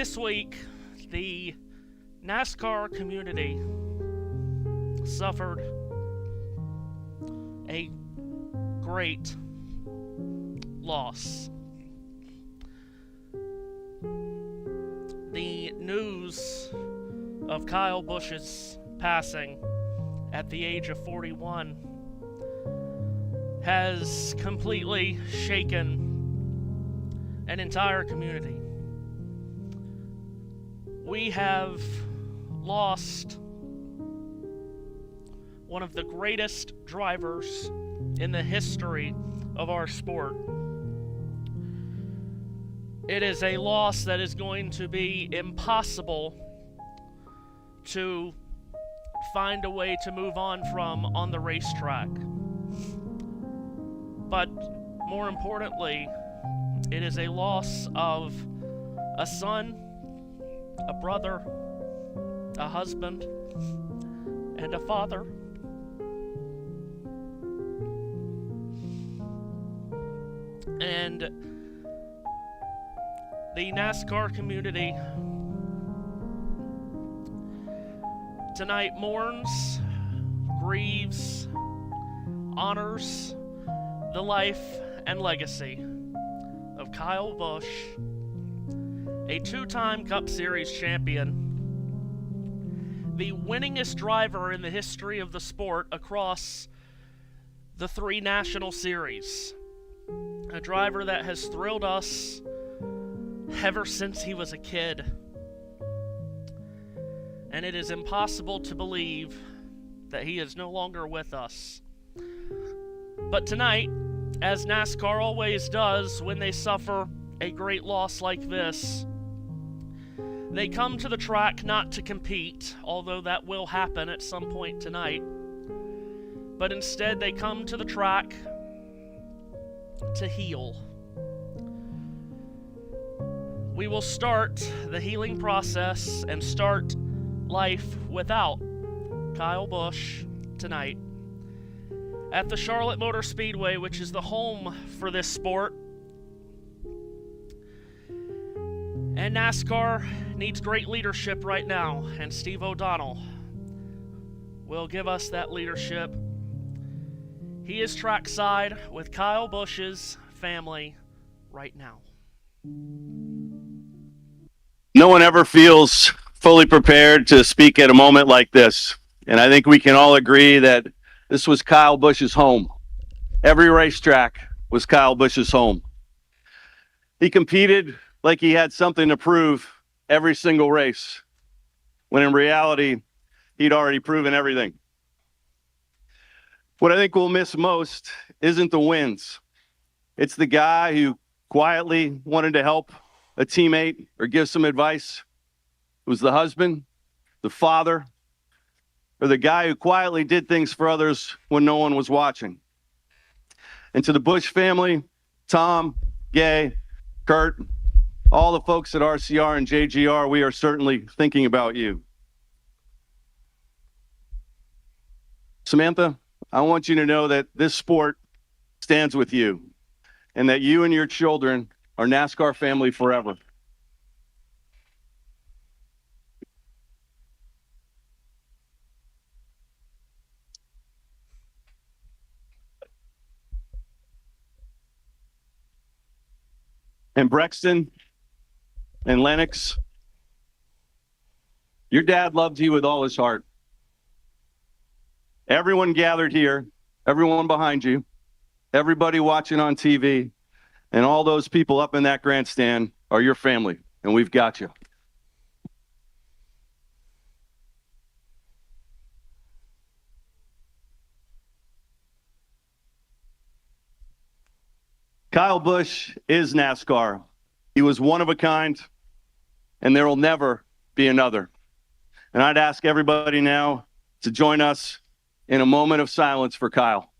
This week, the NASCAR community suffered a great loss. The news of Kyle Busch's passing at the age of 41 has completely shaken an entire community. We have lost one of the greatest drivers in the history of our sport. It is a loss that is going to be impossible to find a way to move on from on the racetrack. But more importantly, it is a loss of a son, a brother, a husband, and a father. And the NASCAR community tonight mourns, grieves, honors the life and legacy of Kyle Busch, a two-time Cup Series champion, the winningest driver in the history of the sport across the three national series, a driver that has thrilled us ever since he was a kid. And it is impossible to believe that he is no longer with us. But tonight, as NASCAR always does when they suffer a great loss like this, they come to the track not to compete, although that will happen at some point tonight, but instead they come to the track to heal. We will start the healing process and start life without Kyle Busch tonight at the Charlotte Motor Speedway, which is the home for this sport. And NASCAR needs great leadership right now, and Steve O'Donnell will give us that leadership. He is trackside with Kyle Busch's family right now. No one ever feels fully prepared to speak at a moment like this. And I think we can all agree that this was Kyle Busch's home. Every racetrack was Kyle Busch's home. He competed like he had something to prove every single race, when in reality, he'd already proven everything. What I think we'll miss most isn't the wins. It's the guy who quietly wanted to help a teammate or give some advice. It was the husband, the father, or the guy who quietly did things for others when no one was watching. And to the Busch family, Tom, Gay, Kurt, all the folks at RCR and JGR, we are certainly thinking about you. Samantha, I want you to know that this sport stands with you and that you and your children are NASCAR family forever. And Brexton and Lennox, your dad loved you with all his heart. Everyone gathered here, everyone behind you, everybody watching on TV, and all those people up in that grandstand are your family, and we've got you. Kyle Busch is NASCAR. He was one of a kind, and there will never be another. And I'd ask everybody now to join us in a moment of silence for Kyle.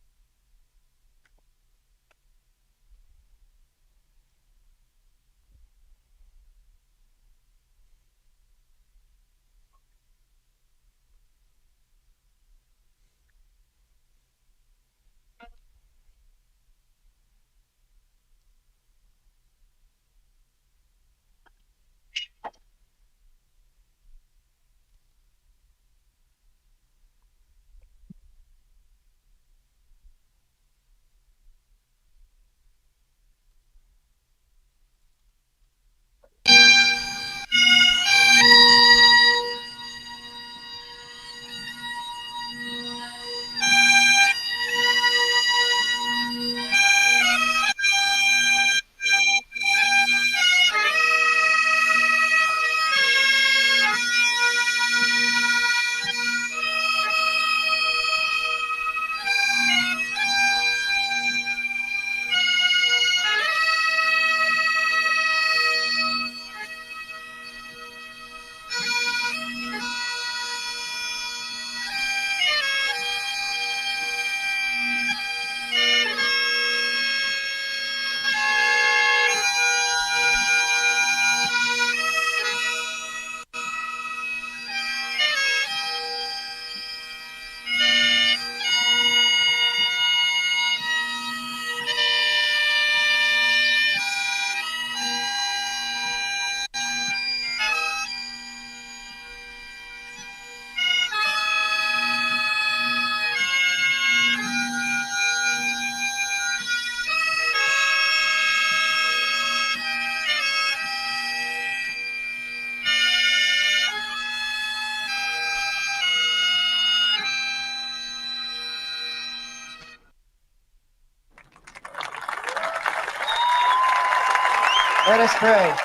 Let us pray.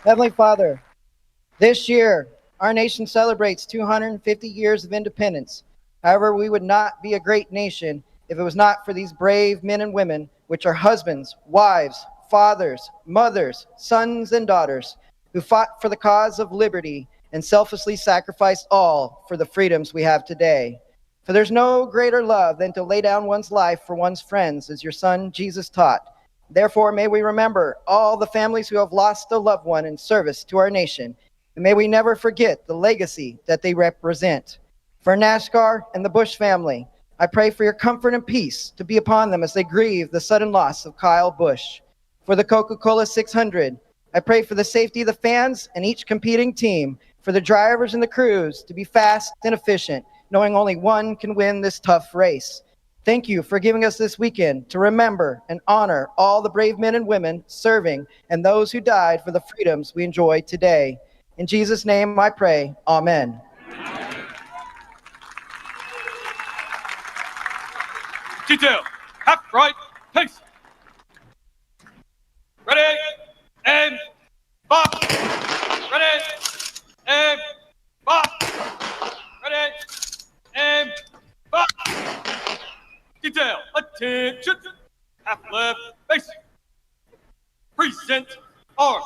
Heavenly Father, this year, our nation celebrates 250 years of independence. However, we would not be a great nation if it was not for these brave men and women, which are husbands, wives, fathers, mothers, sons, and daughters, who fought for the cause of liberty and selflessly sacrificed all for the freedoms we have today. For there's no greater love than to lay down one's life for one's friends, as your Son Jesus taught. Therefore, may we remember all the families who have lost a loved one in service to our nation, and may we never forget the legacy that they represent. For NASCAR and the Busch family, I pray for your comfort and peace to be upon them as they grieve the sudden loss of Kyle Busch. For the Coca-Cola 600, I pray for the safety of the fans and each competing team, for the drivers and the crews to be fast and efficient, knowing only one can win this tough race. Thank you for giving us this weekend to remember and honor all the brave men and women serving and those who died for the freedoms we enjoy today. In Jesus' name I pray, amen. Detail, half right, pace. Ready, aim, box. Ready, aim, box. Ready, aim, box. Detail, attention, half left, base. Present, arm.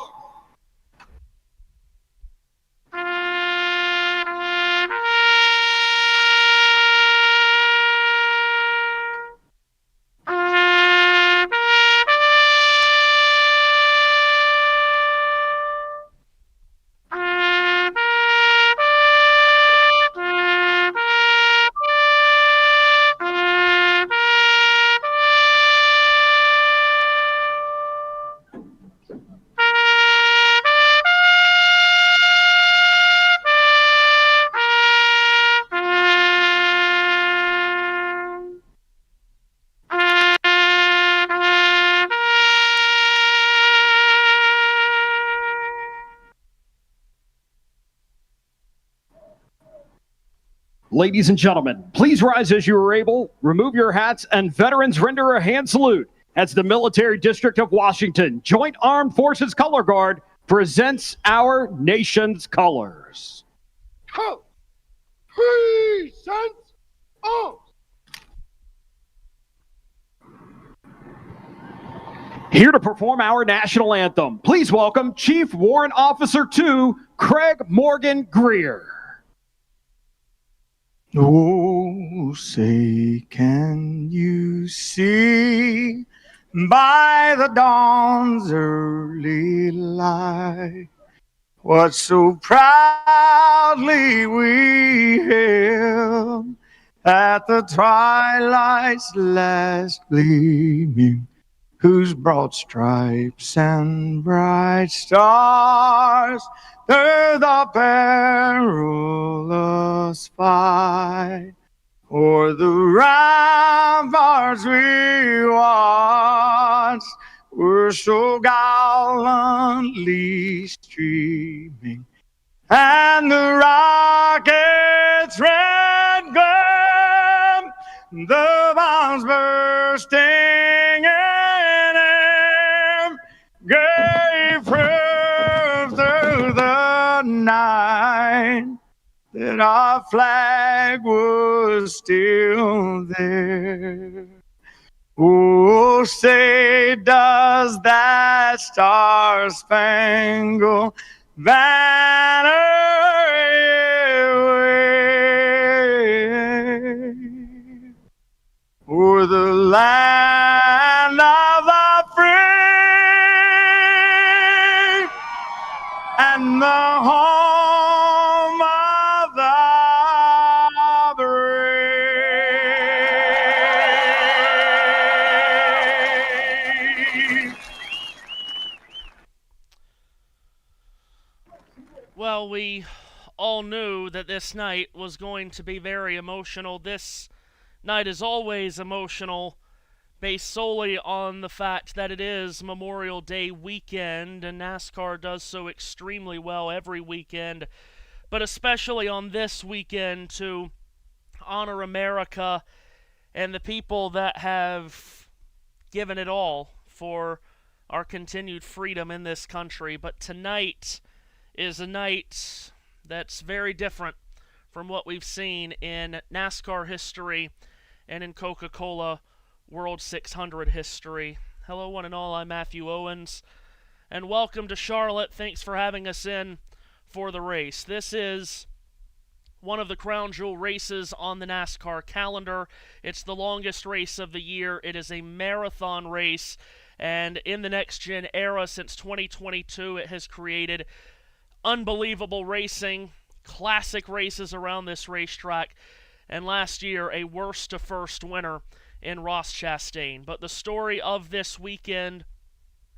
Ladies and gentlemen, please rise as you are able, remove your hats, and veterans render a hand salute as the Military District of Washington Joint Armed Forces Color Guard presents our nation's colors. Present arms. Here to perform our national anthem, please welcome Chief Warrant Officer 2, Craig Morgan Greer. Oh, say, can you see by the dawn's early light what so proudly we hailed at the twilight's last gleaming, whose broad stripes and bright stars through the perilous fight o'er the ramparts we watched were so gallantly streaming, and the rocket's red glare, the bombs bursting in air, gave proof through the night that our flag was still there. Oh, say, does that star-spangled banner wave o'er the land of the free and the home of the brave? Well, we all knew that this night was going to be very emotional. This night is always emotional, based solely on the fact that it is Memorial Day weekend, and NASCAR does so extremely well every weekend, but especially on this weekend to honor America and the people that have given it all for our continued freedom in this country. But tonight is a night that's very different from what we've seen in NASCAR history and in Coca-Cola World 600 history. Hello, one and all. I'm Matthew Owens, and welcome to Charlotte. Thanks for having us in for the race. This is one of the crown jewel races on the NASCAR calendar. It's the longest race of the year. It is a marathon race, and in the next-gen era since 2022, it has created unbelievable racing, classic races around this racetrack, and last year, a worst-to-first winner in Ross Chastain. But the story of this weekend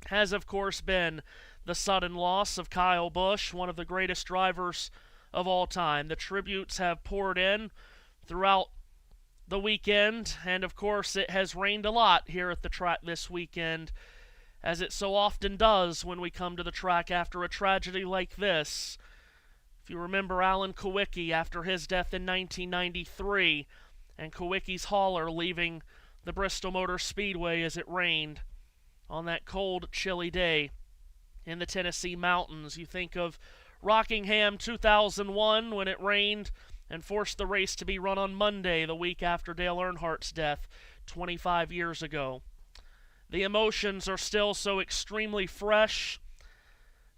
has, of course, been the sudden loss of Kyle Busch, one of the greatest drivers of all time. The tributes have poured in throughout the weekend, and of course it has rained a lot here at the track this weekend, as it so often does when we come to the track after a tragedy like this. If you remember Alan Kowicki after his death in 1993, and Kowicki's hauler leaving the Bristol Motor Speedway as it rained on that cold, chilly day in the Tennessee mountains. You think of Rockingham 2001 when it rained and forced the race to be run on Monday, the week after Dale Earnhardt's death 25 years ago. The emotions are still so extremely fresh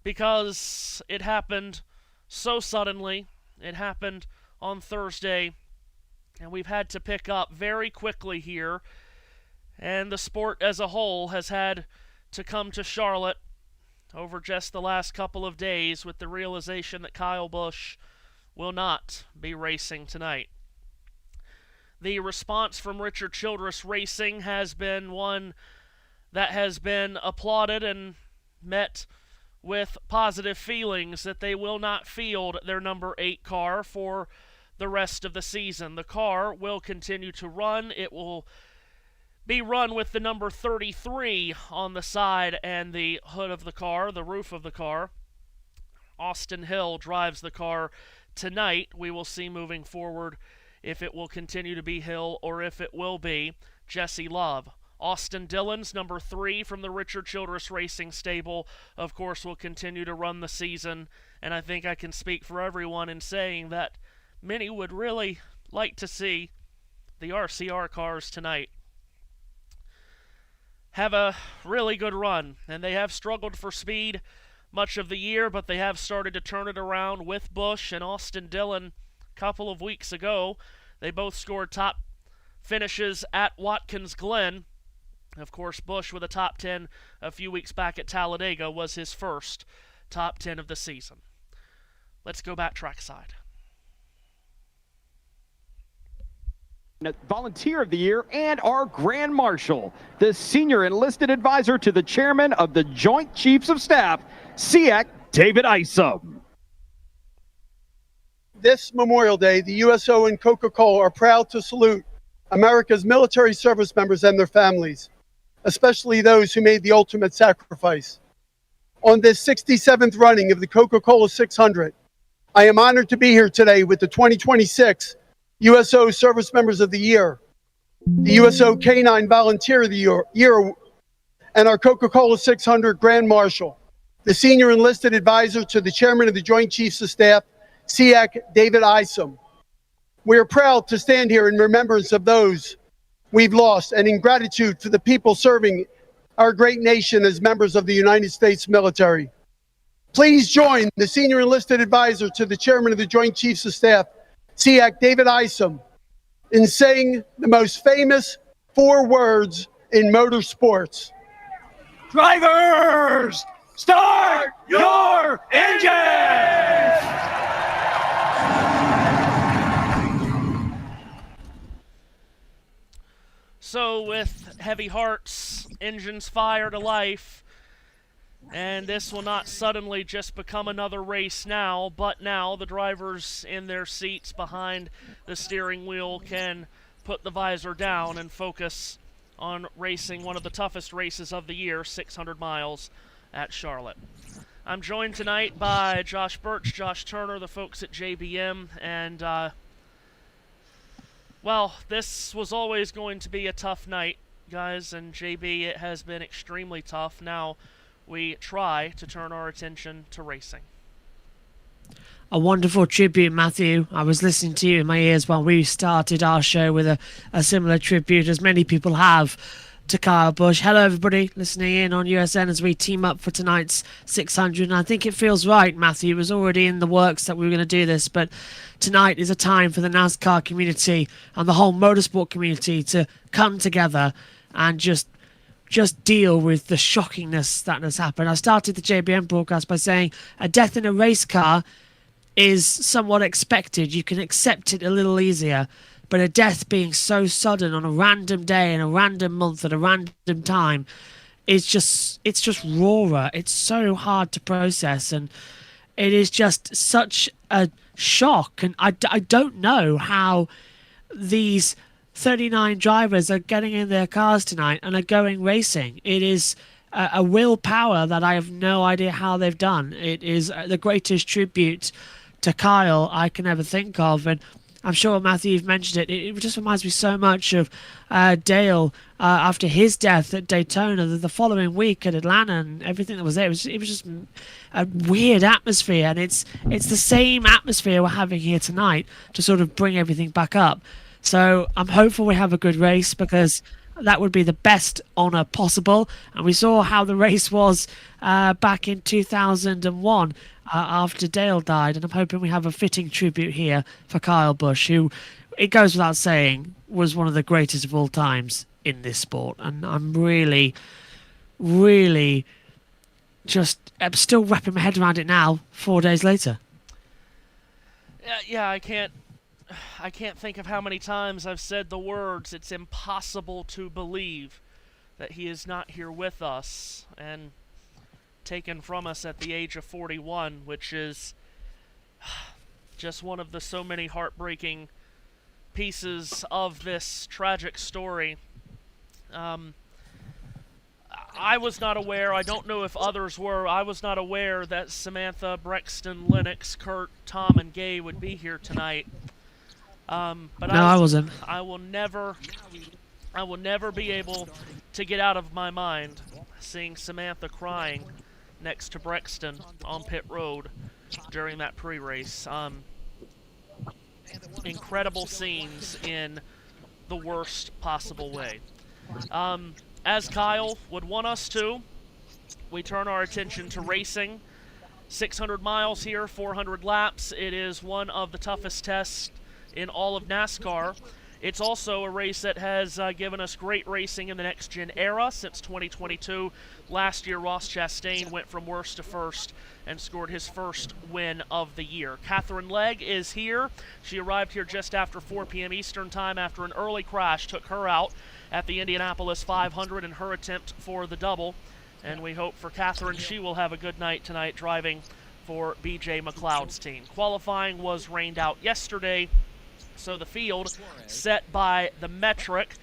because it happened so suddenly. It happened on Thursday, and we've had to pick up very quickly here, and the sport as a whole has had to come to Charlotte over just the last couple of days with the realization that Kyle Busch will not be racing tonight. The response from Richard Childress Racing has been one that has been applauded and met with positive feelings that they will not field their number 8 car for the rest of the season. The car will continue to run. It will be run with the number 33 on the side and the hood of the car, the roof of the car. Austin Hill drives the car tonight. We will see moving forward if it will continue to be Hill or if it will be Jesse Love. Austin Dillon's number 3 from the Richard Childress Racing stable, of course, will continue to run the season, and I think I can speak for everyone in saying that many would really like to see the RCR cars tonight have a really good run, and they have struggled for speed much of the year, but they have started to turn it around with Busch and Austin Dillon a couple of weeks ago. They both scored top finishes at Watkins Glen. Of course, Busch with a top 10 a few weeks back at Talladega was his first top 10 of the season. Let's go back trackside. Volunteer of the Year and our Grand Marshal, the Senior Enlisted Advisor to the Chairman of the Joint Chiefs of Staff, SEAC, David Isom. This Memorial Day, the USO and Coca-Cola are proud to salute America's military service members and their families, especially those who made the ultimate sacrifice. On this 67th running of the Coca-Cola 600, I am honored to be here today with the 2026 USO Service Members of the Year, the USO Canine Volunteer of the Year, and our Coca-Cola 600 Grand Marshal, the Senior Enlisted Advisor to the Chairman of the Joint Chiefs of Staff, SEAC, David Isom. We are proud to stand here in remembrance of those we've lost and in gratitude for the people serving our great nation as members of the United States military. Please join the Senior Enlisted Advisor to the Chairman of the Joint Chiefs of Staff, SEAC, David Isom, in saying the most famous 4 words in motorsports. Drivers, start your engines! So with heavy hearts, engines fire to life, and this will not suddenly just become another race now, but now the drivers in their seats behind the steering wheel can put the visor down and focus on racing one of the toughest races of the year, 600 miles at Charlotte. I'm joined tonight by Josh Birch, Josh Turner, the folks at JBM, and well, this was always going to be a tough night guys, and JB, it has been extremely tough. Now we try to turn our attention to racing. A wonderful tribute, Matthew. I was listening to you in my ears while we started our show with a similar tribute, as many people have, to Kyle Busch. Hello, everybody listening in on USN as we team up for tonight's 600. And I think it feels right, Matthew. It was already in the works that we were going to do this, but tonight is a time for the NASCAR community and the whole motorsport community to come together and just deal with the shockingness that has happened. I started the JBM broadcast by saying a death in a race car is somewhat expected. You can accept it a little easier. But a death being so sudden on a random day in a random month at a random time, it's just rawer. It's so hard to process, and it is just such a shock. And I don't know how these 39 drivers are getting in their cars tonight and are going racing. It is a willpower that I have no idea how they've done. It is the greatest tribute to Kyle I can ever think of, and I'm sure, Matthew, you've mentioned it. It just reminds me so much of Dale after his death at Daytona, the following week at Atlanta, and everything that was there. It was just a weird atmosphere, and it's the same atmosphere we're having here tonight to sort of bring everything back up. So I'm hopeful we have a good race, because that would be the best honour possible. And we saw how the race was back in 2001. After Dale died, and I'm hoping we have a fitting tribute here for Kyle Busch, who, it goes without saying, was one of the greatest of all times in this sport. And I'm really, really I'm still wrapping my head around it now, 4 days later. Yeah, I can't think of how many times I've said the words, it's impossible to believe that he is not here with us, and taken from us at the age of 41, which is just one of the so many heartbreaking pieces of this tragic story. I was not aware, I don't know if others were, I was not aware that Samantha, Brexton, Lennox, Kurt, Tom, and Gay would be here tonight. But I wasn't. I will never be able to get out of my mind seeing Samantha crying next to Brexton on pit road during that pre-race. Incredible scenes in the worst possible way. As Kyle would want us to, we turn our attention to racing. 600 miles here, 400 laps. It is one of the toughest tests in all of NASCAR. It's also a race that has given us great racing in the next-gen era since 2022. Last year, Ross Chastain went from worst to first and scored his first win of the year. Catherine Legg is here. She arrived here just after 4 p.m. Eastern Time after an early crash took her out at the Indianapolis 500 in her attempt for the double. And we hope for Catherine she will have a good night tonight driving for B.J. McLeod's team. Qualifying was rained out yesterday, so the field set by the metric.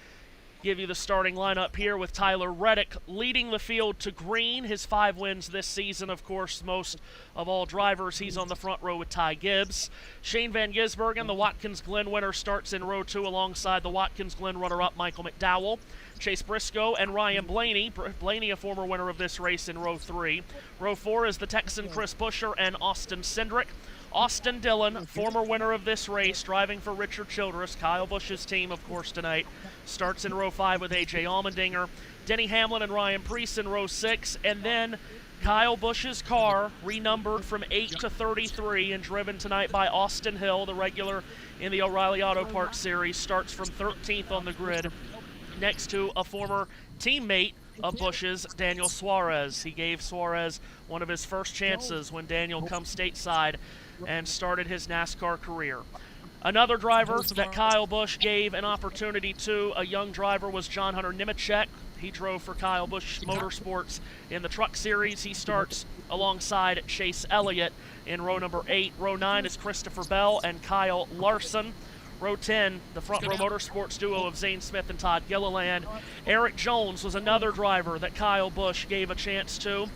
Give you the starting lineup here with Tyler Reddick leading the field to green. His 5 wins this season, of course, most of all drivers. He's on the front row with Ty Gibbs. Shane Van Gisbergen, the Watkins Glen winner, starts in row 2 alongside the Watkins Glen runner-up Michael McDowell. Chase Briscoe and Ryan Blaney. Blaney, a former winner of this race, in row 3. Row 4 is the Texan Chris Buescher and Austin Cindric. Austin Dillon, former winner of this race, driving for Richard Childress, Kyle Busch's team, of course, tonight, starts in row 5 with A.J. Allmendinger. Denny Hamlin and Ryan Preece in row 6, and then Kyle Busch's car, renumbered from 8 to 33 and driven tonight by Austin Hill, the regular in the O'Reilly Auto Parts Series, starts from 13th on the grid next to a former teammate of Busch's, Daniel Suarez. He gave Suarez one of his first chances when Daniel comes stateside and started his NASCAR career. Another driver that Kyle Busch gave an opportunity to, a young driver, was John Hunter Nemechek. He drove for Kyle Busch Motorsports in the Truck Series. He starts alongside Chase Elliott in row number 8. Row 9 is Christopher Bell and Kyle Larson. Row 10, the front row motorsports duo of Zane Smith and Todd Gilliland. Eric Jones was another driver that Kyle Busch gave a chance to.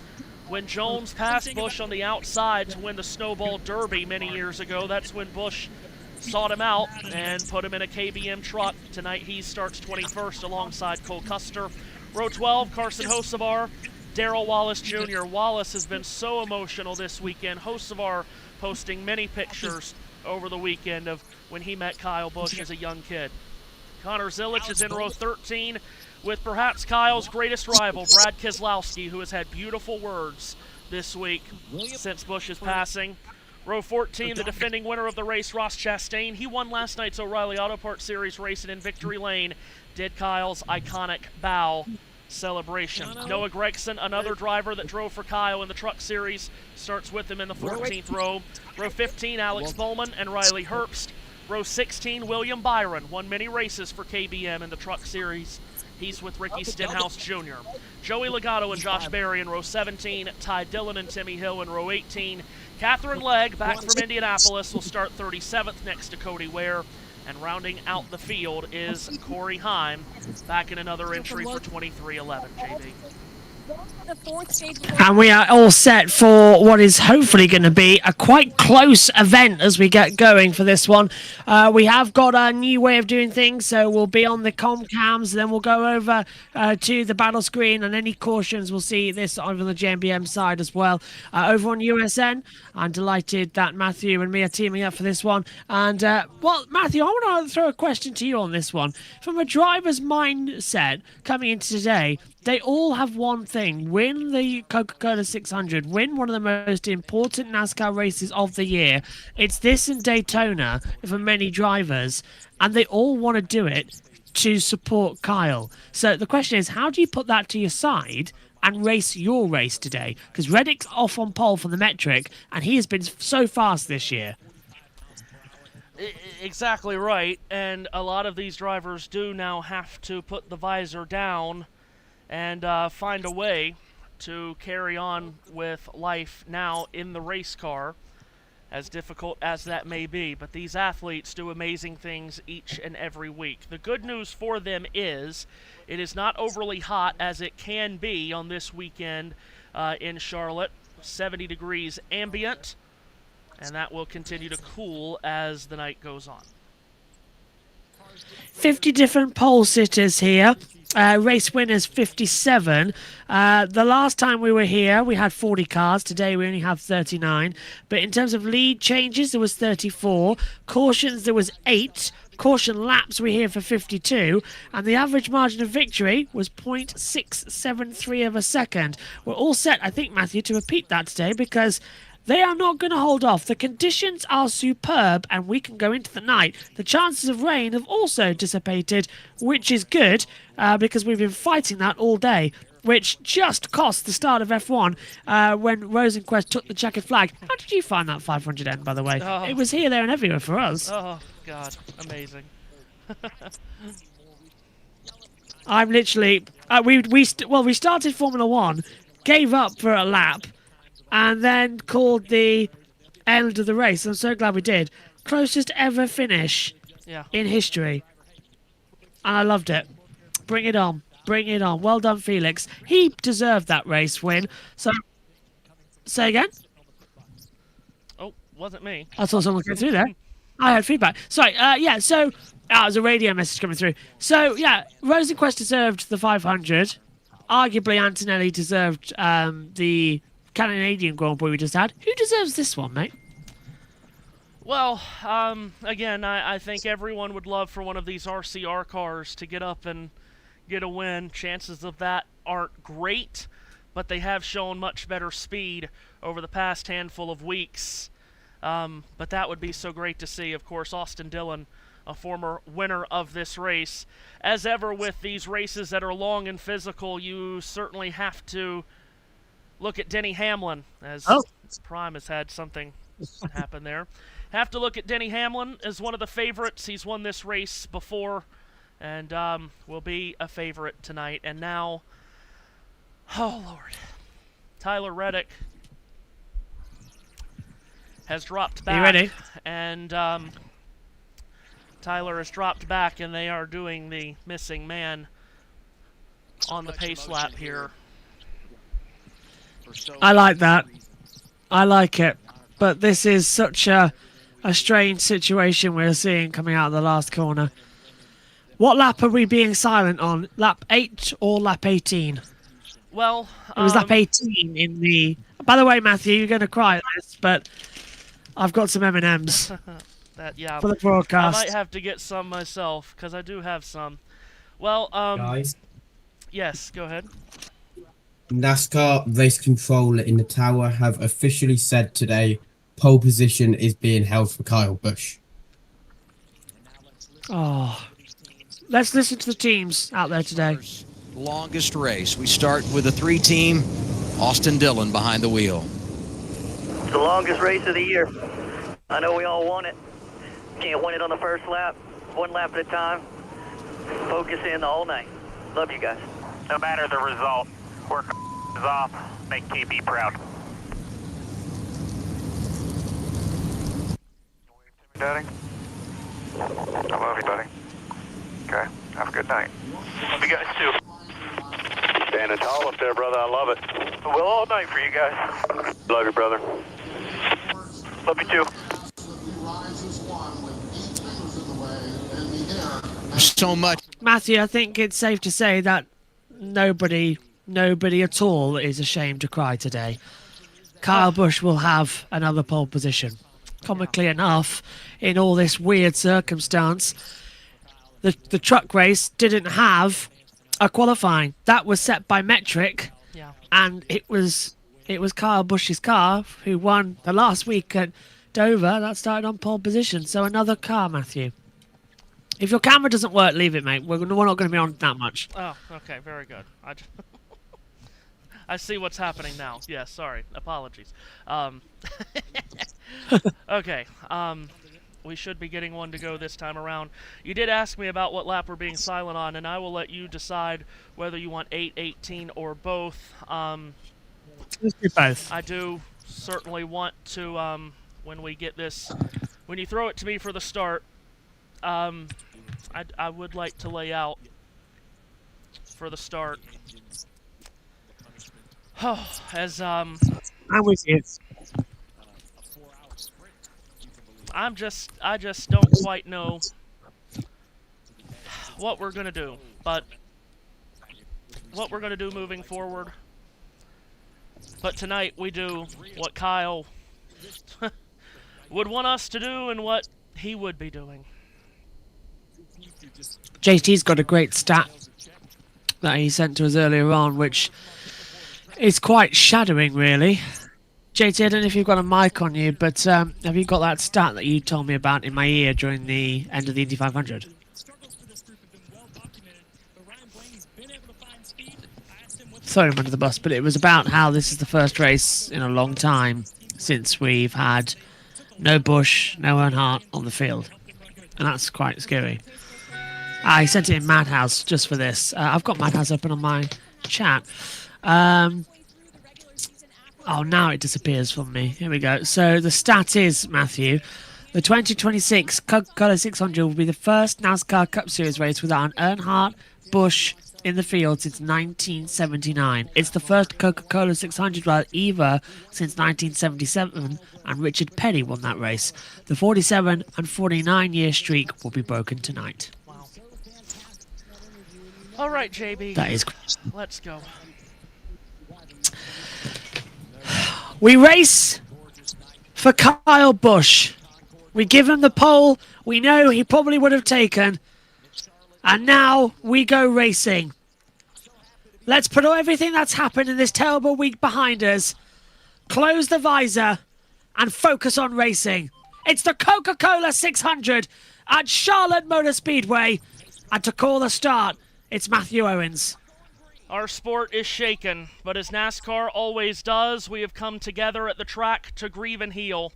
When Jones passed Busch on the outside to win the Snowball Derby many years ago, that's when Busch sought him out and put him in a KBM truck. Tonight he starts 21st alongside Cole Custer. Row 12, Carson Hocevar, Darrell Wallace Jr. Wallace has been so emotional this weekend. Hocevar posting many pictures over the weekend of when he met Kyle Busch as a young kid. Connor Zilich is in row 13 with perhaps Kyle's greatest rival, Brad Keselowski, who has had beautiful words this week since Busch's passing. Row 14, the defending winner of the race, Ross Chastain. He won last night's O'Reilly Auto Parts Series race, and in Victory Lane did Kyle's iconic bow celebration. Noah Gregson, another driver that drove for Kyle in the Truck Series, starts with him in the 14th row. Row 15, Alex Bowman and Riley Herbst. Row 16, William Byron, won many races for KBM in the Truck Series. He's with Ricky Stenhouse Jr. Joey Legato and Josh Berry in row 17. Ty Dillon and Timmy Hill in row 18. Catherine Legg, back from Indianapolis, will start 37th next to Cody Ware. And rounding out the field is Corey Heim, back in another entry for 23:11, JB. And we are all set for what is hopefully going to be a quite close event as we get going for this one. We have got a new way of doing things, so we'll be on the comcams, then we'll go over to the battle screen, and any cautions we'll see this over on the JMBM side as well. Over on USN, I'm delighted that Matthew and me are teaming up for this one. And, well, Matthew, I want to throw a question to you on this one. From a driver's mindset coming into today, they all have one thing: win the Coca-Cola 600, win one of the most important NASCAR races of the year. It's this in Daytona for many drivers, and they all want to do it to support Kyle. So the question is, how do you put that to your side and race your race today? Because Reddick's off on pole for the metric, and he has been so fast this year. Exactly right, and a lot of these drivers do now have to put the visor down and find a way to carry on with life now in the race car, as difficult as that may be. But these athletes do amazing things each and every week. The good news for them is it is not overly hot as it can be on this weekend in Charlotte. 70 degrees ambient, and that will continue to cool as the night goes on. 50 different pole sitters here. Race winners 57. The last time we were here, we had 40 cars. Today we only have 39. But in terms of lead changes, there was 34. Cautions, there was 8. Caution laps we're here for 52. And the average margin of victory was 0.673 of a second. We're all set, I think, Matthew, to repeat that today, because they are not going to hold off. The conditions are superb, and we can go into the night. The chances of rain have also dissipated, which is good, because we've been fighting that all day, which just cost the start of F1 when Rosenquist took the checkered flag. How did you find that 500 end, by the way? Oh. It was here, there, and everywhere for us. Oh, God. Amazing. I'm literally... we started Formula 1, gave up for a lap, and then called the end of the race. I'm so glad we did. Closest ever finish in history. And I loved it. Bring it on. Bring it on. Well done, Felix. He deserved that race win. So, say again? Oh, wasn't me. I saw someone come through there. I had feedback. Sorry, yeah, so... it was a radio message coming through. So, yeah, Rosenquist deserved the 500. Arguably, Antonelli deserved the Canadian Grand Prix we just had. Who deserves this one, mate? Well, again, I think everyone would love for one of these RCR cars to get up and get a win. Chances of that aren't great, but they have shown much better speed over the past handful of weeks. But that would be so great to see. Of course, Austin Dillon, a former winner of this race. As ever with these races that are long and physical, you certainly have to look at Denny Hamlin, as Prime has had something happen there. Have to look at Denny Hamlin as one of the favorites. He's won this race before and will be a favorite tonight. And now, oh Lord, Tyler Reddick has dropped back. Are you ready? And Tyler has dropped back, and they are doing the missing man on the pace lap here. I like that. I like it. But this is such a a strange situation we're seeing coming out of the last corner. What lap are we being silent on? Lap 8 or lap 18? Well, It was lap 18 in the... By the way, Matthew, you're going to cry at this, but I've got some M&Ms yeah, for the broadcast. I might have to get some myself, because I do have some. Well, Guys, yes, go ahead. NASCAR race control in the tower have officially said today pole position is being held for Kyle Busch. Oh, let's listen to the teams out there today. Longest race. We start with a 3-team. Austin Dillon behind the wheel. It's the longest race of the year. I know we all want it. Can't win it on the first lap. One lap at a time. Focus in the whole night. Love you guys. No matter the result, work is off. Make TP proud. Daddy? I love you, buddy. Okay, have a good night. Love you guys too. Standing tall up there, brother. I love it. Well, all night for you guys. Love you, brother. Love you too. So much. Matthew, I think it's safe to say that nobody at all is ashamed to cry today. Kyle Busch will have another pole position. Comically enough, in all this weird circumstance, the truck race didn't have a qualifying. That was set by metric, and it was Kyle Busch's car who won the last week at Dover. That started on pole position. So another car, Matthew. If your camera doesn't work, leave it, mate. We're not going to be on that much. Oh, okay, very good. I see what's happening now. Yeah, sorry. Apologies. Okay, we should be getting one to go this time around. You did ask me about what lap we're being silent on, and I will let you decide whether you want 8, 18, or both. Let's do both. I do certainly want to, when we get this, when you throw it to me for the start, I would like to lay out for the start. As I'm with you. I just don't quite know what we're gonna do, but what we're gonna do moving forward. But tonight we do what Kyle would want us to do and what he would be doing. JT's got a great stat that he sent to us earlier on, which is quite shadowing, really. JT, I don't know if you've got a mic on you, but have you got that stat that you told me about in my ear during the end of the Indy 500? Throw him under the bus, but it was about how this is the first race in a long time since we've had no Busch, no Earnhardt on the field. And that's quite scary. I sent it in Madhouse just for this. I've got Madhouse open on my chat. Oh, now it disappears from me. Here we go. So the stat is, Matthew, the 2026 Coca-Cola 600 will be the first NASCAR Cup Series race without an Earnhardt, Busch in the field since 1979. It's the first Coca-Cola 600 without either since 1977, and Richard Petty won that race. The 47 and 49 year streak will be broken tonight. Wow. All right, JB. That is. Let's go. We race for Kyle Busch. We give him the pole we know he probably would have taken. And now we go racing. Let's put everything that's happened in this terrible week behind us, close the visor, and focus on racing. It's the Coca-Cola 600 at Charlotte Motor Speedway. And to call the start, it's Matthew Owens. Our sport is shaken, but as NASCAR always does, we have come together at the track to grieve and heal.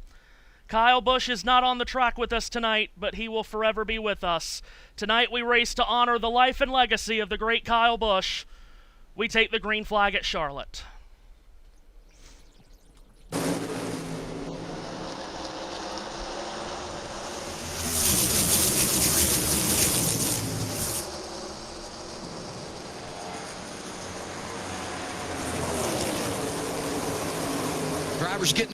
Kyle Busch is not on the track with us tonight, but he will forever be with us. Tonight we race to honor the life and legacy of the great Kyle Busch. We take the green flag at Charlotte. Drivers getting...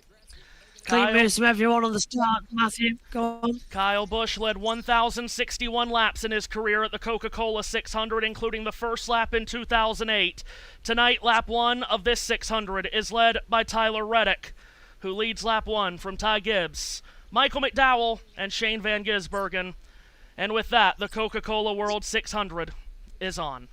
Clean moves from everyone on the start. Matthew, go on. Kyle Busch led 1,061 laps in his career at the Coca-Cola 600, including the first lap in 2008. Tonight, lap 1 of this 600 is led by Tyler Reddick, who leads lap 1 from Ty Gibbs, Michael McDowell, and Shane Van Gisbergen. And with that, the Coca-Cola World 600 is on.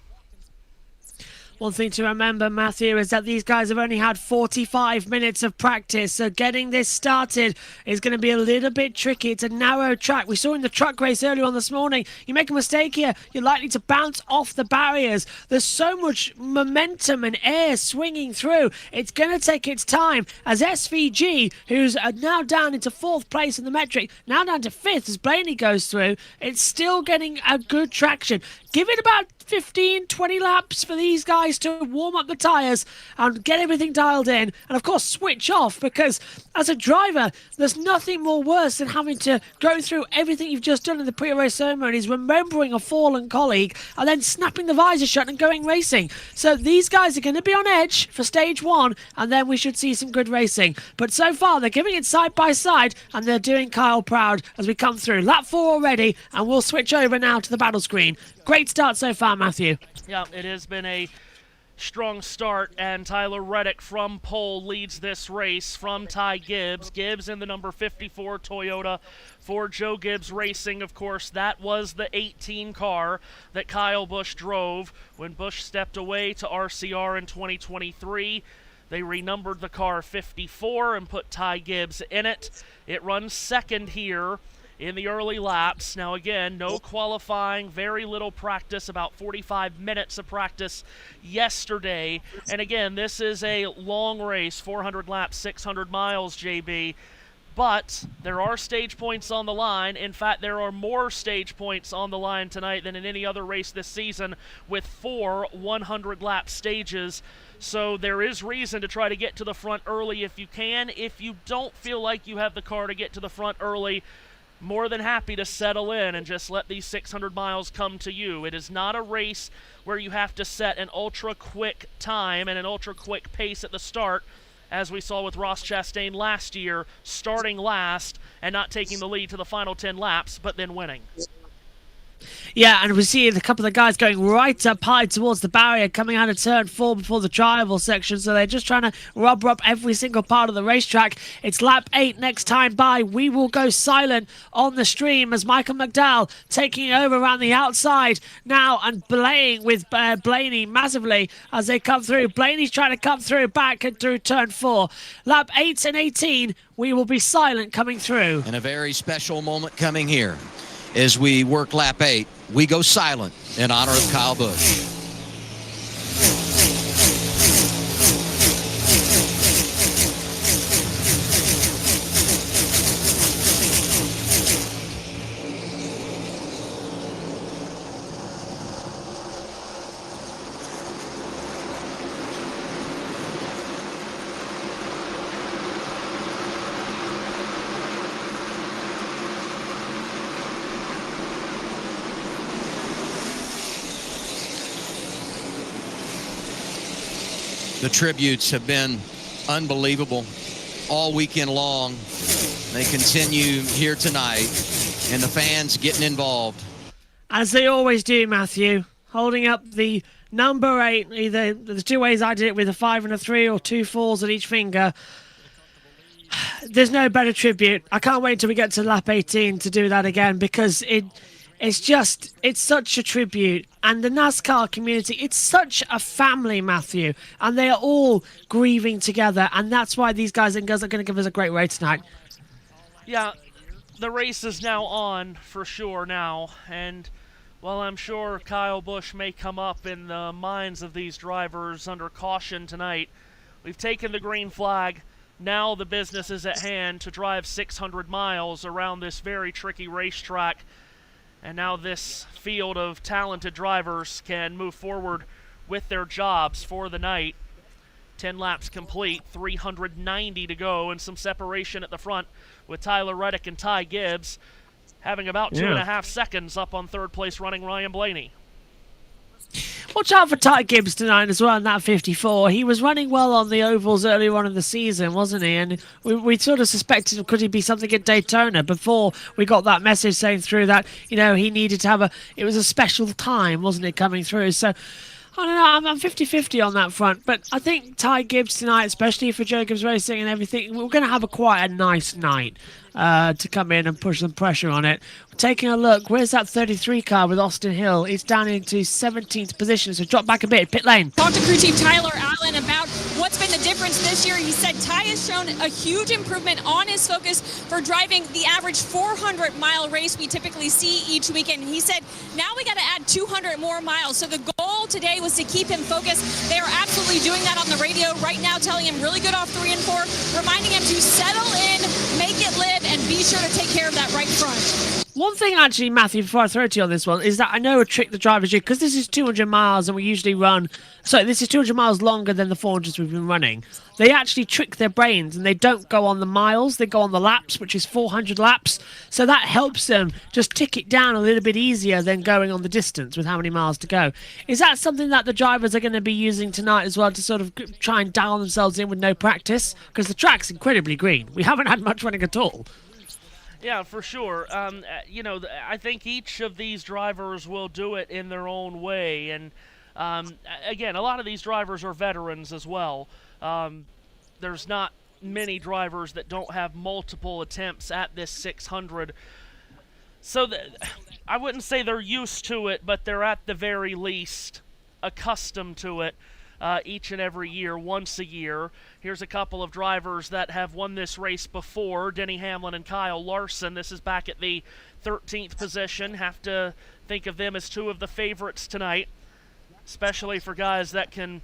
One thing to remember, Matthew, is that these guys have only had 45 minutes of practice, so getting this started is going to be a little bit tricky. It's a narrow track. We saw in the truck race earlier on this morning, you make a mistake here, you're likely to bounce off the barriers. There's so much momentum and air swinging through. It's going to take its time as SVG, who's now down into 4th place in the metric, now down to 5th as Blaney goes through, it's still getting a good traction. Give it about 15, 20 laps for these guys to warm up the tyres and get everything dialed in. And, of course, switch off, because as a driver, there's nothing more worse than having to go through everything you've just done in the pre-race ceremonies, remembering a fallen colleague, and then snapping the visor shut and going racing. So these guys are going to be on edge for stage 1, and then we should see some good racing. But so far, they're giving it side by side, and they're doing Kyle proud as we come through. Lap 4 already, and we'll switch over now to the battle screen. Great start so far, Matthew. Yeah, it has been a strong start, and Tyler Reddick from pole leads this race from Ty Gibbs. Gibbs in the number 54 Toyota for Joe Gibbs Racing. Of course, that was the 18 car that Kyle Busch drove when Busch stepped away to RCR in 2023. They renumbered the car 54 and put Ty Gibbs in it. It runs second here in the early laps. Now again, no qualifying, very little practice, about 45 minutes of practice yesterday. And again, this is a long race, 400 laps, 600 miles, JB. But there are stage points on the line. In fact, there are more stage points on the line tonight than in any other race this season, with 4 100-lap stages. So there is reason to try to get to the front early if you can. If you don't feel like you have the car to get to the front early, more than happy to settle in and just let these 600 miles come to you. It is not a race where you have to set an ultra-quick time and an ultra-quick pace at the start, as we saw with Ross Chastain last year, starting last and not taking the lead to the final 10 laps, but then winning. Yeah, and we see a couple of guys going right up high towards the barrier, coming out of turn 4 before the trial section, so they're just trying to rubber up every single part of the racetrack. It's lap 8 next time by. We will go silent on the stream as Michael McDowell taking over around the outside now and belaying with Blaney massively as they come through. Blaney's trying to come through back and through turn 4. Lap 8 and 18, we will be silent coming through. And a very special moment coming here. As we work lap 8, we go silent in honor of Kyle Busch. The tributes have been unbelievable all weekend long. They continue here tonight, and the fans getting involved. As they always do, Matthew, holding up the number 8, either the 2 ways I did it, with a 5 and a 3 or 2 4s at each finger. There's no better tribute. I can't wait until we get to lap 18 to do that again, because it's such a tribute. And the NASCAR community, it's such a family, Matthew. And they are all grieving together. And that's why these guys and girls are going to give us a great race tonight. Yeah, the race is now on for sure now. And while I'm sure Kyle Busch may come up in the minds of these drivers under caution tonight, we've taken the green flag. Now the business is at hand to drive 600 miles around this very tricky racetrack. And now this field of talented drivers can move forward with their jobs for the night. 10 laps complete, 390 to go, and some separation at the front with Tyler Reddick and Ty Gibbs having about 2.5 seconds up on third place running Ryan Blaney. Watch out for Ty Gibbs tonight as well in that 54. He was running well on the ovals earlier on in the season, wasn't he? And we sort of suspected, could he be something at Daytona before we got that message saying through that, you know, he needed to have it was a special time, wasn't it, coming through? So, I don't know, I'm 50-50 on that front. But I think Ty Gibbs tonight, especially for Joe Gibbs Racing and everything, we're going to have quite a nice night to come in and push some pressure on it. Taking a look, where's that 33 car with Austin Hill? It's down into 17th position, so drop back a bit, pit lane. Talked to crew chief Tyler Allen about what's been the difference this year. He said Ty has shown a huge improvement on his focus for driving the average 400-mile race we typically see each weekend. He said, now we got to add 200 more miles. So the goal today was to keep him focused. They are absolutely doing that on the radio right now, telling him really good off 3 and 4, reminding him to settle in, make it live, and be sure to take care of that right front. One thing, actually, Matthew, before I throw it to you on this one, is that I know a trick the drivers do, because this is 200 miles and we usually run... Sorry, this is 200 miles longer than the 400s we've been running. They actually trick their brains and they don't go on the miles, they go on the laps, which is 400 laps. So that helps them just tick it down a little bit easier than going on the distance with how many miles to go. Is that something that the drivers are going to be using tonight as well to sort of try and dial themselves in with no practice? Because the track's incredibly green. We haven't had much running at all. Yeah, for sure. You know, I think each of these drivers will do it in their own way. And, again, a lot of these drivers are veterans as well. There's not many drivers that don't have multiple attempts at this 600. So I wouldn't say they're used to it, but they're at the very least accustomed to it. Each and every year, once a year. Here's a couple of drivers that have won this race before, Denny Hamlin and Kyle Larson. This is back at the 13th position. Have to think of them as two of the favorites tonight, especially for guys that can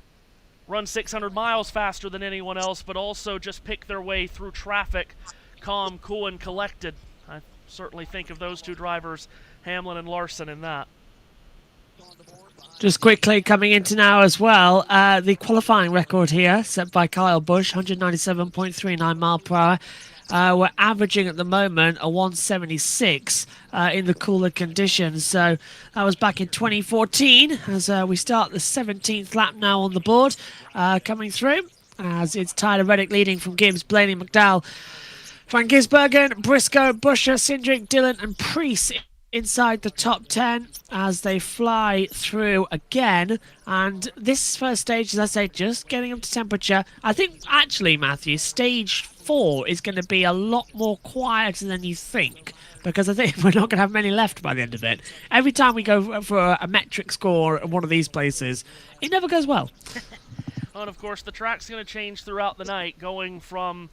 run 600 miles faster than anyone else, but also just pick their way through traffic, calm, cool, and collected. I certainly think of those two drivers, Hamlin and Larson, in that. Just quickly coming into now as well, the qualifying record here set by Kyle Busch, 197.39 mile per hour. We're averaging at the moment a 176 in the cooler conditions. So that was back in 2014 as we start the 17th lap now on the board coming through. As it's Tyler Reddick leading from Gibbs, Blaney, McDowell, Frank Gisbergen, Briscoe, Buscher, Cindric, Dillon and Preece inside the top 10 as they fly through again. And this first stage, as I say, just getting up to temperature. I think actually, Matthew, stage 4 is going to be a lot more quieter than you think, because I think we're not going to have many left by the end of it. Every time we go for a metric score at one of these places, it never goes well. Well, and of course, the track's going to change throughout the night, going from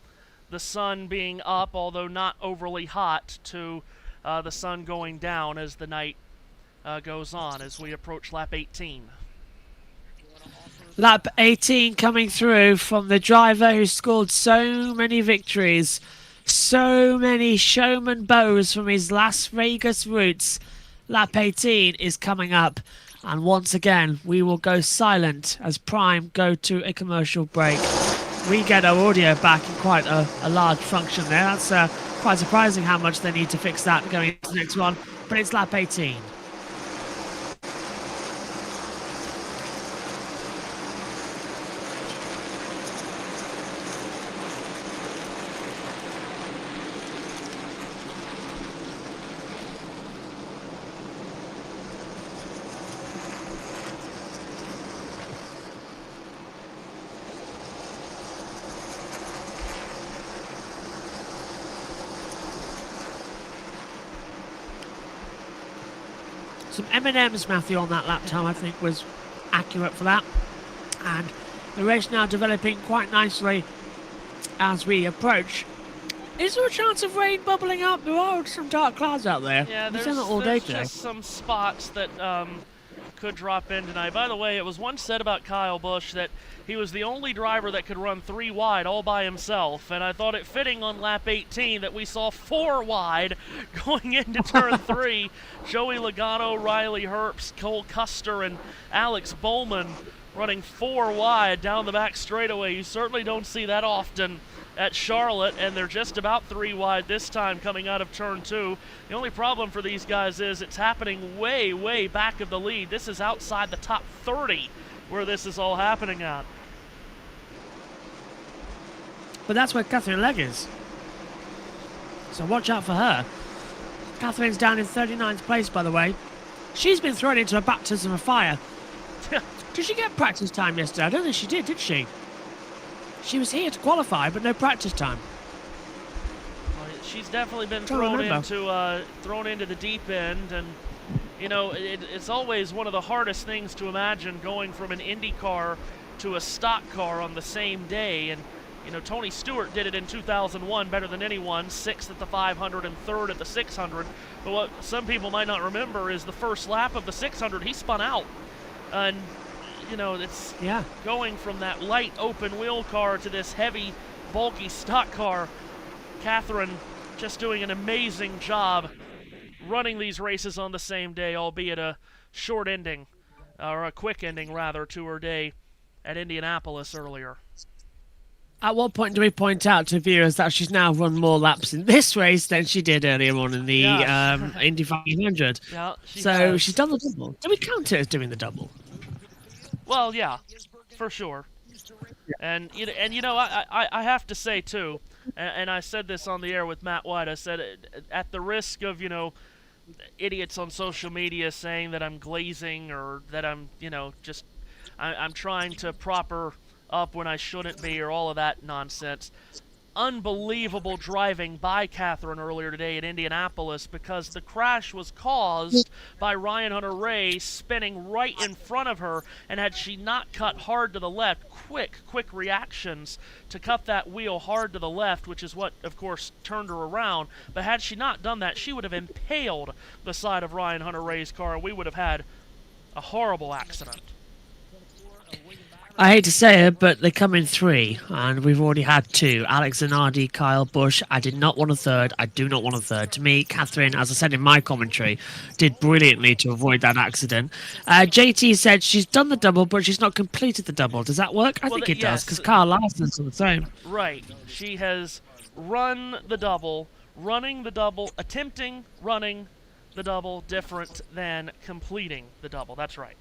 the sun being up, although not overly hot, to the sun going down as the night goes on, as we approach lap 18. Lap 18 coming through from the driver who scored so many victories, so many showman bows from his Las Vegas roots. Lap 18 is coming up, and once again we will go silent as Prime go to a commercial break. We get our audio back in quite a large function there. That's quite surprising how much they need to fix that going into the next one, but it's lap 18. Some M&Ms, Matthew, on that lap time, I think, was accurate for that. And the race now developing quite nicely as we approach. Is there a chance of rain bubbling up? There are some dark clouds out there. Yeah, there's just some spots that could drop in tonight. By the way, it was once said about Kyle Busch that he was the only driver that could run 3 wide all by himself, and I thought it fitting on lap 18 that we saw 4 wide going into turn 3. Joey Logano, Riley Herbst, Cole Custer, and Alex Bowman running 4 wide down the back straightaway. You certainly don't see that often at Charlotte, and they're just about 3 wide this time coming out of turn 2. The only problem for these guys is it's happening way, way back of the lead. This is outside the top 30 where this is all happening at. But that's where Catherine Legg is. So watch out for her. Catherine's down in 39th place, by the way. She's been thrown into a baptism of fire. Did she get practice time yesterday? I don't think she did she? She was here to qualify, but no practice time. Well, she's definitely been thrown into the deep end, and you know it's always one of the hardest things to imagine going from an Indy car to a stock car on the same day. And you know, Tony Stewart did it in 2001 better than anyone, 6th at the 500 and 3rd at the 600. But what some people might not remember is the first lap of the 600, he spun out. And, you know, it's going from that light open wheel car to this heavy, bulky stock car. Catherine just doing an amazing job running these races on the same day, albeit a short ending, or a quick ending, rather, to her day at Indianapolis earlier. At what point do we point out to viewers that she's now run more laps in this race than she did earlier on in the Indy 500? Yeah, she's done the double. Do we count it as doing the double? Well, yeah, for sure. And you know, I have to say too, and I said this on the air with Matt White. I said, at the risk of, you know, idiots on social media saying that I'm glazing or that I'm, you know, just I'm trying to proper up when I shouldn't be, or all of that nonsense. Unbelievable driving by Catherine earlier today at Indianapolis, because the crash was caused by Ryan Hunter-Reay spinning right in front of her, and had she not cut hard to the left, quick reactions to cut that wheel hard to the left, which is what, of course, turned her around. But had she not done that, she would have impaled the side of Ryan Hunter-Reay's car, and we would have had a horrible accident. I hate to say it, but they come in 3, and we've already had 2. Alex Zanardi, Kyle Busch. I did not want a third. I do not want a third. To me, Catherine, as I said in my commentary, did brilliantly to avoid that accident. JT said she's done the double, but she's not completed the double. Does that work? I think it does, because Kyle Larson's on the same. Right. She has run the double, running the double, attempting running the double, different than completing the double. That's right.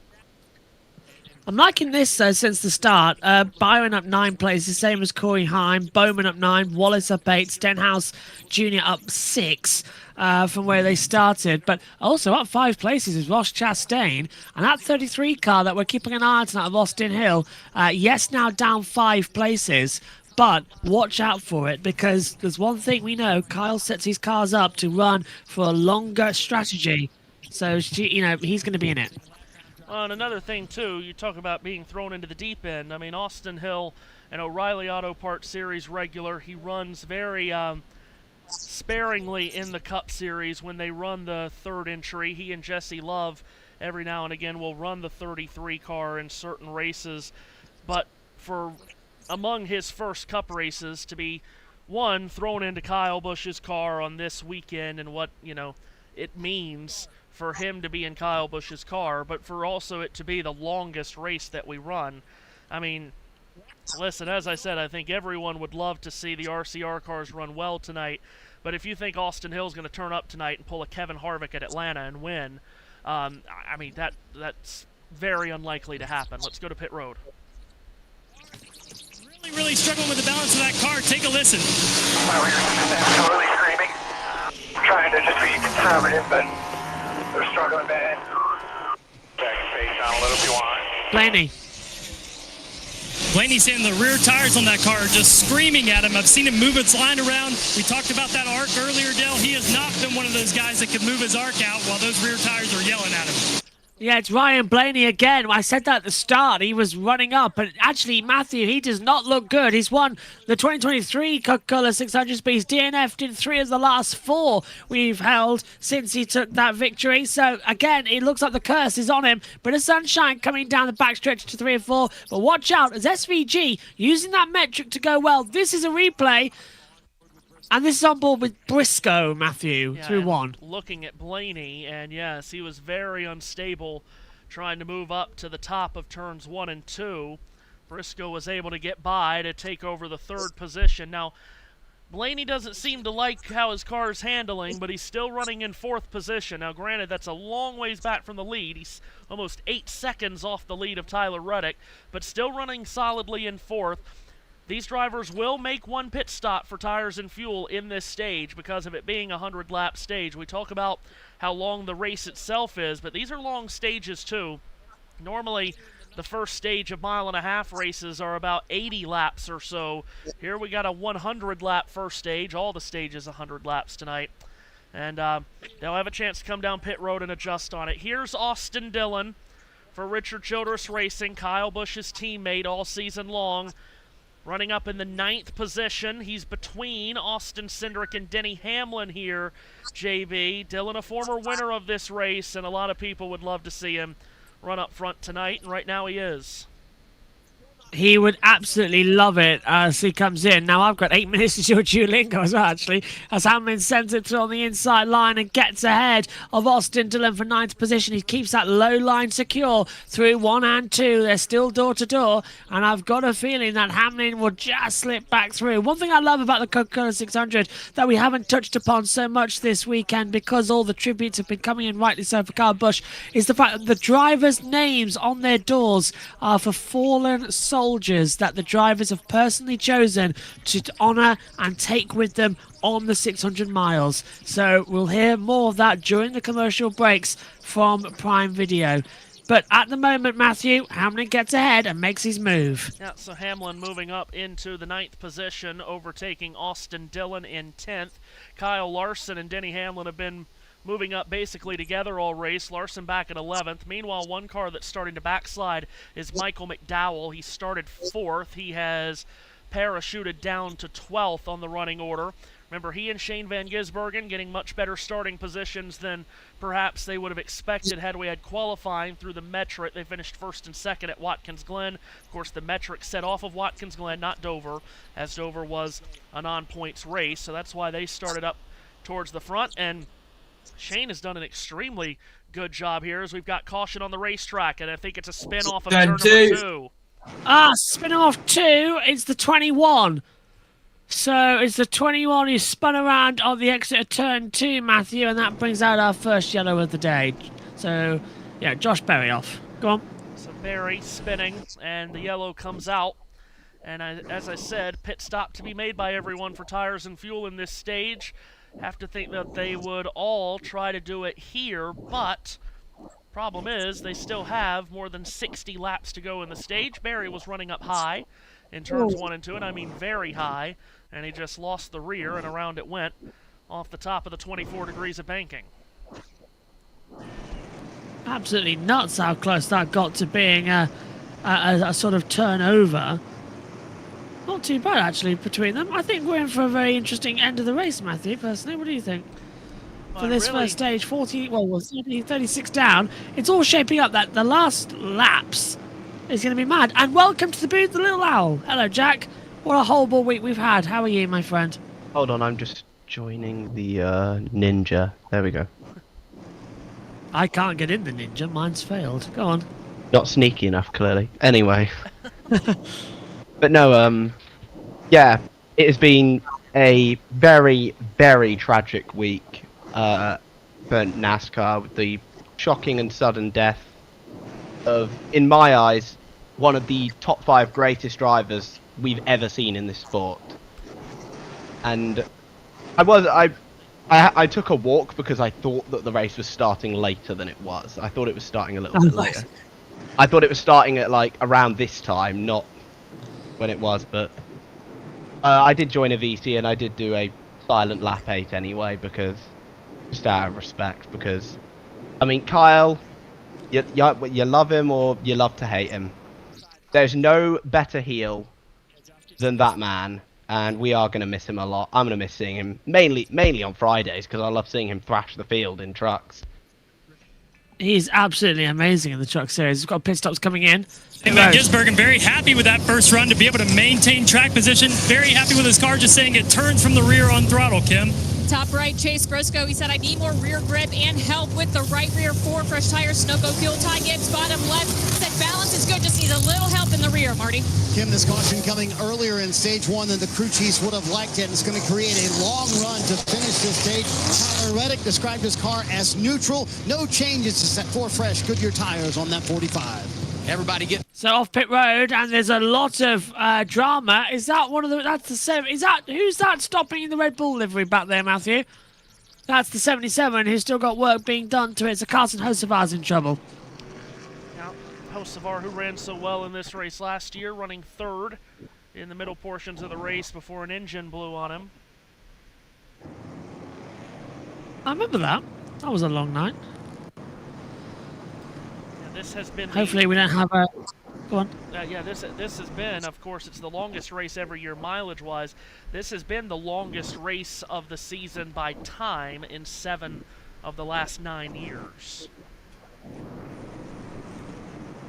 I'm liking this since the start. Byron up 9 places, same as Corey Heim. Bowman up 9, Wallace up 8, Stenhouse Jr. up 6 from where they started. But also up 5 places is Ross Chastain. And that 33 car that we're keeping an eye on tonight of Austin Hill, yes, now down 5 places. But watch out for it, because there's one thing we know. Kyle sets his cars up to run for a longer strategy. So, you know, he's going to be in it. And another thing, too, you talk about being thrown into the deep end. I mean, Austin Hill, an O'Reilly Auto Parts Series regular, he runs very sparingly in the Cup Series when they run the 3rd entry. He and Jesse Love every now and again will run the 33 car in certain races. But for among his first Cup races to be, one, thrown into Kyle Busch's car on this weekend, and what, you know, it means for him to be in Kyle Busch's car, but for also it to be the longest race that we run. I mean, listen, as I said, I think everyone would love to see the RCR cars run well tonight, but if you think Austin Hill's going to turn up tonight and pull a Kevin Harvick at Atlanta and win, I mean, that's very unlikely to happen. Let's go to pit road. Really struggling with the balance of that car. Take a listen. Absolutely screaming. Trying to just be conservative, but they're struggling bad. Back and face down a little if you want. Blaney's saying the rear tires on that car are just screaming at him. I've seen him move its line around. We talked about that arc earlier, Dale. He has not been one of those guys that could move his arc out while those rear tires are yelling at him. Yeah, it's Ryan Blaney again. I said that at the start. He was running up, but actually, Matthew, he does not look good. He's won the 2023 Coca-Cola 600 Speeds, DNF'd in 3 of the last 4 we've held since he took that victory. So, again, it looks like the curse is on him. But a sunshine coming down the backstretch to 3 and 4. But watch out, as SVG using that metric to go well. This is a replay. And this is on board with Briscoe, Matthew, through 1. Looking at Blaney, and yes, he was very unstable trying to move up to the top of turns 1 and 2. Briscoe was able to get by to take over the 3rd position. Now, Blaney doesn't seem to like how his car is handling, but he's still running in 4th position. Now, granted, that's a long ways back from the lead. He's almost 8 seconds off the lead of Tyler Reddick, but still running solidly in 4th. These drivers will make one pit stop for tires and fuel in this stage because of it being a 100-lap stage. We talk about how long the race itself is, but these are long stages too. Normally, the first stage of 1.5-mile races are about 80 laps or so. Here we got a 100-lap first stage. All the stages 100 laps tonight. And they'll have a chance to come down pit road and adjust on it. Here's Austin Dillon for Richard Childress Racing, Kyle Busch's teammate all season long. Running up in the 9th position. He's between Austin Cindric and Denny Hamlin here, JB. Dillon, a former winner of this race, and a lot of people would love to see him run up front tonight, and right now he is. He would absolutely love it as he comes in. Now, I've got 8 minutes to show Duolingo as well, actually, as Hamlin sends it through on the inside line and gets ahead of Austin Dillon for 9th position. He keeps that low line secure through 1 and 2. They're still door to door, and I've got a feeling that Hamlin will just slip back through. One thing I love about the Coca-Cola 600 that we haven't touched upon so much this weekend, because all the tributes have been coming in, rightly so, for Kyle Busch, is the fact that the drivers' names on their doors are for fallen soldiers that the drivers have personally chosen to honour and take with them on the 600 miles. So we'll hear more of that during the commercial breaks from Prime Video. But at the moment, Matthew, Hamlin gets ahead and makes his move. Yeah, so Hamlin moving up into the 9th position, overtaking Austin Dillon in 10th. Kyle Larson and Denny Hamlin have been moving up basically together all race. Larson back at 11th. Meanwhile, one car that's starting to backslide is Michael McDowell. He started 4th. He has parachuted down to 12th on the running order. Remember, he and Shane Van Gisbergen getting much better starting positions than perhaps they would have expected had we had qualifying through the metric. They finished 1st and 2nd at Watkins Glen. Of course, the metric set off of Watkins Glen, not Dover, as Dover was a non-points race. So that's why they started up towards the front. And Shane has done an extremely good job here as we've got caution on the racetrack, and I think it's a spin off of turn number 2. Spin off 2. It's the 21. So it's the 21 who spun around on the exit of turn 2, Matthew, and that brings out our first yellow of the day. So, yeah, Josh Berry off. Go on. So Berry spinning, and the yellow comes out. And as I said, pit stop to be made by everyone for tires and fuel in this stage. Have to think that they would all try to do it here, but problem is they still have more than 60 laps to go in the stage. Berry was running up high in turns 1 and 2, and I mean very high, and he just lost the rear, and around it went off the top of the 24 degrees of banking. Absolutely nuts how close that got to being a sort of turnover. Not too bad, actually, between them. I think we're in for a very interesting end of the race, Matthew, personally. What do you think? For this first stage, 36 down, it's all shaping up that the last laps is going to be mad. And welcome to the booth, the Little Owl. Hello, Jack. What a horrible week we've had. How are you, my friend? Hold on, I'm just joining the Ninja. There we go. I can't get in the Ninja. Mine's failed. Go on. Not sneaky enough, clearly. Anyway. But no, yeah, it has been a very, very tragic week for NASCAR with the shocking and sudden death of, in my eyes, one of the top 5 greatest drivers we've ever seen in this sport. And I took a walk because I thought that the race was starting later than it was. I thought it was starting a little bit later. I thought it was starting at like around this time, not when it was, but I did join a VC and I did do a silent lap 8 anyway, because just out of respect, because I mean, Kyle, you love him or you love to hate him. There's no better heel than that man, and we are going to miss him a lot. I'm going to miss seeing him mainly on Fridays, because I love seeing him thrash the field in trucks. He's absolutely amazing in the truck series. He's got pit stops coming in. And Van Gisbergen very happy with that first run to be able to maintain track position. Very happy with his car, just saying it turns from the rear on throttle, Kim. Top right, Chase Grosco, he said, I need more rear grip and help with the right rear 4 fresh tires. Snowco fuel. Ty Gibbs, bottom left, said balance is good, just needs a little help in the rear, Marty. Kim, this caution coming earlier in stage 1 than the crew chiefs would have liked it. It's going to create a long run to finish this stage. Tyler Reddick described his car as neutral. No changes to set 4 fresh Goodyear tires on that 45. Everybody get So off pit road, and there's a lot of drama. Is that one of the? That's the 7. Is that who's that stopping in the Red Bull livery back there, Matthew? That's the 77 who's still got work being done to it. So Carson Hocevar's in trouble. Now, Hocevar, who ran so well in this race last year, running 3rd in the middle portions of the race before an engine blew on him. I remember that. That was a long night. Yeah, this has been. Hopefully, we don't have a. Go on. Yeah, this has been, of course, it's the longest race every year mileage-wise. This has been the longest race of the season by time in 7 of the last 9 years.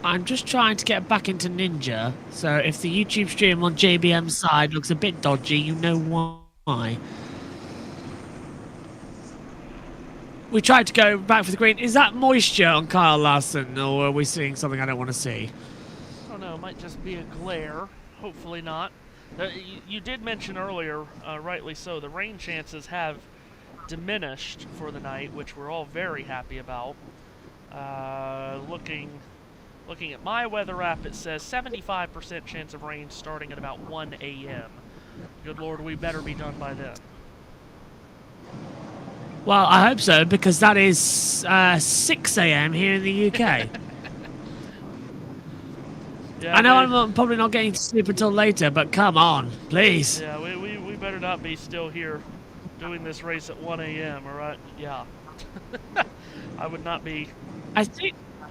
I'm just trying to get back into Ninja, so if the YouTube stream on JBM's side looks a bit dodgy, you know why. We tried to go back for the green. Is that moisture on Kyle Larson, or are we seeing something I don't want to see? I don't know, it might just be a glare. Hopefully not. You did mention earlier, rightly so, the rain chances have diminished for the night, which we're all very happy about. Looking at my weather app, it says 75% chance of rain starting at about 1 a.m. Good Lord, we better be done by then. Well, I hope so, because that is 6 a.m. here in the UK. Yeah, I know I'm probably not getting to sleep until later, but come on, please. Yeah, we better not be still here doing this race at 1 a.m., all right? Yeah. I would not be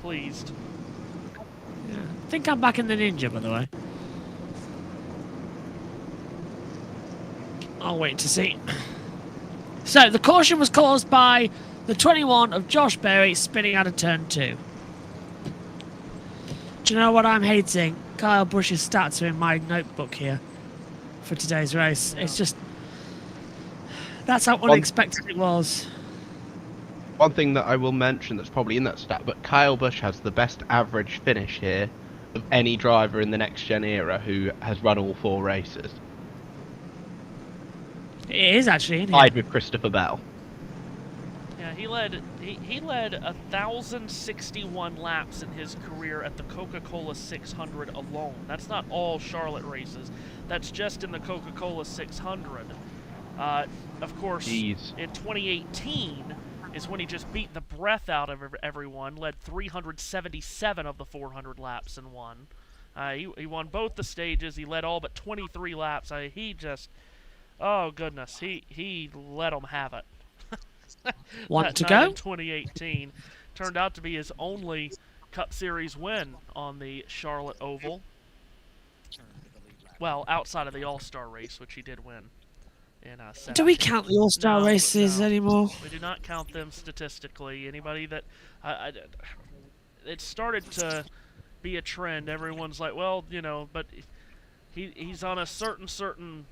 pleased. Yeah, I think I'm back in the Ninja, by the way. I'll wait to see. So, the caution was caused by the 21 of Josh Berry spinning out of turn 2. Do you know what I'm hating? Kyle Busch's stats are in my notebook here for today's race. It's just... That's how unexpected it was. One thing that I will mention that's probably in that stat, but Kyle Busch has the best average finish here of any driver in the next-gen era who has run all 4 races. It is actually in here. Tied with Christopher Bell. Yeah, he led 1,061 laps in his career at the Coca-Cola 600 alone. That's not all Charlotte races. That's just in the Coca-Cola 600. Of course, in 2018 is when he just beat the breath out of everyone, led 377 of the 400 laps and won. He won both the stages. He led all but 23 laps. He just... Oh, goodness. He let them have it. Want to go? In 2018 turned out to be his only Cup Series win on the Charlotte Oval. Well, outside of the All-Star race, which he did win. Do we count the All-Star races anymore? We do not count them statistically. Anybody that... it started to be a trend. Everyone's like, well, you know, but he's on a certain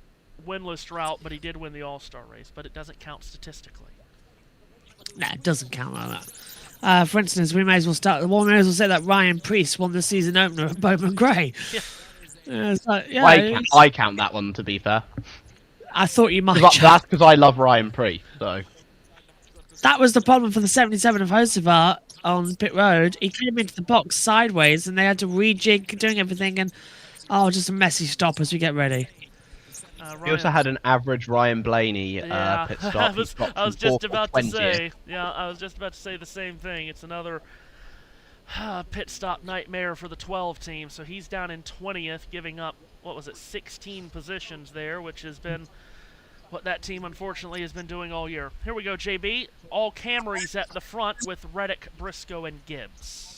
winless route, but he did win the All-Star race, but it doesn't count statistically. No, it doesn't count like that. For instance, we may as well say that Ryan Preece won the season opener at Bowman Gray. Yeah. I count that one, to be fair. I thought you might. That's because I love Ryan Preece, so. That was the problem for the 77 of Hocevar on pit road. He came into the box sideways, and they had to rejig, doing everything, and just a messy stop as we get ready. He also had an average Ryan Blaney pit stop. I was just about to say. Yeah, I was just about to say the same thing. It's another pit stop nightmare for the 12 team. So he's down in 20th, giving up 16 positions there, which has been what that team unfortunately has been doing all year. Here we go, JB. All Camrys at the front with Reddick, Briscoe, and Gibbs.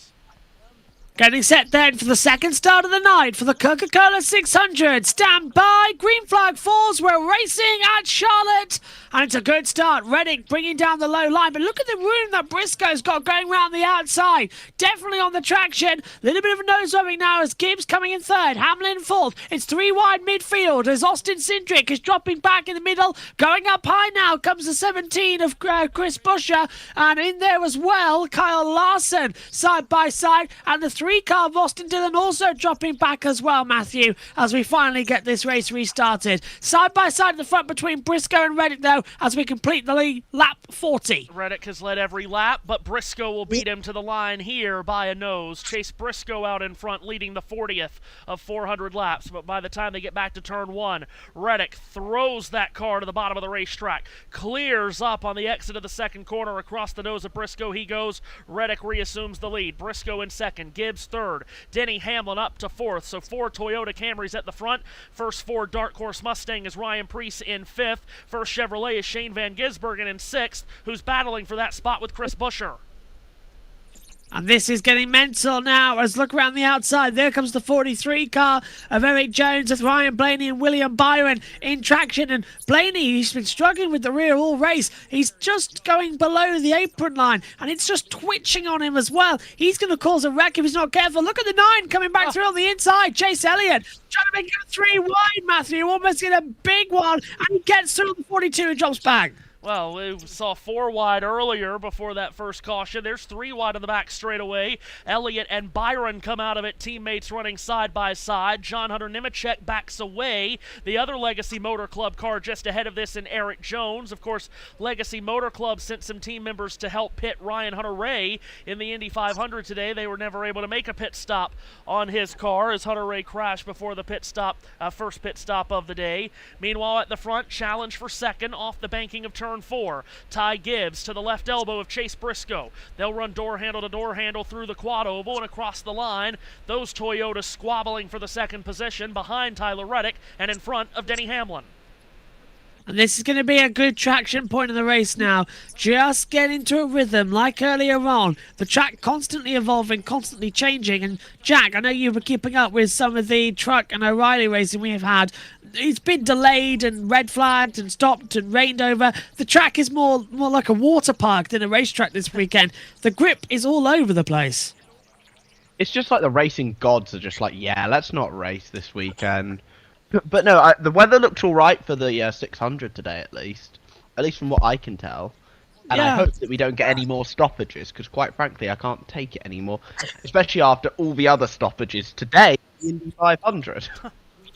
Getting set then for the second start of the night for the Coca-Cola 600. Stand by. Green flag falls. We're racing at Charlotte. And it's a good start. Reddick bringing down the low line. But look at the room that Briscoe's got going around the outside. Definitely on the traction. A little bit of a nose rubbing now as Gibbs coming in third. Hamlin fourth. It's 3 wide midfield as Austin Cindric is dropping back in the middle. Going up high now comes the 17 of Chris Buescher. And in there as well, Kyle Larson side by side. And the 3 car of Austin Dillon also dropping back as well, Matthew, as we finally get this race restarted. Side by side at the front between Briscoe and Reddick, though, as we complete the lead, lap 40. Reddick has led every lap, but Briscoe will beat him to the line here by a nose. Chase Briscoe out in front, leading the 40th of 400 laps. But by the time they get back to turn 1, Reddick throws that car to the bottom of the racetrack, clears up on the exit of the second corner. Across the nose of Briscoe he goes. Reddick reassumes the lead. Briscoe in second, Gibbs third, Denny Hamlin up to fourth. So 4 Toyota Camrys at the front. First Ford Dark Horse Mustang is Ryan Preece in fifth. First Chevrolet is Shane Van Gisbergen in sixth, who's battling for that spot with Chris Buescher. And this is getting mental now as look around the outside. There comes the 43 car of Eric Jones with Ryan Blaney and William Byron in traction. And Blaney, he's been struggling with the rear all race. He's just going below the apron line and it's just twitching on him as well. He's going to cause a wreck if he's not careful. Look at the 9 coming back through on the inside. Chase Elliott trying to make it 3 wide, Matthew. Almost get a big one. And he gets through the 42 and drops back. Well, we saw 4 wide earlier before that first caution. There's 3 wide on the back straightaway. Elliott and Byron come out of it, teammates running side by side. John Hunter Nemechek backs away. The other Legacy Motor Club car just ahead of this in Eric Jones. Of course, Legacy Motor Club sent some team members to help pit Ryan Hunter-Reay in the Indy 500 today. They were never able to make a pit stop on his car as Hunter-Reay crashed before the pit stop, first pit stop of the day. Meanwhile, at the front, challenge for second off the banking of turn 4. Ty Gibbs to the left elbow of Chase Briscoe. They'll run door handle to door handle through the quad oval and across the line. Those Toyotas squabbling for the second position behind Tyler Reddick and in front of Denny Hamlin. And this is going to be a good traction point in the race now. Just get into a rhythm like earlier on. The track constantly evolving, constantly changing. And Jack, I know you were keeping up with some of the truck and O'Reilly racing we have had. It's been delayed and red flagged and stopped and rained over. The track is more like a water park than a racetrack this weekend. The grip is all over the place. It's just like the racing gods are just like, yeah, let's not race this weekend. But no, the weather looked all right for the 600 today, at least from what I can tell. And yeah. I hope that we don't get any more stoppages, because quite frankly, I can't take it anymore, especially after all the other stoppages today in the 500.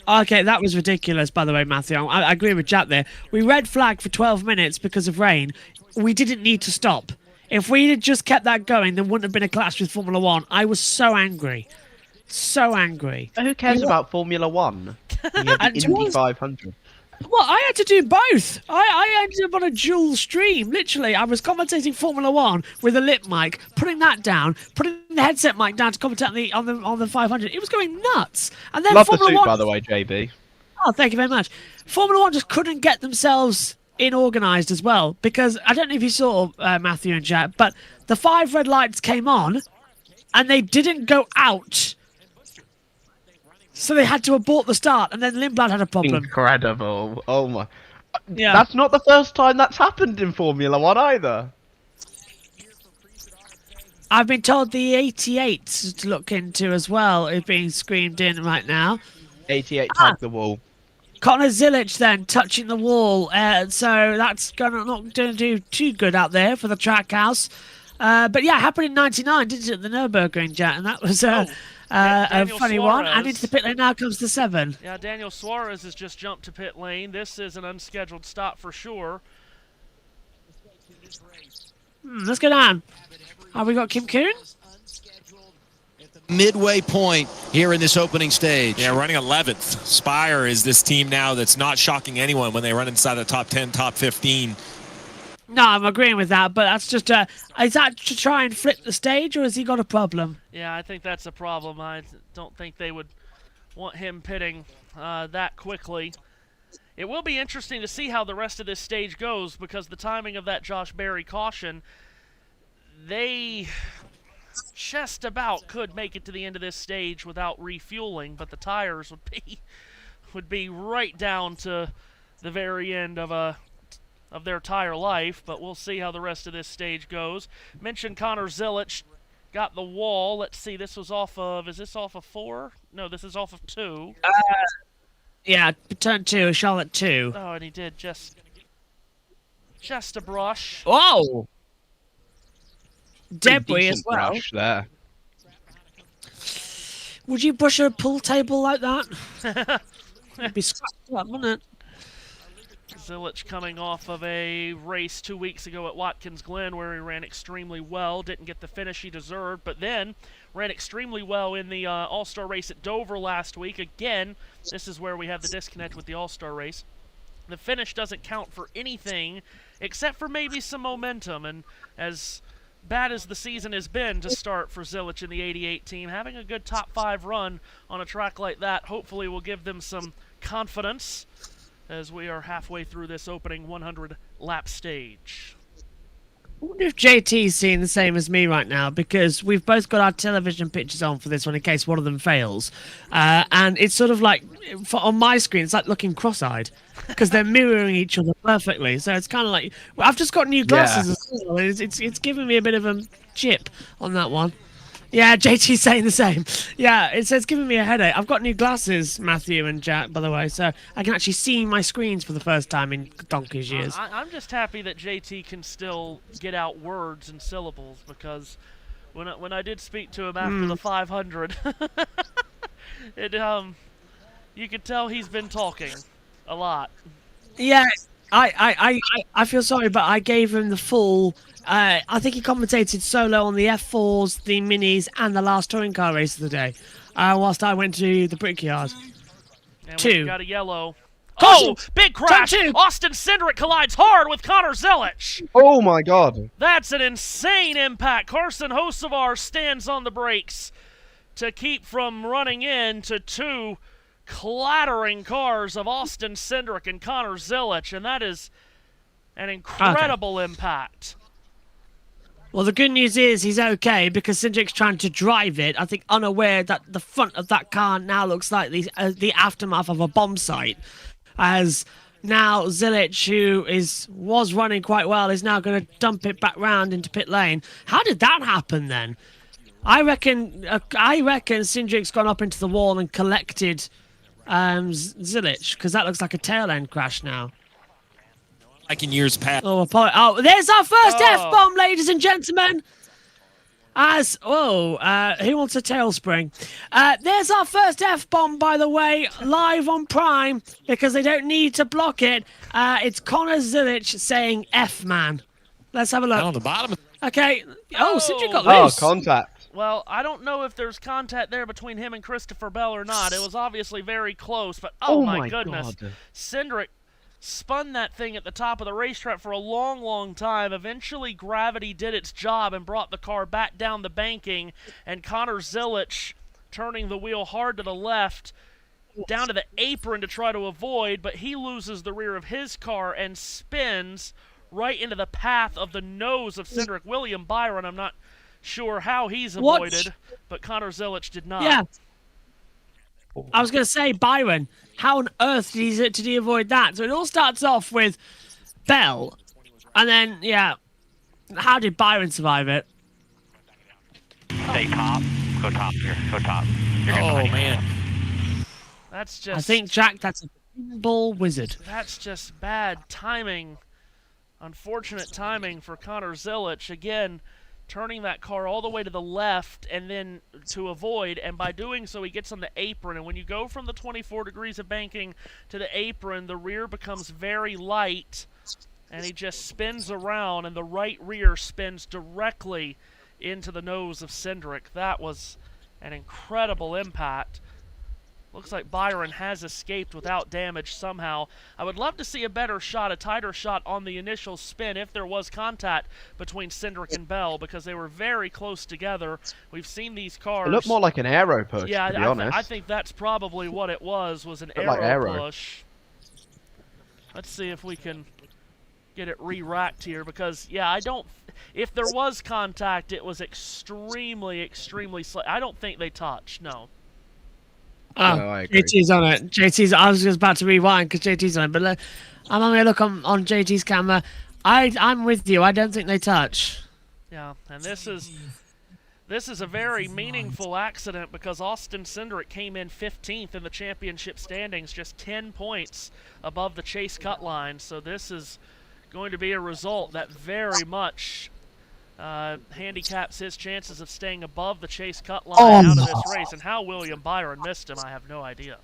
Okay, that was ridiculous, by the way, Matthew. I agree with Jack there. We red flagged for 12 minutes because of rain. We didn't need to stop. If we had just kept that going, there wouldn't have been a clash with Formula 1. I was so angry. So angry. Who cares about Formula 1? You have the Indy 500. Well, I had to do both. I ended up on a dual stream. Literally, I was commentating Formula 1 with a lip mic, putting that down, putting the headset mic down to commentate on the 500. It was going nuts. And then Love Formula the suit, 1, by the way, JB. Oh, thank you very much. Formula 1 just couldn't get themselves organised as well, because I don't know if you saw, Matthew and Jack, but the 5 red lights came on, and they didn't go out. So they had to abort the start, and then Lindblad had a problem. Incredible. Oh my. Yeah. That's not the first time that's happened in Formula 1 either. I've been told the 88s to look into as well is being screamed in right now. 88 tagged the wall. Connor Zilic then touching the wall. So that's not going to do too good out there for the track house. But yeah, it happened in 99, didn't it, at the Nürburgring, Jack? And that was a funny one. And into the pit lane now comes the 7. Yeah, Daniel Suarez has just jumped to pit lane. This is an unscheduled stop for sure. Let's go down. Have we got Kim Kuhn? Midway point here in this opening stage. Yeah, running 11th. Spire is this team now that's not shocking anyone when they run inside the top 10, top 15. No, I'm agreeing with that, but that's just is that to try and flip the stage, or has he got a problem? Yeah, I think that's a problem. I don't think they would want him pitting that quickly. It will be interesting to see how the rest of this stage goes, because the timing of that Josh Berry caution, they just about could make it to the end of this stage without refueling, but the tires would be right down to the very end of a of their tire life, but we'll see how the rest of this stage goes. Mentioned Connor Zilic got the wall. Let's see, this was off of, is this off of 4? No, this is off of 2. Yeah, turn 2, Charlotte 2. Oh, and he did just a brush. Whoa! Debris as well. Brush there. Would you brush a pool table like that? It'd be scratched up, wouldn't it? Zilic coming off of a race 2 weeks ago at Watkins Glen where he ran extremely well, didn't get the finish he deserved, but then ran extremely well in the All-Star race at Dover last week. Again, this is where we have the disconnect with the All-Star race. The finish doesn't count for anything except for maybe some momentum, and as bad as the season has been to start for Zilic in the 88 team, having a good top 5 run on a track like that hopefully will give them some confidence as we are halfway through this opening 100 lap stage. I wonder if JT's seeing the same as me right now, because we've both got our television pictures on for this one in case one of them fails. And it's sort of like, on my screen, it's like looking cross-eyed, because they're mirroring each other perfectly. So it's kind of like, well, I've just got new glasses as well. It's giving me a bit of a chip on that one. Yeah, JT's saying the same. Yeah, it's giving me a headache. I've got new glasses, Matthew and Jack, by the way, so I can actually see my screens for the first time in donkey's years. I'm just happy that JT can still get out words and syllables, because when I did speak to him after the 500, you could tell he's been talking a lot. Yeah, I feel sorry, but I gave him the full. I think he commentated solo on the F4s, the Minis, and the last touring car race of the day, whilst I went to the Brickyard. And 2. we got a yellow. Caution! Oh, big crash! Austin Cindric collides hard with Connor Zilic. Oh my God! That's an insane impact. Carson Hocevar stands on the brakes to keep from running into 2 clattering cars of Austin Cindric and Connor Zilic, and that is an incredible impact. Well, the good news is he's okay, because Cindric's trying to drive it, I think unaware that the front of that car now looks like the aftermath of a bomb site. As now Zilic, who was running quite well, is now going to dump it back round into pit lane. How did that happen then? I reckon Cindric's gone up into the wall and collected Zilic, because that looks like a tail end crash now. Like in years past. Oh, there's our first F-bomb, ladies and gentlemen. Who wants a tailspring? There's our first F-bomb, by the way, live on Prime, because they don't need to block it. It's Connor Zilic saying F-man. Let's have a look. On the bottom. Okay. Oh, Cindric got loose. Oh, contact. Well, I don't know if there's contact there between him and Christopher Bell or not. It was obviously very close, but oh my goodness. God. Cindric spun that thing at the top of the racetrack for a long, long time. Eventually, gravity did its job and brought the car back down the banking, and Connor Zilic turning the wheel hard to the left, down to the apron to try to avoid, but he loses the rear of his car and spins right into the path of the nose of Cindric. William Byron, I'm not sure how he's avoided, but Connor Zilic did not. Yeah. I was going to say, Byron, how on earth did he avoid that? So it all starts off with Bell, and then, how did Byron survive it? Stay top. Go top here. Go top. Oh, man. That's just... I think, Jack, that's a ball wizard. That's just bad timing. Unfortunate timing for Connor Zilic. Again, turning that car all the way to the left and then to avoid, and by doing so he gets on the apron, and when you go from the 24 degrees of banking to the apron, the rear becomes very light, and he just spins around, and the right rear spins directly into the nose of Cindric. That was an incredible impact. Looks like Byron has escaped without damage somehow. I would love to see a better shot, a tighter shot on the initial spin if there was contact between Cindric and Bell, because they were very close together. We've seen these cars. It looked more like an aero push, to be honest. I think that's probably what it was an aero push. Let's see if we can get it re-racked here, because, if there was contact, it was extremely, extremely slight. I don't think they touched, no. Oh, No, I agree. JT's on it. I was just about to rewind because JT's on it, but look, I'm having a look on JT's camera. I'm with you. I don't think they touch. Yeah, and this is a very meaningful accident because Austin Cindric came in 15th in the championship standings, just 10 points above the chase cut line. So this is going to be a result that very much handicaps his chances of staying above the chase cut line out of this race. And how William Byron missed him, I have no idea.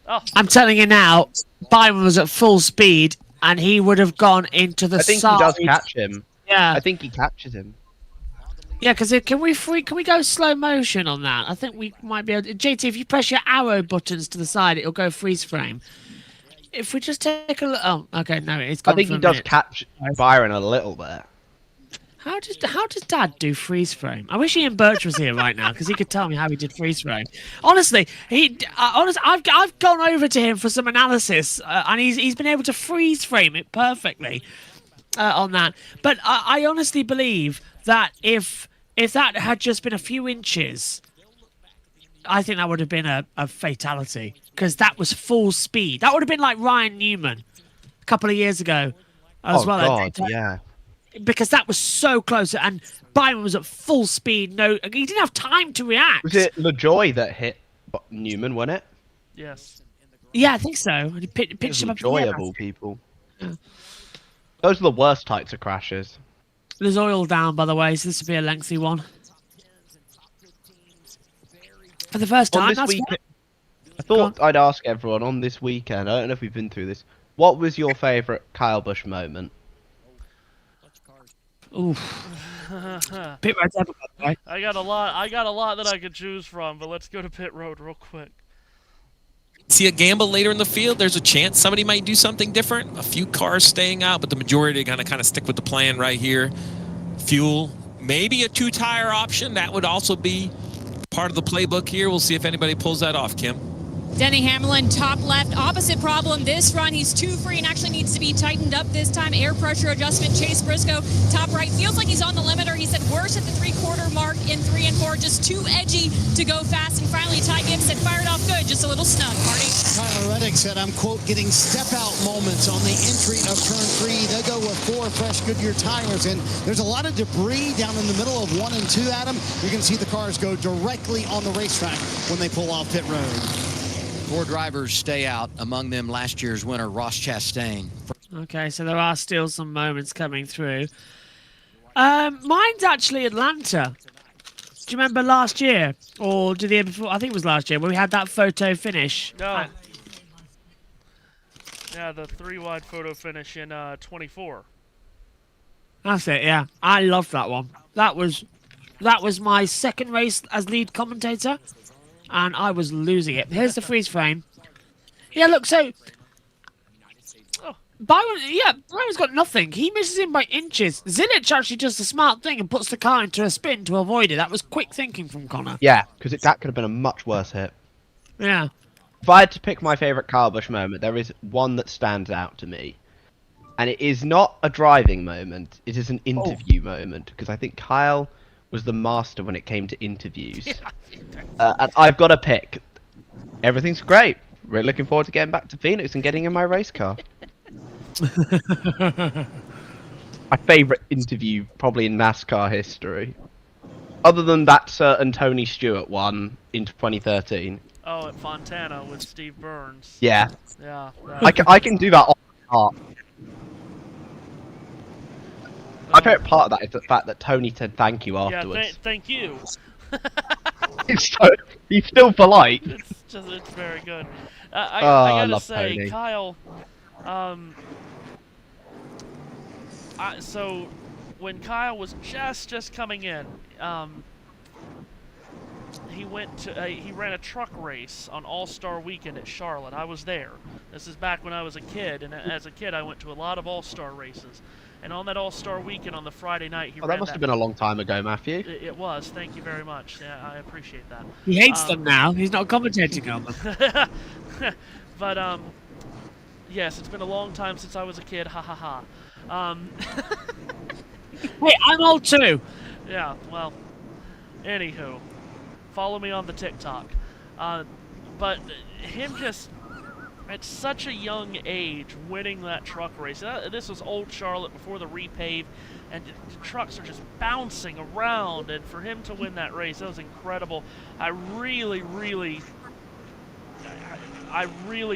Oh, I'm telling you now, Byron was at full speed and he would have gone into the side. I think he does catch him. Yeah. I think he catches him. Yeah, because can we go slow motion on that? I think we might be able to. JT, if you press your arrow buttons to the side, it'll go freeze frame. If we just take a look. Oh, okay, no, it's gone. I think he does catch Byron a little bit. How does Dad do freeze frame? I wish Ian Birch was here right now because he could tell me how he did freeze frame. Honestly, I've gone over to him for some analysis, and he's been able to freeze frame it perfectly on that. But I honestly believe that if that had just been a few inches, I think that would have been a fatality because that was full speed. That would have been like Ryan Newman a couple of years ago as well. God, yeah. Because that was so close, and Byron was at full speed. No, he didn't have time to react. Was it LaJoy that hit Newman, wasn't it? Yes. Yeah, I think so. He pitched him up. Enjoyable people. Yeah. Those are the worst types of crashes. There's oil down, by the way, so this will be a lengthy one. For the first time, that's weekend, I thought I'd ask everyone on this weekend. I don't know if we've been through this. What was your favourite Kyle Busch moment? Oof. Pit road's ever, right? I got a lot that I could choose from, but let's go to pit road real quick. See a gamble later in the field. There's a chance somebody might do something different. A few cars staying out, but the majority are going to kind of stick with the plan right here. Fuel, maybe a 2-tire option. That would also be part of the playbook here. We'll see if anybody pulls that off, Kim. Denny Hamlin, top left, opposite problem this run. He's 2 free and actually needs to be tightened up this time. Air pressure adjustment. Chase Briscoe, top right. Feels like he's on the limiter. He said worse at the 3/4 mark in 3 and 4. Just too edgy to go fast. And finally, Ty Gibbs said fired off good. Just a little snug, Marty. Tyler Reddick said, I'm, quote, getting step-out moments on the entry of turn 3. They go with 4 fresh Goodyear tires. And there's a lot of debris down in the middle of 1 and 2, Adam. You can see the cars go directly on the racetrack when they pull off pit road. 4 drivers stay out, among them last year's winner, Ross Chastain. Okay, so there are still some moments coming through. Mine's actually Atlanta. Do you remember last year? Or the year before? I think it was last year, where we had that photo finish. No. Yeah, the 3-wide photo finish in 24. That's it, yeah. I loved that one. That was my second race as lead commentator. And I was losing it. Here's the freeze frame. Yeah, look, so Byron's got nothing. He misses him by inches. Zilich actually does the smart thing and puts the car into a spin to avoid it. That was quick thinking from Connor. Yeah, because that could have been a much worse hit. Yeah. If I had to pick my favourite Kyle Busch moment, there is one that stands out to me. And it is not a driving moment. It is an interview moment. Because I think Kyle was the master when it came to interviews. And I've got to pick. Everything's great. Really looking forward to getting back to Phoenix and getting in my race car. My favourite interview probably in NASCAR history. Other than that certain Tony Stewart one in 2013. Oh, at Fontana with Steve Burns. Yeah. Yeah. I can do that off the heart. My favourite part of that is the fact that Tony said thank you afterwards. Yeah, thank you. He's still polite. It's very good. I gotta say, Tony. Kyle. So when Kyle was just coming in, he ran a truck race on All-Star Weekend at Charlotte. I was there. This is back when I was a kid, and as a kid, I went to a lot of All-Star races. And on that All-Star Weekend on the Friday night, that must have been a long time ago, Matthew. It was. Thank you very much. Yeah, I appreciate that. He hates them now. He's not commentating on them. But yes, it's been a long time since I was a kid. Ha ha ha. Hey, I'm old too. Yeah. Well. Anywho, follow me on the TikTok. but him just at such a young age winning that truck race. This was Old Charlotte before the repave, and the trucks are just bouncing around, and for him to win that race, that was incredible. I really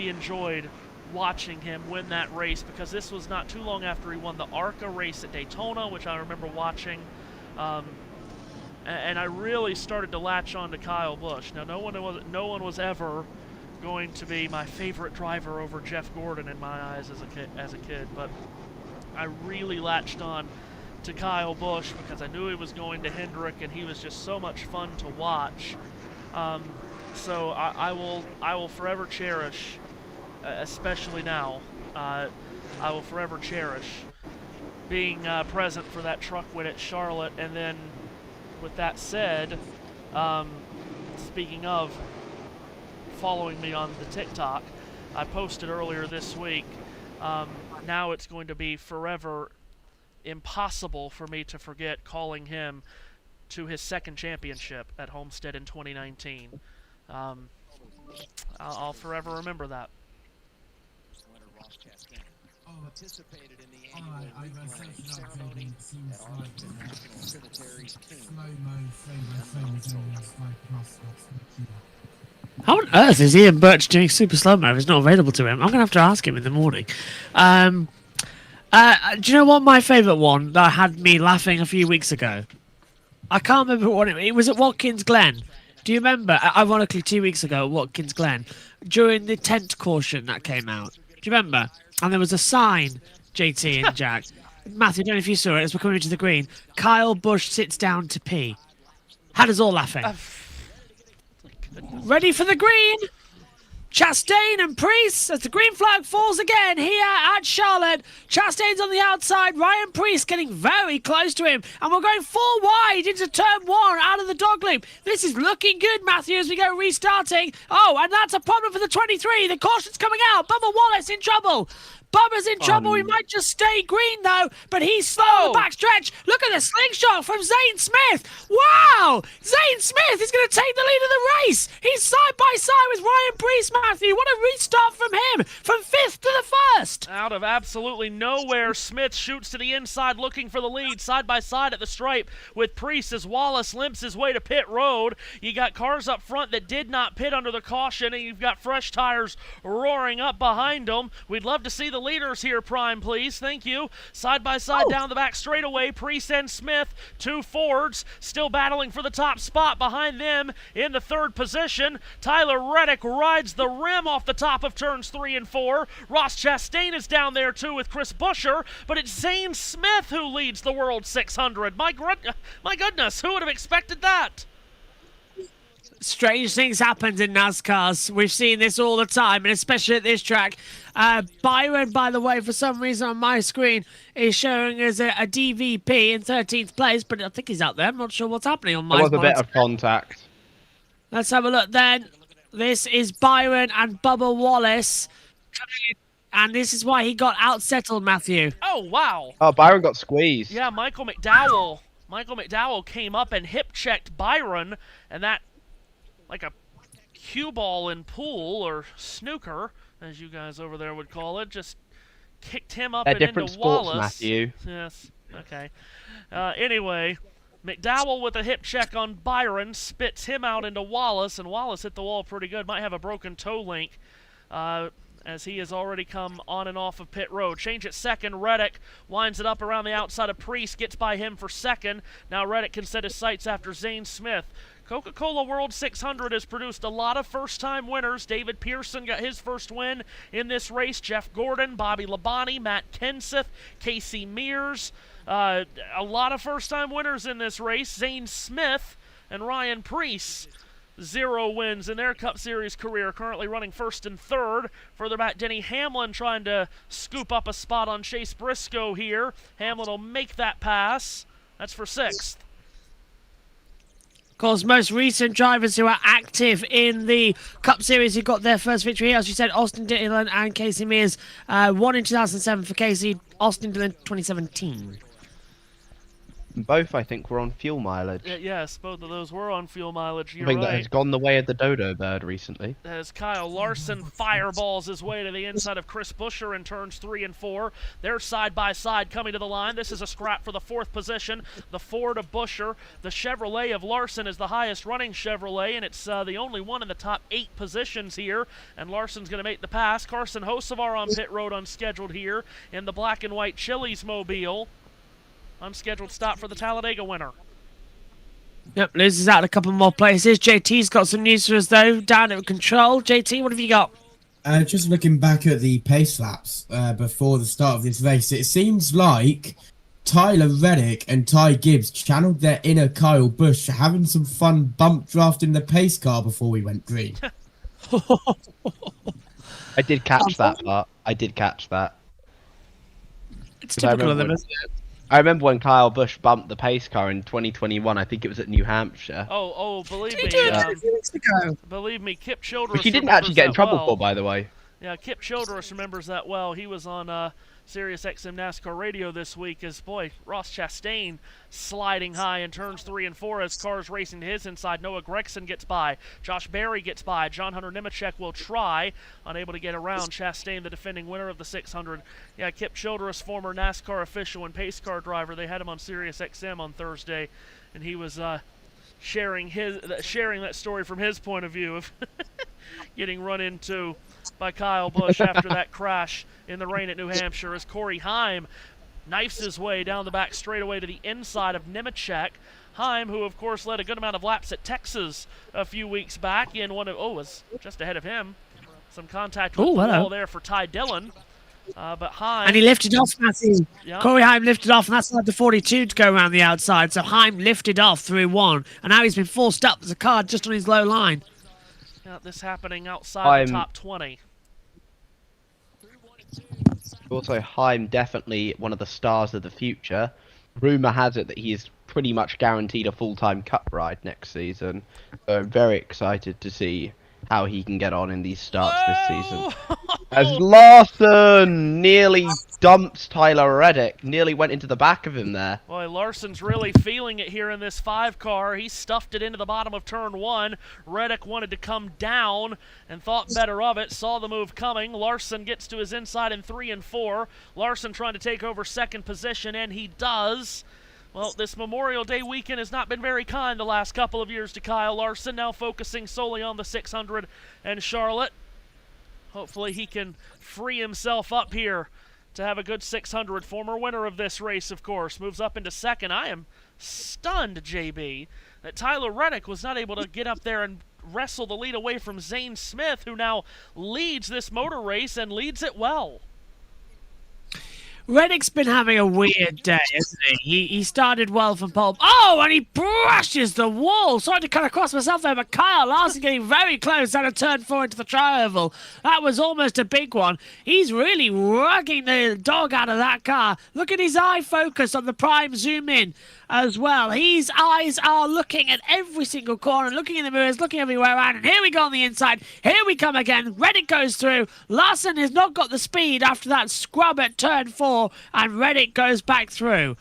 enjoyed watching him win that race, because this was not too long after he won the ARCA race at Daytona, which I remember watching. And I really started to latch on to Kyle Busch. Now, no one was ever going to be my favorite driver over Jeff Gordon in my eyes as a kid, but I really latched on to Kyle Busch because I knew he was going to Hendrick, and he was just so much fun to watch. So I will forever cherish, especially now, I will forever cherish being present for that truck win at Charlotte. And then, with that said, speaking of following me on the TikTok, I posted earlier this week, now it's going to be forever impossible for me to forget calling him to his second championship at Homestead in 2019. I'll forever remember that. Participated in the annual ceremony at Arlington National Cemetery's How on earth is Ian Birch doing super slow-mo if it's not available to him? I'm going to have to ask him in the morning. Do you know what my favourite one that had me laughing a few weeks ago? I can't remember what it was. At Watkins Glen. Do you remember? Ironically, 2 weeks ago at Watkins Glen, during the tent caution that came out. Do you remember? And there was a sign, JT and Jack. Matthew, I don't know if you saw it as we're coming into the green. Kyle Busch sits down to pee. Had us all laughing. Ready for the green? Chastain and Priest as the green flag falls again here at Charlotte. Chastain's on the outside. Ryan Priest getting very close to him. And we're going 4 wide into turn 1 out of the dog loop. This is looking good, Matthew, as we go restarting. Oh, and that's a problem for the 23. The caution's coming out. Bubba Wallace in trouble. Bubba's in trouble. He might just stay green, though, but he's slow on the backstretch. Look at the slingshot from Zane Smith. Wow! Zane Smith is going to take the lead of the race. He's side by side with Ryan Priest, Matthew. What a restart from him, from 5th to the 1st. Out of absolutely nowhere, Smith shoots to the inside looking for the lead, side by side at the stripe with Priest as Wallace limps his way to pit road. You got cars up front that did not pit under the caution, and you've got fresh tires roaring up behind them. We'd love to see the leaders here, Prime, please. Thank you. Side by side down the back straightaway, Priest and Smith, 2 Fords, still battling for the top spot. Behind them in the 3rd position, Tyler Reddick rides the rim off the top of turns 3 and 4. Ross Chastain is down there too with Chris Buescher, but it's Zane Smith who leads the World 600. My goodness, who would have expected that? Strange things happen in NASCAR. We've seen this all the time, and especially at this track. Byron, by the way, for some reason on my screen, is showing as a DVP in 13th place, but I think he's out there. I'm not sure what's happening on my There was a bit of contact. Let's have a look then. This is Byron and Bubba Wallace. And this is why he got out-settled, Matthew. Oh, wow. Oh, Byron got squeezed. Yeah, Michael McDowell came up and hip-checked Byron, and that, like a cue ball in pool or snooker, as you guys over there would call it, just kicked him up and different into sports, Wallace. Matthew. Yes, okay. Anyway, McDowell with a hip check on Byron spits him out into Wallace, and Wallace hit the wall pretty good. Might have a broken toe link, as he has already come on and off of pit road. Change at 2nd. Reddick winds it up around the outside of Priest, gets by him for 2nd. Now Reddick can set his sights after Zane Smith. Coca-Cola World 600 has produced a lot of first-time winners. David Pearson got his first win in this race. Jeff Gordon, Bobby Labonte, Matt Kenseth, Casey Mears. A lot of first-time winners in this race. Zane Smith and Ryan Priest, 0 wins in their Cup Series career, currently running 1st and 3rd. Further back, Denny Hamlin trying to scoop up a spot on Chase Briscoe here. Hamlin will make that pass. That's for 6th. Of course, most recent drivers who are active in the Cup Series who got their first victory, as you said, Austin Dillon and Casey Mears. 1 in 2007 for Casey, Austin Dillon 2017. Both, I think, were on fuel mileage. Yes, both of those were on fuel mileage. You're Something right. that has gone the way of the dodo bird recently. As Kyle Larson fireballs his way to the inside of Chris Buescher in turns 3 and 4. They're side by side coming to the line. This is a scrap for the 4th position. The Ford of Buescher. The Chevrolet of Larson is the highest running Chevrolet, and it's the only one in the top 8 positions here. And Larson's going to make the pass. Carson Hocevar on pit road unscheduled here in the black and white Chili's mobile. Unscheduled stop for the Talladega winner. Yep, loses out a couple more places. JT's got some news for us, though, down at control. JT, what have you got? Just looking back at the pace laps before the start of this race, it seems like Tyler Reddick and Ty Gibbs channeled their inner Kyle Busch, having some fun bump drafting the pace car before we went green. I did catch that part. I did catch that. It's typical of them, isn't it? I remember when Kyle Busch bumped the pace car in 2021. I think it was at New Hampshire. Believe me. Did you do it a few weeks ago? Believe me, Kip Childress. Which he didn't actually get in trouble for, by the way. Yeah, Kip Childress remembers that well. He was on Sirius XM NASCAR radio this week as, boy, Ross Chastain sliding high in turns 3 and 4 as cars racing to his inside. Noah Gregson gets by. Josh Berry gets by. John Hunter Nemechek will try. Unable to get around Chastain, the defending winner of the 600. Yeah, Kip Childress, former NASCAR official and pace car driver. They had him on Sirius XM on Thursday, and he was sharing that story from his point of view of getting run into by Kyle Busch after that crash in the rain at New Hampshire as Corey Heim knifes his way down the back straightaway to the inside of Nemechek. Heim, who of course led a good amount of laps at Texas a few weeks back in was just ahead of him. Some contact with the wall there for Ty Dillon. But Heim... And he lifted off, Matthew. Yeah. Corey Heim lifted off, and that's allowed the 42 to go around the outside. So Heim lifted off through 1, and now he's been forced up as a car just on his low line. Yeah, this happening outside the top 20. Also, Heim definitely one of the stars of the future. Rumour has it that he is pretty much guaranteed a full-time Cup ride next season. So I'm very excited to see how he can get on in these starts this season. As Larson nearly dumps Tyler Reddick, nearly went into the back of him there. Boy, Larson's really feeling it here in this 5 car. He stuffed it into the bottom of turn 1. Reddick wanted to come down and thought better of it, saw the move coming. Larson gets to his inside in 3 and 4. Larson trying to take over 2nd position, and he does. Well, this Memorial Day weekend has not been very kind the last couple of years to Kyle Larson, now focusing solely on the 600 and Charlotte. Hopefully he can free himself up here to have a good 600. Former winner of this race, of course, moves up into 2nd. I am stunned, JB, that Tyler Reddick was not able to get up there and wrestle the lead away from Zane Smith, who now leads this motor race and leads it well. Reddick's been having a weird day, hasn't he? He started well from pole. Oh, and he brushes the wall. Sorry to cut across myself there, but Kyle Larson getting very close out of turn 4 into the tri-oval. That was almost a big one. He's really rugging the dog out of that car. Look at his eye focus on the prime zoom in as well. His eyes are looking at every single corner, looking in the mirrors, looking everywhere around. And here we go on the inside. Here we come again. Reddick goes through. Larson has not got the speed after that scrub at turn 4. And Reddick goes back through.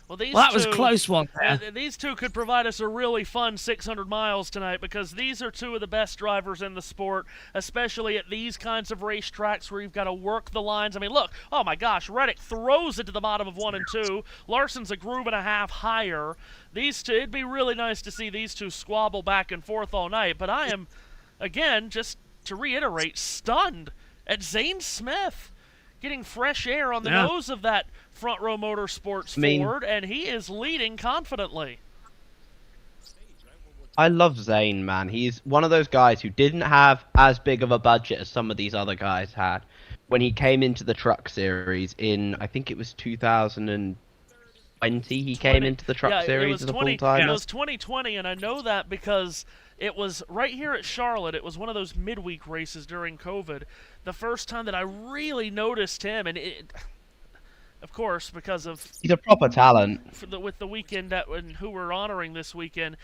Well, that was a close one there. These two could provide us a really fun 600 miles tonight because these are two of the best drivers in the sport, especially at these kinds of racetracks where you've got to work the lines. I mean, look, oh my gosh, Reddick throws it to the bottom of 1 and 2. Larson's a groove and a half higher. These two, it'd be really nice to see these two squabble back and forth all night, but I am, again, just to reiterate, stunned at Zane Smith getting fresh air on the nose of that Front Row Motorsports Ford, and he is leading confidently. I love Zane, man. He's one of those guys who didn't have as big of a budget as some of these other guys had. When he came into the truck series in, I think it was 2020, he came into the truck series as a full-timer. It was 2020, and I know that because it was right here at Charlotte. It was one of those midweek races during COVID. The first time that I really noticed him, and of course, because of... He's a proper talent. With the weekend who we're honoring this weekend,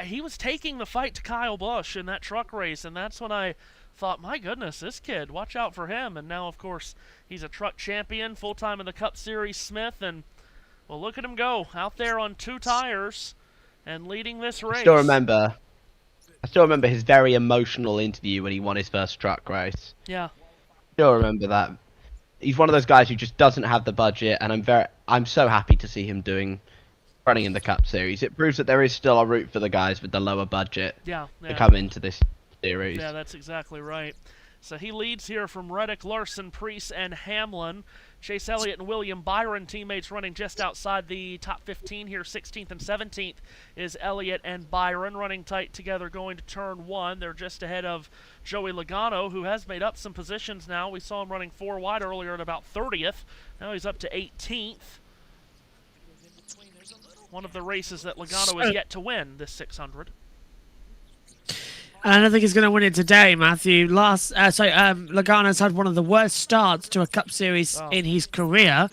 he was taking the fight to Kyle Busch in that truck race, and that's when I thought, my goodness, this kid, watch out for him. And now, of course, he's a truck champion, full-time in the Cup Series Smith, and Well, look at him go out there on 2 tires and leading this race. I still remember his very emotional interview when he won his first truck race. Yeah. Still remember that. He's one of those guys who just doesn't have the budget, and I'm so happy to see him running in the Cup Series. It proves that there is still a route for the guys with the lower budget to come into this series. Yeah, that's exactly right. So he leads here from Reddick, Larson, Preece, and Hamlin. Chase Elliott and William Byron, teammates, running just outside the top 15 here. 16th and 17th is Elliott and Byron, running tight together going to turn 1. They're just ahead of Joey Logano, who has made up some positions now. We saw him running 4 wide earlier at about 30th. Now he's up to 18th. One of the races that Logano is yet to win, this 600. And I don't think he's going to win it today, Matthew. Logano's had one of the worst starts to a Cup Series in his career.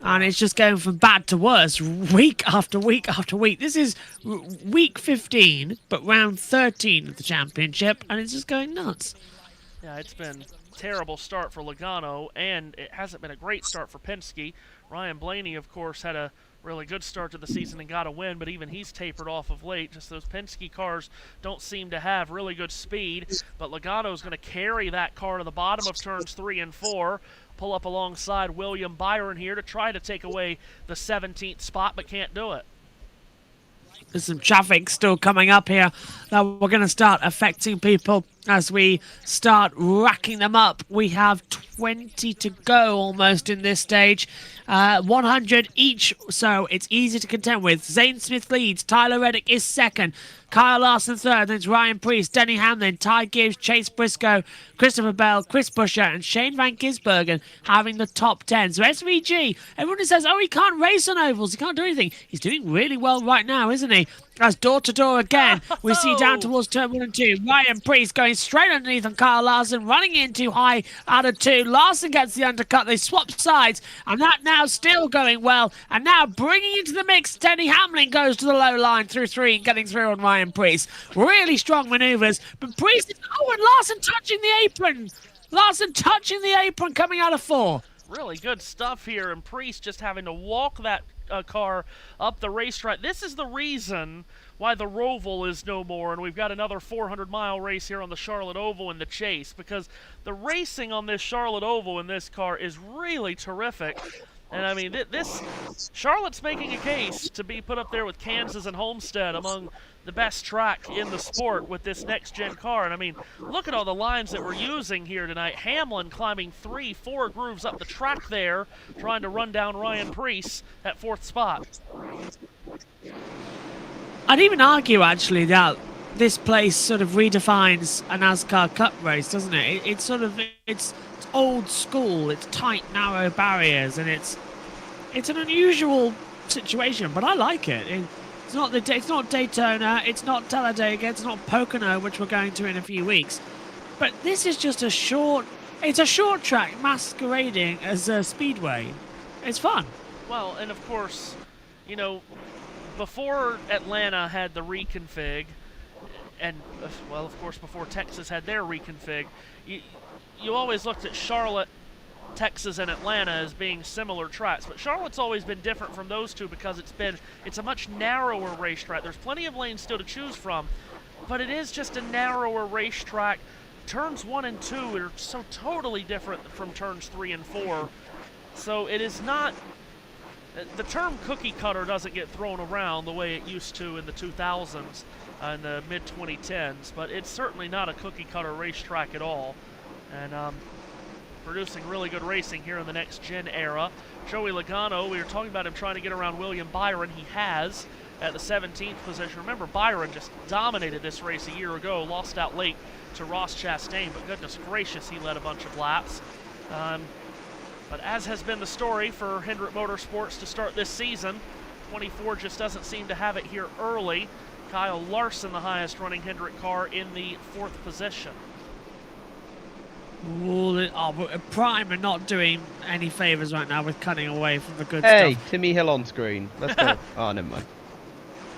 And it's just going from bad to worse, week after week after week. This is week 15, but round 13 of the championship, and it's just going nuts. Yeah, it's been a terrible start for Logano, and it hasn't been a great start for Penske. Ryan Blaney, of course, had a really good start to the season and got a win, but even he's tapered off of late. Just those Penske cars don't seem to have really good speed, but Logano's going to carry that car to the bottom of turns 3 and 4, pull up alongside William Byron here to try to take away the 17th spot, but can't do it. There's some traffic still coming up here that we're going to start affecting people as we start racking them up. We have 20 to go almost in this stage. 100 each, so it's easy to contend with. Zane Smith leads. Tyler Reddick is second. Kyle Larson third. Then it's Ryan Preece, Denny Hamlin, Ty Gibbs, Chase Briscoe, Christopher Bell, Chris Buescher, and Shane Van Gisbergen having the top 10. So SVG, everyone who says, oh, he can't race on ovals, he can't do anything. He's doing really well right now, isn't he? As door-to-door again, we see down towards turn 1 and 2. Ryan Preece going straight underneath on Kyle Larson, running in too high out of 2. Larson gets the undercut. They swap sides, and that now still going well. And now bringing into the mix, Denny Hamlin goes to the low line through 3 and getting through on Ryan Preece. Really strong maneuvers, but Preece is... Oh, and Larson touching the apron. Larson touching the apron coming out of 4. Really good stuff here, and Preece just having to walk that car up the racetrack. This is the reason why the Roval is no more, and we've got another 400-mile race here on the Charlotte Oval in the Chase, because the racing on this Charlotte Oval in this car is really terrific. And I mean, Charlotte's making a case to be put up there with Kansas and Homestead among the best track in the sport with this next-gen car. And I mean, look at all the lines that we're using here tonight. Hamlin climbing 3-4 grooves up the track there, trying to run down Ryan Preece at 4th spot. I'd even argue, actually, that this place sort of redefines a NASCAR Cup race, doesn't it? It's old school, it's tight, narrow barriers, and it's an unusual situation, but I like it. It's not Daytona, it's not Talladega, it's not Pocono, which we're going to in a few weeks. But this is just a short track masquerading as a speedway. It's fun. Well, and of course, you know, before Atlanta had the reconfig, and, well, of course, before Texas had their reconfig, you always looked at Charlotte, Texas, and Atlanta as being similar tracks, but Charlotte's always been different from those two because it's a much narrower racetrack. There's plenty of lanes still to choose from, but it is just a narrower racetrack. Turns 1 and 2 are so totally different from turns 3 and 4. So it is not... The term cookie cutter doesn't get thrown around the way it used to in the 2000s and the mid-2010s, but it's certainly not a cookie cutter racetrack at all. And producing really good racing here in the next-gen era. Joey Logano, we were talking about him trying to get around William Byron. He has at the 17th position. Remember, Byron just dominated this race a year ago, lost out late to Ross Chastain, but goodness gracious, he led a bunch of laps. But as has been the story for Hendrick Motorsports to start this season, 24 just doesn't seem to have it here early. Kyle Larson, the highest running Hendrick car, in the 4th position. Prime are not doing any favors right now with cutting away from the good stuff. stuff. Timmy Hill on screen. Let's go. Oh, never mind.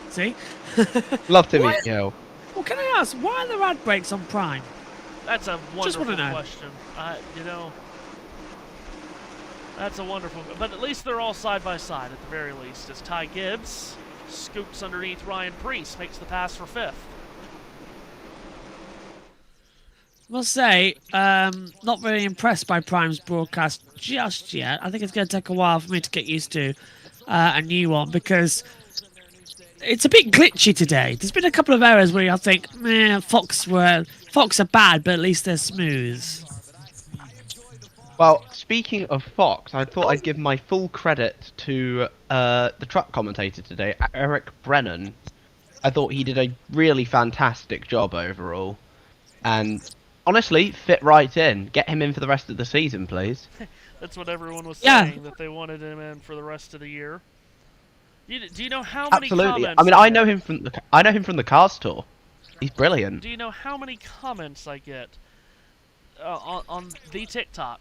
See? Love Timmy Hill. Well, can I ask, why are the rad brakes on Prime? That's a wonderful Just want to know. question. You know, That's a wonderful, but at least they're all side by side at the very least, as Ty Gibbs scoops underneath Ryan Preece, makes the pass for 5th. Must say, not very impressed by Prime's broadcast just yet. I think it's going to take a while for me to get used to a new one because it's a bit glitchy today. There's been a couple of errors where I think, meh, Fox are bad, but at least they're smooth. Well, speaking of Fox, I thought I'd give my full credit to the truck commentator today, Eric Brennan. I thought he did a really fantastic job overall. And honestly, fit right in. Get him in for the rest of the season, please. That's what everyone was saying, that they wanted him in for the rest of the year. Do you know how many comments? I mean, I know him from the Cars Tour. He's brilliant. Do you know how many comments I get on the TikTok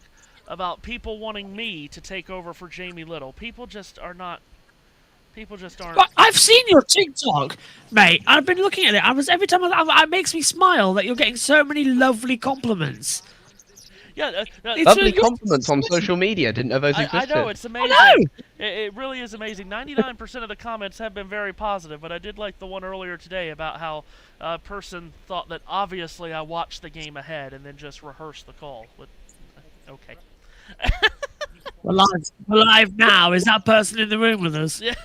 about people wanting me to take over for Jamie Little? People just aren't. But I've seen your TikTok, mate. I've been looking at it. Every time it makes me smile that you're getting so many lovely compliments. Yeah, lovely compliments on social media. Didn't know those existed. I know, it's amazing. It really is amazing. 99% of the comments have been very positive, but I did like the one earlier today about how a person thought that obviously I watched the game ahead and then just rehearsed the call. Okay. We're live now. Is that person in the room with us? Yeah.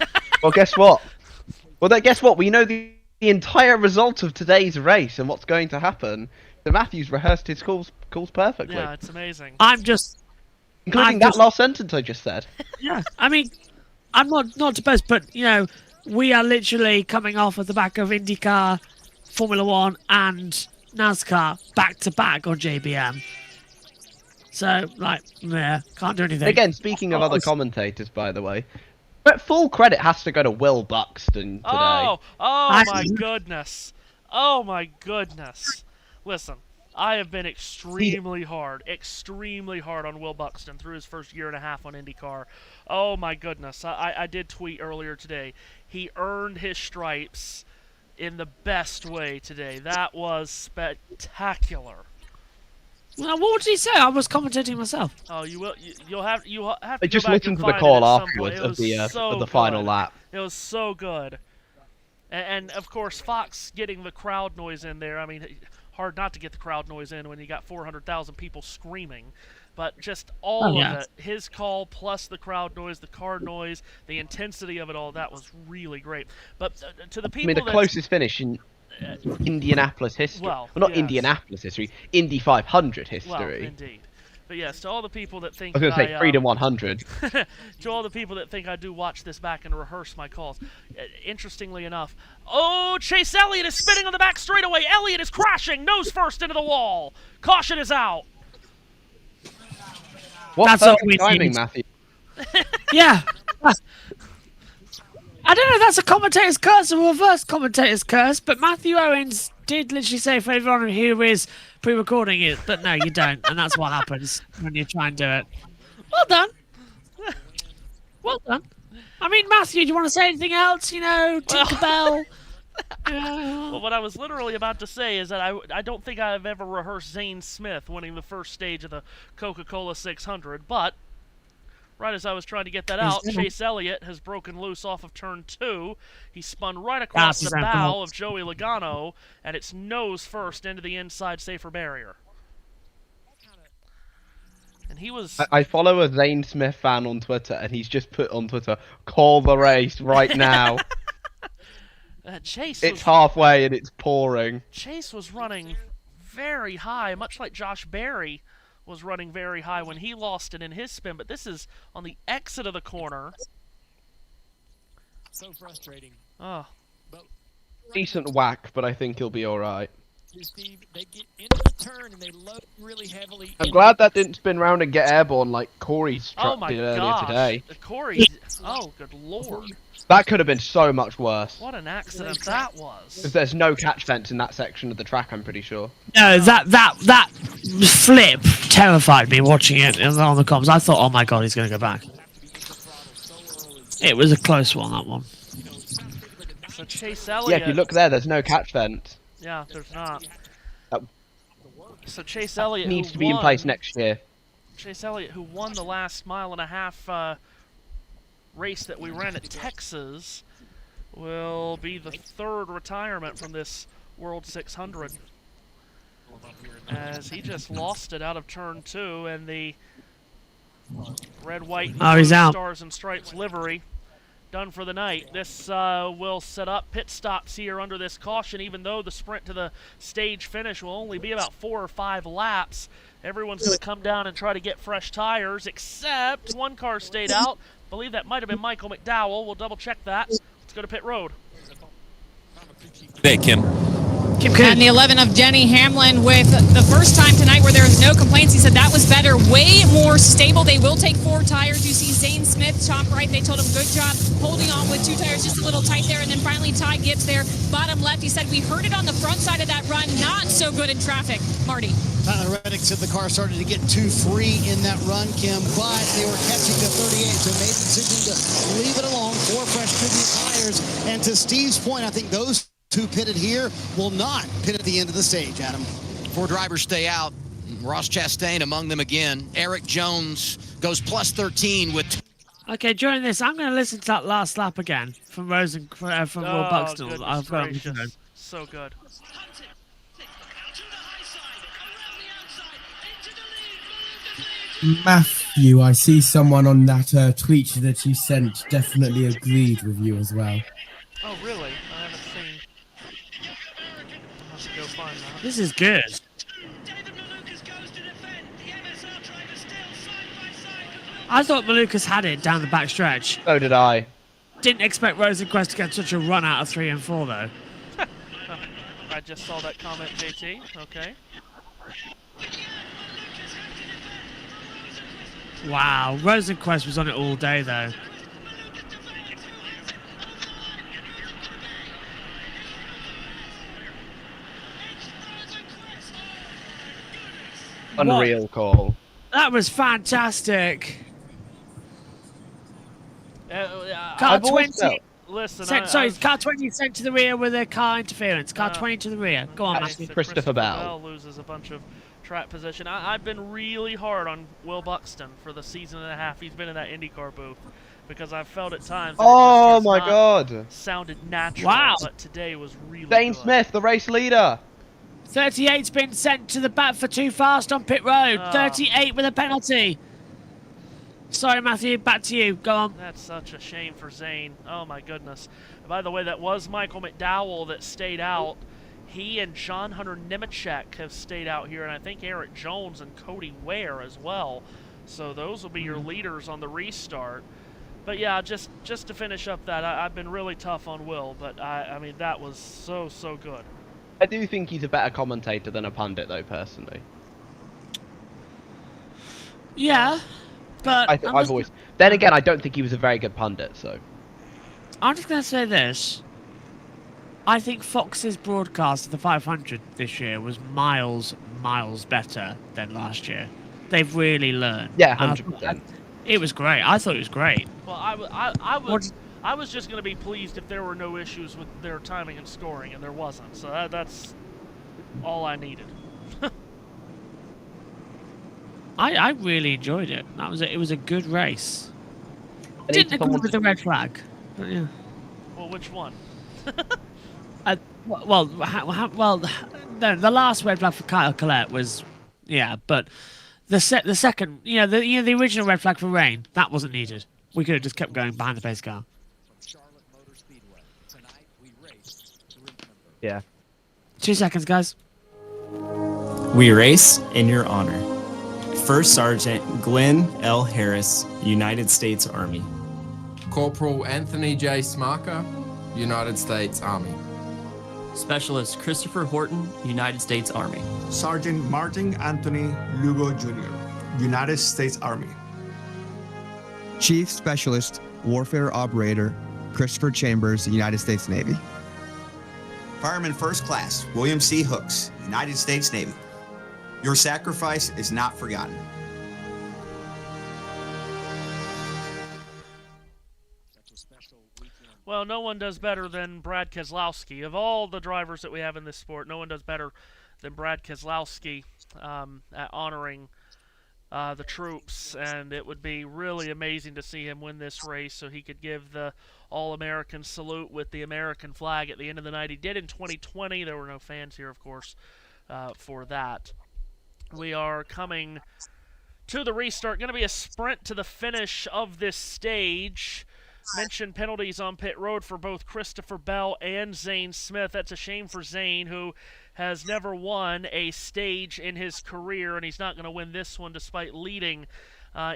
Well, guess what? Guess what? We know the entire result of today's race and what's going to happen. So Matthew's rehearsed his calls perfectly. Yeah, it's amazing. Including that last sentence I just said. Yeah, I mean, I'm not to boast, but you know, we are literally coming off of the back of IndyCar, Formula 1, and NASCAR back to back on JBM. So, like, yeah, can't do anything. Again, speaking of other commentators, by the way, but full credit has to go to Will Buxton today. Oh my goodness. Oh my goodness. Listen, I have been extremely hard on Will Buxton through his first year and a half on IndyCar. Oh my goodness. I did tweet earlier today. He earned his stripes in the best way today. That was spectacular. Well, what did he say? I was commentating myself. Oh, you'll have to just go back listen and to the find call it at some afterwards point. of the final lap. It was so good. And of course, Fox getting the crowd noise in there. I mean, hard not to get the crowd noise in when you got 400,000 people screaming. But just all of it, his call plus the crowd noise, the car noise, the intensity of it all, that was really great. But to the people, I mean, the closest finish in Indianapolis history. Well, not yes. Indianapolis history, Indy 500 history. Well, indeed. But yes, to all the people that think I was going to say Freedom 100. To all the people that think I do watch this back and rehearse my calls, interestingly enough, oh, Chase Elliott is spinning on the back straightaway. Elliott is crashing, nose first into the wall. Caution is out. That's perfect timing, Matthew. Yeah. I don't know, that's a commentator's curse, a reverse commentator's curse, but Matthew Owens did literally say for everyone who is pre-recording it, but no, you don't, and that's what happens when you try and do it. Well done. Well done. I mean, Matthew, do you want to say anything else? You know, Tinkerbell? Well, what I was literally about to say is that I don't think I've ever rehearsed Zane Smith winning the first stage of the Coca-Cola 600, but right as I was trying to get that out, Chase Elliott has broken loose off of turn 2. He spun right across the bow of Joey Logano, and it's nose first into the inside safer barrier. And he was... I follow a Zane Smith fan on Twitter, and he's just put on Twitter, call the race right now. It's halfway and it's pouring. Chase was running very high, much like Josh Berry was running very high when he lost it in his spin, but this is on the exit of the corner. So frustrating. Oh. Decent whack, but I think he'll be alright. Steve, they get into the turn and they load really heavily. I'm glad that didn't spin round and get airborne like Corey's truck did earlier today. Corey, oh good lord. That could have been so much worse. What an accident that was. Because there's no catch fence in that section of the track, I'm pretty sure. No, that flip terrified me watching it on the comms. I thought, oh my god, he's going to go back. It was a close one, that one. So Chase Elliott... Yeah, if you look there, there's no catch fence. Yeah, there's not. So Chase Elliott needs to be in place next year. Chase Elliott, who won the last mile and a half race that we ran at Texas, will be the third retirement from this World 600, as he just lost it out of turn 2, and the red, white, and blue stars and stripes livery done for the night. This will set up pit stops here under this caution, even though the sprint to the stage finish will only be about 4 or 5 laps. Everyone's going to come down and try to get fresh tires, except one car stayed out. I believe that might have been Michael McDowell. We'll double check that. Let's go to pit road. Hey, Kim. And the 11 of Denny Hamlin with the first time tonight where there was no complaints. He said that was better, way more stable. They will take 4 tires. You see Zane Smith, top right, they told him good job holding on with 2 tires, just a little tight there. And then finally Ty Gibbs there, bottom left. He said we heard it on the front side of that run, not so good in traffic. Marty. Tyler Reddick said the car started to get too free in that run, Kim, but they were catching the 38, so made the decision to leave it alone. 4 fresh tribute tires. And to Steve's point, I think those 2 pitted here will not pit at the end of the stage, Adam. 4 drivers stay out. Ross Chastain among them again. Eric Jones goes plus 13 with... Okay, during this, I'm going to listen to that last lap again from Will Buxton. I've got it. So good. Matthew, I see someone on that tweet that you sent definitely agreed with you as well. Oh, really? I haven't seen. I'll have to go find that. This is good. I thought Malukas had it down the back stretch. So did I. Didn't expect Rosenquist to get such a run out of 3 and 4, though. I just saw that comment, JT. Okay. Wow, Rosenquist was on it all day, though. Unreal call. That was fantastic. Car 20. Listen, car 20 sent to the rear with a car interference. Car 20 to the rear. Go on, Matthew. Christopher Bell loses a bunch of track position. I've been really hard on Will Buxton for the season and a half he's been in that IndyCar booth, because I've felt at times that oh my god, sounded natural. Wow. But today was really Zane good. Smith, the race leader. 38's been sent to the back for too fast on pit road. 38 with a penalty. Sorry, Matthew, back to you. Go on. That's such a shame for Zane. Oh my goodness. By the way, that was Michael McDowell that stayed out. He and John Hunter Nemechek have stayed out here, and I think Eric Jones and Cody Ware as well. So those will be your leaders on the restart. But yeah, just to finish up that, I've been really tough on Will, but I mean, that was so good. I do think he's a better commentator than a pundit, though, personally. Yeah, but I've always. Then again, I don't think he was a very good pundit, so. I'm just going to say this. I think Fox's broadcast of the 500 this year was miles better than last year. They've really learned. Yeah, 100%. It was great. I thought it was great. Well, I was just going to be pleased if there were no issues with their timing and scoring, and there wasn't. So that's all I needed. I really enjoyed it. It was a good race. I didn't agree with the red flag. But yeah. Well, which one? No, the last red flag for Kyle Collette was, yeah, but the second, the original red flag for Rain, that wasn't needed. We could have just kept going behind the pace car. Yeah. 2 seconds, guys. We race in your honor. First Sergeant Glenn L. Harris, United States Army. Corporal Anthony J. Smarker, United States Army. Specialist Christopher Horton, United States Army. Sergeant Martin Anthony Lugo Jr., United States Army. Chief Specialist Warfare Operator Christopher Chambers, United States Navy. Fireman First Class William C. Hooks, United States Navy. Your sacrifice is not forgotten. Well, no one does better than Brad Keselowski. Of all the drivers that we have in this sport, no one does better than Brad Keselowski at honoring the troops, and it would be really amazing to see him win this race so he could give the All-American salute with the American flag at the end of the night. He did in 2020. There were no fans here, of course, for that. We are coming to the restart. Going to be a sprint to the finish of this stage. Mentioned penalties on pit road for both Christopher Bell and Zane Smith. That's a shame for Zane, who has never won a stage in his career, and he's not going to win this one despite leading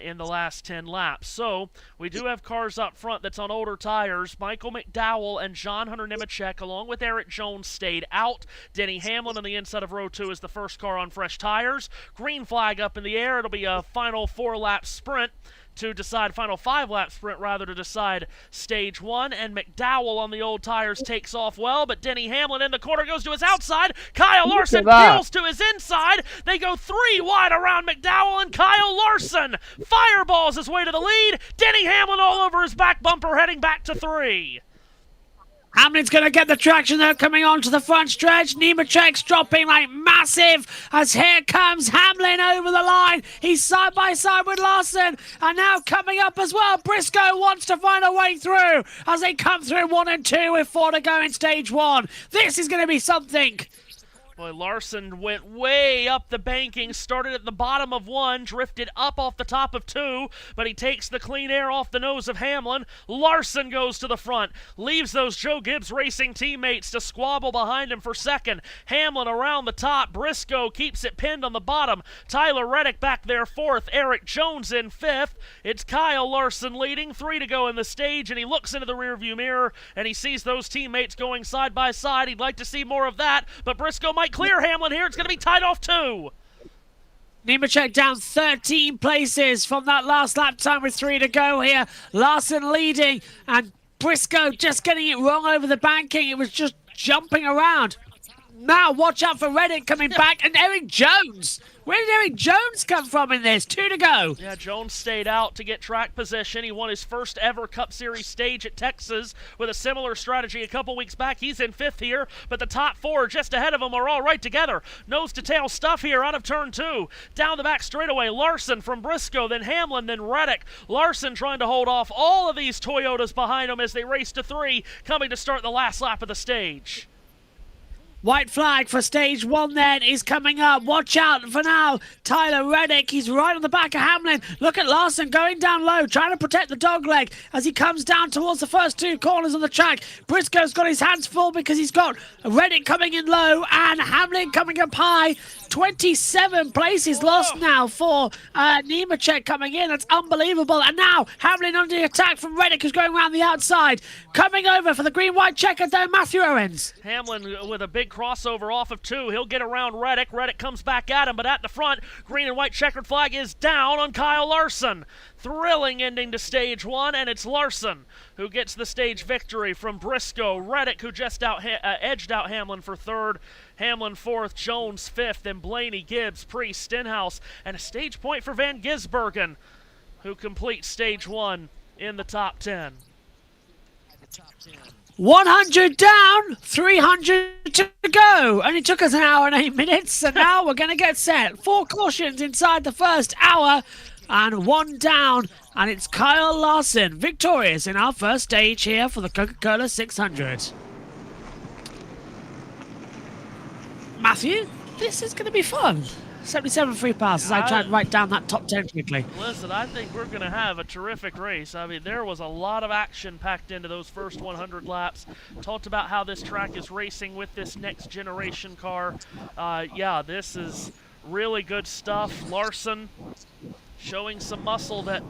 in the last 10 laps. So we do have cars up front that's on older tires. Michael McDowell and John Hunter Nemechek, along with Eric Jones, stayed out. Denny Hamlin on the inside of row 2 is the first car on fresh tires. Green flag up in the air. It'll be a final 4-lap sprint to decide, final 5-lap sprint rather, to decide stage 1, and McDowell on the old tires takes off well, but Denny Hamlin in the corner goes to his outside. Kyle Larson peels to his inside. They go 3 wide around McDowell, and Kyle Larson fireballs his way to the lead. Denny Hamlin all over his back bumper heading back to 3. Hamlin's going to get the traction there coming onto the front stretch. Nemechek's dropping like massive as here comes Hamlin over the line. He's side by side with Larson, and now coming up as well. Briscoe wants to find a way through as they come through 1 and 2 with 4 to go in stage 1. This is going to be something. Boy, Larson went way up the banking, started at the bottom of 1, drifted up off the top of 2, but he takes the clean air off the nose of Hamlin. Larson goes to the front, leaves those Joe Gibbs Racing teammates to squabble behind him for second. Hamlin around the top, Briscoe keeps it pinned on the bottom. Tyler Reddick back there 4th, Eric Jones in 5th. It's Kyle Larson leading, 3 to go in the stage, and he looks into the rearview mirror, and he sees those teammates going side by side. He'd like to see more of that, but Briscoe might clear Hamlin here. It's going to be tied off 2. Nemechek down 13 places from that last lap time with 3 to go here. Larson leading, and Briscoe just getting it wrong over the banking. It was just jumping around. Now watch out for Reddick coming back, and Eric Jones. Where did Eric Jones come from in this? 2 to go. Yeah, Jones stayed out to get track position. He won his first ever Cup Series stage at Texas with a similar strategy a couple weeks back. He's in 5th here, but the top 4 just ahead of him are all right together. Nose to tail stuff here out of turn 2. Down the back straightaway, Larson from Briscoe, then Hamlin, then Reddick. Larson trying to hold off all of these Toyotas behind him as they race to 3, coming to start the last lap of the stage. White flag for stage 1 then is coming up. Watch out for now. Tyler Reddick, he's right on the back of Hamlin. Look at Larson going down low, trying to protect the dog leg as he comes down towards the first 2 corners on the track. Briscoe's got his hands full because he's got Reddick coming in low and Hamlin coming up high. 27 places lost now for Nemechek coming in. That's unbelievable. And now Hamlin under the attack from Reddick, who's going around the outside. Coming over for the green-white checker though, Matthew Owens. Hamlin with a big crossover off of 2. He'll get around Reddick. Reddick comes back at him, but at the front, green and white checkered flag is down on Kyle Larson. Thrilling ending to stage 1, and it's Larson who gets the stage victory from Briscoe. Reddick, who just edged out Hamlin for 3rd. Hamlin 4th, Jones 5th, and Blaney, Gibbs, Priest, Stenhouse, and a stage point for Van Gisbergen, who completes stage 1 in the top 10. 100 down, 300 to go. Only took us an hour and 8 minutes, and now we're going to get set. 4 cautions inside the first hour, and 1 down, and it's Kyle Larson victorious in our first stage here for the Coca-Cola 600. Matthew, this is going to be fun. 77 free passes. I tried to write down that top 10 quickly. Listen, I think we're going to have a terrific race. I mean, there was a lot of action packed into those first 100 laps. Talked about how this track is racing with this next generation car. Yeah, this is really good stuff. Larson showing some muscle that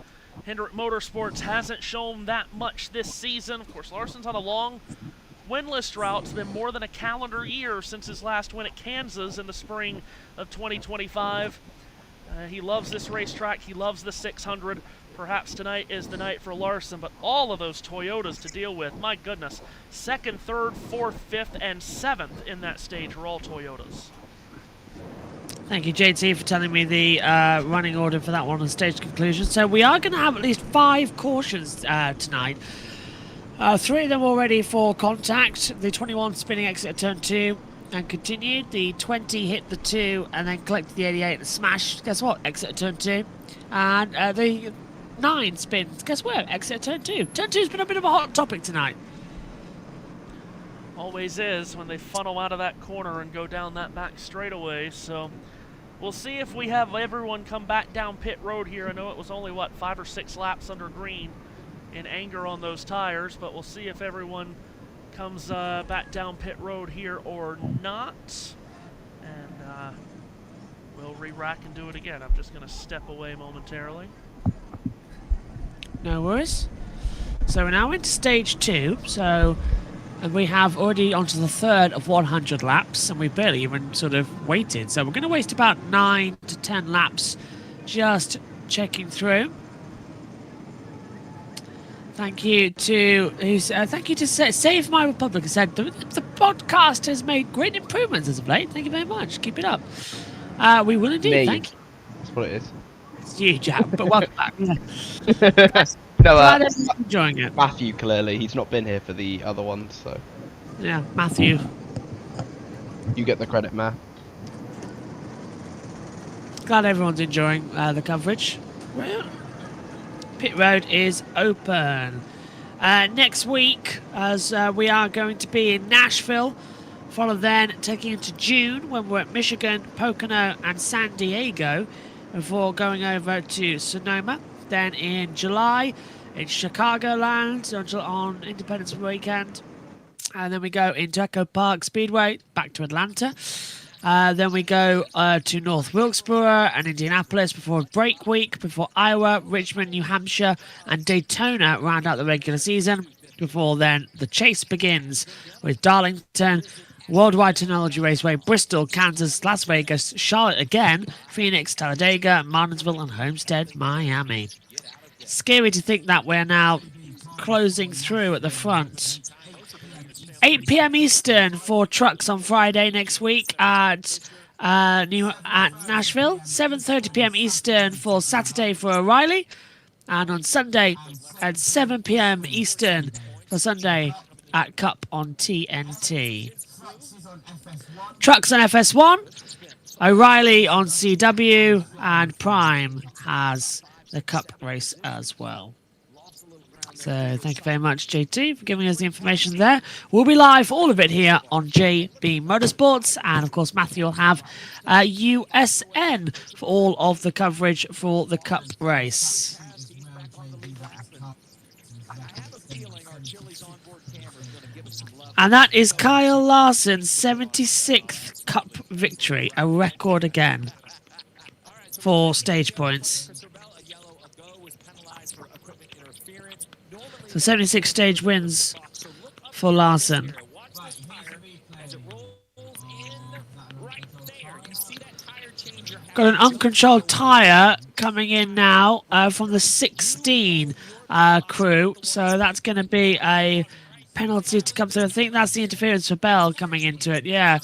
Hendrick Motorsports hasn't shown that much this season. Of course, Larson's on a long winless drought. It's been more than a calendar year since his last win at Kansas in the spring of 2025. He loves this racetrack. He loves the 600. Perhaps tonight is the night for Larson, but all of those Toyotas to deal with, my goodness. 2nd, 3rd, 4th, 5th, and 7th in that stage were all Toyotas. Thank you, JT, for telling me the running order for that one on stage conclusion. So we are going to have at least 5 cautions tonight. 3 of them already for contact. The 21 spinning exit at turn 2. and continued. The 20 hit the 2 and then collected the 88 and smashed. Guess what? Exit turn 2. And the 9 spins. Guess where? Exit turn 2. Turn 2's been a bit of a hot topic tonight. Always is when they funnel out of that corner and go down that back straightaway. So we'll see if we have everyone come back down pit road here. I know it was only, what, 5 or 6 laps under green in anger on those tires, but we'll see if everyone comes back down pit road here or not. And we'll re-rack and do it again. I'm just going to step away momentarily. No worries. So we're now into stage 2. So, and we have already onto the 3rd of 100 laps, and we barely even sort of waited. So we're going to waste about 9 to 10 laps just checking through. Thank you to Save My Republic. Who said the podcast has made great improvements as of late. Thank you very much. Keep it up. We will indeed. Thank you. That's what it is. It's you, Jack. But welcome back. No, Glad everyone's enjoying it. Matthew, clearly. He's not been here for the other ones, so. Yeah, Matthew. You get the credit, Matt. Glad everyone's enjoying the coverage. Well, pit road is open. Next week, as we are going to be in Nashville, followed then taking into June when we're at Michigan, Pocono and San Diego, before going over to Sonoma. Then in July, in Chicagoland on Independence Weekend. And then we go into Echo Park Speedway, back to Atlanta. Then we go to North Wilkesboro and Indianapolis before break week, before Iowa, Richmond, New Hampshire, and Daytona round out the regular season. Before then, the chase begins with Darlington, Worldwide Technology Raceway, Bristol, Kansas, Las Vegas, Charlotte again, Phoenix, Talladega, Martinsville, and Homestead, Miami. Scary to think that we're now closing through at the front. 8 p.m. Eastern for trucks on Friday next week at Nashville. 7:30 p.m. Eastern for Saturday for O'Reilly. And on Sunday at 7 p.m. Eastern for Sunday at Cup on TNT. Trucks on FS1, O'Reilly on CW, and Prime has the Cup race as well. So thank you very much, JT, for giving us the information there. We'll be live, all of it here on JB Motorsports. And, of course, Matthew will have USN for all of the coverage for the Cup race. And that is Kyle Larson's 76th Cup victory, a record again for stage points. So 76 stage wins for Larson. Got an uncontrolled tyre coming in now from the 16 crew. So that's going to be a penalty to come through. I think that's the interference for Bell coming into it. Yeah.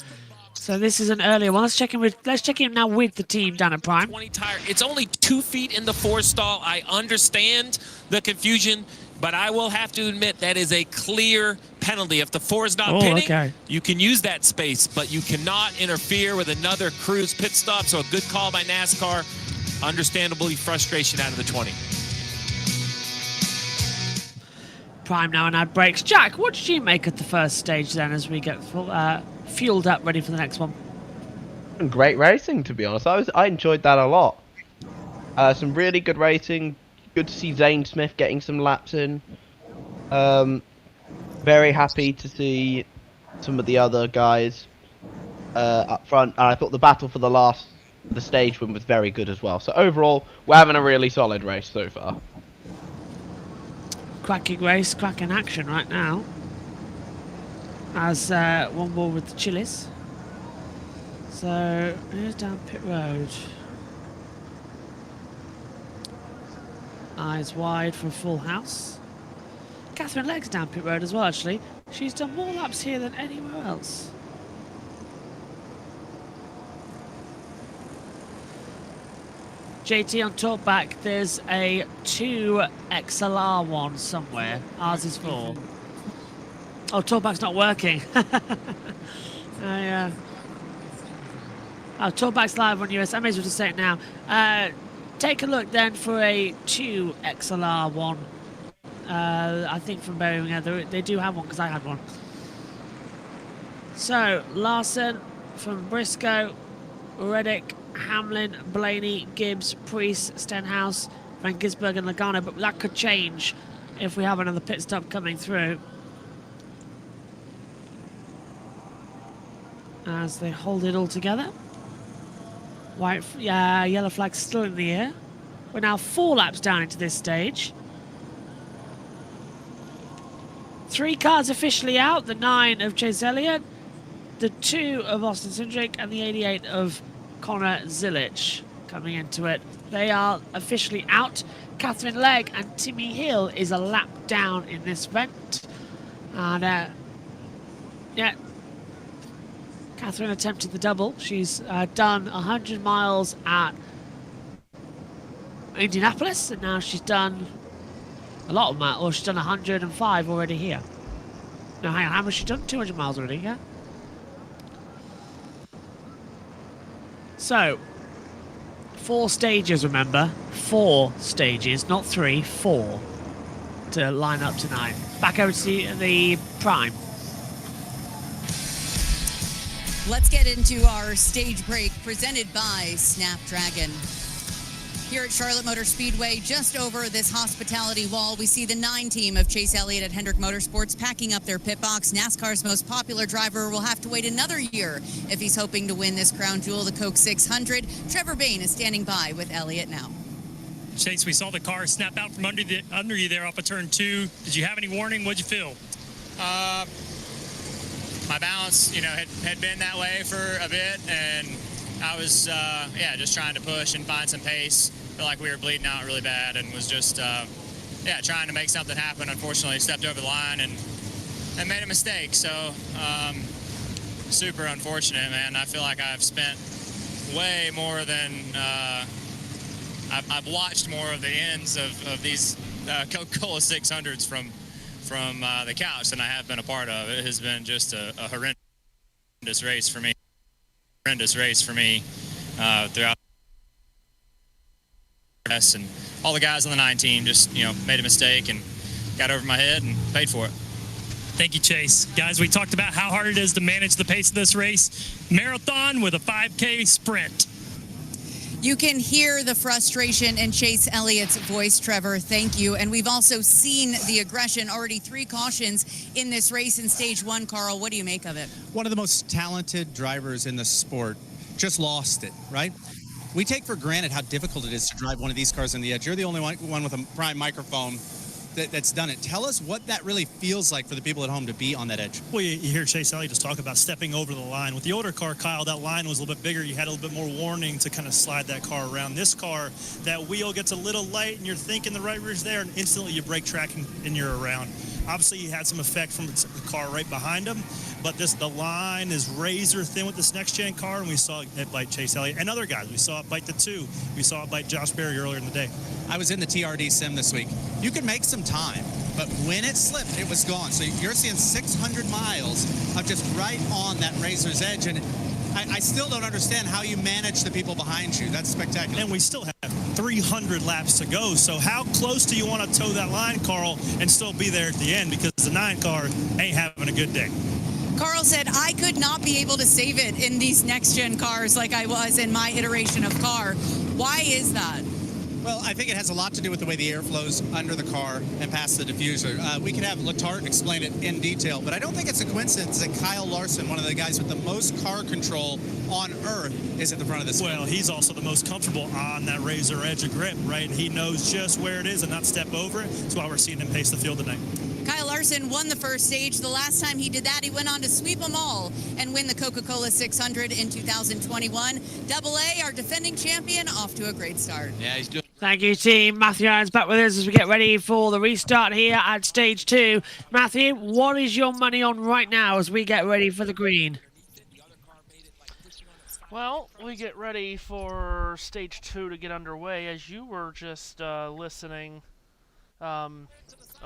So this is an earlier one. Let's check in now with the team down at Prime. 20 tire. It's only 2 feet in the 4 stall. I understand the confusion, but I will have to admit that is a clear penalty. If the 4 is not pitting, you can use that space, but you cannot interfere with another crew's pit stop. So a good call by NASCAR. Understandably frustration out of the 20. Prime now and add brakes. Jack, what did you make of the first stage then as we get fueled up, ready for the next one? Great racing, to be honest. I enjoyed that a lot. Some really good racing. Good to see Zane Smith getting some laps in. Very happy to see some of the other guys up front. And I thought the battle for the stage win was very good as well. So overall, we're having a really solid race so far. Cracking race, cracking action right now. As one more with the Chili's. So here's down pit road. Eyes wide for a full house. Catherine Legg's down pit road as well, actually. She's done more laps here than anywhere else. JT on talkback, there's a 2 XLR one somewhere. Ours is 4. Oh, talkback's not working. Talkback's live on US. I may as well just say it now. Take a look then for a 2 XLR one. I think from Birmingham. They do have one because I had one. So, Larson from Briscoe, Reddick, Hamlin, Blaney, Gibbs, Priest, Stenhouse, Van Gisberg and Logano, but that could change if we have another pit stop coming through. As they hold it all together. Yellow flag still in the air. We're now 4 laps down into this stage. 3 cars officially out, the 9 of Chase Elliott, the 2 of Austin Cindric, and the 88 of Connor Zilic coming into it. They are officially out. Catherine Legg and Timmy Hill is a lap down in this event. And yeah, Catherine attempted the double. She's done 100 miles at Indianapolis, and now she's done a lot of miles, or she's done 105 already here. No, hang on, how much has she done? 200 miles already, yeah? So, 4 stages, remember? 4 stages, not 3, 4 to line up tonight. Back over to the Prime. Let's get into our stage break presented by Snapdragon. Here at Charlotte Motor Speedway, just over this hospitality wall, we see the 9 team of Chase Elliott at Hendrick Motorsports packing up their pit box. NASCAR's most popular driver will have to wait another year if he's hoping to win this crown jewel, the Coke 600. Trevor Bayne is standing by with Elliott now. Chase, we saw the car snap out from under you there off of turn 2. Did you have any warning? What'd you feel? My balance, had been that way for a bit, and I was, just trying to push and find some pace. Felt like we were bleeding out really bad, and was just, trying to make something happen. Unfortunately, stepped over the line and made a mistake. So, super unfortunate, man. I feel like I've spent way more than I've watched more of the ends of these Coca-Cola 600s from the couch than I have been a part of. It has been just a horrendous race for me. Throughout and all the guys on the 9 team just made a mistake and got over my head and paid for it. Thank you, Chase. Guys, we talked about how hard it is to manage the pace of this race. Marathon with a 5K sprint. You can hear the frustration in Chase Elliott's voice, Trevor. Thank you. And we've also seen the aggression. Already 3 cautions in this race in stage 1. Carl, what do you make of it? One of the most talented drivers in the sport just lost it, right? We take for granted how difficult it is to drive one of these cars on the edge. You're the only one with a prime microphone that's done it. Tell us what that really feels like for the people at home to be on that edge. Well, you hear Chase Elliott just talk about stepping over the line. With the older car, Kyle, that line was a little bit bigger. You had a little bit more warning to kind of slide that car around. This car, that wheel gets a little light, and you're thinking the right rear's there, and instantly you brake track and you're around. Obviously, he had some effect from the car right behind him, but the line is razor thin with this next-gen car, and we saw it bite Chase Elliott and other guys. We saw it bite the 2. We saw it bite Josh Berry earlier in the day. I was in the TRD sim this week. You can make some time, but when it slipped, it was gone. So you're seeing 600 miles of just right on that razor's edge, and I still don't understand how you manage the people behind you. That's spectacular. And we still have 300 laps to go. So how close do you want to toe that line, Carl, and still be there at the end? Because the 9 car ain't having a good day. Carl said, I could not be able to save it in these next-gen cars like I was in my iteration of car. Why is that? Well, I think it has a lot to do with the way the air flows under the car and past the diffuser. We could have Letarte explain it in detail, but I don't think it's a coincidence that Kyle Larson, one of the guys with the most car control on Earth, is at the front of this. Well, he's also the most comfortable on that razor edge of grip, right? He knows just where it is and not step over it. That's why we're seeing him pace the field tonight. Kyle Larson won the first stage. The last time he did that, he went on to sweep them all and win the Coca-Cola 600 in 2021. AA, our defending champion, off to a great start. Yeah, he's doing. Thank you, team. Matthew Irons back with us as we get ready for the restart here at stage 2. Matthew, what is your money on right now as we get ready for the green? Well, we get ready for stage 2 to get underway. As you were just listening a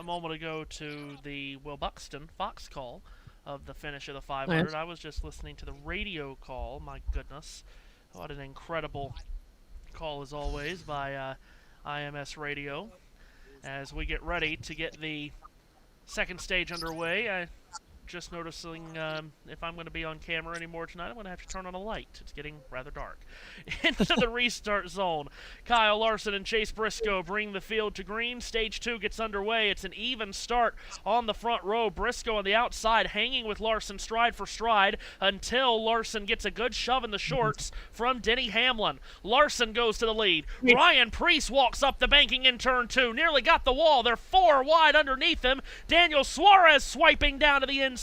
moment ago to the Will Buxton Fox call, of the finish of the 500. I was just listening to the radio call. My goodness. What an incredible call, as always, by IMS Radio. As we get ready to get the second stage underway, I just noticing if I'm going to be on camera anymore tonight, I'm going to have to turn on a light. It's getting rather dark. Into the restart zone. Kyle Larson and Chase Briscoe bring the field to green. Stage 2 gets underway. It's an even start on the front row. Briscoe on the outside hanging with Larson stride for stride until Larson gets a good shove in the shorts from Denny Hamlin. Larson goes to the lead. Ryan Preece walks up the banking in turn 2. Nearly got the wall. They're 4 wide underneath him. Daniel Suarez swiping down to the inside.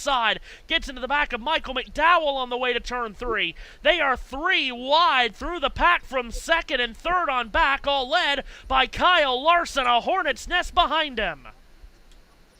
Gets into the back of Michael McDowell on the way to turn 3. They are 3 wide through the pack from second and third on back, all led by Kyle Larson, a hornet's nest behind him.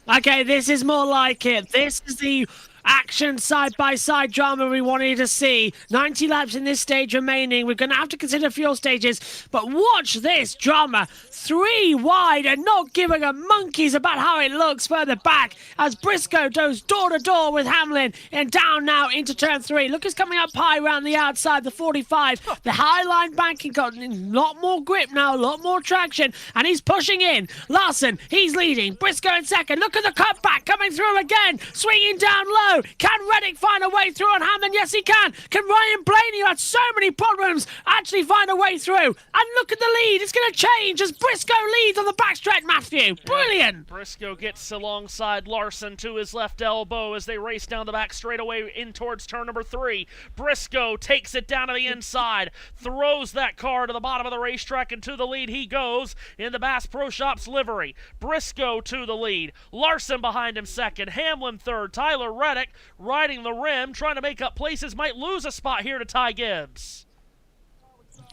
Okay, this is more like it. This is the action side-by-side drama we wanted to see. 90 laps in this stage remaining. We're going to have to consider fuel stages, but watch this drama. 3 wide and not giving a monkeys about how it looks further back as Briscoe goes door-to-door with Hamlin and down now into turn 3. Look, he's coming up high around the outside, the 45. The high-line banking got a lot more grip now, a lot more traction, and he's pushing in. Larson, he's leading. Briscoe in second. Look at the cutback coming through again, swinging down low. Can Reddick find a way through on Hamlin? Yes, he can. Can Ryan Blaney, who had so many problems, actually find a way through? And look at the lead. It's going to change as Briscoe leads on the backstretch, Matthew. Brilliant. Briscoe gets alongside Larson to his left elbow as they race down the back straightaway in towards turn number 3. Briscoe takes it down to the inside, throws that car to the bottom of the racetrack, and to the lead he goes in the Bass Pro Shops livery. Briscoe to the lead. Larson behind him second. Hamlin third. Tyler Reddick riding the rim, trying to make up places, might lose a spot here to Ty Gibbs.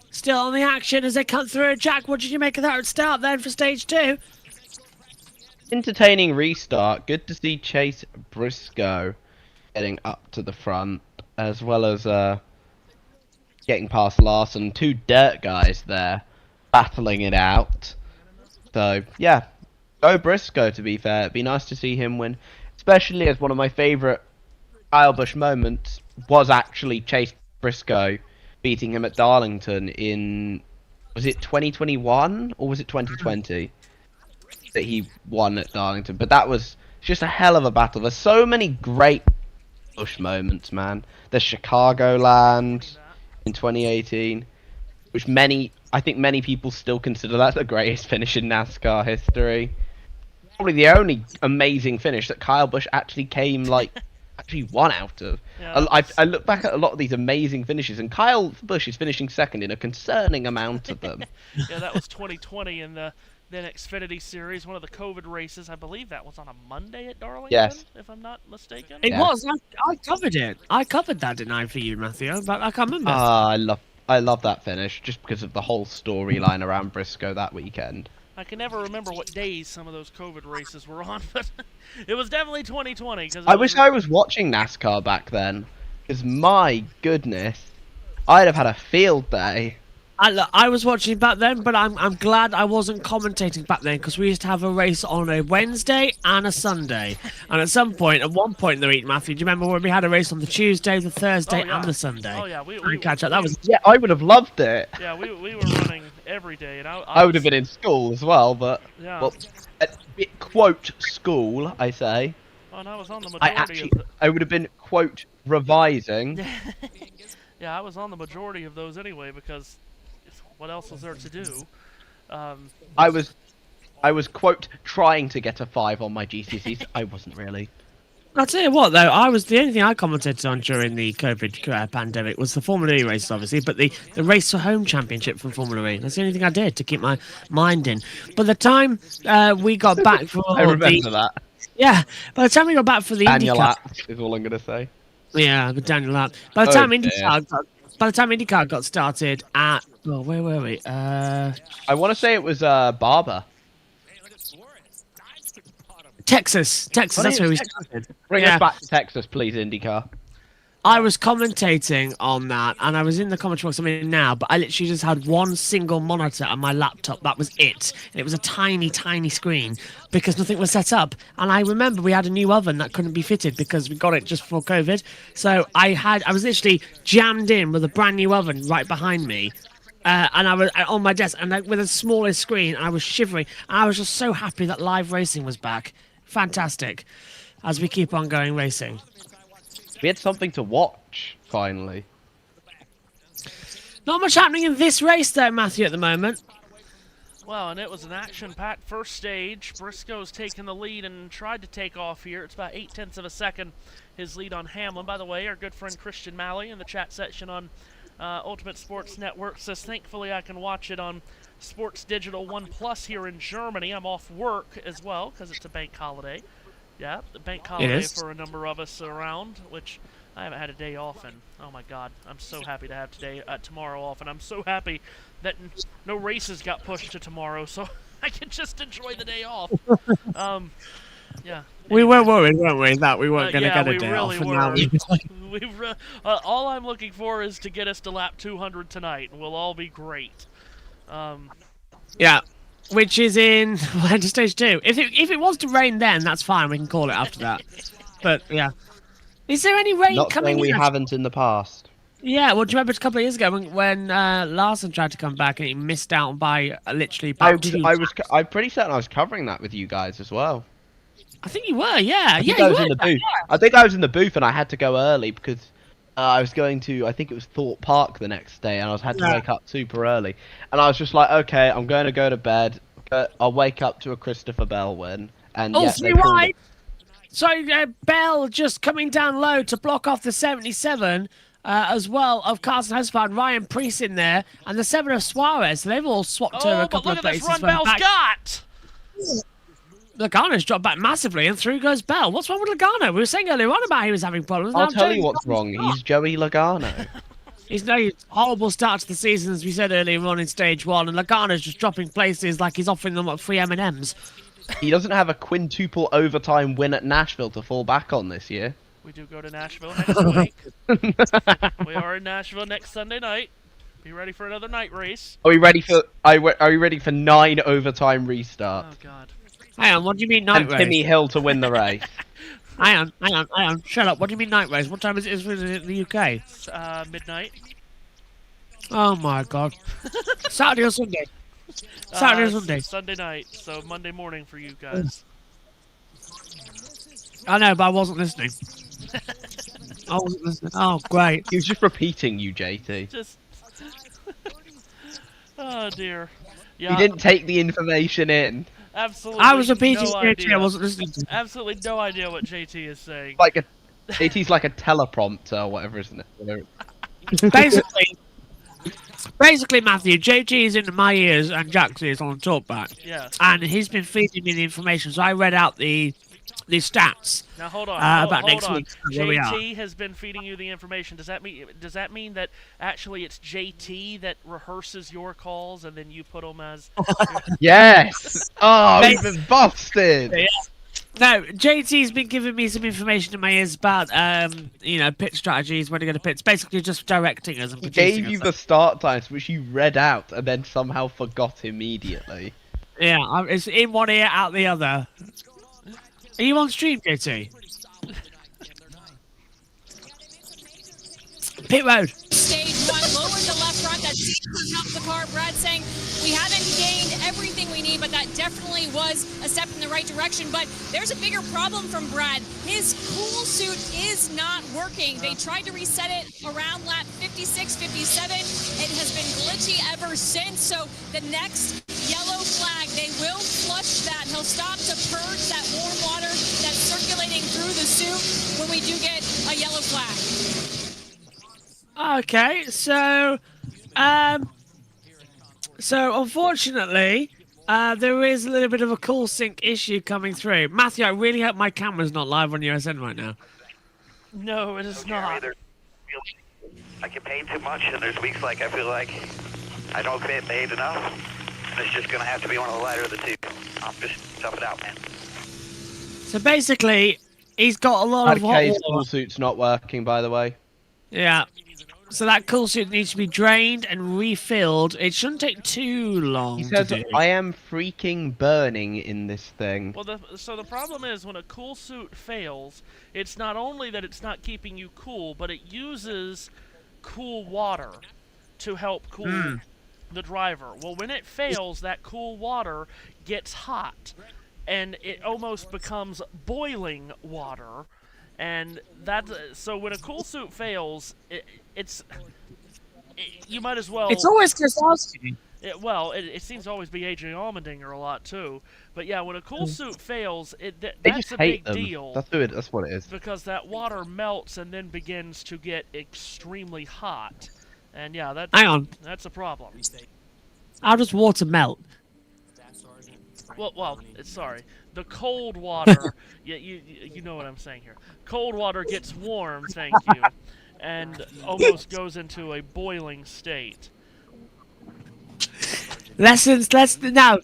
Still on the action as they come through. Jack, what did you make of that start then for stage 2? Entertaining restart. Good to see Chase Briscoe getting up to the front, as well as getting past Larson. 2 dirt guys there battling it out. So, yeah, go Briscoe, to be fair. It'd be nice to see him win, especially as one of my favourite Kyle Busch moments was actually Chase Briscoe beating him at Darlington in, was it 2021 or was it 2020 that he won at Darlington? But that was just a hell of a battle. There's so many great Busch moments, man. There's Chicagoland in 2018, which I think many people still consider that the greatest finish in NASCAR history. Probably the only amazing finish that Kyle Busch actually came actually won out of. Yeah, I look back at a lot of these amazing finishes, and Kyle Busch is finishing second in a concerning amount of them. Yeah, that was 2020 in the then Xfinity Series, one of the COVID races. I believe that was on a Monday at Darlington, if I'm not mistaken. It was. I covered it. I covered that, didn't I, for you, Matthew? But I can't remember. I love that finish just because of the whole storyline around Briscoe that weekend. I can never remember what days some of those COVID races were on, but it was definitely 2020. I wish I was watching NASCAR back then, because my goodness, I'd have had a field day. I was watching back then, but I'm glad I wasn't commentating back then, because we used to have a race on a Wednesday and a Sunday. And at one point in the week, Matthew, do you remember when we had a race on the Tuesday, the Thursday, and the Sunday? Oh yeah, we catch up. That was I would have loved it. Yeah, we were running every day, and I would have been in school as well, but yeah. Well, quote school, I say. Oh, and I was on the majority. I would have been quote revising. Yeah, I was on the majority of those anyway, because what else was there to do? I was quote trying to get a 5 on my GCSEs. I wasn't really. I'll tell you what, though, the only thing I commented on during the COVID pandemic was the Formula E races, obviously, but the Race for Home Championship from Formula E. That's the only thing I did to keep my mind in. By the time we got back for I remember that. Yeah, by the time we got back for the Daniel IndyCar... App is all I'm going to say. Yeah, Daniel App. By the time IndyCar got started at... Well, where were we? I want to say it was Barber. Texas, that's where we started. Bring us back to Texas, please, IndyCar. I was commentating on that, and I was in the commentary box I'm in now, but I literally just had one single monitor on my laptop. That was it. And it was a tiny, tiny screen because nothing was set up. And I remember we had a new oven that couldn't be fitted because we got it just before COVID. So I was literally jammed in with a brand new oven right behind me. And I was on my desk, and with the smallest screen, I was shivering. And I was just so happy that live racing was back. Fantastic. As we keep on going racing. We had something to watch, finally. Not much happening in this race, though, Matthew, at the moment. Well, and it was an action-packed first stage. Briscoe's taken the lead and tried to take off here. It's about 0.8 of a second, his lead on Hamlin. By the way, our good friend Christian Malley in the chat section on Ultimate Sports Network says, thankfully I can watch it on Sports Digital 1 Plus here in Germany. I'm off work as well because it's a bank holiday. Yeah, the bank holiday for a number of us around, which I haven't had a day off in. Oh my God, I'm so happy to have tomorrow off, and I'm so happy that no races got pushed to tomorrow, so I can just enjoy the day off. Yeah. We were worried, weren't we, that we weren't going to get a day really off. All I'm looking for is to get us to lap 200 tonight, and we'll all be great. Yeah. Which is in stage 2. If it was to rain then, that's fine. We can call it after that. But, yeah. Is there any rain Not coming saying we haven't in the past. Yeah, well, do you remember a couple of years ago when Larson tried to come back and he missed out by literally about 2 I'm pretty certain I was covering that with you guys as well. I think you were, yeah. I think I was in the booth. I think I was in the booth and I had to go early because I was going to, I think it was Thorpe Park the next day, and I had to wake up super early. And I was just like, okay, I'm going to go to bed. I'll wake up to a Christopher Bell win. And right. So Bell just coming down low to block off the 77 as well of Carson Hosford and Ryan Priest in there, and the 7 of Suarez. So they've all swapped a couple of places. Look at this run Bell's got! Logano's dropped back massively, and through goes Bell. What's wrong with Logano? We were saying earlier on about he was having problems. I'll tell you what's wrong. He's Joey Logano. He's no horrible start to the season, as we said earlier on in stage 1, and Logano's just dropping places like he's offering them free M&Ms. He doesn't have a quintuple overtime win at Nashville to fall back on this year. We do go to Nashville next week. We are in Nashville next Sunday night. Be ready for another night race. Are we ready for 9 overtime restarts? Oh God. Hang on, what do you mean night and race? Timmy Hill to win the race. Hang on. Shut up. What do you mean night race? What time is it in the UK? Midnight. Oh my God. Saturday or Sunday? Saturday or Sunday? Sunday night, so Monday morning for you guys. I know, but I wasn't listening. I wasn't listening. Oh, great. He was just repeating you, JT. Just... Oh, dear. Yeah. He didn't take the information in. Absolutely. I was repeating JT, I wasn't listening to. Absolutely no idea what JT is saying. JT's like a teleprompter or whatever, isn't it? Basically, Matthew, JT is in my ears and Jack's ears on talkback. Yeah. And he's been feeding me the information, so I read out the stats. Now hold on. About next week. JT has been feeding you the information. Does that mean that actually it's JT that rehearses your calls and then you put them as? Yes. Oh, we've been busted. Yeah. No, JT's been giving me some information in my ears about, pit strategies, when to go to pits. Basically, just directing us and producing us. He gave you the start times, which you read out and then somehow forgot immediately. Yeah, it's in one ear, out the other. Are you on stream, JT? Pit road. Stage 1, lowered the left front. That seems up the car. Brad saying we haven't gained everything we need, but that definitely was a step in the right direction. But there's a bigger problem from Brad. His cool suit is not working. They tried to reset it around lap 56, 57. It has been glitchy ever since. So the next yellow flag, they will flush that. He'll stop to purge that warm water that's circulating through the suit when we do get a yellow flag. Okay, so unfortunately, there is a little bit of a cool sync issue coming through. Matthew, I really hope my camera's not live on USN right now. No, it is not. I get paid too much, and there's weeks like I feel like I don't get paid enough. And it's just going to have to be one of the lighter of the two. I'm just tough it out, man. So basically, he's got a lot of hot water. Full suit's not working, by the way. Yeah. So that cool suit needs to be drained and refilled. It shouldn't take too long He to says, do. I am freaking burning in this thing. Well, so the problem is when a cool suit fails, it's not only that it's not keeping you cool, but it uses cool water to help cool the driver. Well, when it fails, that cool water gets hot, and it almost becomes boiling water. And so when a cool suit fails, you might as well. It's always Kozlowski. It seems to always be Adrian Allmendinger a lot too. But yeah, when a cool suit fails, They that's just a hate big them. deal. That's what it is. Because that water melts and then begins to get extremely hot, and yeah, that's a problem. How does water melt? Sorry. The cold water, you know what I'm saying here. Cold water gets warm, thank you, and almost goes into a boiling state. Lessons now,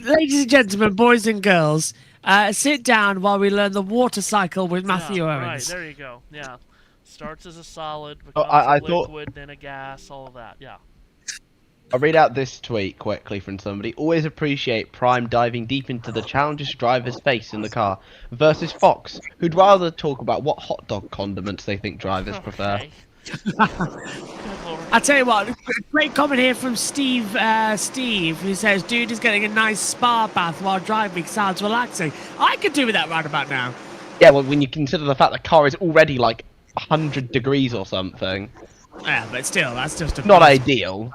ladies and gentlemen, boys and girls, sit down while we learn the water cycle with Matthew Owens. Right, there you go. Yeah, starts as a solid, becomes a liquid, then a gas, all of that. Yeah. I'll read out this tweet quickly from somebody. Always appreciate Prime diving deep into the challenges drivers face in the car versus Fox, who'd rather talk about what hot dog condiments they think drivers prefer. I tell you what, great comment here from Steve, who says, dude is getting a nice spa bath while driving, sounds relaxing. I could do with that right about now. Yeah, well, when you consider the fact the car is already like 100 degrees or something. Yeah, but still, that's just not ideal.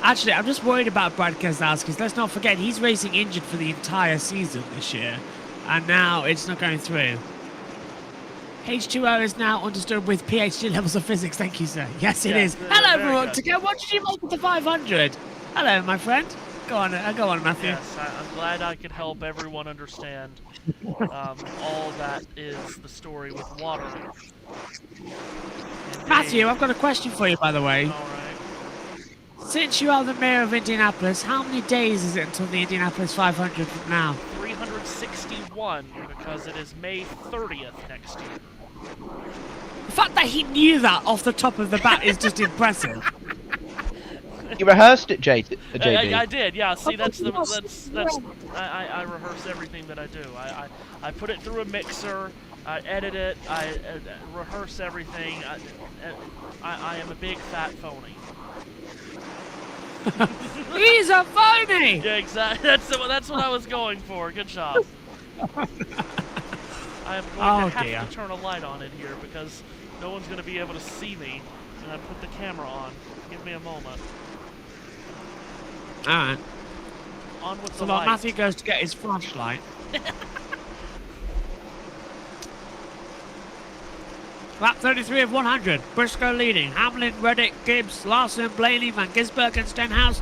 Actually, I'm just worried about Brad Keselowski. Let's not forget, he's racing injured for the entire season this year. And now it's not going through. H2O is now understood with PhD levels of physics. Thank you, sir. Yes, it is. Hello, everyone. What did you make of the 500? Hello, my friend. Go on, Matthew. Yes, I'm glad I could help everyone understand all that is the story with water. Matthew, I've got a question for you, by the way. All right. Since you are the mayor of Indianapolis, how many days is it until the Indianapolis 500 from now? 361, because it is May 30th next year. The fact that he knew that off the top of the bat is just impressive. You rehearsed it, JD. I did, yeah. See, that's I rehearse everything that I do. I put it through a mixer, I edit it, I rehearse everything. I am a big fat phony. He's a phony! Yeah, exactly. That's what I was going for. Good job. I am going to have to turn a light on in here because no one's going to be able to see me when I put the camera on. Give me a moment. Alright. On with so the light. Matthew goes to get his flashlight. Lap 33 of 100. Briscoe leading. Hamlin, Reddick, Gibbs, Larson, Blaney, Van Gisbergen, Stenhouse,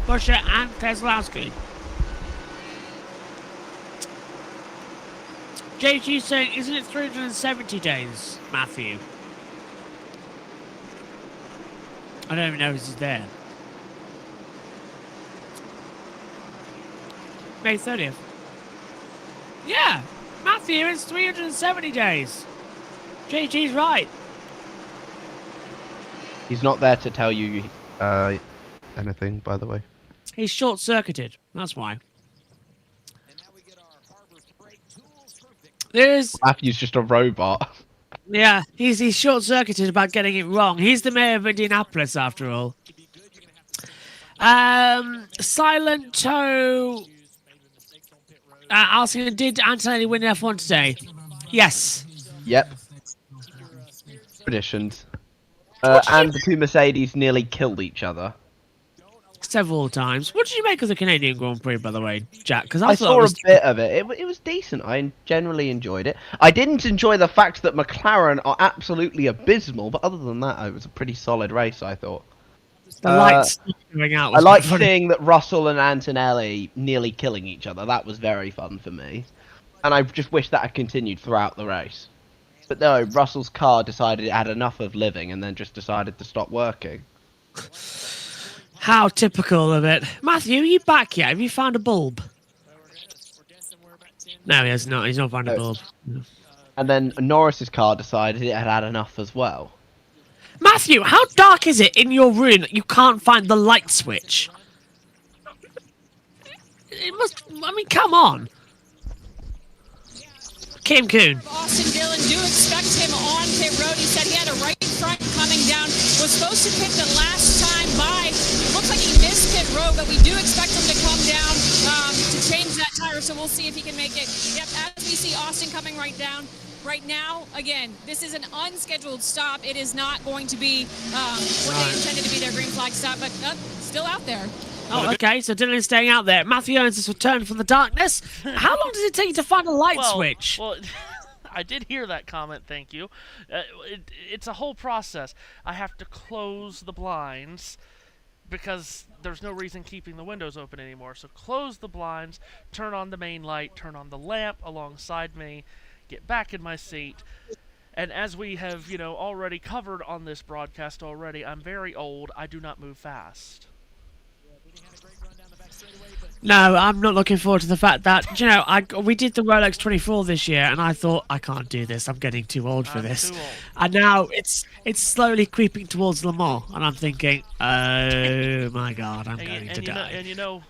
Busch, and Keselowski. JG saying, isn't it 370 days, Matthew? I don't even know if this is there. May 30th. Yeah, Matthew, it's 370 days. JG's right. He's not there to tell you anything, by the way. He's short-circuited. That's why. Matthew's just a robot. Yeah, he's short-circuited about getting it wrong. He's the mayor of Indianapolis, after all. Silent Toe asking, did Antonelli win F1 today? Yes. Yep. Traditions. And the two Mercedes nearly killed each other. Several times. What did you make of the Canadian Grand Prix, by the way, Jack? Because I saw a bit of it. It was decent. I generally enjoyed it. I didn't enjoy the fact that McLaren are absolutely abysmal, but other than that, it was a pretty solid race, I thought. The lights going out. I liked seeing that Russell and Antonelli nearly killing each other. That was very fun for me. And I just wish that had continued throughout the race. But no, Russell's car decided it had enough of living and then just decided to stop working. How typical of it. Matthew, are you back yet? Have you found a bulb? No, he has not. He's not found a bulb. And then Norris's car decided it had had enough as well. Matthew, how dark is it in your room that you can't find the light switch? It must. I mean, come on. Kim Kuhn. Austin Dillon, do expect him on pit road. He said he had a right front coming down. Was supposed to pit the last time by. Looks like he missed pit road, but we do expect him to come down to change that tire. So we'll see if he can make it. Yep, as we see Austin coming right down. Right now, again, this is an unscheduled stop. It is not going to be what they intended to be their green flag stop, but still out there. Oh, okay, so Dylan's staying out there. Matthew Owens has returned from the darkness. How long does it take to find a light switch? Well, I did hear that comment, thank you. It's a whole process. I have to close the blinds because there's no reason keeping the windows open anymore. So close the blinds, turn on the main light, turn on the lamp alongside me, get back in my seat. And as we have, already covered on this broadcast already, I'm very old. I do not move fast. No, I'm not looking forward to the fact that, we did the Rolex 24 this year, and I thought, I can't do this. I'm getting too old for this. Too old. And now it's slowly creeping towards Le Mans, and I'm thinking, oh my God, I'm going to die.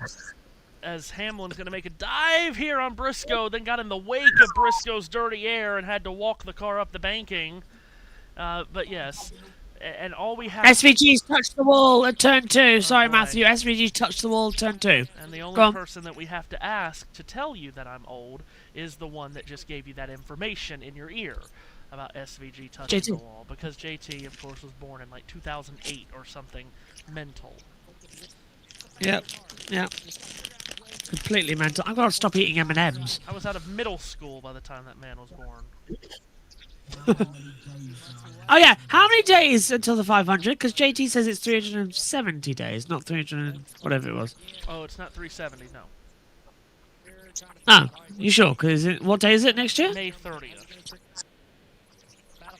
As Hamlin's going to make a dive here on Briscoe, then got in the wake of Briscoe's dirty air and had to walk the car up the banking. But yes, and all we have... SVG's touched the wall at turn 2. Sorry, Matthew. SVG's touched the wall at turn 2. And the only person that we have to ask to tell you that I'm old is the one that just gave you that information in your ear about SVG touching the wall. Because JT, of course, was born in like 2008 or something mental. Yep. Completely mental. I've got to stop eating M&Ms. I was out of middle school by the time that man was born. Oh yeah, how many days until the 500? Because JT says it's 370 days, not 300 whatever it was. Oh, it's not 370, no. Oh, you sure? Because what day is it next year? May 30th.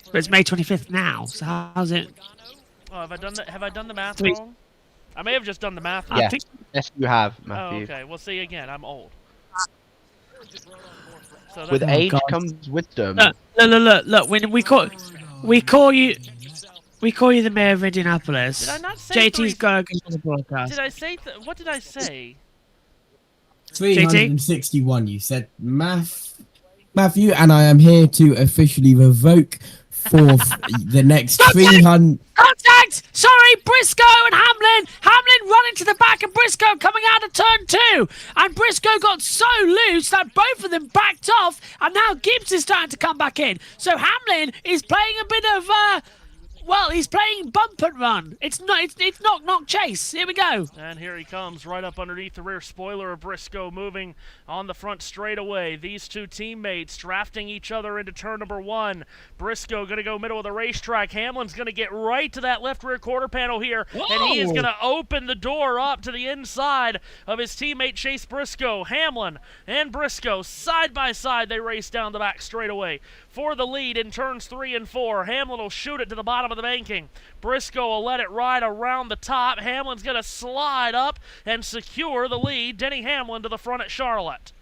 But it's May 25th now, so how's it? Oh, have I done the math wrong? I may have just done the math wrong. Yeah. Yes, you have, Matthew. Oh, okay. Well, see, again, I'm old. So With age comes wisdom. Look. When we call you the mayor of Indianapolis. Did I not say JT's going to the broadcast. Did I say? What did I say? 361. You said Matthew, and I am here to officially revoke for the next 300. Contact! Sorry, Briscoe and Hamlin. Hamlin running to the back of Briscoe coming out of turn 2. And Briscoe got so loose that both of them backed off. And now Gibbs is starting to come back in. So Hamlin is playing a bit of, he's playing bump and run. It's knock chase. Here we go. And here he comes right up underneath the rear spoiler of Briscoe, moving on the front straightaway. These two teammates drafting each other into turn number 1. Briscoe going to go middle of the racetrack. Hamlin's going to get right to that left rear quarter panel here. Whoa. And he is going to open the door up to the inside of his teammate Chase Briscoe. Hamlin and Briscoe side by side, they race down the back straightaway for the lead in turns 3 and 4. Hamlin will shoot it to the bottom of the banking. Briscoe will let it ride around the top. Hamlin's going to slide up and secure the lead. Denny Hamlin to the front at Charlotte.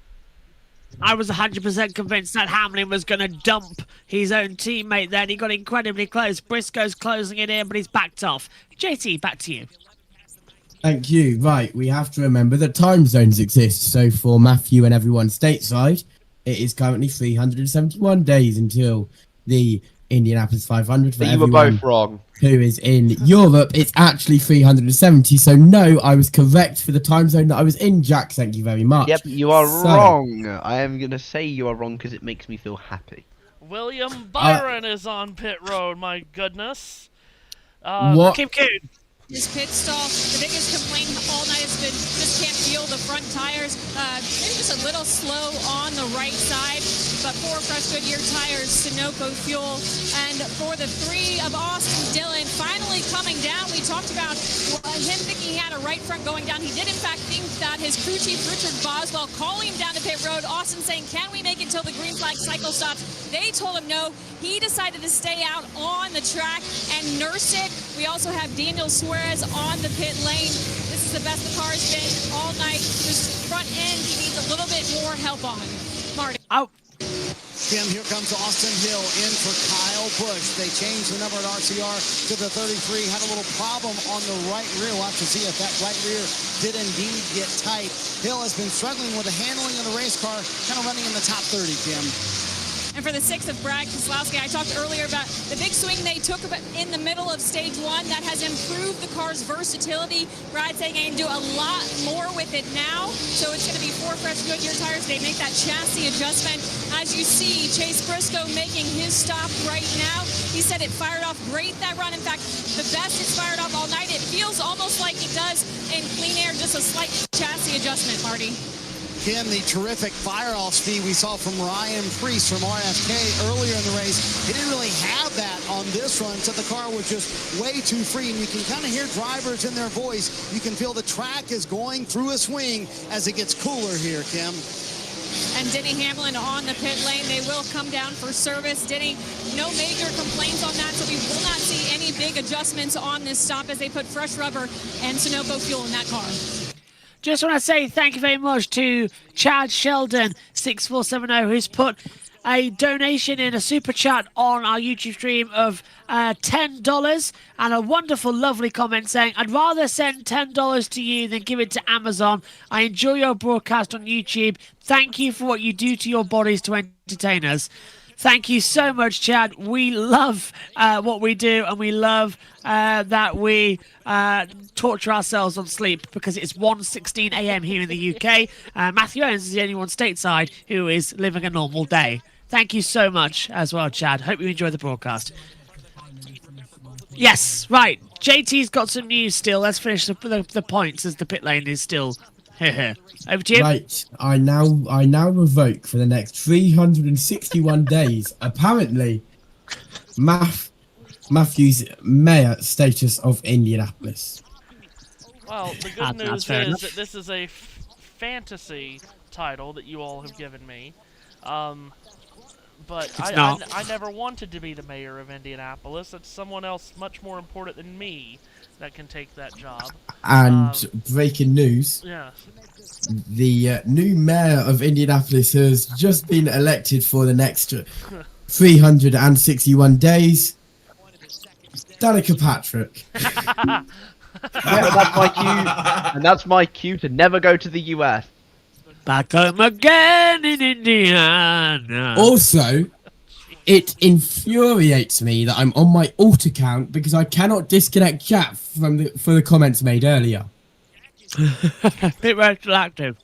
I was 100% convinced that Hamlin was going to dump his own teammate then. He got incredibly close. Briscoe's closing it in, but he's backed off. JT, back to you. Thank you. Right, we have to remember that time zones exist. So for Matthew and everyone stateside, it is currently 371 days until the Indianapolis 500. For you were both wrong. Who is in Europe, it's actually 370. So no, I was correct for the time zone that I was in, Jack. Thank you very much. Yep, you are wrong. I am going to say you are wrong because it makes me feel happy. William Byron is on pit road, my goodness. What? Kim Kuhn. His pit stall, the biggest complaint all night has been just can't feel the front tires. Maybe just a little slow on the right side, but 4 fresh Goodyear tires, Sunoco fuel. And for the 3 of Austin Dillon finally coming down, we talked about him thinking he had a right front going down. He did in fact think that his crew chief Richard Boswell calling him down to pit road. Austin saying, can we make it till the green flag cycle stops? They told him no. He decided to stay out on the track and nurse it. We also have Daniel Suarez on the pit lane. This is the best the car's been all night. Just front end, he needs a little bit more help on. Marty. Oh. Kim, here comes Austin Hill in for Kyle Busch. They changed the number at RCR to the 33. Had a little problem on the right rear. We'll have to see if that right rear did indeed get tight. Hill has been struggling with the handling of the race car, kind of running in the top 30, Kim. And for the 6th of Brad Keselowski, I talked earlier about the big swing they took in the middle of stage 1. That has improved the car's versatility. Brad saying I can do a lot more with it now. So it's going to be 4 fresh Goodyear tires. They make that chassis adjustment. As you see, Chase Briscoe making his stop right now. He said it fired off great, that run. In fact, the best it's fired off all night. It feels almost like it does in clean air, just a slight chassis adjustment, Marty. Kim, the terrific fire-off speed we saw from Ryan Preece from RFK earlier in the race. He didn't really have that on this run, so the car was just way too free, and you can kind of hear drivers in their voice. You can feel the track is going through a swing as it gets cooler here, Kim. And Denny Hamlin on the pit lane. They will come down for service. Denny, no major complaints on that, so we will not see any big adjustments on this stop as they put fresh rubber and Sunoco fuel in that car. Just want to say thank you very much to Chad Sheldon 6470, who's put a donation in a super chat on our YouTube stream of $10 and a wonderful, lovely comment saying, I'd rather send $10 to you than give it to Amazon. I enjoy your broadcast on YouTube. Thank you for what you do to your bodies to entertain us. Thank you so much, Chad. We love what we do, and we love that we torture ourselves on sleep because it's 1:16 a.m. here in the UK. Matthew Owens is the only one stateside who is living a normal day. Thank you so much as well, Chad. Hope you enjoy the broadcast. Yes, right. JT's got some news still. Let's finish the points as the pit lane is still here. Over to you. Right, I now revoke for the next 361 days. Apparently, Matthew's mayor status of Indianapolis. Well, the good news is that this is a fantasy title that you all have given me. But I never wanted to be the mayor of Indianapolis. It's someone else much more important than me that can take that job. And breaking news. Yeah. The new mayor of Indianapolis has just been elected for the next 361 days. Danica Patrick. That's my cue. And that's my cue to never go to the US. Back home again in Indiana. Also, it infuriates me that I'm on my alt account because I cannot disconnect chat for the comments made earlier. Pit road still active.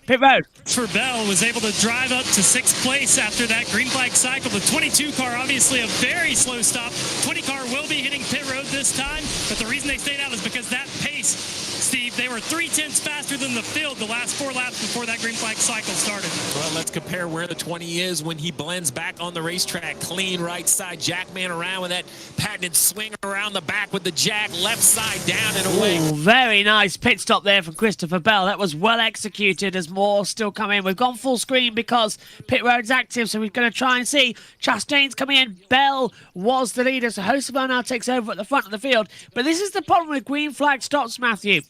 Pit road. For Bell was able to drive up to 6th place after that green flag cycle. The 22 car, obviously a very slow stop. 20 car will be hitting pit road this time, but the reason they stayed out is because that pace, Steve, they were 3/10 faster than the field the last 4 laps before that green flag cycle started. Well, let's compare where the 20 is when he blends back on the racetrack. Clean right side, Jackman around with that patented swing around the back with the jack, left side down and away. Ooh, very nice pit stop there from Christopher Bell. That was well executed as more still come in. We've gone full screen because pit road's active, so we're going to try and see. Chastain's coming in. Bell was the leader, so Hosebel now takes over at the front of the field. But this is the problem with green flag stops, Matthew.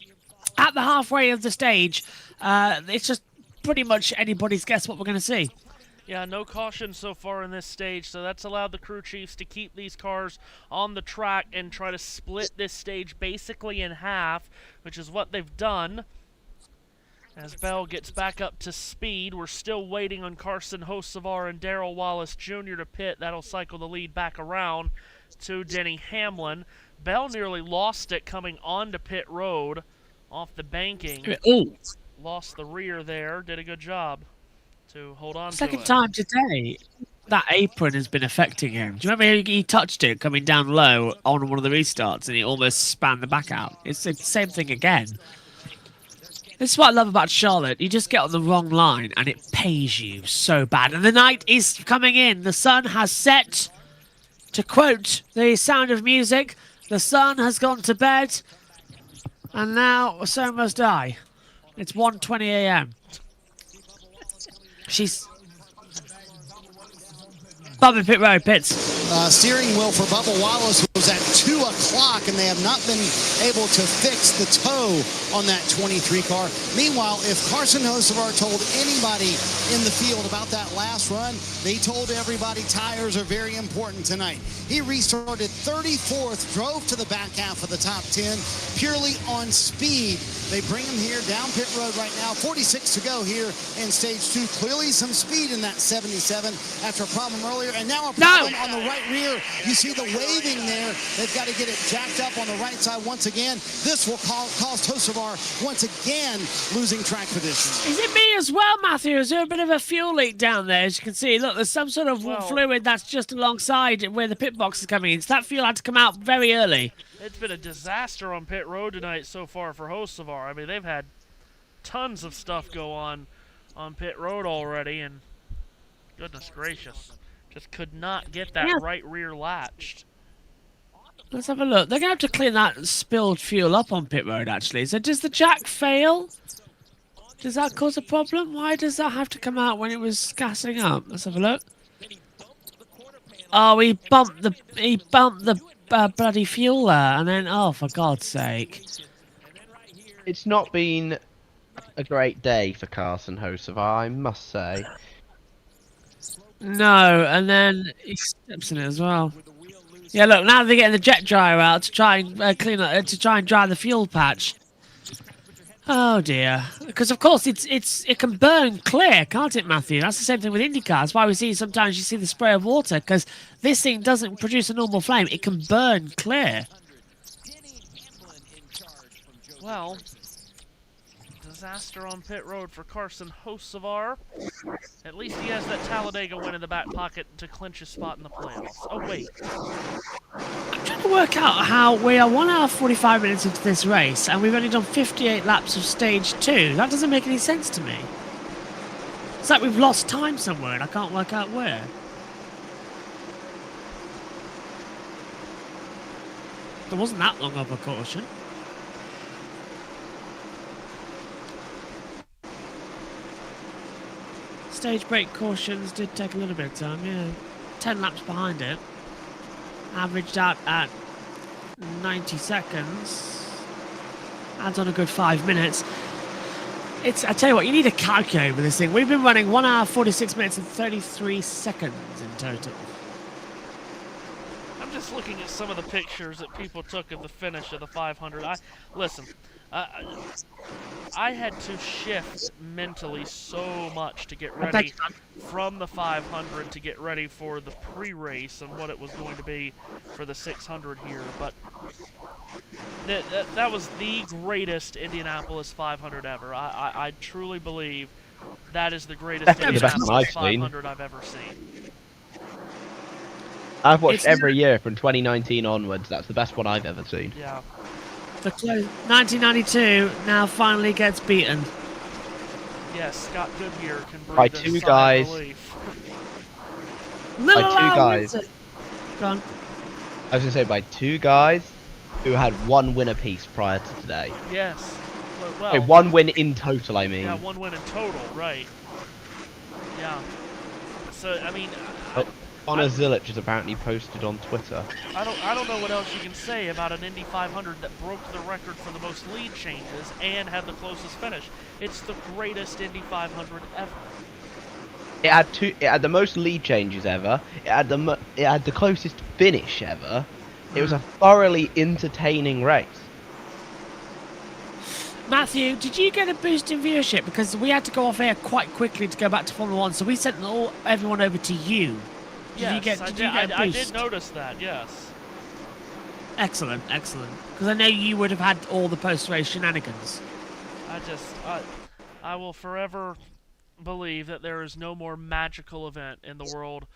At the halfway of the stage, it's just pretty much anybody's guess what we're going to see. Yeah, no caution so far in this stage, so that's allowed the crew chiefs to keep these cars on the track and try to split this stage basically in half, which is what they've done. As Bell gets back up to speed, we're still waiting on Carson Hocevar and Darrell Wallace Jr. to pit. That'll cycle the lead back around to Denny Hamlin. Bell nearly lost it coming onto pit road off the banking. Ooh. Lost the rear there. Did a good job to hold on to it. Second time today, that apron has been affecting him. Do you remember he touched it coming down low on one of the restarts and he almost spanned the back out? It's the same thing again. This is what I love about Charlotte. You just get on the wrong line and it pays you so bad. And the night is coming in. The sun has set. To quote the Sound of Music, the sun has gone to bed. And now so must I. It's 1:20 a.m. She's... Bubba pit road, pits. Steering wheel for Bubba Wallace was at 2 o'clock, and they have not been able to fix the toe on that 23 car. Meanwhile, if Carson Hocevar told anybody in the field about that last run. They told everybody tires are very important tonight. He restarted 34th, drove to the back half of the top 10 purely on speed. They bring him here down pit road right now. 46 to go here in stage 2. Clearly some speed in that 77 after a problem earlier. And now a problem on the right rear. You see the waving there. They've got to get it jacked up on the right side once again. This will cause Hocevar once again losing track position. Is it me as well, Matthew? Is there a bit of a fuel leak down there? As you can see, look, there's some sort of fluid that's just alongside where the pit box is coming in. So that fuel had to come out very early. It's been a disaster on pit road tonight so far for Hocevar. I mean, they've had tons of stuff go on pit road already, and goodness gracious, just could not get that right rear latched. Let's have a look. They're going to have to clean that spilled fuel up on pit road, actually. So does the jack fail? Does that cause a problem? Why does that have to come out when it was gassing up? Let's have a look. Oh, he bumped the bloody fuel there, and then, oh, for God's sake. It's not been a great day for Carson Hocevar, I must say. No, and then he steps in it as well. Yeah, look, now they're getting the jet dryer out to try and clean up, to try and dry the fuel patch. Oh dear, because of course it can burn clear, can't it, Matthew? That's the same thing with IndyCar. That's why we see sometimes you see the spray of water, because this thing doesn't produce a normal flame. It can burn clear. Well, disaster on pit road for Carson Hocevar. At least he has that Talladega win in the back pocket to clinch his spot in the playoffs. Oh wait. I'm trying to work out how we are 1 hour 45 minutes into this race and we've only done 58 laps of stage 2. That doesn't make any sense to me. It's like we've lost time somewhere and I can't work out where. There wasn't that long of a caution. Stage brake cautions did take a little bit of time, yeah. 10 laps behind it. Averaged out at 90 seconds. Adds on a good 5 minutes. I tell you what, you need a calculator with this thing. We've been running 1 hour, 46 minutes and 33 seconds in total. I'm just looking at some of the pictures that people took of the finish of the 500. Listen, I had to shift mentally so much to get ready from the 500 to get ready for the pre-race and what it was going to be for the 600 here. But that was the greatest Indianapolis 500 ever. I truly believe that is the greatest Indianapolis 500 I've ever seen. I've watched every year from 2019 onwards. That's the best one I've ever seen. Yeah. The 1992 now finally gets beaten. Yes, Scott Goodyear can breathe by a two sigh guys. of relief. By two guys. Go on. I was gonna say by two guys who had one win apiece prior to today. Yes. Well, Okay, one win in total, I mean. Yeah, one win in total, right. Yeah. So, I mean... Honor Zilic has apparently posted on Twitter. I don't know what else you can say about an Indy 500 that broke the record for the most lead changes and had the closest finish. It's the greatest Indy 500 ever. It had the most lead changes ever. It had the closest finish ever. It was a thoroughly entertaining race. Matthew, did you get a boost in viewership? Because we had to go off air quite quickly to go back to Formula 1, so we sent everyone over to you. Yes, I did notice that, yes. Excellent, excellent. Because I know you would have had all the post-race shenanigans. I will forever believe that there is no more magical event in the world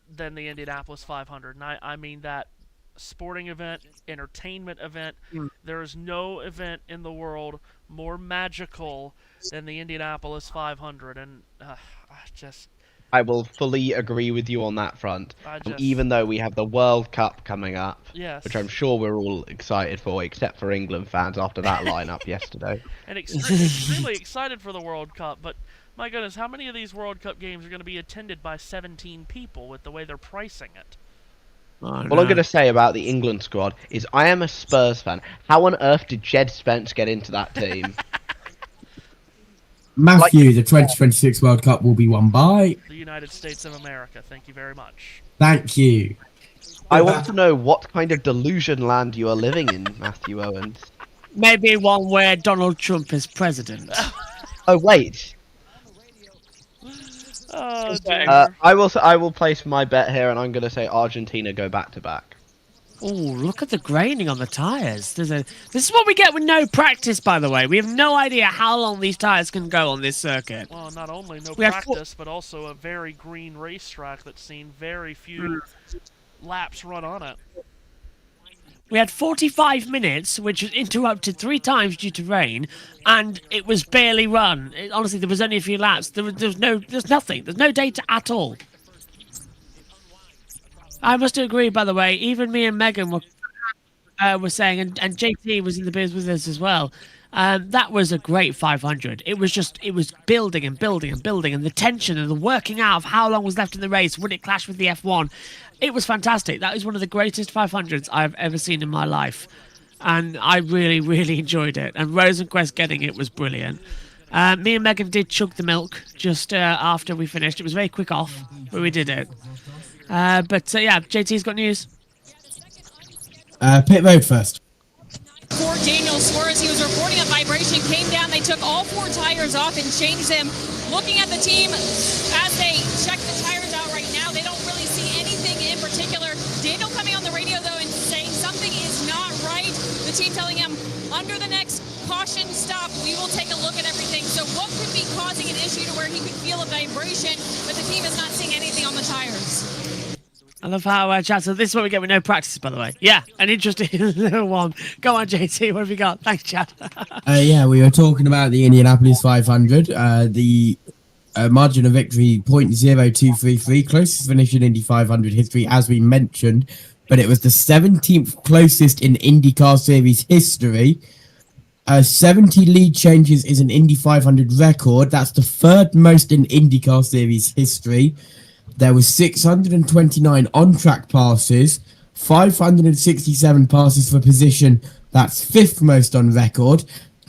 than the Indianapolis 500. And I mean that sporting event, entertainment event. There is no event in the world more magical than the Indianapolis 500. And I will fully agree with you on that front. Even though we have the World Cup coming up, which I'm sure we're all excited for, except for England fans after that lineup yesterday. And extremely excited for the World Cup, but my goodness, how many of these World Cup games are going to be attended by 17 people with the way they're pricing it? What I'm going to say about the England squad is I am a Spurs fan. How on earth did Jed Spence get into that team? Matthew, the 2026 World Cup will be won by the United States of America. Thank you very much. Thank you. I want to know what kind of delusion land you are living in, Matthew Owens. Maybe one where Donald Trump is president. Oh wait. Oh, dear. I will place my bet here, and I'm going to say Argentina go back to back. Oh, look at the graining on the tyres. This is what we get with no practice, by the way. We have no idea how long these tyres can go on this circuit. Well, not only no We have practice, but also a very green racetrack that's seen very few laps run on it. We had 45 minutes, which was interrupted 3 times due to rain, and it was barely run. Honestly, there was only a few laps. There's nothing. There's no data at all. I must agree, by the way. Even me and Megan were saying, and JT was in the biz with us as well. That was a great 500. It was building and building and building, and the tension and the working out of how long was left in the race. Would it clash with the F1? It was fantastic. That is one of the greatest 500s I've ever seen in my life, and I really, really enjoyed it. And Rosenquist getting it was brilliant. Me and Megan did chug the milk just after we finished. It was very quick off, but we did it. But yeah, JT's got news. Pit road first. For Daniel Suarez, he was reporting a vibration, came down, they took all 4 tires off and changed them. Looking at the team, as they check the tires out right now, they don't really see anything in particular. Daniel coming on the radio, though, and saying something is not right. The team telling him, under the next caution stop, we will take a look at everything. So what could be causing an issue to where he could feel a vibration, but the team is not seeing anything on the tires? I love how Chad, so this is what we get with no practice, by the way. Yeah, an interesting little one. Go on, JT, what have you got? Thanks, Chad. Yeah, we were talking about the Indianapolis 500. The margin of victory, 0.0233, closest finish in Indy 500 history, as we mentioned. But it was the 17th closest in IndyCar Series history. 70 lead changes is an Indy 500 record. That's the 3rd most in IndyCar Series history. There was 629 on-track passes, 567 passes for position. That's 5th most on record.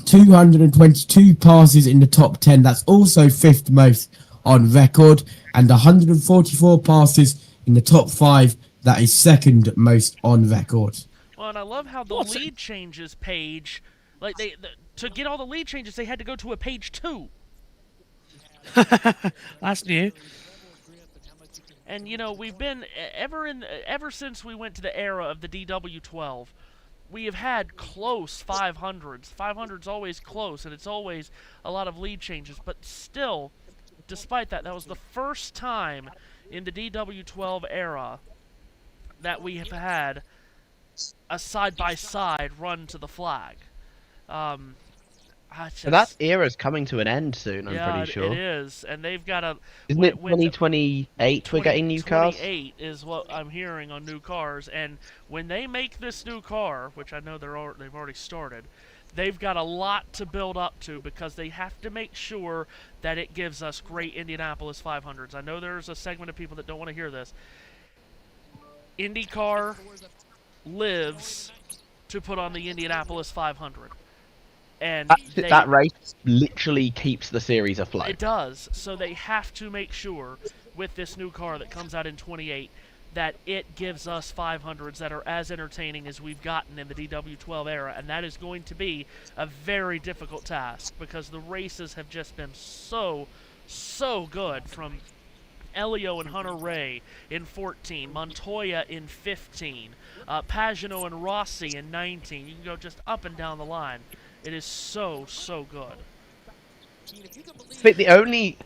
222 passes in the top 10. That's also 5th most on record. And 144 passes in the top 5. That is 2nd most on record. Well, and I love how the lead changes page, like to get all the lead changes, they had to go to a page 2. That's new. And you know, we've been ever since we went to the era of the DW12, we have had close 500s. 500's always close, and it's always a lot of lead changes. But still, despite that, that was the first time in the DW12 era that we have had a side-by-side run to the flag. So that era's coming to an end soon, I'm pretty sure. It is, and they've got a... Isn't it 2028 we're getting new cars? 28 is what I'm hearing on new cars, and when they make this new car, which I know they've already started, they've got a lot to build up to because they have to make sure that it gives us great Indianapolis 500s. I know there's a segment of people that don't want to hear this. IndyCar lives to put on the Indianapolis 500. And that race literally keeps the series afloat. It does. So they have to make sure with this new car that comes out in 28 that it gives us 500s that are as entertaining as we've gotten in the DW12 era. And that is going to be a very difficult task because the races have just been so good, from Elio and Hunter Ray in 14, Montoya in 15, Pagano and Rossi in 19. You can go just up and down the line. It is so good. I think the only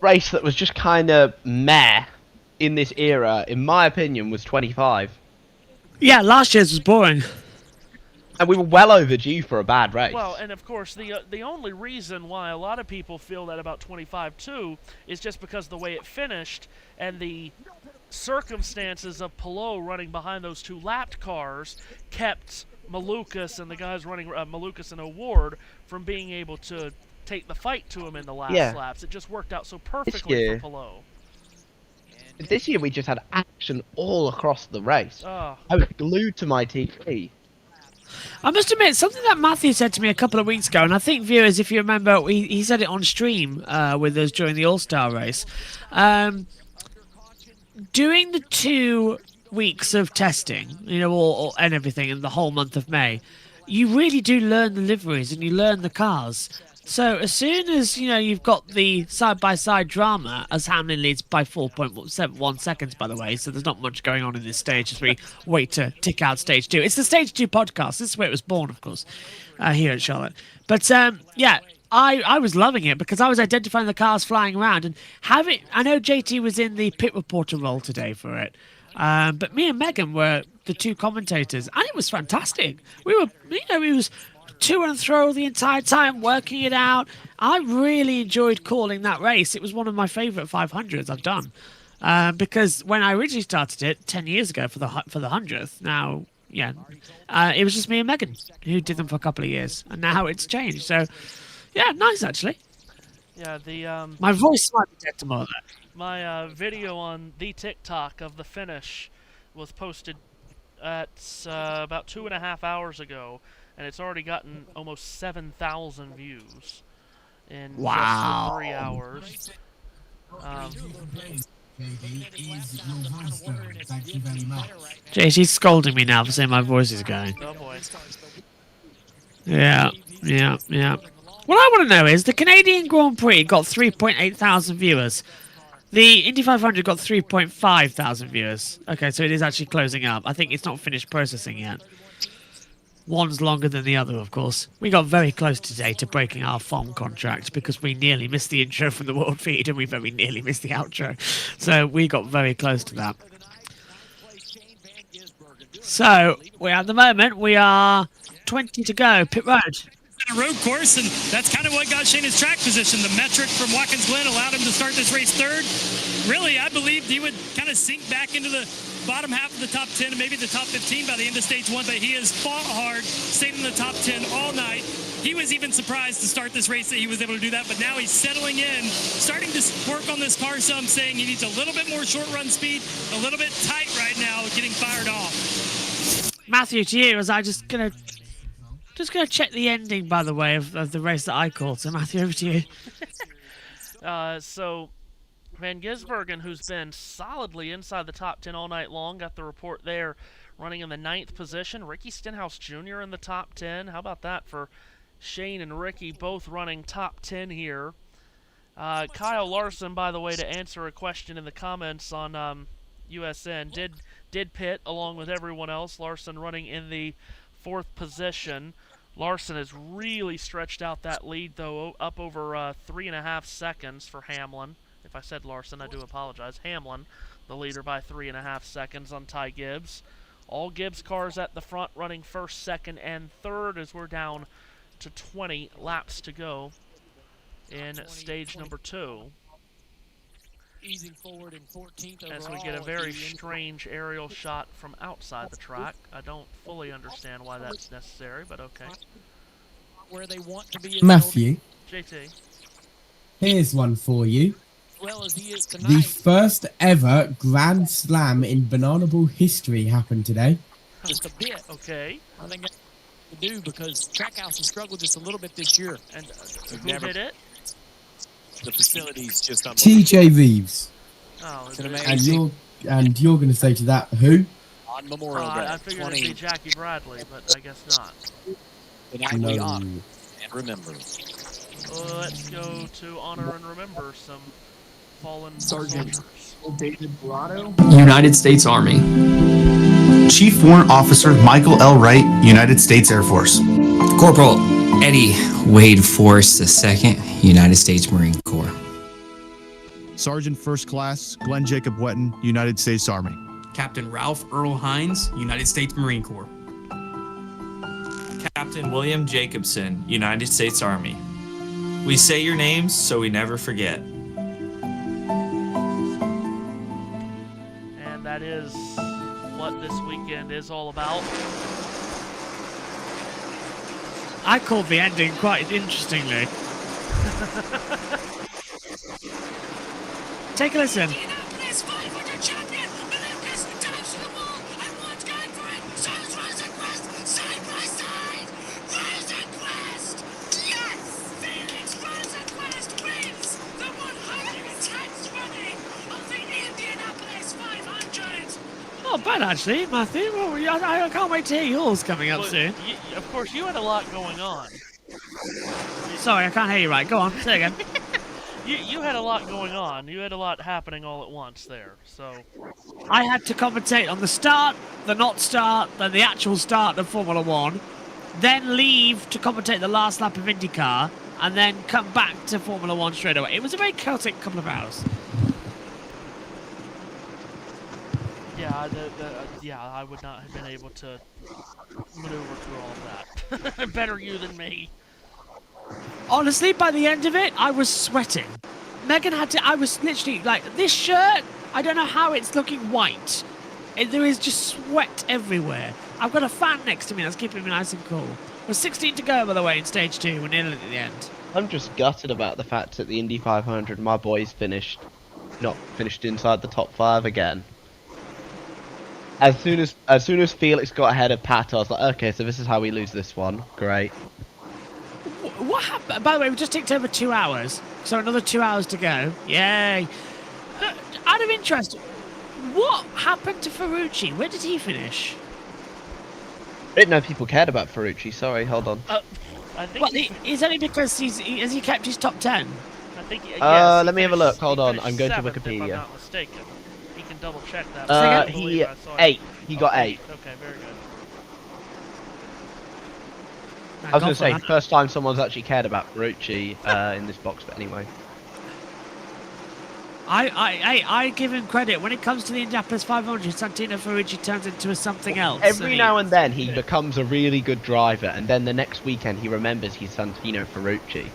race that was just kind of meh in this era, in my opinion, was 25. Yeah, last year's was boring. And we were well overdue for a bad race. Well, and of course, the only reason why a lot of people feel that about 25 too is just because the way it finished and the circumstances of Palou running behind those 2 lapped cars kept Malukas and the guys running Malukas and O'Ward from being able to take the fight to him in the last laps. It just worked out so perfectly for Palou. This year we just had action all across the race. Oh. I was glued to my TV. I must admit, something that Matthew said to me a couple of weeks ago, and I think viewers, if you remember, he said it on stream with us during the All-Star race. During the 2 weeks of testing, and everything, in the whole month of May, you really do learn the liveries and you learn the cars. So as soon as, you've got the side-by-side drama, as Hamlin leads by 4.71 seconds, by the way, so there's not much going on in this stage as we wait to tick out Stage 2. It's the Stage 2 podcast. This is where it was born, of course, here at Charlotte. But, I was loving it because I was identifying the cars flying around and I know JT was in the pit reporter role today for it, but me and Megan were the 2 commentators, and it was fantastic. We were, it was to and fro the entire time, working it out. I really enjoyed calling that race. It was one of my favourite 500s I've done, because when I originally started it 10 years ago for the 100th, now, it was just me and Megan who did them for a couple of years, and now it's changed. So, yeah, nice actually. Yeah, my voice might be dead tomorrow. My video on the TikTok of the finish was posted at about 2.5 hours ago, and it's already gotten almost 7,000 views in just 3 hours. JT's scolding me now for saying my voice is going. Oh boy. Yeah. What I want to know is the Canadian Grand Prix got 3.8 thousand viewers. The Indy 500 got 3.5 thousand viewers. Okay, so it is actually closing up. I think it's not finished processing yet. One's longer than the other, of course. We got very close today to breaking our FOM contract because we nearly missed the intro from the world feed and we very nearly missed the outro. So we got very close to that. So, at the moment, we are 20 to go. Pit road. A road course, and that's kind of what got Shane his track position. The metric from Watkins Glen allowed him to start this race third. Really, I believed he would kind of sink back into the bottom half of the top 10 and maybe the top 15 by the end of stage 1, but he has fought hard, stayed in the top 10 all night. He was even surprised to start this race that he was able to do that, but now he's settling in, starting to work on this car some, saying he needs a little bit more short run speed, a little bit tight right now, getting fired off. Matthew, to you, as I just gonna check the ending, by the way, of the race that I called. So Matthew, over to you. So Van Gisbergen, who's been solidly inside the top 10 all night long, got the report there, running in the 9th position. Ricky Stenhouse Jr. in the top 10. How about that for Shane and Ricky, both running top 10 here. Kyle Larson, by the way, to answer a question in the comments on USN, did pit along with everyone else. Larson running in the 4th position. Larson has really stretched out that lead, though, up over 3.5 seconds for Hamlin. If I said Larson, I do apologize. Hamlin, the leader by 3.5 seconds on Ty Gibbs. All Gibbs cars at the front running 1st, 2nd, and 3rd as we're down to 20 laps to go in stage number 2. As we get a very strange aerial shot from outside the track. I don't fully understand why that's necessary, but okay. Matthew, JT. here's one for you. The first ever Grand Slam in Banana Ball history happened today. Just a bit. Okay. I think that's what to do because Trackhouse has struggled just a little bit this year. And who did it? The facility's just TJ Reeves. Oh, and you're going to say to that who? On Memorial Day. I figured it'd be Jackie Bradley, but I guess not. No. And remember. Let's go to honor and remember some fallen Sergeant soldiers. David Brado, United States Army. Chief Warrant Officer Michael L. Wright, United States Air Force. Corporal Eddie Wade Force II, United States Marine Corps. Sergeant First Class Glenn Jacob Wetton, United States Army. Captain Ralph Earl Hines, United States Marine Corps. Captain William Jacobson, United States Army. We say your names so we never forget. And that is what this weekend is all about. I called the ending quite interestingly. Take a listen. Not bad, actually, Matthew. Well, I can't wait to hear yours coming up Well, soon. of course, you had a lot going on. Sorry, I can't hear you right. Go on, say again. You had a lot going on. You had a lot happening all at once there. So I had to commentate on the start, the not start, then the actual start of Formula One, then leave to commentate the last lap of IndyCar, and then come back to Formula One straight away. It was a very chaotic couple of hours. yeah, I would not have been able to maneuver through all of that. Better you than me. Honestly, by the end of it, I was sweating. Megan had to... I was literally like, this shirt, I don't know how it's looking white. There is just sweat everywhere. I've got a fan next to me that's keeping me nice and cool. There's 16 to go, by the way, in stage 2. We're nearly at the end. I'm just gutted about the fact that the Indy 500, my boys not finished inside the top 5 again. As soon as Felix got ahead of Pat, I was like, okay, so this is how we lose this one. Great. What happened? By the way, we just ticked over 2 hours, so another 2 hours to go. Yay! Out of interest, what happened to Ferrucci? Where did he finish? I didn't know people cared about Ferrucci. Sorry, hold on. I think. Well, is only because has he kept his top 10? I think. Yes, let me have a look. Hold on, I'm going to 7th, Wikipedia. If I'm not mistaken. He can double check that. He 8. He got 8. Okay, very good. I was going to say, first time someone's actually cared about Ferrucci in this box, but anyway. I give him credit. When it comes to the Indianapolis 500, Santino Ferrucci turns into something else. Every now and then he becomes a really good driver, and then the next weekend he remembers he's Santino Ferrucci.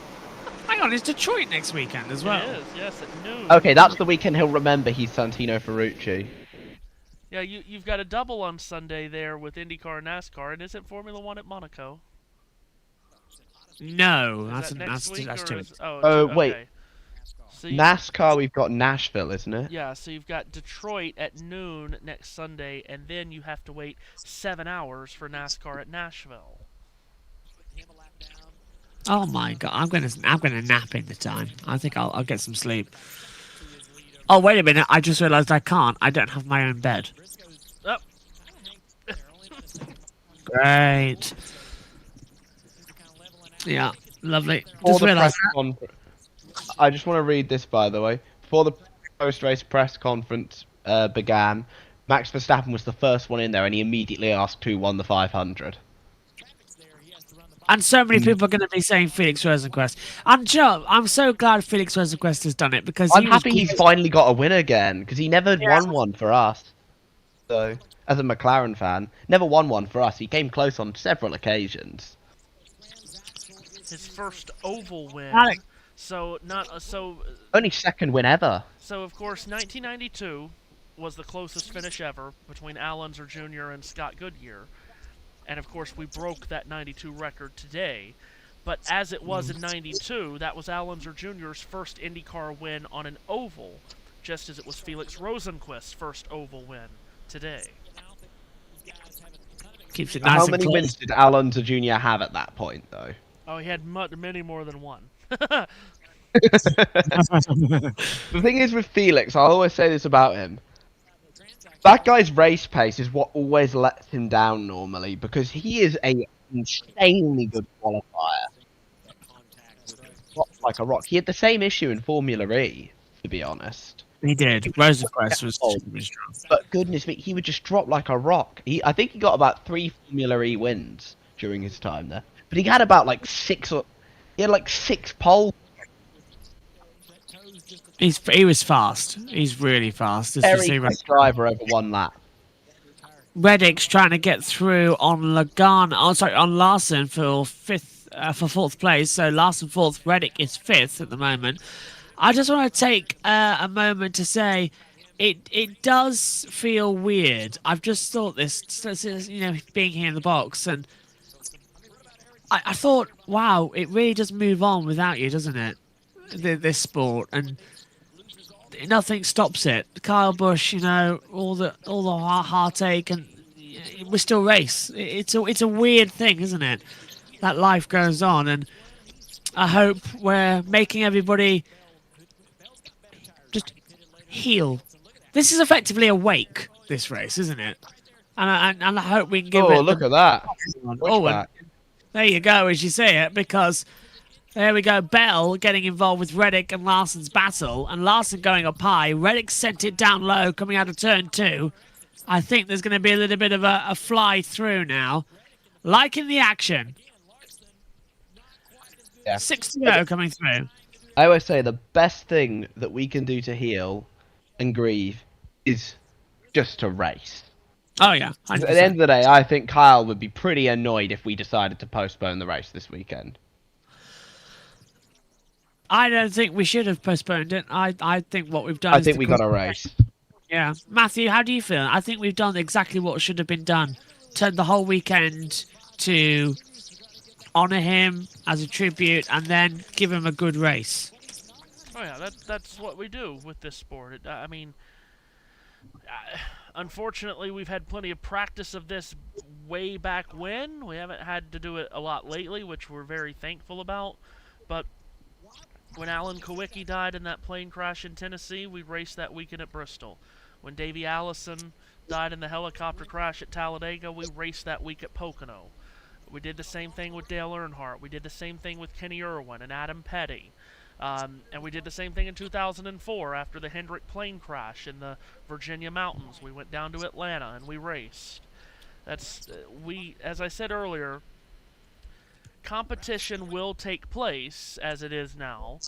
Hang on, it's Detroit next weekend as well. It is, yes, at noon. Okay, that's the weekend he'll remember he's Santino Ferrucci. Yeah, you've got a double on Sunday there with IndyCar and NASCAR, and isn't Formula One at Monaco? No, Is that next week, that's or too. is- Wait. okay. So NASCAR, we've got Nashville, isn't it? Yeah, so you've got Detroit at noon next Sunday, and then you have to wait 7 hours for NASCAR at Nashville. Oh my god, I'm gonna nap in the time. I think I'll get some sleep. Oh wait a minute, I just realised I can't. I don't have my own bed. Oh. Great. Yeah, lovely. Just realised that. I just want to read this, by the way. Before the post-race press conference began, Max Verstappen was the first one in there, and he immediately asked who won the 500. And so many people are going to be saying Felix Rosenquist. And Joe, I'm so glad Felix Rosenquist has done it because I'm happy he's finally got a win again, because he never won one for us. So, as a McLaren fan, never won one for us. He came close on several occasions. His first oval win. Alex. Only second win ever. So of course, 1992 was the closest finish ever between Al Unser Jr. and Scott Goodyear, and of course we broke that 92 record today. But as it was in 92, that was Al Unser Jr.'s first IndyCar win on an oval, just as it was Felix Rosenquist's first oval win today. Keeps it nice. How and many close. wins did Al Unser Jr. have at that point, though? Oh, he had many more than one. The thing is with Felix, I always say this about him. That guy's race pace is what always lets him down normally, because he is an insanely good qualifier. Drops like a rock. He had the same issue in Formula E, to be honest. He did. Rosenquist was extremely strong. But goodness me, he would just drop like a rock. I think he got about 3 Formula E wins during his time there. But he had about like 6 poles. He was fast. He's really fast. Very quick driver over 1 lap. Reddick's trying to get through on on Larson for fourth place. So Larson fourth, Reddick is fifth at the moment. I just want to take a moment to say it does feel weird. I've just thought this, being here in the box, and I thought, wow, it really does move on without you, doesn't it? This sport, and nothing stops it. Kyle Busch, all the heartache, and we still race. It's a weird thing, isn't it? That life goes on, and I hope we're making everybody just heal. This is effectively a wake. this race, isn't it? And I hope we can give it. Oh, look at that! Oh, and there you go, as you see it, because there we go. Bell getting involved with Reddick and Larson's battle, and Larson going up high. Reddick sent it down low, coming out of turn 2. I think there's going to be a little bit of a fly through now, liking the action. Yeah. 6-0 coming through. I always say the best thing that we can do to heal and grieve is just to race. Oh, yeah. 'Cause at the end of the day, I think Kyle would be pretty annoyed if we decided to postpone the race this weekend. I don't think we should have postponed it. I think what we've done I is... think we got a race. Yeah. Matthew, how do you feel? I think we've done exactly what should have been done. Turned the whole weekend to honour him as a tribute and then give him a good race. Oh yeah, that's what we do with this sport. I mean, unfortunately, we've had plenty of practice of this way back when. We haven't had to do it a lot lately, which we're very thankful about. But when Alan Kowicki died in that plane crash in Tennessee, we raced that weekend at Bristol. When Davey Allison died in the helicopter crash at Talladega, we raced that week at Pocono. We did the same thing with Dale Earnhardt. We did the same thing with Kenny Irwin and Adam Petty. And we did the same thing in 2004 after the Hendrick plane crash in the Virginia mountains. We went down to Atlanta and we raced. As I said earlier, competition will take place as it is now,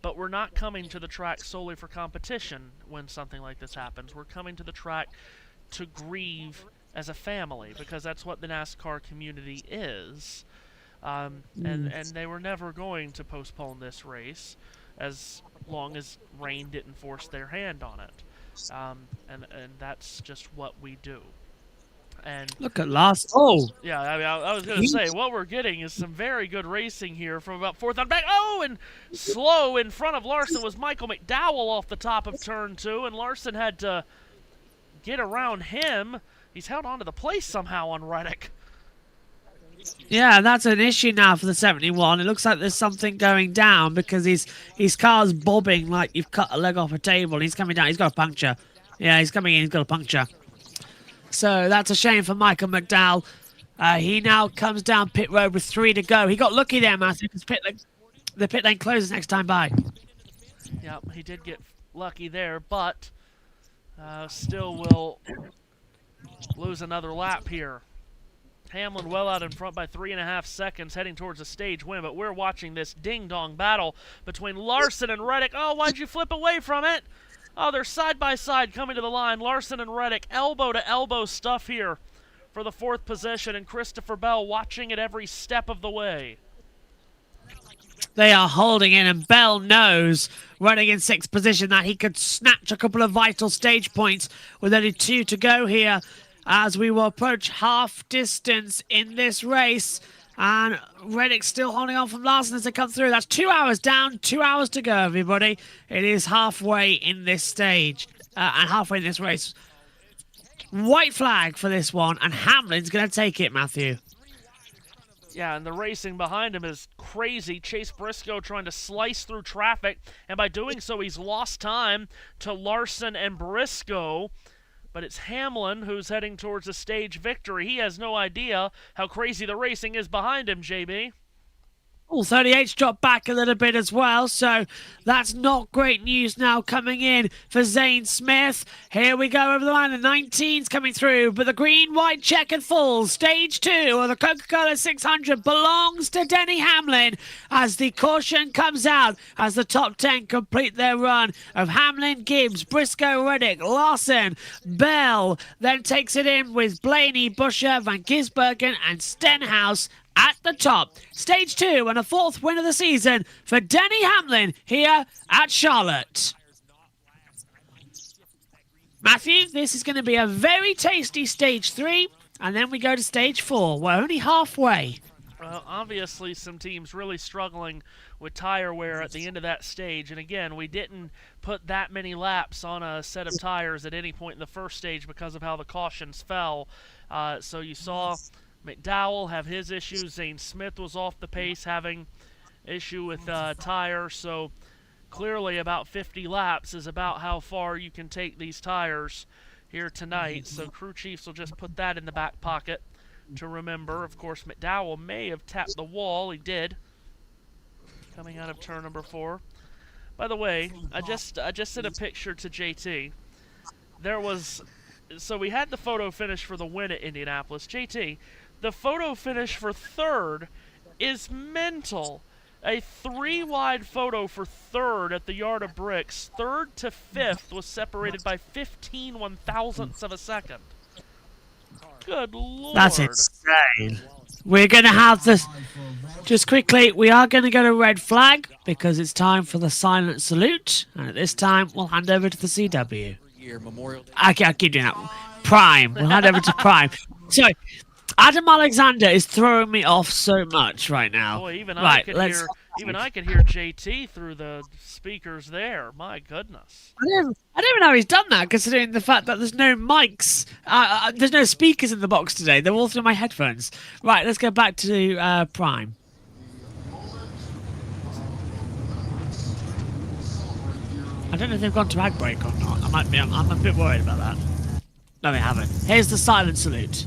but we're not coming to the track solely for competition when something like this happens. We're coming to the track to grieve as a family, because that's what the NASCAR community is. And they were never going to postpone this race as long as rain didn't force their hand on it. And that's just what we do. And look at last. Oh, yeah. I mean, I was going to say what we're getting is some very good racing here from about 4th on back. Oh, and slow in front of Larson was Michael McDowell off the top of turn 2, and Larson had to get around him. He's held on to the place somehow on Reddick. Yeah, that's an issue now for the 71. It looks like there's something going down because his car's bobbing like you've cut a leg off a table. He's coming down. He's got a puncture. Yeah, he's coming in. He's got a puncture. So that's a shame for Michael McDowell. He now comes down pit road with 3 to go. He got lucky there, Matthew, because the pit lane closes next time by. Yeah, he did get lucky there, but still will lose another lap here. Hamlin well out in front by 3.5 seconds, heading towards a stage win, but we're watching this ding-dong battle between Larson and Reddick. Oh, why'd you flip away from it? Oh, they're side-by-side coming to the line. Larson and Reddick, elbow-to-elbow stuff here for the 4th position, and Christopher Bell watching it every step of the way. They are holding in, and Bell knows, running in 6th position, that he could snatch a couple of vital stage points with only 2 to go here as we will approach half distance in this race. And Reddick still holding on from Larson as they come through. That's 2 hours down, 2 hours to go, everybody. It is halfway in this stage and halfway in this race. White flag for this one, and Hamlin's going to take it, Matthew. Yeah, and the racing behind him is crazy. Chase Briscoe trying to slice through traffic, and by doing so, he's lost time to Larson and Briscoe. But it's Hamlin who's heading towards a stage victory. He has no idea how crazy the racing is behind him, JB. All 38's dropped back a little bit as well, so that's not great news now coming in for Zane Smith. Here we go over the line. The 19's coming through, but the green, white, checkered full. Stage 2 of the Coca-Cola 600 belongs to Denny Hamlin as the caution comes out as the top 10 complete their run of Hamlin, Gibbs, Briscoe, Reddick, Larson, Bell. Then takes it in with Blaney, Buscher, Van Gisbergen, and Stenhouse at the top. Stage 2 and a 4th win of the season for Denny Hamlin here at Charlotte. Matthew, this is going to be a very tasty stage 3, and then we go to stage 4. We're only halfway. Well, obviously some teams really struggling with tire wear at the end of that stage, and again, we didn't put that many laps on a set of tires at any point in the first stage because of how the cautions fell. So you saw McDowell have his issues. Zane Smith was off the pace, having issue with tire. So clearly about 50 laps is about how far you can take these tires here tonight, so crew chiefs will just put that in the back pocket to remember. Of course, McDowell may have tapped the wall. He did, coming out of turn number 4. By the way, I just sent a picture to JT. So we had the photo finish for the win at Indianapolis. JT, the photo finish for 3rd is mental. A 3-wide photo for 3rd at the Yard of Bricks. 3rd to 5th was separated by 15 1,000ths of a second. Good lord. That's insane. We're going to have this. Just quickly, we are going to go to red flag because it's time for the silent salute. And at this time, we'll hand over to the CW. Okay, I'll keep doing that. Prime. We'll hand over to Prime. So, Adam Alexander is throwing me off so much right now. Boy, even right, I could hear JT through the speakers there. My goodness. I don't even know how he's done that, considering the fact that there's no mics, there's no speakers in the box today. They're all through my headphones. Right, let's go back to Prime. I don't know if they've gone to ag break or not. I'm a bit worried about that. No, they haven't. Here's the silent salute.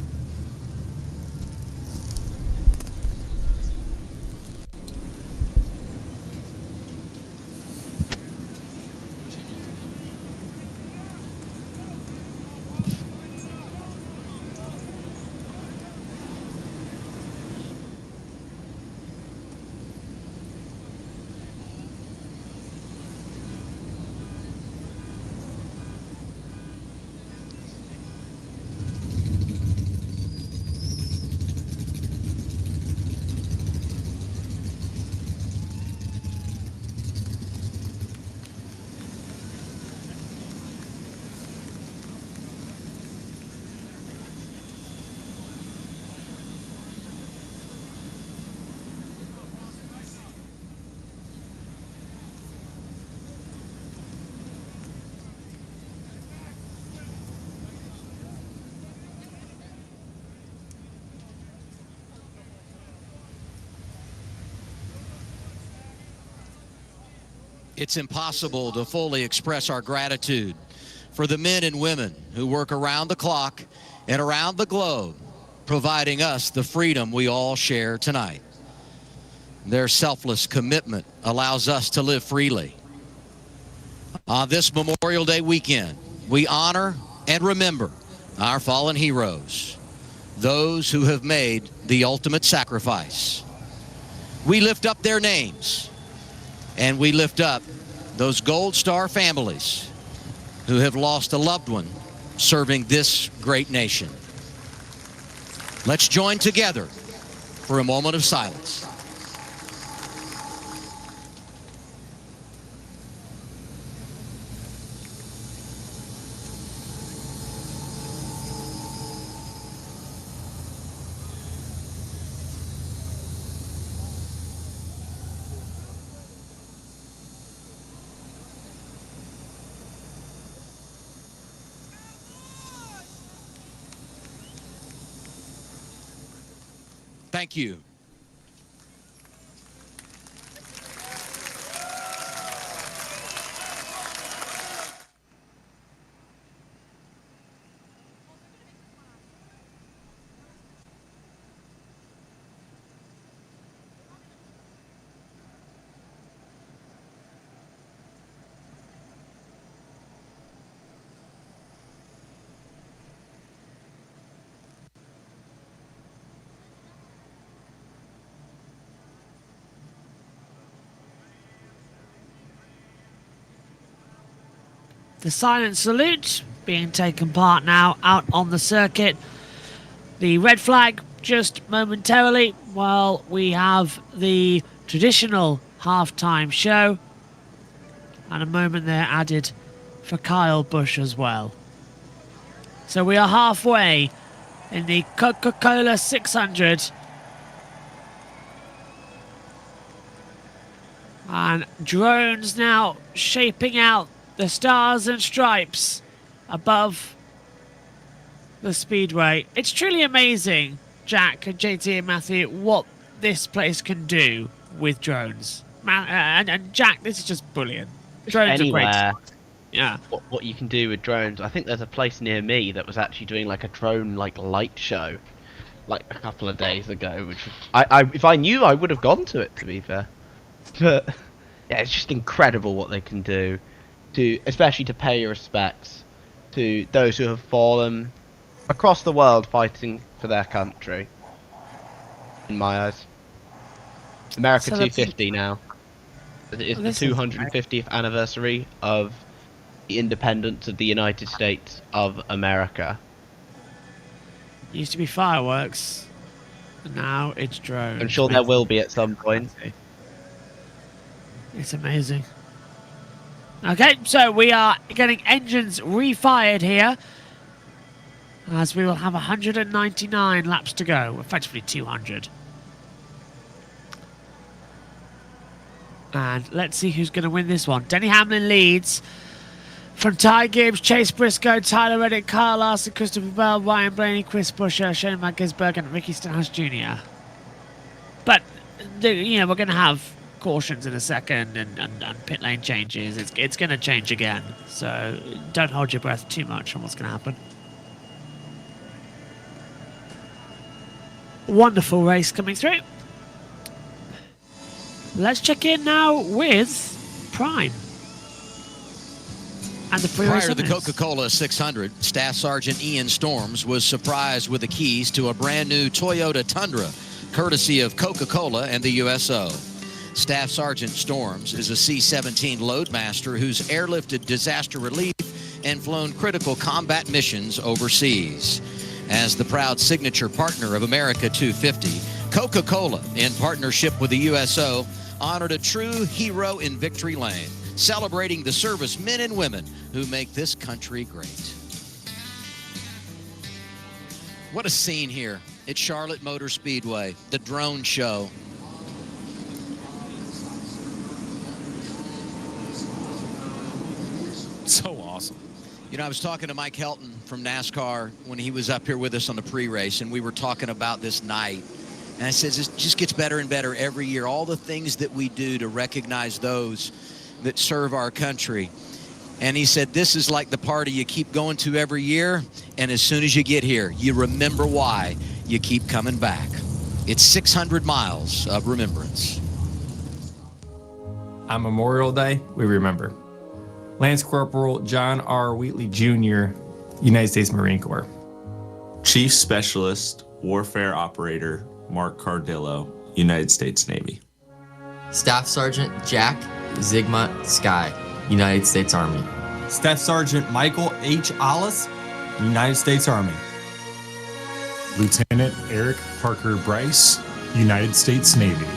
It's impossible to fully express our gratitude for the men and women who work around the clock and around the globe, providing us the freedom we all share tonight. Their selfless commitment allows us to live freely. On this Memorial Day weekend, we honor and remember our fallen heroes, those who have made the ultimate sacrifice. We lift up their names, and we lift up those Gold Star families who have lost a loved one serving this great nation. Let's join together for a moment of silence. Thank you. The silent salute being taken part now out on the circuit. The red flag just momentarily while we have the traditional halftime show. And a moment there added for Kyle Busch as well. So we are halfway in the Coca-Cola 600. And drones now shaping out the stars and stripes above the speedway. It's truly amazing, Jack and JT and Matthew, what this place can do with drones. And Jack, this is just brilliant. Drones are great. Yeah. what you can do with drones. I think there's a place near me that was actually doing like a drone light show, like a couple of days ago. Which if I knew, I would have gone to it. To be fair, but yeah, it's just incredible what they can do, especially to pay your respects to those who have fallen across the world fighting for their country. In my eyes, America 250 now. It's the 250th anniversary of the independence of the United States of America. Used to be fireworks, and now it's drones. I'm sure there will be at some point. It's amazing. Okay, so we are getting engines refired here, as we will have 199 laps to go, effectively 200. And let's see who's going to win this one. Denny Hamlin leads from Ty Gibbs, Chase Briscoe, Tyler Reddick, Kyle Larson, Christopher Bell, Ryan Blaney, Chris Buescher, Shane Gisberg, and Ricky Stenhouse Jr. But, we're going to have cautions in a second and pit lane changes. It's going to change again. So don't hold your breath too much on what's going to happen. Wonderful race coming through. Let's check in now with Prime. And the prior to the Coca-Cola 600, Staff Sergeant Ian Storms was surprised with the keys to a brand new Toyota Tundra, courtesy of Coca-Cola and the USO. Staff Sergeant Storms is a C-17 loadmaster who's airlifted disaster relief and flown critical combat missions overseas. As the proud signature partner of America 250, Coca-Cola, in partnership with the USO, honored a true hero in Victory Lane, celebrating the servicemen and women who make this country great. What a scene here at Charlotte Motor Speedway, the drone show. So awesome. You know, I was talking to Mike Helton from NASCAR when he was up here with us on the pre-race, and we were talking about this night. And I said, it just gets better and better every year. All the things that we do to recognize those that serve our country. And he said, this is like the party you keep going to every year. And as soon as you get here, you remember why you keep coming back. It's 600 miles of remembrance. On Memorial Day, we remember Lance Corporal John R. Wheatley Jr., United States Marine Corps. Chief Specialist Warfare Operator Mark Cardillo, United States Navy. Staff Sergeant Jack Zygmunt Sky, United States Army. Staff Sergeant Michael H. Ollis, United States Army. Lieutenant Eric Parker Bryce, United States Navy.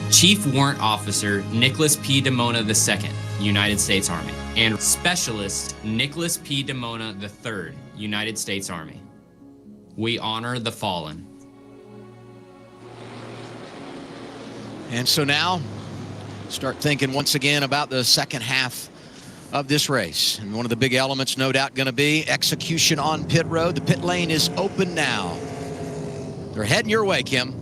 Chief Warrant Officer Nicholas P. DeMona II, United States Army. And Specialist Nicholas P. DeMona III, United States Army. We honor the fallen. And so now, start thinking once again about the second half of this race. And one of the big elements, no doubt, going to be execution on pit road. The pit lane is open now. They're heading your way, Kim.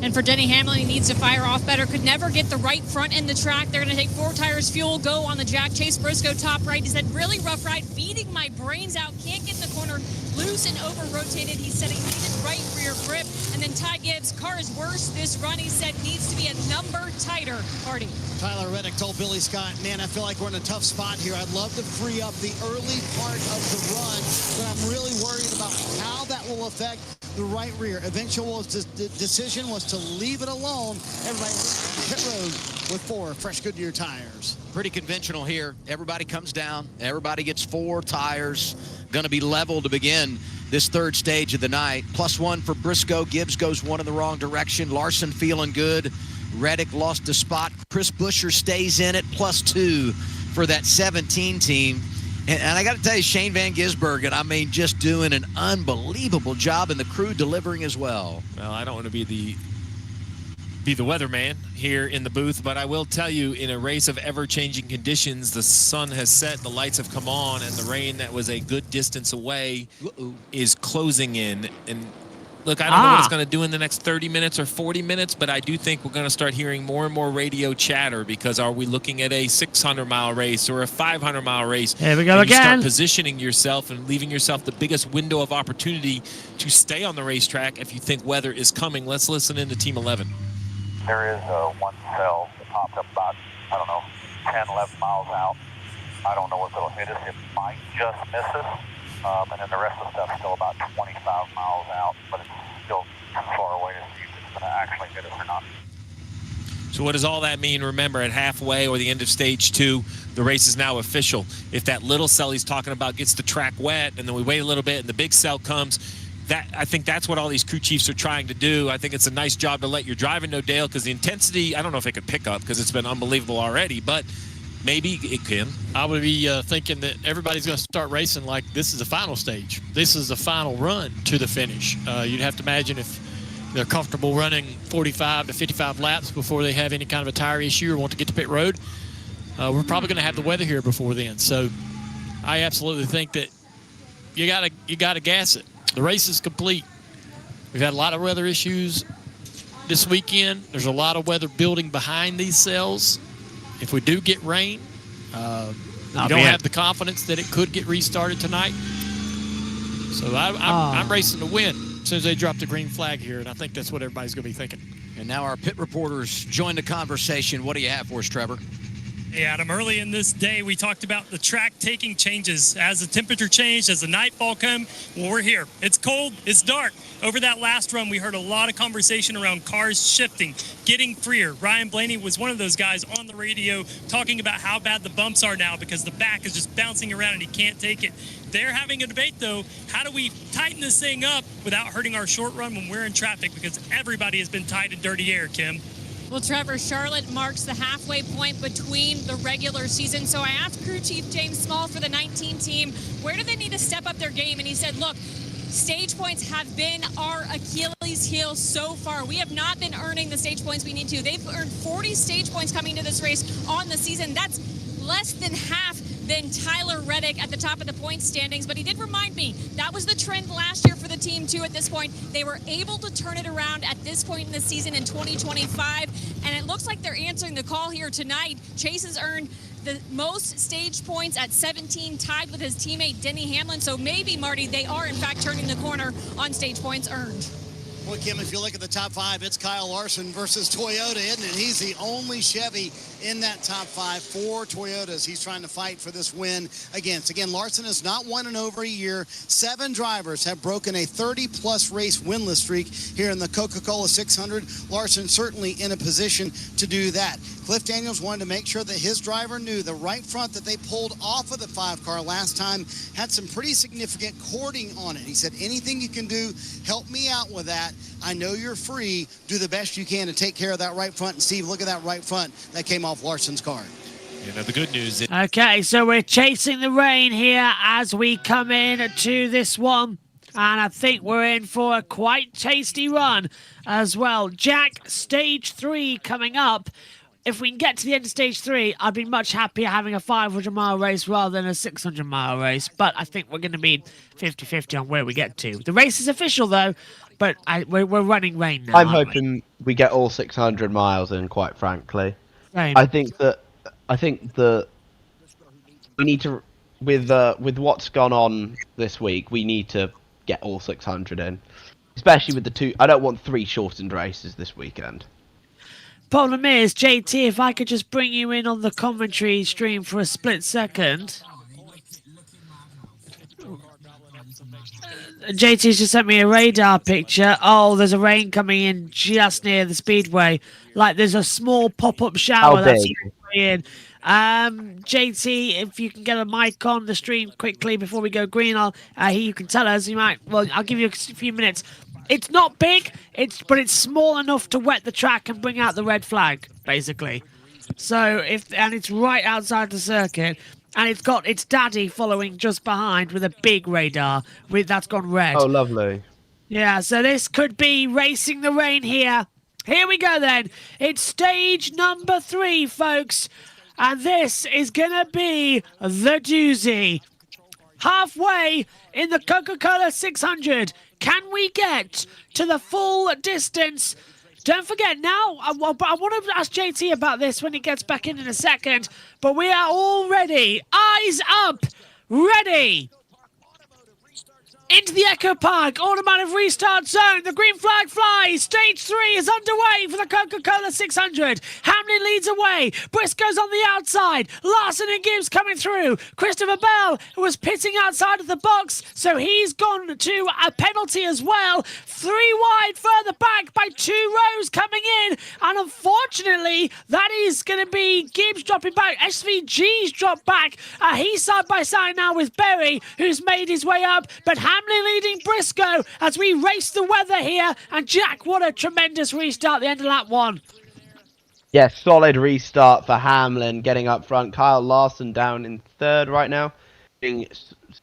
And for Denny Hamlin, he needs to fire off better. Could never get the right front in the track. They're going to take 4 tires fuel, go on the jack. Chase Briscoe top right. He said, really rough ride, beating my brains out. Can't get in the corner, loose and over-rotated. He said he needed right rear grip. And then Ty Gibbs, car is worse this run. He said needs to be a number tighter. Hardy. Tyler Reddick told Billy Scott, man, I feel like we're in a tough spot here. I'd love to free up the early part of the run, but I'm really worried about how that will affect the right rear. Eventual decision was to leave it alone. Everybody pit road with 4 fresh Goodyear tires. Pretty conventional here. Everybody comes down. Everybody gets 4 tires. Going to be level to begin this third stage of the night. +1 for Briscoe. Gibbs goes 1 in the wrong direction. Larson feeling good. Reddick lost a spot. Chris Buescher stays in it. +2 for that 17 team. And I got to tell you, Shane Van Gisbergen, I mean, just doing an unbelievable job, and the crew delivering as well. Well, I don't want to be the weatherman here in the booth, but I will tell you, in a race of ever-changing conditions, the sun has set, the lights have come on, and the rain that was a good distance away is closing in. And Look, I don't know what it's going to do in the next 30 minutes or 40 minutes, but I do think we're going to start hearing more and more radio chatter, because are we looking at a 600-mile race or a 500-mile race? Here we go and again. You start positioning yourself and leaving yourself the biggest window of opportunity to stay on the racetrack if you think weather is coming. Let's listen in to Team 11. There is one cell that popped up about, 10, 11 miles out. I don't know if it'll hit us. It might just miss us. And then the rest of the stuff's still about 25 miles out, but it's still too far away to see if it's going to actually hit us or not. So what does all that mean? Remember, at halfway or the end of stage 2, the race is now official. If that little cell he's talking about gets the track wet, and then we wait a little bit and the big cell comes, I think that's what all these crew chiefs are trying to do. I think it's a nice job to let your driver know, Dale, because the intensity, I don't know if it could pick up because it's been unbelievable already, but maybe it can. I would be thinking that everybody's going to start racing like this is the final stage. This is the final run to the finish. You'd have to imagine if they're comfortable running 45 to 55 laps before they have any kind of a tire issue or want to get to pit road. We're probably going to have the weather here before then. So I absolutely think that you got to gas it. The race is complete. We've had a lot of weather issues this weekend. There's a lot of weather building behind these cells. If we do get rain, you don't have the confidence that it could get restarted tonight. So I'm racing to win as soon as they drop the green flag here, and I think that's what everybody's going to be thinking. And now our pit reporters join the conversation. What do you have for us, Trevor? Hey, Adam, early in this day, we talked about the track taking changes. As the temperature changed, as the nightfall come, well, we're here. It's cold, it's dark. Over that last run, we heard a lot of conversation around cars shifting, getting freer. Ryan Blaney was one of those guys on the radio talking about how bad the bumps are now because the back is just bouncing around and he can't take it. They're having a debate, though. How do we tighten this thing up without hurting our short run when we're in traffic? Because everybody has been tied in dirty air, Kim. Well, Trevor, Charlotte marks the halfway point between the regular season. So I asked crew chief James Small for the 19 team, where do they need to step up their game? And he said, look, stage points have been our Achilles heel so far. We have not been earning the stage points we need to. They've earned 40 stage points coming into this race on the season. That's less than half than Tyler Reddick at the top of the point standings. But he did remind me that was the trend last year for the team too. At this point, they were able to turn it around at this point in the season in 2025, and it looks like they're answering the call here tonight. Chase has earned the most stage points at 17, tied with his teammate Denny Hamlin. So maybe, Marty, they are in fact turning the corner on stage points earned. Well, Kim, if you look at the top 5, it's Kyle Larson versus Toyota, isn't it? He's the only Chevy in that top 5 for Toyotas. He's trying to fight for this win against. Again, Larson has not won in over a year. 7 drivers have broken a 30-plus race winless streak here in the Coca-Cola 600. Larson certainly in a position to do that. Cliff Daniels wanted to make sure that his driver knew the right front that they pulled off of the 5-car last time had some pretty significant cording on it. He said, anything you can do, help me out with that. I know you're free. Do the best you can to take care of that right front. And Steve, look at that right front that came off Larson's car. You know, the good news is... Okay, so we're chasing the rain here as we come in to this one. And I think we're in for a quite tasty run as well. Jack, stage 3 coming up. If we can get to the end of stage 3, I'd be much happier having a 500-mile race rather than a 600-mile race. But I think we're going to be 50-50 on where we get to. The race is official, though, but we're running rain now. I'm hoping we get all 600 miles in, quite frankly. Same. I think that we need to, with what's gone on this week, we need to get all 600 in. Especially with the 2. I don't want 3 shortened races this weekend. Problem is, JT, if I could just bring you in on the commentary stream for a split second. JT's just sent me a radar picture. Oh, there's a rain coming in just near the speedway. Like there's a small pop-up shower that's in. JT, if you can get a mic on the stream quickly before we go green, you can tell us. I'll give you a few minutes. It's not big, but it's small enough to wet the track and bring out the red flag, basically. So and it's right outside the circuit, and it's got its daddy following just behind with a big radar that's gone red. Oh, lovely. Yeah, so this could be racing the rain here. Here we go then. It's stage number 3, folks, and this is gonna be the doozy. Halfway in the Coca-Cola 600. Can we get to the full distance? Don't forget now, I want to ask JT about this when he gets back in a second, but we are all ready. Eyes up, ready. Into the Echo Park, automatic restart zone. The green flag flies. Stage 3 is underway for the Coca-Cola 600. Hamlin leads away. Briscoe's on the outside. Larson and Gibbs coming through. Christopher Bell was pitting outside of the box, so he's gone to a penalty as well. 3 wide further back by 2 rows coming in. And unfortunately, that is going to be Gibbs dropping back. SVG's dropped back. He's side by side now with Berry, who's made his way up. But Hamlin leading Briscoe as we race the weather here. And Jack, what a tremendous restart at the end of lap 1. Yeah, solid restart for Hamlin, getting up front. Kyle Larson down in 3rd right now, being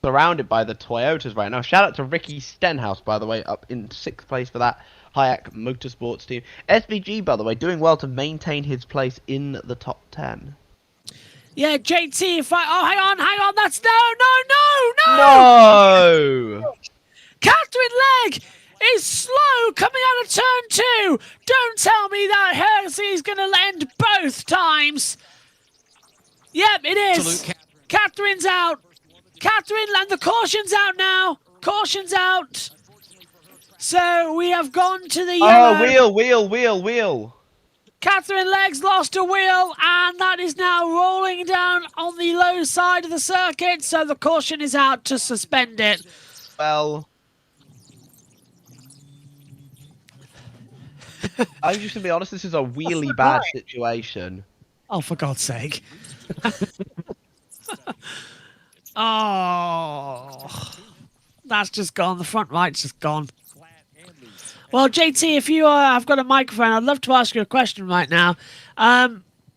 surrounded by the Toyotas right now. Shout out to Ricky Stenhouse, by the way, up in 6th place for that Hayek Motorsports team. SVG, by the way, doing well to maintain his place in the top 10. Yeah, JT, if I... Oh, hang on, that's... No! No! Catherine Legg is slow coming out of turn 2. Don't tell me that Hersey's going to end both times. Yep, it is. Catherine's out. Catherine, and the caution's out now. Caution's out. So we have gone to the yellow. Oh, wheel. Catherine Legg's lost a wheel, and that is now rolling down on the low side of the circuit, so the caution is out to suspend it. Well, I'm just going to be honest, this is a really bad situation. Oh, for God's sake. Oh, that's just gone. The front right's just gone. Well, JT, if you have got a microphone, I'd love to ask you a question right now.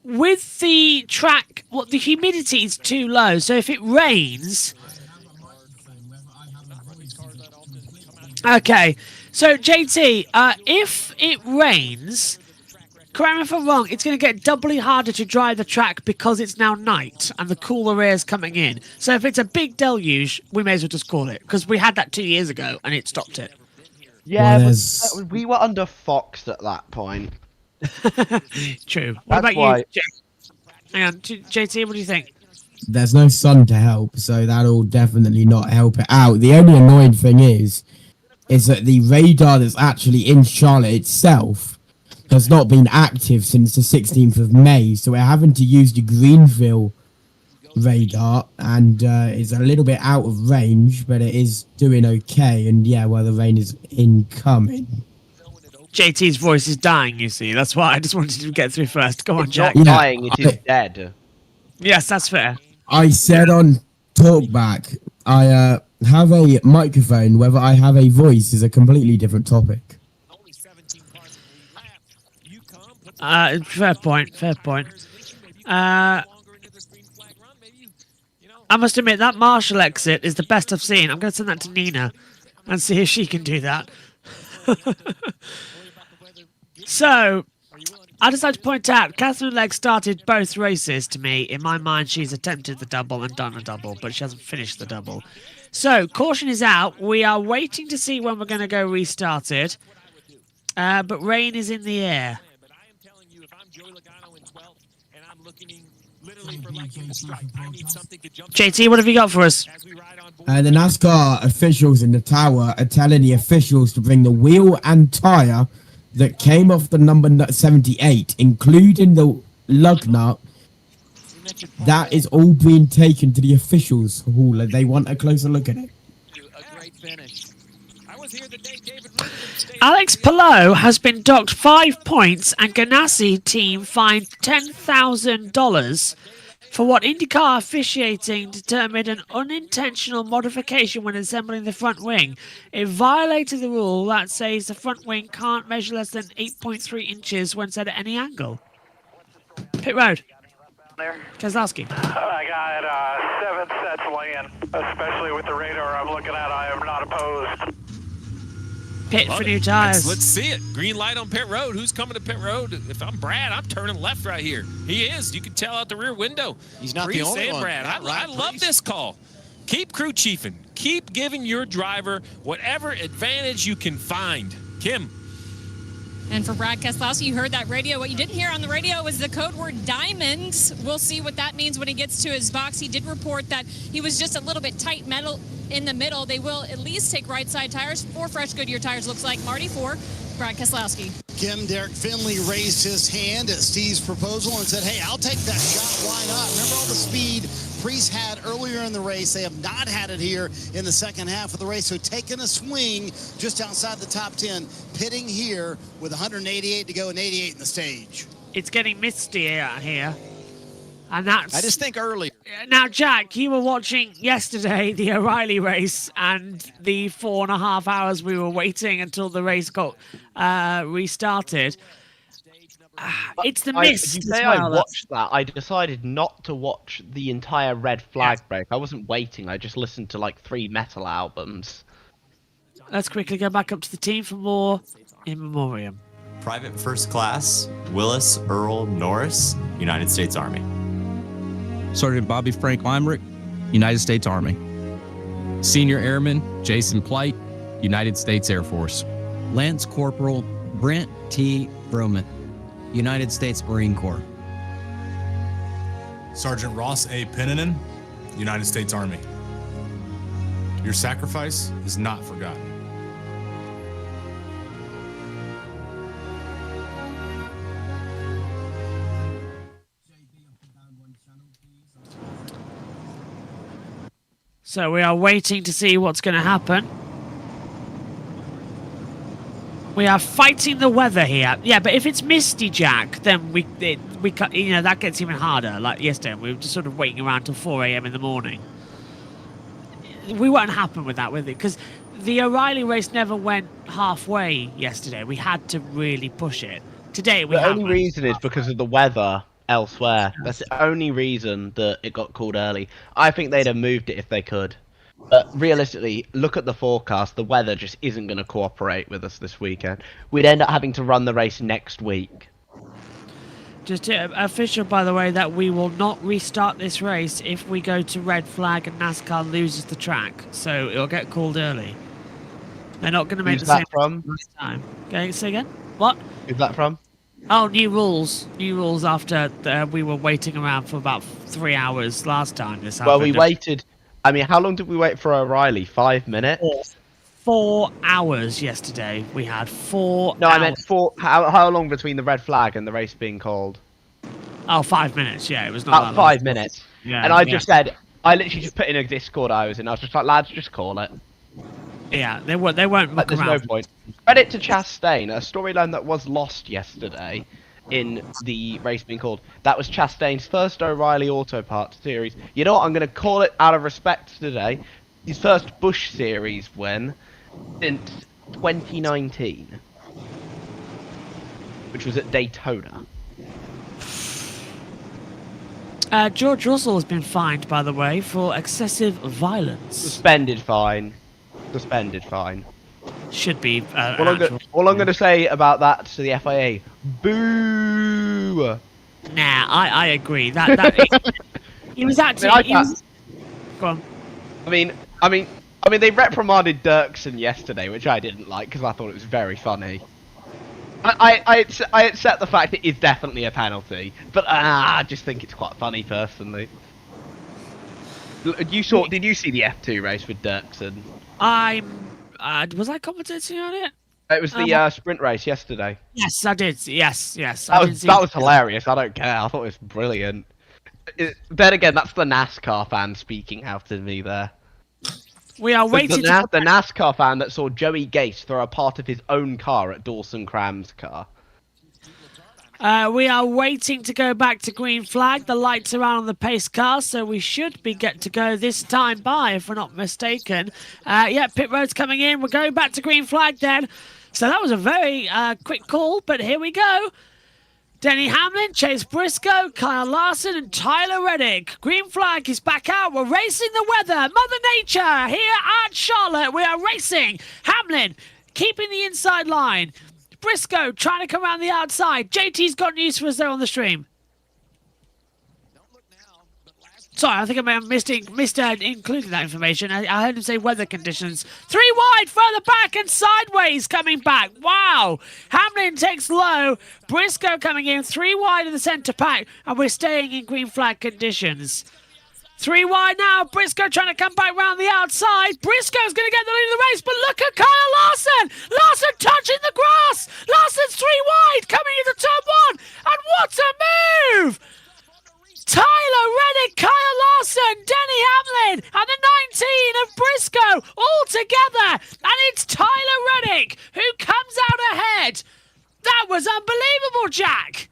With the track, the humidity is too low, so if it rains... Okay, so JT, if it rains, correct me if I'm wrong, it's going to get doubly harder to drive the track because it's now night and the cooler air is coming in. So if it's a big deluge, we may as well just call it, because we had that 2 years ago and it stopped it. Yeah, but we were under Fox at that point. True. What about you, hang on, JT, what do you think? There's no sun to help, so that'll definitely not help it out. The only annoying thing is that the radar that's actually in Charlotte itself has not been active since the 16th of May, so we're having to use the Greenville radar, and it's a little bit out of range, but it is doing okay. And yeah, well, the rain is incoming. JT's voice is dying, you see. That's why I just wanted to get through first. Go on, Jack. It's not dying, it is dead. Yes, that's fair. I said on Talkback, I have a microphone. Whether I have a voice is a completely different topic. Fair point. I must admit, that Marshall exit is the best I've seen. I'm going to send that to Nina and see if she can do that. So, I just like to point out, Catherine Legg started both races to me. In my mind, she's attempted the double and done a double, but she hasn't finished the double. So, caution is out. We are waiting to see when we're going to go restart it. But rain is in the air. JT, what have you got for us? The NASCAR officials in the tower are telling the officials to bring the wheel and tyre that came off the number 78, including the lug nut. That is all being taken to the officials hall. They want a closer look at it. Alex Palou has been docked 5 points, and Ganassi team fined $10,000 for what IndyCar officiating determined an unintentional modification when assembling the front wing. It violated the rule that says the front wing can't measure less than 8.3 inches when set at any angle. Pit road. Keselowski. I got 7 sets land, especially with the radar I'm looking at. I am not opposed. Pit for new tires. Let's see it. Green light on pit road. Who's coming to pit road? If I'm Brad, I'm turning left right here. He is. You can tell out the rear window. He's not the only one. Brad. I love this call. Keep crew chiefing. Keep giving your driver whatever advantage you can find. Kim. And for Brad Keselowski, you heard that radio. What you didn't hear on the radio was the code word diamonds. We'll see what that means when he gets to his box. He did report that he was just a little bit tight metal in the middle. They will at least take right side tires. 4 fresh Goodyear tires, looks like. Marty 4, Brad Keselowski. Kim, Derek Finley raised his hand at Steve's proposal and said, hey, I'll take that shot. Why not? Remember all the speed Priest had earlier in the race. They have not had it here in the second half of the race. So taking a swing just outside the top 10, pitting here with 188 to go and 88 in the stage. It's getting misty out here. And that's... I just think earlier. Now, Jack, you were watching yesterday the O'Reilly race and the 4.5 hours we were waiting until the race got restarted. It's the mist You as say well. I watched that. I decided not to watch the entire Red Flag break. I wasn't waiting. I just listened to like 3 metal albums. Let's quickly go back up to the team for more in memoriam. Private First Class Willis Earl Norris, United States Army. Sergeant Bobby Frank Limerick, United States Army. Senior Airman Jason Plight, United States Air Force. Lance Corporal Brent T. Broman, United States Marine Corps. Sergeant Ross A. Pennanen, United States Army. Your sacrifice is not forgotten. So we are waiting to see what's going to happen. We are fighting the weather here. Yeah, but if it's misty, Jack, then we you know, that gets even harder. Like yesterday, we were just sort of waiting around till 4 a.m. in the morning. We won't happen with that, with it, because the O'Reilly race never went halfway yesterday. We had to really push it. Today, we The haven't. only reason is because of the weather elsewhere. That's the only reason that it got called early. I think they'd have moved it if they could. But realistically, look at the forecast. The weather just isn't going to cooperate with us this weekend. We'd end up having to run the race next week. Just official, by the way, that we will not restart this race if we go to red flag and NASCAR loses the track. So it'll get called early. They're not going to make Who's the same that from? last time. Okay, say again? What? Who's that from? Oh, new rules. New rules after we were waiting around for about 3 hours last time this happened. Well, we waited... I mean, how long did we wait for O'Reilly? 5 minutes? 4 hours yesterday. We had 4 No, hours. I meant 4... How long between the red flag and the race being called? Oh, 5 minutes, yeah. It was not About that long. 5 minutes. Yeah, and I yeah. just said... I literally just put in a Discord I was in. I was just like, lads, just call it. Yeah, they won't But look there's around. no point. Credit to Chastain, a storyline that was lost yesterday in the race being called. That was Chastain's first O'Reilly Auto Parts series. You know what? I'm going to call it out of respect today. His first Busch series win since 2019, which was at Daytona. George Russell has been fined, by the way, for excessive violence. Suspended fine. Suspended fine. Should be. All I'm going to say about that to the FIA, boo! Nah, I agree. That he was actually. Go on. I mean, they reprimanded Dirksen yesterday, which I didn't like because I thought it was very funny. I accept the fact it is definitely a penalty, but I just think it's quite funny personally. Did you see the F2 race with Dirksen? Was I commentating on it? It was the sprint race yesterday. Yes, I did. Yes. That was hilarious. I don't care. I thought it was brilliant. Then again, that's the NASCAR fan speaking out of me there. We are waiting. The NASCAR fan that saw Joey Gase throw a part of his own car at Dawson Cram's car. We are waiting to go back to green flag. The lights are on the pace car, so we should be get to go this time by, if we're not mistaken. Yeah, pit road's coming in. We're going back to green flag then. So that was a very quick call, but here we go. Denny Hamlin, Chase Briscoe, Kyle Larson, and Tyler Reddick. Green flag is back out. We're racing the weather. Mother Nature here at Charlotte. We are racing. Hamlin keeping the inside line. Briscoe trying to come around the outside. JT's got news for us there on the stream. Sorry, I think I may have missed including that information. I heard him say weather conditions. 3 wide, further back and sideways coming back. Wow. Hamlin takes low. Briscoe coming in 3 wide in the centre pack. And we're staying in green flag conditions. 3 wide now. Briscoe trying to come back round the outside. Briscoe's going to get the lead of the race, but look at Kyle Larson. Larson touching the grass. Larson's 3 wide coming into turn 1. And what a move! Tyler Reddick, Kyle Larson, Denny Hamlin, and the 19 of Briscoe all together. And it's Tyler Reddick who comes out ahead. That was unbelievable, Jack.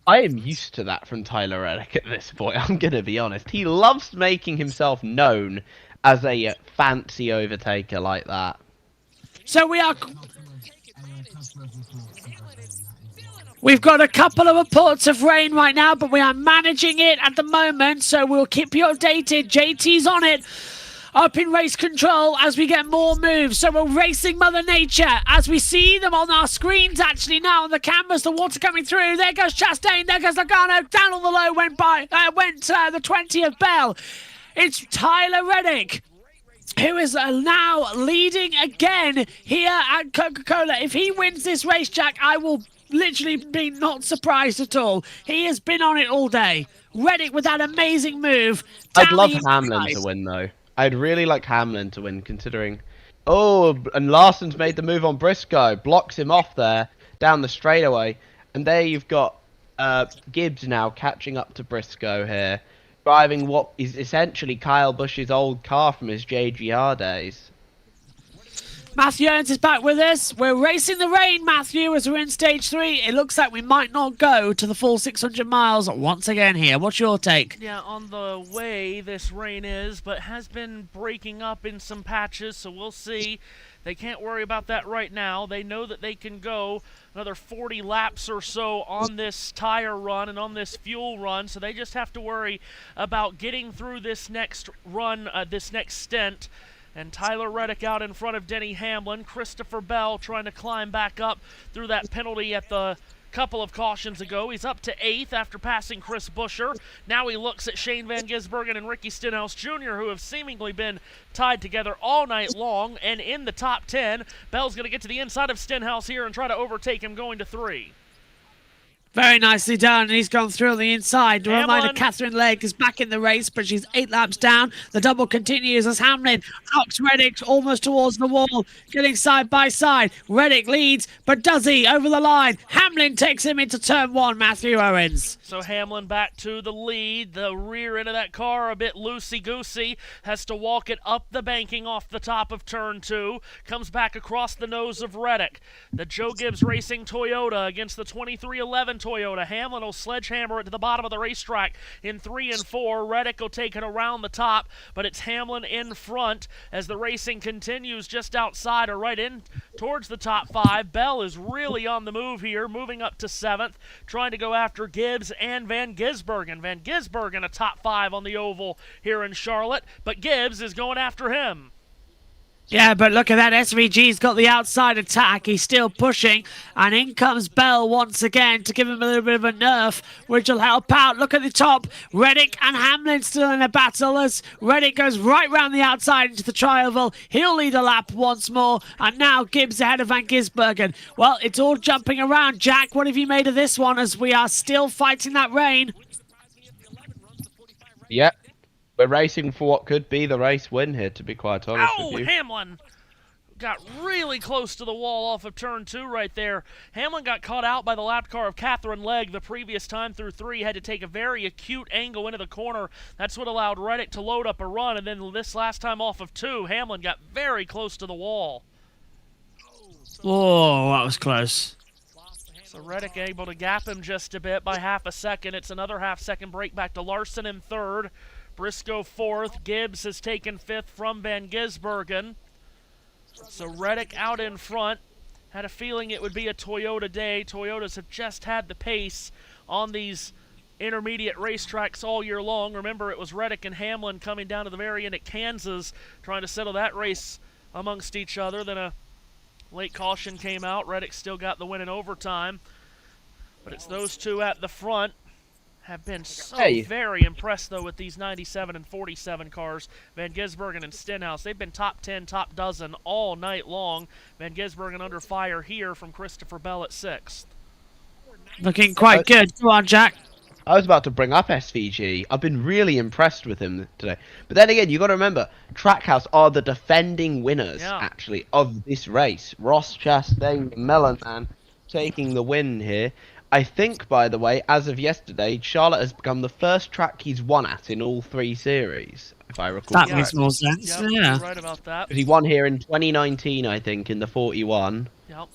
I am used to that from Tyler Reddick at this point, I'm going to be honest. He loves making himself known as a fancy overtaker like that. So we've got a couple of reports of rain right now, but we are managing it at the moment, so we'll keep you updated. JT's on it. Up in race control as we get more moves. So we're racing Mother Nature as we see them on our screens actually now on the cameras. The water coming through. There goes Chastain. There goes Logano. Down on the low went the 20 of Bell. It's Tyler Reddick who is now leading again here at Coca-Cola. If he wins this race, Jack, I will literally be not surprised at all. He has been on it all day. Reddick with that amazing move. I'd love Hamlin to win though. I'd really like Hamlin to win, considering... Oh, and Larson's made the move on Briscoe. Blocks him off there, down the straightaway. And there you've got Gibbs now catching up to Briscoe here. Driving what is essentially Kyle Busch's old car from his JGR days. Matthew Owens is back with us. We're racing the rain, Matthew, as we're in stage 3. It looks like we might not go to the full 600 miles once again here. What's your take? Yeah, on the way this rain is, but has been breaking up in some patches, so we'll see. They can't worry about that right now. They know that they can go another 40 laps or so on this tire run and on this fuel run, so they just have to worry about getting through this next run, this next stint. And Tyler Reddick out in front of Denny Hamlin. Christopher Bell trying to climb back up through that penalty at the couple of cautions ago. He's up to 8th after passing Chris Buescher. Now he looks at Shane Van Gisbergen and Ricky Stenhouse Jr., who have seemingly been tied together all night long and in the top 10. Bell's going to get to the inside of Stenhouse here and try to overtake him going to 3. Very nicely done, and he's gone through on the inside. A reminder, Catherine Legg is back in the race, but she's 8 laps down. The double continues as Hamlin knocks Reddick almost towards the wall, getting side by side. Reddick leads, but does he over the line? Hamlin takes him into turn 1, Matthew Owens. So Hamlin back to the lead. The rear end of that car a bit loosey-goosey. Has to walk it up the banking off the top of turn 2. Comes back across the nose of Reddick. The Joe Gibbs Racing Toyota against the 2311 Toyota. Hamlin will sledgehammer it to the bottom of the racetrack in 3 and 4. Reddick will take it around the top, but it's Hamlin in front as the racing continues just outside or right in towards the top 5. Bell is really on the move here, moving up to 7th, trying to go after Gibbs and Van Gisbergen. Van Gisbergen a top 5 on the oval here in Charlotte, but Gibbs is going after him. Yeah, but look at that. SVG's got the outside attack. He's still pushing. And in comes Bell once again to give him a little bit of a nerf, which will help out. Look at the top. Reddick and Hamlin still in a battle as Reddick goes right round the outside into the tri-oval. He'll lead a lap once more. And now Gibbs ahead of Van Gisbergen. Well, it's all jumping around. Jack, what have you made of this one as we are still fighting that rain? Yep. We're racing for what could be the race win here, to be quite honest with you. Hamlin got really close to the wall off of turn 2 right there. Hamlin got caught out by the lap car of Catherine Legg the previous time through 3. Had to take a very acute angle into the corner. That's what allowed Reddick to load up a run. And then this last time off of 2, Hamlin got very close to the wall. Oh, that was close. So Reddick able to gap him just a bit by half a second. It's another half-second break back to Larson in 3rd. Briscoe 4th. Gibbs has taken 5th from Van Gisbergen. So Reddick out in front. Had a feeling it would be a Toyota day. Toyotas have just had the pace on these intermediate racetracks all year long. Remember, it was Reddick and Hamlin coming down to the very end at Kansas, trying to settle that race amongst each other. Then a late caution came out. Reddick still got the win in overtime. But it's those two at the front. have been so Hey. very impressed, though, with these 97 and 47 cars. Van Gisbergen and Stenhouse, they've been top 10, top dozen all night long. Van Gisbergen under fire here from Christopher Bell at 6th. Looking quite good. Go on, Jack. I was about to bring up SVG. I've been really impressed with him today. But then again, you got to remember, Trackhouse are the defending winners, actually, of this race. Ross Chastain, Melon Man, taking the win here. I think, by the way, as of yesterday, Charlotte has become the first track he's won at in all 3 series, if I recall. That makes more sense, yeah. Right about that. He won here in 2019, I think, in the 41. Yep.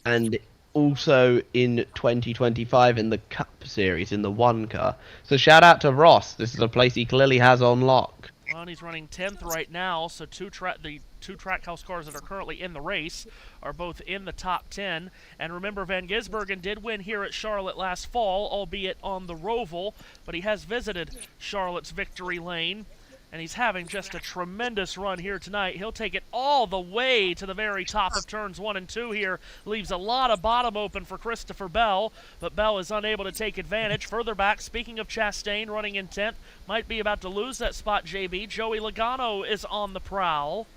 And also in 2025 in the Cup Series, in the 1 car. So shout out to Ross. This is a place he clearly has on lock. Well, and he's running 10th right now, so the two Trackhouse cars that are currently in the race are both in the top 10. And remember, Van Gisbergen did win here at Charlotte last fall, albeit on the Roval, but he has visited Charlotte's victory lane, and he's having just a tremendous run here tonight. He'll take it all the way to the very top of turns 1 and 2 here. Leaves a lot of bottom open for Christopher Bell, but Bell is unable to take advantage. Further back, speaking of Chastain running in 10th, might be about to lose that spot, JB. Joey Logano is on the prowl.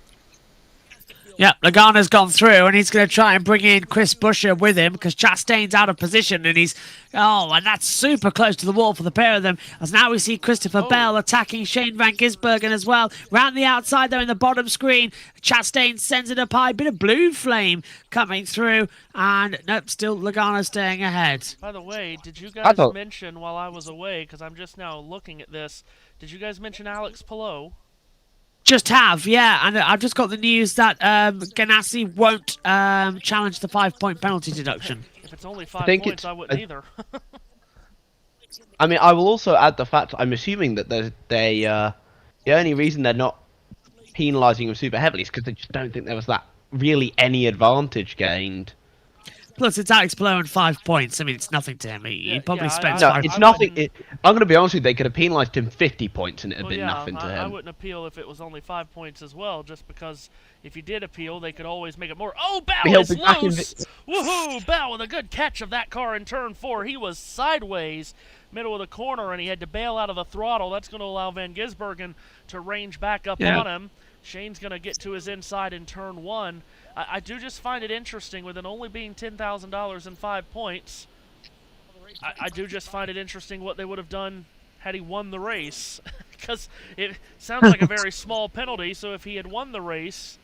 Yep, Logano's gone through, and he's going to try and bring in Chris Buescher with him because Chastain's out of position, and and that's super close to the wall for the pair of them. As now we see Christopher Bell attacking Shane Van Gisbergen as well. Round the outside there in the bottom screen, Chastain sends it up high, bit of blue flame coming through, and nope, still Logano staying ahead. By the way, did you guys mention while I was away, because I'm just now looking at this, did you guys mention Alex Palou? Just have, yeah, and I've just got the news that Ganassi won't challenge the 5-point penalty deduction. If it's only 5 points, I wouldn't either. I mean, I will also add the fact, I'm assuming that the only reason they're not penalising him super heavily is because they just don't think there was that really any advantage gained. Plus, it's Alex Palou and 5 points. I mean, it's nothing to him. He probably spends No, 5 it's nothing. I'm going to be honest with you, they could have penalised him 50 points and it would have been nothing to I him. wouldn't appeal if it was only 5 points as well, just because if you did appeal, they could always make it more. Oh, Bow is loose! Woohoo! Bow with a good catch of that car in turn 4. He was sideways, middle of the corner, and he had to bail out of the throttle. That's going to allow Van Gisbergen to range back up on him. Shane's going to get to his inside in turn 1. I do just find it interesting, with it only being $10,000 and 5 points. I do just find it interesting what they would have done had he won the race, because it sounds like a very small penalty. So if he had won the race,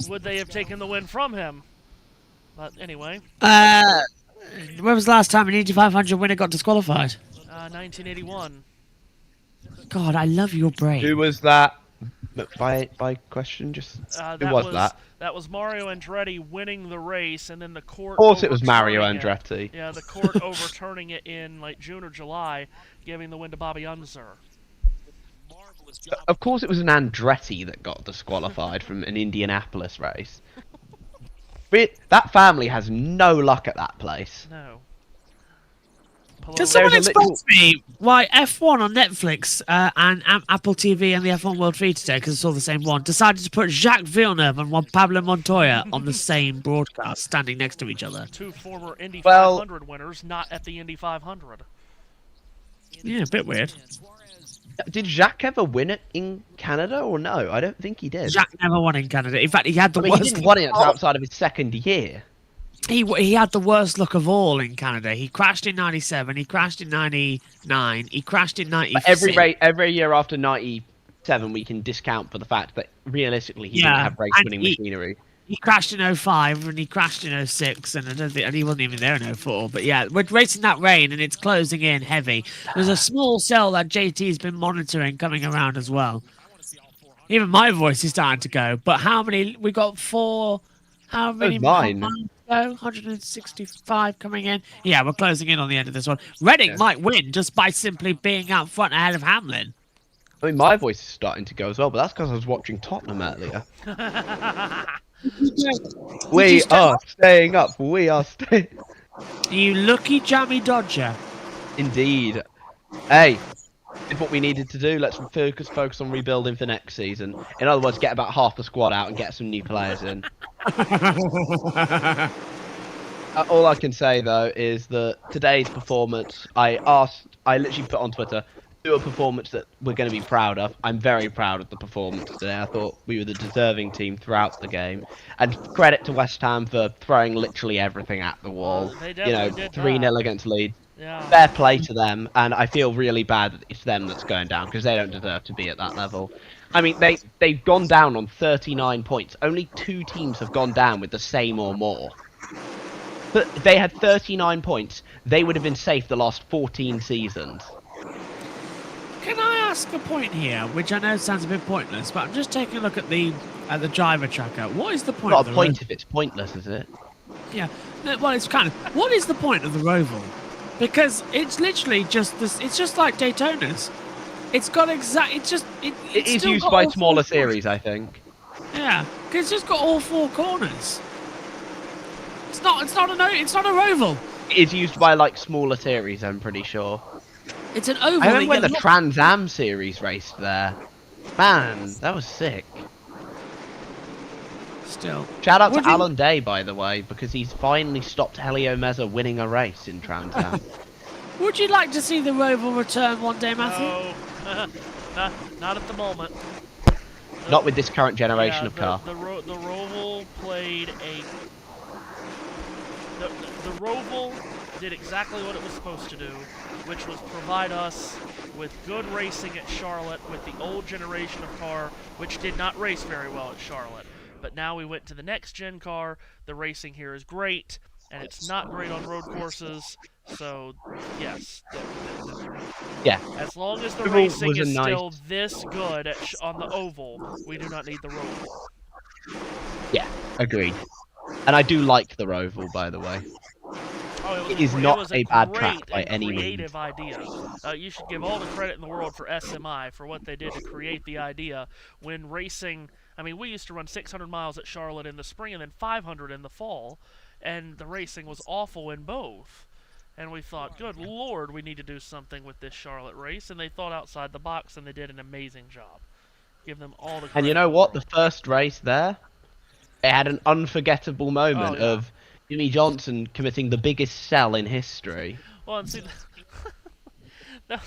would they have taken the win from him? But anyway. When was the last time an Indy 500 winner got disqualified? 1981. God, I love your brain. Who was that? By question, just who was that? That was Mario Andretti winning the race, and then the court. Of course, it was Mario Andretti. Yeah, the court overturning it in like June or July, giving the win to Bobby Unser. Of course, it was an Andretti that got disqualified from an Indianapolis race. That family has no luck at that place. No. Can someone explain to me why F1 on Netflix and Apple TV and the F1 World feed today, because it's all the same one, decided to put Jacques Villeneuve and Juan Pablo Montoya on the same broadcast, standing next to each other? 2 former Indy 500 winners, not at the Indy 500. Yeah, a bit weird. Did Jacques ever win it in Canada or no? I don't think he did. Jacques never won in Canada. In fact, he had the worst. He didn't win it outside of his second year. He had the worst luck of all in Canada. He crashed in 97. He crashed in 99. He crashed in 96. Every year after 97, we can discount for the fact that realistically he didn't have race-winning machinery. He crashed in 05 and he crashed in 06, and and he wasn't even there in 04. But yeah, we're racing that rain and it's closing in heavy. There's a small cell that JT's been monitoring coming around as well. Even my voice is starting to go. But how many? We got 4. How many? Mine. 165 coming in. Yeah, we're closing in on the end of this one. Redding might win just by simply being out front ahead of Hamlin. I mean, my voice is starting to go as well, but that's because I was watching Tottenham earlier. We are staying up. We are staying. You lucky jammy dodger. Indeed. Hey, did what we needed to do. Let's focus on rebuilding for next season. In other words, get about half the squad out and get some new players in. All I can say though is that today's performance, I literally put on Twitter, do a performance that we're going to be proud of. I'm very proud of the performance today. I thought we were the deserving team throughout the game, and credit to West Ham for throwing literally everything at the wall. They You know, definitely did 3-0 against Leeds. Yeah. Fair play to them, and I feel really bad that it's them that's going down because they don't deserve to be at that level. I mean, they've gone down on 39 points. Only 2 teams have gone down with the same or more. But they had 39 points. They would have been safe the last 14 seasons. Can I ask a point here, which I know sounds a bit pointless, but I'm just taking a look at the driver tracker. What is the point? Not of a the point if it's pointless, is it? Yeah. No, well, it's kind of. What is the point of the Roval? Because it's literally just this. It's just like Daytona's. It's got exact. It's just. It is used by smaller series, I think. Yeah, because it's just got all 4 corners. It's not a Roval. It is used by like smaller series, I'm pretty sure. It's an oval. I remember when the Trans Am series raced there. Man, that was sick. Still. Shout out to Alan Day, by the way, because he's finally stopped Helio Meza winning a race in Trans Am. Would you like to see the Roval return one day, Matthew? No, not at the moment. Not with this current generation of car. The Roval played a... The Roval did exactly what it was supposed to do, which was provide us with good racing at Charlotte with the old generation of car, which did not race very well at Charlotte. But now we went to the next gen car. The racing here is great, and it's not great on road courses. So, yes. Yeah. As long as the Roval racing was a is nice- still this good on the oval, we do not need the Roval. Yeah, agreed. And I do like the Roval, by the way. Oh, it is not a bad track by any means. Creative idea. You should give all the credit in the world for SMI for what they did to create the idea when racing. I mean, we used to run 600 miles at Charlotte in the spring and then 500 in the fall, and the racing was awful in both. And we thought, good Lord, we need to do something with this Charlotte race, and they thought outside the box, and they did an amazing job. Give them all the credit. And you know what? The first race there, it had an unforgettable moment of Jimmy Johnson committing the biggest sell in history. Well, and see, that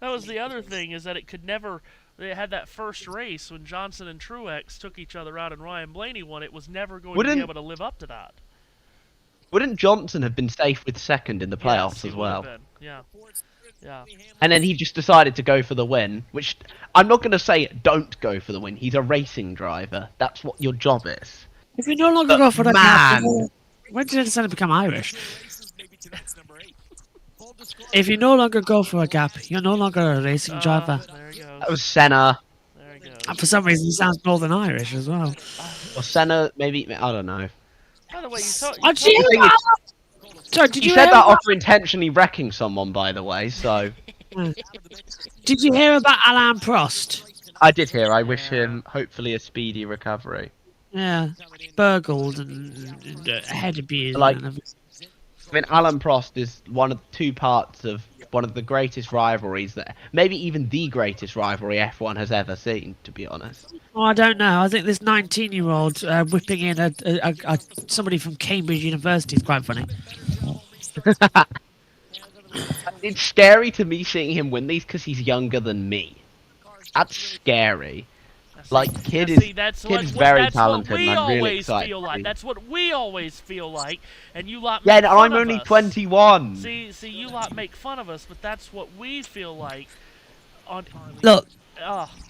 was the other thing, is that it could never... They had that first race when Johnson and Truex took each other out and Ryan Blaney won. It was never going to be able to live up to that. Wouldn't Johnson have been safe with second in the playoffs as well? Yeah. Yeah. And then he just decided to go for the win, which I'm not going to say don't go for the win. He's a racing driver. That's what your job is. If you no longer go for the gap, when did it decide to become Irish? If you no longer go for a gap, you're no longer a racing driver. That was Senna. And for some reason, he sounds Northern Irish as well. Or Senna, maybe, I don't know. By the way, You said that after intentionally wrecking someone, by the way, so... Did you hear about Alain Prost? I did hear. I wish him, hopefully, a speedy recovery. Yeah, burgled and head abuse. Like, I mean, Alain Prost is one of 2 parts of one of the greatest rivalries that, maybe even the greatest rivalry F1 has ever seen, to be honest. Oh, I don't know. I think this 19-year-old whipping in somebody from Cambridge University is quite funny. It's scary to me seeing him win these because he's younger than me. That's scary. Like, kid is very talented, and I'm really excited. That's what we always feel like, and you lot yeah, make and fun I'm of only us. 21. See, you lot make fun of us, but that's what we feel like. Look.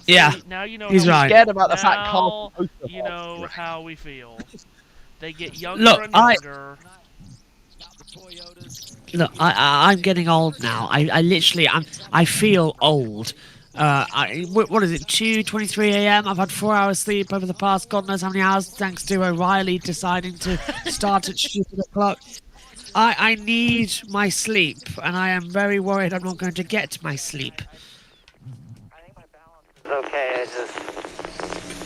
See, Yeah, now you know he's how right. We, Scared about the fact now Carl you know how we feel. They get younger and younger. Look, I'm getting old now. I feel old. What is it, 2:23 a.m.? I've had 4 hours sleep over the past God knows how many hours, thanks to O'Reilly deciding to start at stupid o'clock. I need my sleep, and I am very worried I'm not going to get my sleep. Okay,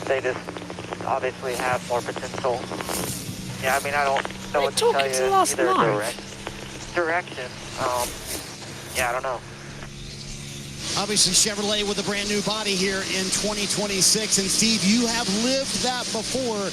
they just obviously have more potential. Yeah, I mean, I don't know what to tell you either direction. Yeah, I don't know. Obviously, Chevrolet with a brand new body here in 2026. And Steve, you have lived that before.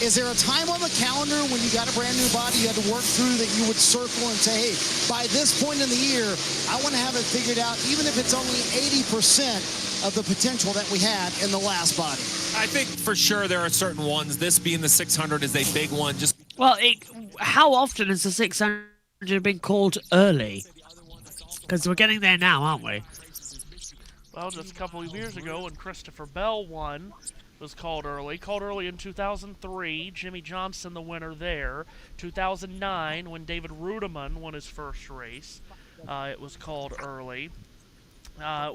Is there a time on the calendar when you got a brand new body you had to work through that you would circle and say, hey, by this point in the year, I want to have it figured out, even if it's only 80% of the potential that we had in the last body? I think for sure there are certain ones. This being the 600 is a big one. Just Well, how often has the 600 been called early? Because we're getting there now, aren't we? Well, just a couple of years ago when Christopher Bell won, was called early. Called early in 2003, Jimmy Johnson the winner there. 2009, when David Rudiman won his first race, it was called early.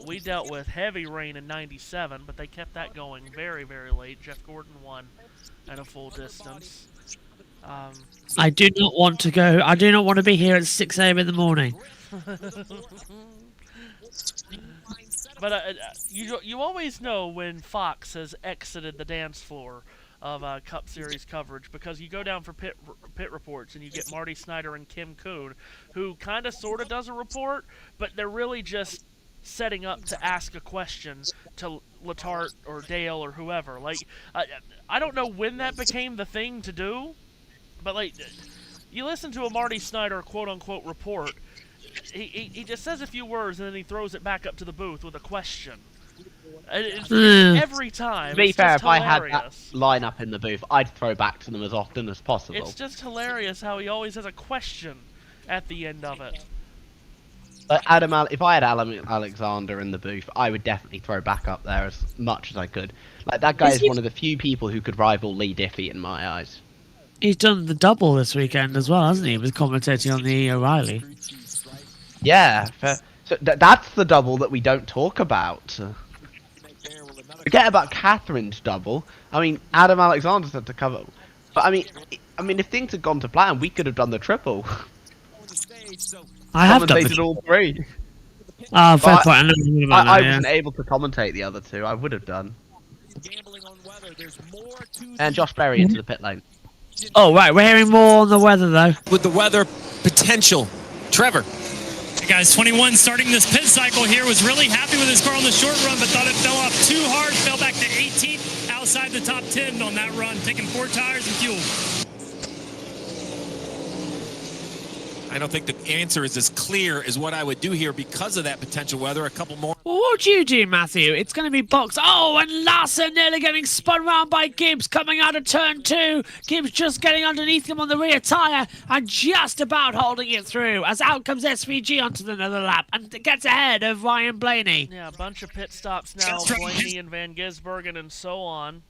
We dealt with heavy rain in 97, but they kept that going very, very late. Jeff Gordon won at a full distance. I do not want to go. I do not want to be here at 6 a.m. in the morning. But you always know when Fox has exited the dance floor of Cup Series coverage, because you go down for pit reports and you get Marty Snyder and Kim Kuhn, who kind of sort of does a report, but they're really just setting up to ask a question to Letarte or Dale or whoever. Like, I don't know when that became the thing to do, but like, you listen to a Marty Snyder quote-unquote report, he just says a few words and then he throws it back up to the booth with a question. Every time. To be it's fair, just if I had hilarious. that lineup in the booth, I'd throw back to them as often as possible. It's just hilarious how he always has a question at the end of it. If I had Adam Alexander in the booth, I would definitely throw back up there as much as I could. Like, that guy is one of the few people who could rival Lee Diffie in my eyes. He's done the double this weekend as well, hasn't he? He was commentating on the O'Reilly. Yeah, so that's the double that we don't talk about. Forget about Catherine's double. I mean, Adam Alexander's had to cover. But I mean, if things had gone to plan, we could have done the triple. I have done all three. Oh, fair point. I wasn't able to commentate the other two. I would have done. And Josh Berry into the pit lane. Oh, right. We're hearing more on the weather, though. with the weather potential. Trevor. Hey guys, 21 starting this pit cycle here, was really happy with his car on the short run, but thought it fell off too hard, fell back to 18th outside the top 10 on that run, taking 4 tires and fuel. I don't think the answer is as clear as what I would do here because of that potential weather. A couple more. Well, what would you do, Matthew? It's going to be box. Oh, and Larson nearly getting spun around by Gibbs coming out of turn 2. Gibbs just getting underneath him on the rear tyre and just about holding it through as out comes SVG onto another lap and gets ahead of Ryan Blaney. Yeah, a bunch of pit stops now. Blaney and Van Gisbergen and so on.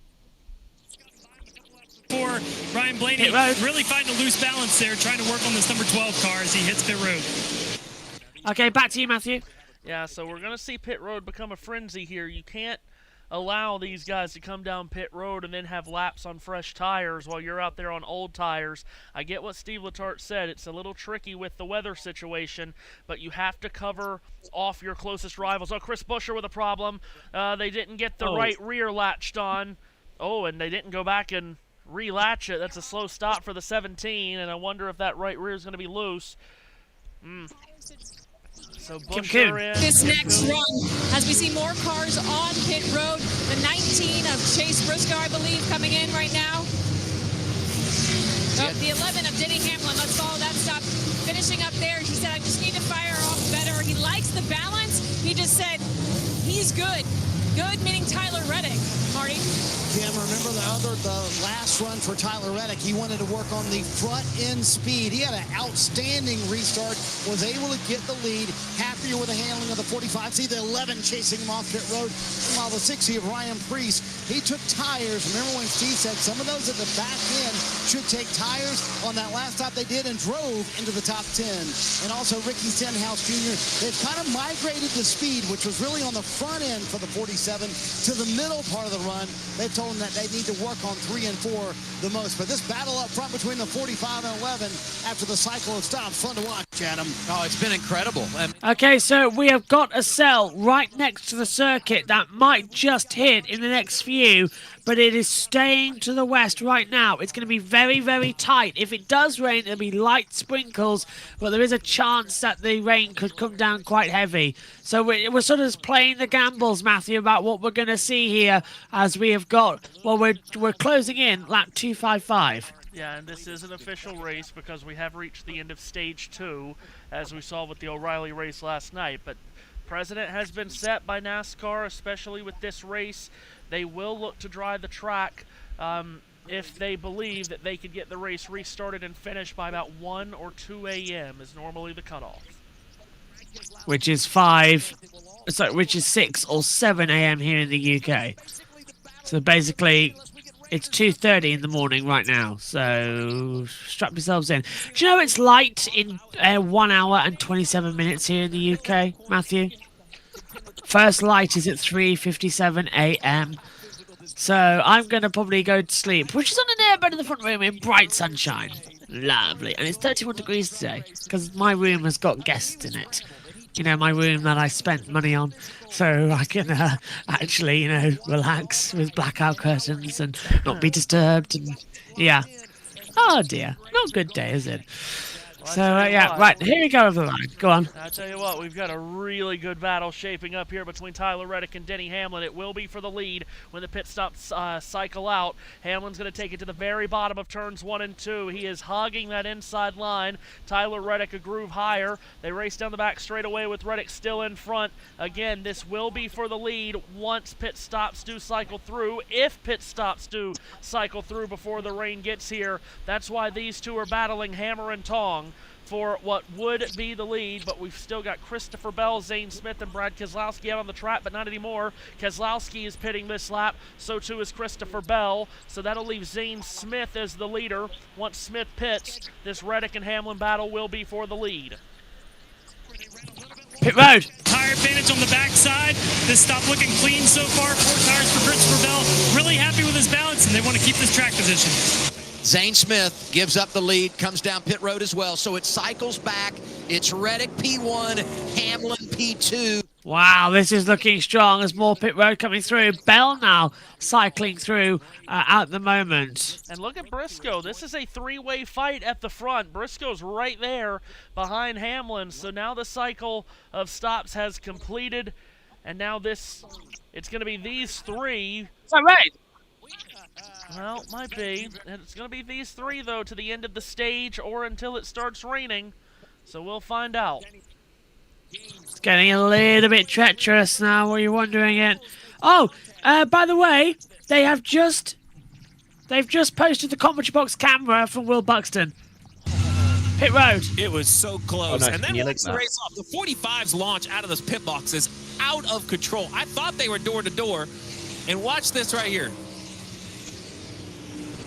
For Ryan Blaney, really fighting a loose balance there, trying to work on this number 12 car as he hits pit road. Okay, back to you, Matthew. Yeah, so we're going to see pit road become a frenzy here. You can't allow these guys to come down pit road and then have laps on fresh tires while you're out there on old tires. I get what Steve Letarte said. It's a little tricky with the weather situation, but you have to cover off your closest rivals. Oh, Chris Buescher with a problem. They didn't get the right rear latched on. Oh, and they didn't go back and relatch it. That's a slow stop for the 17, and I wonder if that right rear is going to be loose. So Buescher in. This next run, as we see more cars on pit road, the 19 of Chase Briscoe, I believe, coming in right now. Oh, the 11 of Denny Hamlin. Let's follow that stop. Finishing up there, he said, I just need to fire off better. He likes the balance. He just said he's good. Good meaning Tyler Reddick, Marty. Kim, remember the last run for Tyler Reddick, he wanted to work on the front end speed. He had an outstanding restart, was able to get the lead, happier with the handling of the 45. See the 11 chasing him off pit road, while the 60 of Ryan Preece, he took tires. Remember when Steve said some of those at the back end should take tires? On that last stop they did and drove into the top 10. And also Ricky Stenhouse Jr., they've kind of migrated the speed, which was really on the front end for the 47, to the middle part of the run. They've told them that they need to work on 3 and 4 the most. But this battle up front between the 45 and 11 after the cycle of stops, fun to watch, Adam. Oh, it's been incredible. Okay, Okay, so we have got a cell right next to the circuit that might just hit in the next few, but it is staying to the west right now. It's going to be very, very tight. If it does rain, it'll be light sprinkles, but there is a chance that the rain could come down quite heavy. So we're sort of just playing the gambles, Matthew, about what we're going to see here as we have got, well, we're closing in lap 255. Yeah, and this is an official race because we have reached the end of stage 2, as we saw with the O'Reilly race last night. But precedent has been set by NASCAR, especially with this race. They will look to dry the track if they believe that they could get the race restarted and finished by about 1 or 2 a.m. is normally the cutoff. Which is 6 or 7 a.m. here in the UK. So basically, it's 2:30 in the morning right now, so strap yourselves in. Do you know it's light in 1 hour and 27 minutes here in the UK, Matthew? First light is at 3:57 a.m. So I'm going to probably go to sleep, which is on an airbed in the front room in bright sunshine. Lovely. And it's 31 degrees today, because my room has got guests in it. You know, my room that I spent money on, so I can actually, you know, relax with blackout curtains and not be disturbed. And yeah. Oh dear, not a good day, is it? Well, so yeah, right, here we go over the line. Go on. I tell you what, we've got a really good battle shaping up here between Tyler Reddick and Denny Hamlin. It will be for the lead when the pit stops cycle out. Hamlin's going to take it to the very bottom of turns 1 and 2. He is hogging that inside line. Tyler Reddick a groove higher. They race down the back straightaway with Reddick still in front. Again, this will be for the lead once pit stops do cycle through. If pit stops do cycle through before the rain gets here, that's why these two are battling hammer and tong for what would be the lead, but we've still got Christopher Bell, Zane Smith, and Brad Keselowski out on the track, but not anymore. Keselowski is pitting this lap, so too is Christopher Bell, so that'll leave Zane Smith as the leader. Once Smith pits, this Reddick and Hamlin battle will be for the lead. Pit road. Tire advantage on the backside. This stop looking clean so far. 4 tires for Christopher Bell. Really happy with his balance, and they want to keep this track position. Zane Smith gives up the lead, comes down pit road as well, so it cycles back. It's Reddick P1, Hamlin P2. Wow, this is looking strong as more pit road coming through. Bell now cycling through at the moment. And look at Briscoe. This is a 3-way fight at the front. Briscoe's right there behind Hamlin, so now the cycle of stops has completed, and now it's going to be these 3. Is that right? Well, it might be. It's going to be these 3, though, to the end of the stage or until it starts raining. So we'll find out. It's getting a little bit treacherous now, were you wondering it? Oh, by the way, they've just posted the commentary box camera from Will Buxton. Pit road. It was so close. Oh, nice. And then You once like the that? race off, the 45's launch out of those pit boxes out of control. I thought they were door to door. And watch this right here.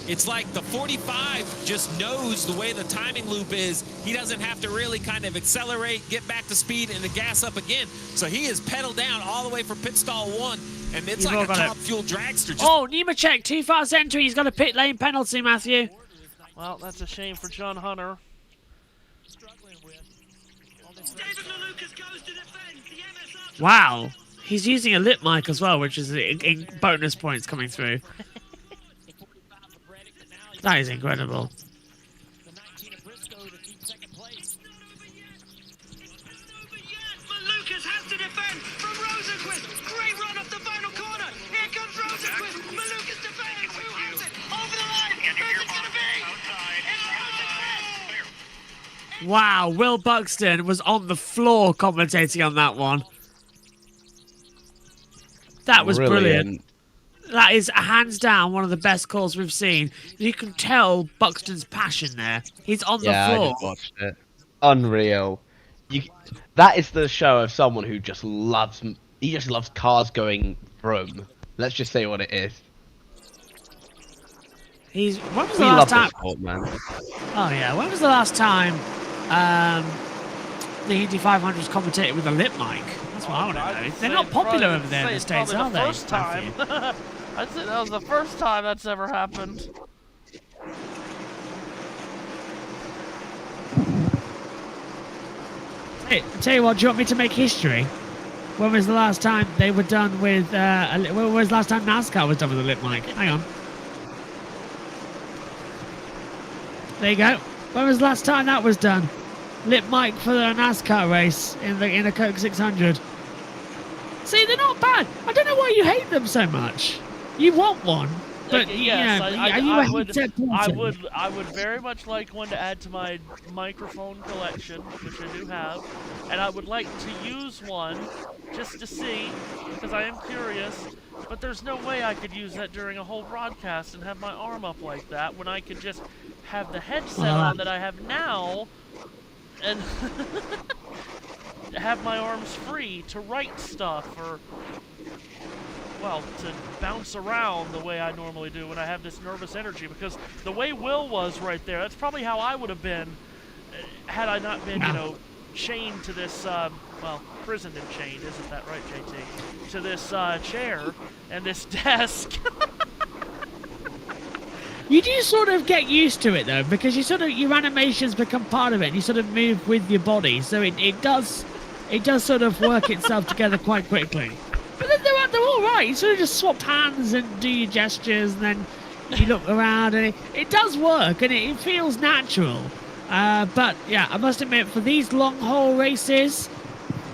It's like the 45 just knows the way the timing loop is. He doesn't have to really kind of accelerate, get back to speed, and the gas up again. So he is pedaled down all the way for pit stall 1, and it's like a top fuel dragster. Just Nemechek, too fast entry. He's got a pit lane penalty, Matthew. Well, that's a shame for John Hunter. Wow. He's using a lip mic as well, which is in bonus points coming through. That is incredible. Lucas has to defend from Rosenquist. Great run off the final corner. Here comes Rosenquist. Malukas defends. Who has it? Over the line. Who's it going to be? It's Rosenquist. Wow, Will Buxton was on the floor commentating on that one. That was brilliant. That is hands down one of the best calls we've seen. You can tell Buxton's passion there. He's on the floor. I just watched it. Unreal. That is the show of someone who just loves. He just loves cars going vroom. Let's just say what it is. When was the last time? Sport, man. Oh yeah, when was the last time the Indy 500 was commentated with a lip mic? That's what I want to know. They're not popular over there in the States, are they? First time. I'd say that was the first time that's ever happened. Hey, tell you what, do you want me to make history? When was the last time they were done with, when was the last time NASCAR was done with a lip mic? Hang on. There you go. When was the last time that was done? Lip mic for the NASCAR race in a Coke 600. See, they're not bad. I don't know why you hate them so much. You want one, but yes, I would very much like one to add to my microphone collection, which I do have, and I would like to use one just to see, because I am curious. But there's no way I could use that during a whole broadcast and have my arm up like that when I could just have the headset on that I have now and have my arms free to write stuff or, well, to bounce around the way I normally do when I have this nervous energy. Because the way Will was right there, that's probably how I would have been had I not been, chained to this, well, prisoned and chained, isn't that right, JT? To this chair and this desk. You do sort of get used to it though, because your animations become part of it. And you sort of move with your body, so it does sort of work itself together quite quickly. But then they're all right. You sort of just swap hands and do your gestures, and then you look around, and it does work, and it feels natural. But yeah, I must admit, for these long haul races,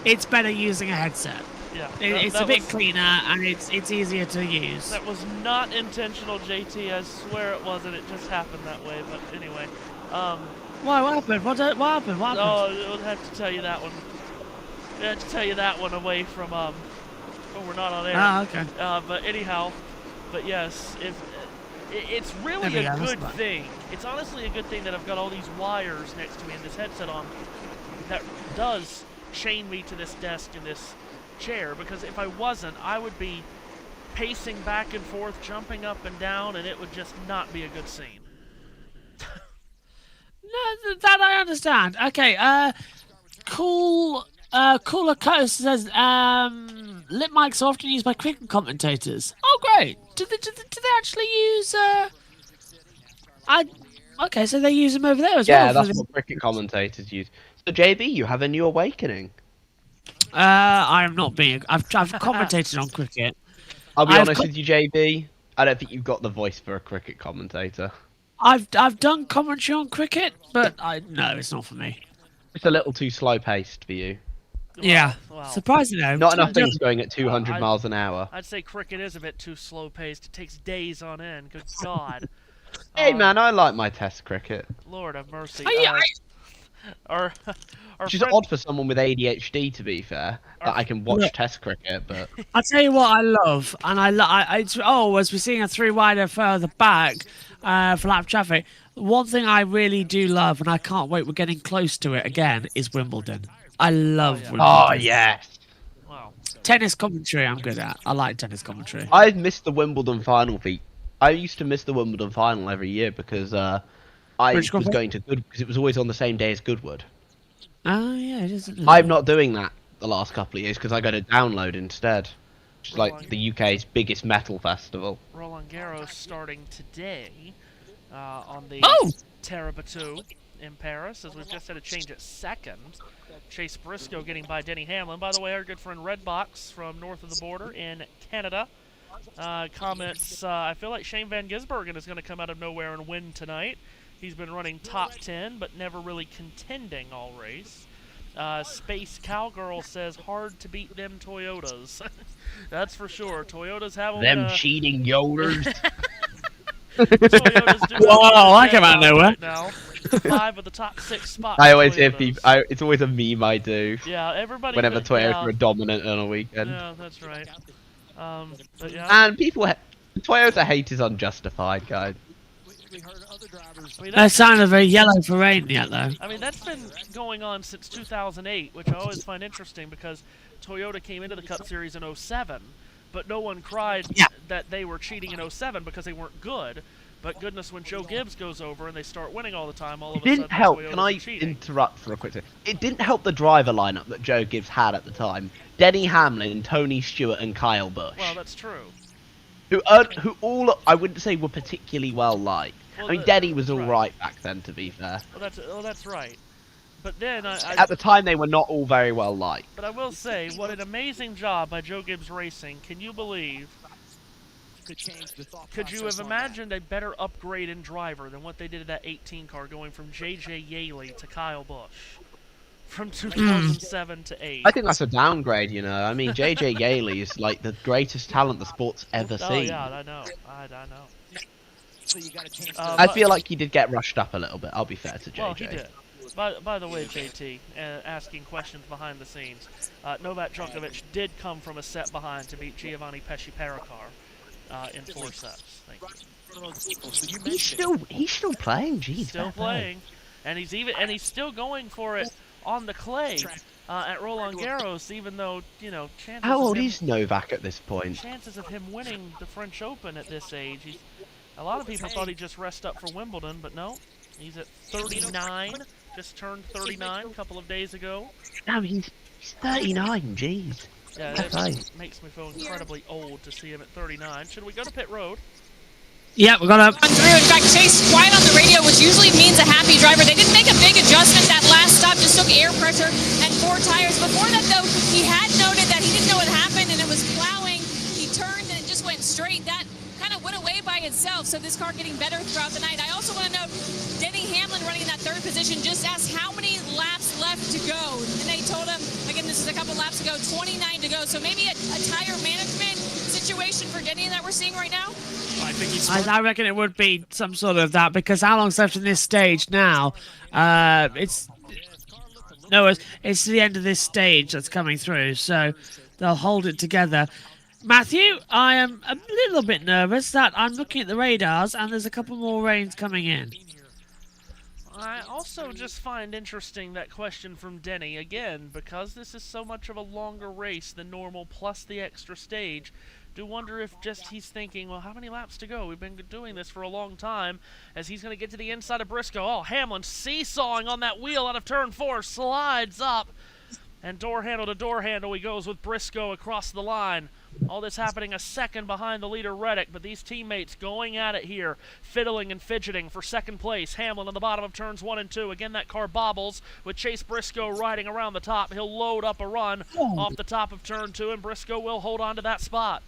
it's better using a headset. Yeah, it's a bit cleaner and it's easier to use. That was not intentional, JT. I swear it wasn't. It just happened that way. But anyway, Why? What happened? What happened? Oh, we'll have to tell you that one. We have to tell you that one away from Oh, we're not on air. Ah, okay. But anyhow, but yes, it's really a good thing. It's honestly a good thing that I've got all these wires next to me and this headset on that does chain me to this desk and this chair, because if I wasn't, I would be pacing back and forth, jumping up and down, and it would just not be a good scene. No, that I understand. Okay, Cooler Coast says, lip mics are often used by cricket commentators. Oh, great. Do they actually use, okay, so they use them over there as well. Yeah, that's what cricket commentators use. So, JB, you have a new awakening. I am not being. I've commentated on cricket. I'll be honest with you, JB. I don't think you've got the voice for a cricket commentator. I've done commentary on cricket, but no, it's not for me. It's a little too slow paced for you. Yeah, surprisingly. Not enough things going at 200 miles an hour. I'd say cricket is a bit too slow paced. It takes days on end. Good God. Hey man, I like my test cricket. Lord have mercy. Which is odd for someone with ADHD, to be fair, that I can watch test cricket, but... I'll tell you what I love, and as we're seeing a three-wider further back for lap traffic, one thing I really do love, and I can't wait, we're getting close to it again, is Wimbledon. I love Wimbledon. Oh, yes. Wow. Tennis commentary I'm good at. I like tennis commentary. I missed the Wimbledon final feat. I used to miss the Wimbledon final every year because I was going to Goodwood, because it was always on the same day as Goodwood. Oh, yeah, it is. I'm not doing that the last couple of years because I go to Download instead, which is like the UK's biggest metal festival. Roland Garros starting today on the Terre Bateau in Paris, as we've just had a change at second. Chase Briscoe getting by Denny Hamlin. By the way, our good friend Redbox from north of the border in Canada comments, I feel like Shane Van Gisbergen is going to come out of nowhere and win tonight. He's been running top 10, but never really contending all race. Space Cowgirl says, hard to beat them Toyotas. That's for sure. Toyotas have them cheating Yoders. Toyotas do whoa, I came out of nowhere. Right now. 5 of the top 6 spots. I always hear people. It's always a meme I do. Yeah, everybody. Whenever Toyota are dominant on a weekend. Yeah, that's right. But yeah. And people, Toyota hate is unjustified, guys. They sound very yellow for rain yet, though. I mean, that's been going on since 2008, which I always find interesting because Toyota came into the Cup Series in 07, but no one cried that they were cheating in 07 because they weren't good. But goodness, when Joe Gibbs goes over and they start winning all the time, all of a sudden didn't help. Toyota's Can I cheating. interrupt for a quick second? It didn't help the driver lineup that Joe Gibbs had at the time. Denny Hamlin, Tony Stewart, and Kyle Busch. Well, that's true. Who all, I wouldn't say were particularly well liked. Well, I mean, Denny was all right back then, to be fair. Well, that's right. But then At the time, they were not all very well liked. But I will say, what an amazing job by Joe Gibbs Racing. Can you believe? Could you have imagined a better upgrade in driver than what they did at that 18 car, going from J.J. Yaley to Kyle Busch? From 2007 to 8. I think that's a downgrade, you know. I mean, J.J. Yaley is like the greatest talent the sport's ever seen. Oh, yeah, I know. I know. I feel like he did get rushed up a little bit, I'll be fair to J.J. Well, he did. By the way, JT, asking questions behind the scenes, Novak Djokovic did come from a set behind to beat Giovanni Pesci-Paracar in 4 sets. Thank you. He's still playing, jeez. Still playing, and he's still going for it on the clay at Roland Garros, even though, you know, chances. How old of him, is Novak at this point? Chances of him winning the French Open at this age, a lot of people thought he'd just rest up for Wimbledon, but no, he's at 39. Just turned 39 a couple of days ago. Damn, he's 39, jeez. Yeah, it makes me feel incredibly old to see him at 39. Should we go to pit road? Yeah, we're gonna. Through. In fact, Chase quiet on the radio, which usually means a happy driver. They didn't make a big adjustment that last stop, just took air pressure and 4 tires. Before that, though, he had noted that he didn't know what happened and it was plowing. He turned and it just went straight. That kind of went away by itself, so this car getting better throughout the night. I also want to note Denny Hamlin running in that 3rd position just asked how many laps left to go. And they told him, again, this is a couple laps ago, 29 to go. So maybe a tire management situation for Denny that we're seeing right now? I think he's I reckon it would be some sort of that, because how long's left in this stage now? It's the end of this stage that's coming through, so they'll hold it together. Matthew, I am a little bit nervous that I'm looking at the radars and there's a couple more rains coming in. I also just find interesting that question from Denny, again, because this is so much of a longer race than normal, plus the extra stage. Do wonder if just he's thinking, well, how many laps to go? We've been doing this for a long time, as he's going to get to the inside of Briscoe. Oh, Hamlin seesawing on that wheel out of turn 4, slides up, and door handle to door handle he goes with Briscoe across the line. All this happening a second behind the leader, Reddick, but these teammates going at it here, fiddling and fidgeting for second place. Hamlin on the bottom of turns 1 and 2. Again, that car bobbles with Chase Briscoe riding around the top. He'll load up a run off the top of turn 2, and Briscoe will hold on to that spot.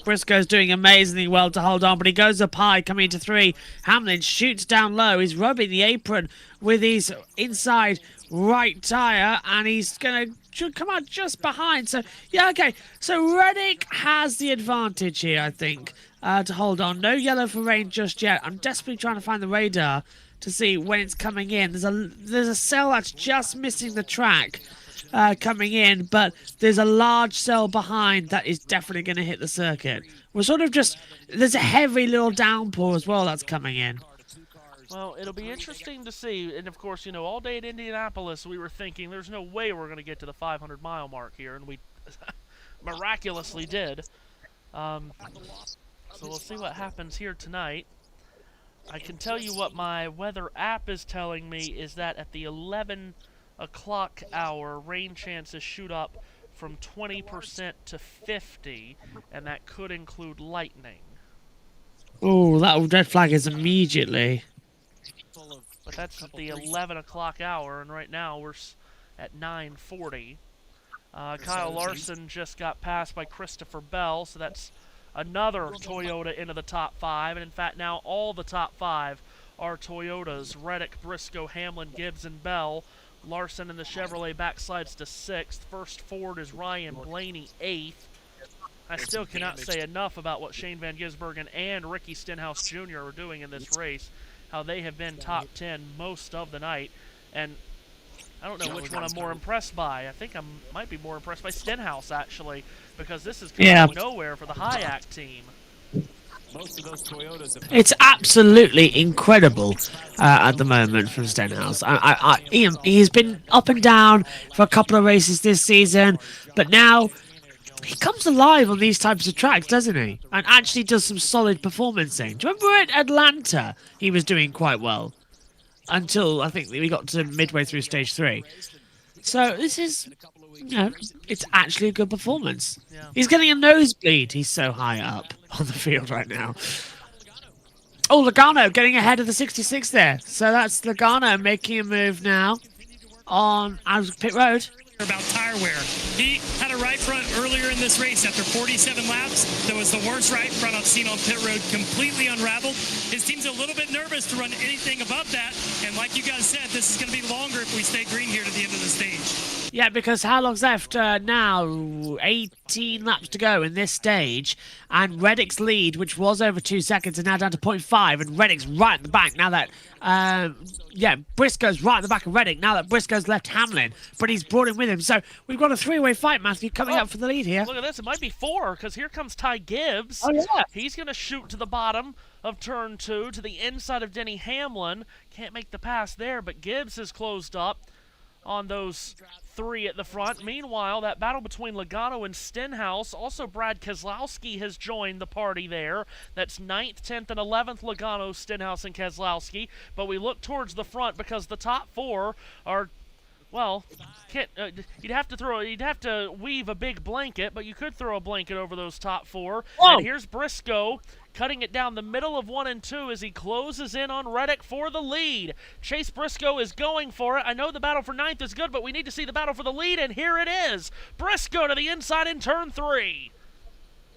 Briscoe's doing amazingly well to hold on, but he goes up high, coming into 3. Hamlin shoots down low. He's rubbing the apron with his inside right tyre, and he's going to come out just behind. So, yeah, okay. So Reddick has the advantage here, I think, to hold on. No yellow for rain just yet. I'm desperately trying to find the radar to see when it's coming in. There's a cell that's just missing the track. Coming in, but there's a large cell behind that is definitely going to hit the circuit. We're sort of just, there's a heavy little downpour as well that's coming in. Well, it'll be interesting to see, and of course, you know, all day at Indianapolis we were thinking there's no way we're going to get to the 500-mile mark here, and we miraculously did. So we'll see what happens here tonight. I can tell you what my weather app is telling me is that at the 11 o'clock hour, rain chances shoot up from 20% to 50%, and that could include lightning. Oh, that red flag is immediately. But that's at the 11 o'clock hour, and right now we're at 9:40. Kyle Larson just got passed by Christopher Bell, so that's another Toyota into the top 5, and in fact now all the top 5 are Toyotas. Reddick, Briscoe, Hamlin, Gibbs, and Bell. Larson in the Chevrolet backslides to 6th. First Ford is Ryan Blaney, 8th. I still cannot say enough about what Shane Van Gisbergen and Ricky Stenhouse Jr. are doing in this race, how they have been top 10 most of the night, and I don't know which one I'm more impressed by. I think I might be more impressed by Stenhouse, actually, because this is coming out of nowhere for the Hayek team. Most of those Toyotas have It's absolutely incredible at the moment from Stenhouse. He's been up and down for a couple of races this season, but now he comes alive on these types of tracks, doesn't he? And actually does some solid performancing. Do you remember at Atlanta he was doing quite well? Until I think we got to midway through stage 3. So this is, you know, it's actually a good performance. Yeah. He's getting a nosebleed. He's so high up on the field right now. Oh, Logano getting ahead of the 66 there. So that's Logano making a move now. on pit road. About tire wear. He had a right front earlier in this race after 47 laps. That was the worst right front I've seen on pit road, completely unraveled. His team's a little bit nervous to run anything above that, and like you guys said, this is going to be longer if we stay green here to the end of the stage. Yeah, because how long's left now? 18 laps to go in this stage, and Reddick's lead, which was over 2 seconds, is now down to 0.5, and Reddick's right at the back now that, Briscoe's right at the back of Reddick now that Briscoe's left Hamlin, but he's brought him with him. So we've got a three-way fight, Matthew, coming up for the lead here. Look at this. It might be 4, because here comes Ty Gibbs. Oh, yeah. He's going to shoot to the bottom of turn 2, to the inside of Denny Hamlin. Can't make the pass there, but Gibbs has closed up on those 3 at the front. Meanwhile, that battle between Logano and Stenhouse, also Brad Keselowski has joined the party there. That's 9th, 10th, and 11th Logano, Stenhouse, and Keselowski. But we look towards the front because the top 4 are, well, you'd have to weave a big blanket, but you could throw a blanket over those top 4. Whoa. And here's Briscoe cutting it down the middle of 1 and 2 as he closes in on Reddick for the lead. Chase Briscoe is going for it. I know the battle for 9th is good, but we need to see the battle for the lead, and here it is. Briscoe to the inside in turn 3.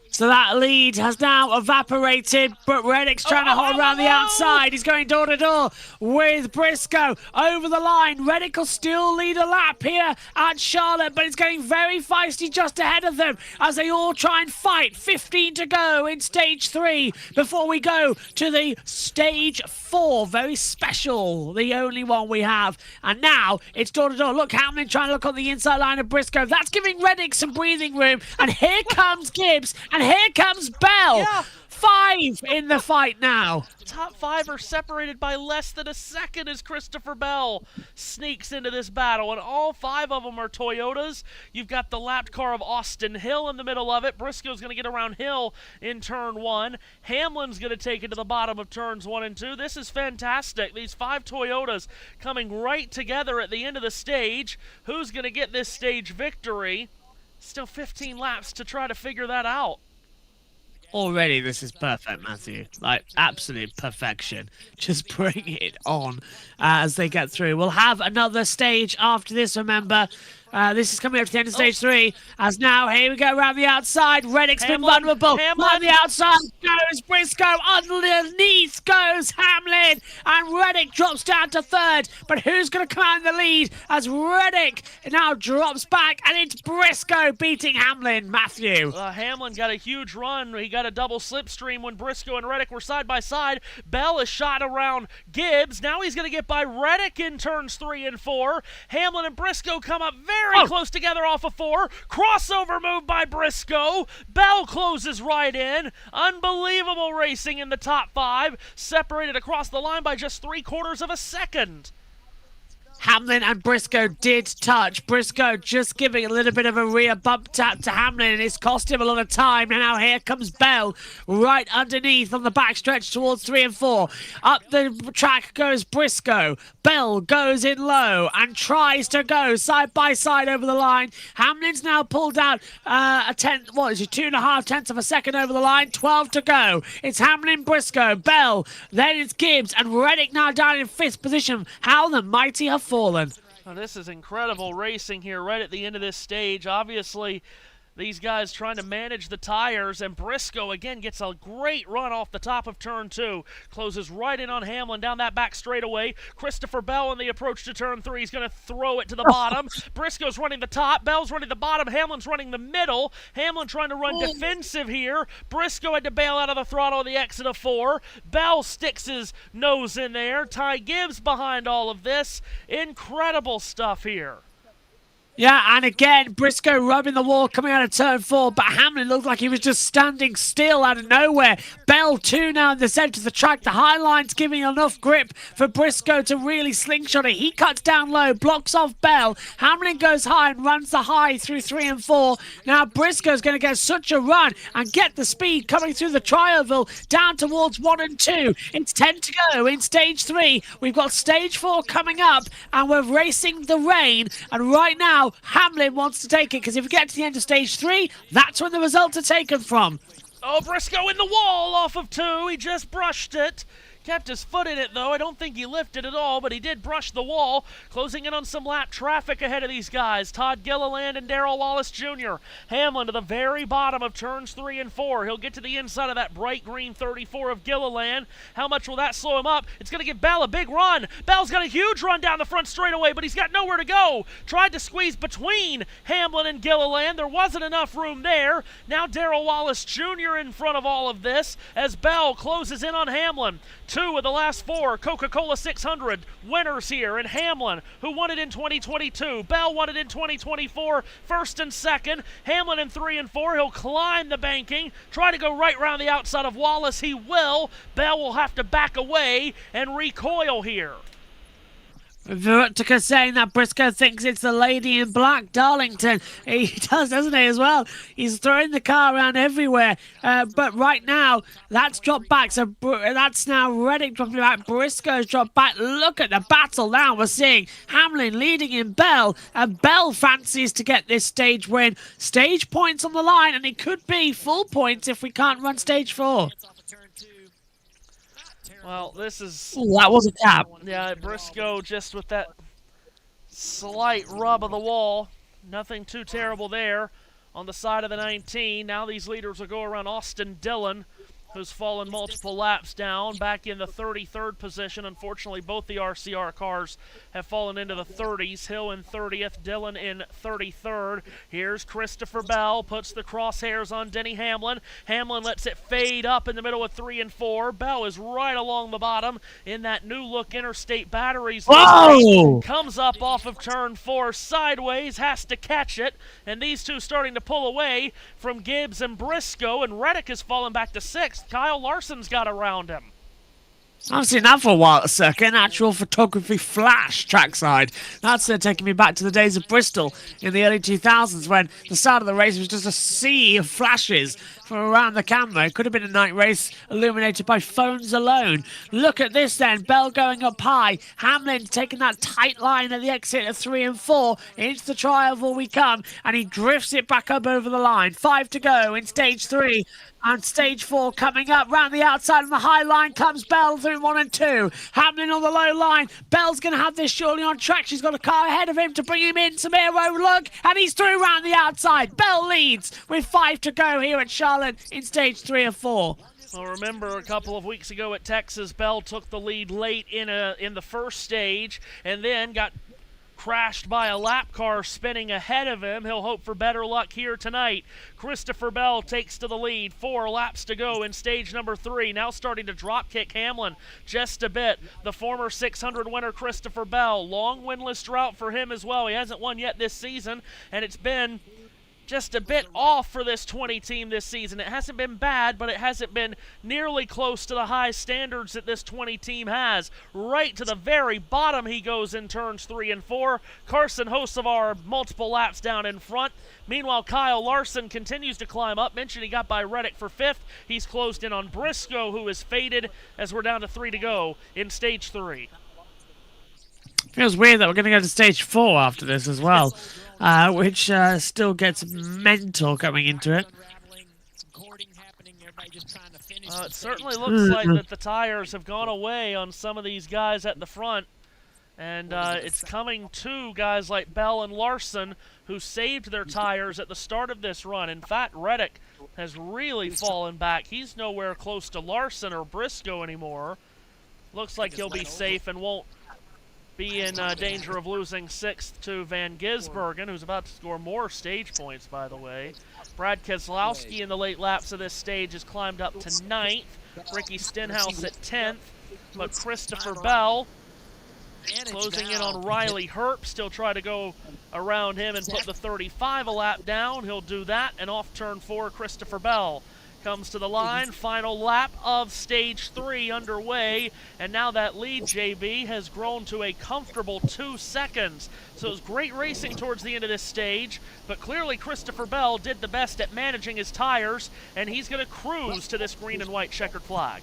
So that lead has now evaporated, but Reddick's trying to hold around the outside. He's going door to door with Briscoe over the line. Reddick will still lead a lap here at Charlotte, but it's getting very feisty just ahead of them as they all try and fight. 15 to go in stage 3 before we go to the stage 4. Very special, the only one we have. And now it's door to door. Look, Hamlin trying to look on the inside line of Briscoe. That's giving Reddick some breathing room. And here comes Gibbs, and here comes Bell. Yeah. 5 in the fight now. Top 5 are separated by less than a second as Christopher Bell sneaks into this battle, and all 5 of them are Toyotas. You've got the lapped car of Austin Hill in the middle of it. Briscoe's going to get around Hill in turn 1. Hamlin's going to take it to the bottom of turns 1 and 2. This is fantastic. These 5 Toyotas coming right together at the end of the stage. Who's going to get this stage victory? Still 15 laps to try to figure that out. Already, this is perfect, Matthew. Like, absolute perfection. Just bring it on as they get through. We'll have another stage after this, remember. This is coming up to the end of stage 3. As now, here we go around the outside. Reddick's been vulnerable. Around the outside goes Briscoe. Underneath goes Hamlin. And Reddick drops down to 3rd. But who's going to come out in the lead as Reddick now drops back? And it's Briscoe beating Hamlin, Matthew. Hamlin got a huge run. He got a double slipstream when Briscoe and Reddick were side by side. Bell is shot around Gibbs. Now he's going to get by Reddick in turns 3 and 4. Hamlin and Briscoe come up very close together off of 4. Crossover move by Briscoe. Bell closes right in. Unbelievable racing in the top 5. Separated across the line by just 3/4 of a second. Hamlin and Briscoe did touch. Briscoe just giving a little bit of a rear bump tap to Hamlin, and it's cost him a lot of time. And now here comes Bell right underneath on the backstretch towards 3 and 4. Up the track goes Briscoe. Bell goes in low and tries to go side by side over the line. Hamlin's now pulled out a 2.5 tenths of a second over the line. 12 to go. It's Hamlin, Briscoe, Bell, then it's Gibbs, and Reddick now down in 5th position. How the mighty have fallen. Well, this is incredible racing here right at the end of this stage. Obviously, these guys trying to manage the tires, and Briscoe again gets a great run off the top of turn 2. Closes right in on Hamlin down that back straightaway. Christopher Bell on the approach to turn 3. He's going to throw it to the bottom. Briscoe's running the top. Bell's running the bottom. Hamlin's running the middle. Hamlin trying to run defensive here. Briscoe had to bail out of the throttle at the exit of 4. Bell sticks his nose in there. Ty Gibbs behind all of this. Incredible stuff here. Yeah, and again, Briscoe rubbing the wall coming out of turn 4, but Hamlin looked like he was just standing still out of nowhere. Bell, too, now in the centre of the track. The high line's giving enough grip for Briscoe to really slingshot it. He cuts down low, blocks off Bell. Hamlin goes high and runs the high through 3 and 4. Now Briscoe's going to get such a run and get the speed coming through the Trioville down towards 1 and 2. It's 10 to go in stage 3. We've got stage 4 coming up, and we're racing the rain. And right now, Hamlin wants to take it, because if we get to the end of stage 3, that's when the results are taken from. Oh, Briscoe in the wall off of 2. He just brushed it. Kept his foot in it, though. I don't think he lifted at all, but he did brush the wall, closing in on some lap traffic ahead of these guys. Todd Gilliland and Darrell Wallace Jr. Hamlin to the very bottom of turns 3 and 4. He'll get to the inside of that bright green 34 of Gilliland. How much will that slow him up? It's going to give Bell a big run. Bell's got a huge run down the front straightaway, but he's got nowhere to go. Tried to squeeze between Hamlin and Gilliland. There wasn't enough room there. Now Darrell Wallace Jr. in front of all of this as Bell closes in on Hamlin. 2 of the last 4 Coca-Cola 600 winners here, and Hamlin, who won it in 2022. Bell won it in 2024, first and second. Hamlin in 3 and 4. He'll climb the banking, try to go right around the outside of Wallace. He will. Bell will have to back away and recoil here. Veronica saying that Briscoe thinks it's the lady in black, Darlington. He does, doesn't he, as well? He's throwing the car around everywhere. But right now, that's dropped back. So that's now Reddick dropping back. Briscoe's dropped back. Look at the battle now. We're seeing Hamlin leading in Bell. And Bell fancies to get this stage win. Stage points on the line, and it could be full points if we can't run stage 4. Well, this is... Ooh, that was a tap. Yeah, Briscoe just with that slight rub of the wall. Nothing too terrible there on the side of the 19. Now these leaders will go around Austin Dillon, who's fallen multiple laps down, back in the 33rd position. Unfortunately, both the RCR cars have fallen into the 30s. Hill in 30th, Dillon in 33rd. Here's Christopher Bell, puts the crosshairs on Denny Hamlin. Hamlin lets it fade up in the middle of 3 and 4. Bell is right along the bottom in that new look Interstate Batteries. Whoa! Comes up off of turn 4 sideways, has to catch it, and these two starting to pull away from Gibbs and Briscoe, and Reddick has fallen back to 6th. Kyle Larson's got around him. I haven't seen that for a while, circa. Actual photography flash trackside. That's taking me back to the days of Bristol in the early 2000s when the start of the race was just a sea of flashes from around the camera. It could have been a night race illuminated by phones alone. Look at this then. Bell going up high. Hamlin taking that tight line at the exit of 3 and 4. Into the trial will we come. And he drifts it back up over the line. 5 to go in stage 3. And stage 4 coming up. Round the outside on the high line comes Bell through 1 and 2. Hamlin on the low line. Bell's going to have this surely on track. She's got a car ahead of him to bring him in. Some aero look. And he's through round the outside. Bell leads with 5 to go here at Charlotte in stage 3 or 4. Well, remember a couple of weeks ago at Texas, Bell took the lead late in the first stage and then got crashed by a lap car spinning ahead of him. He'll hope for better luck here tonight. Christopher Bell takes to the lead. 4 laps to go in stage number 3. Now starting to drop kick Hamlin just a bit. The former 600 winner Christopher Bell. Long winless drought for him as well. He hasn't won yet this season, and it's been just a bit off for this 20 team this season. It hasn't been bad, but it hasn't been nearly close to the high standards that this 20 team has. Right to the very bottom he goes in turns 3 and 4. Carson Hocevar multiple laps down in front. Meanwhile, Kyle Larson continues to climb up. Mentioned he got by Reddick for 5th. He's closed in on Briscoe, who is faded as we're down to 3 to go in stage 3. Feels weird that we're going to go to stage 4 after this as well, which still gets mental coming into it. It certainly looks like that the tires have gone away on some of these guys at the front, and it's coming to guys like Bell and Larson, who saved their tires at the start of this run. In fact, Reddick has really fallen back. He's nowhere close to Larson or Briscoe anymore. Looks like he'll be safe and won't be in danger of losing 6th to Van Gisbergen, who's about to score more stage points, by the way. Brad Keselowski in the late laps of this stage has climbed up to 9th. Ricky Stenhouse at 10th. But Christopher Bell closing in on Riley Herp. Still try to go around him and put the 35 a lap down. He'll do that. And off turn 4, Christopher Bell comes to the line. Final lap of stage 3 underway, and now that lead, JB, has grown to a comfortable 2 seconds. So it was great racing towards the end of this stage, but clearly Christopher Bell did the best at managing his tires, and he's going to cruise to this green and white checkered flag.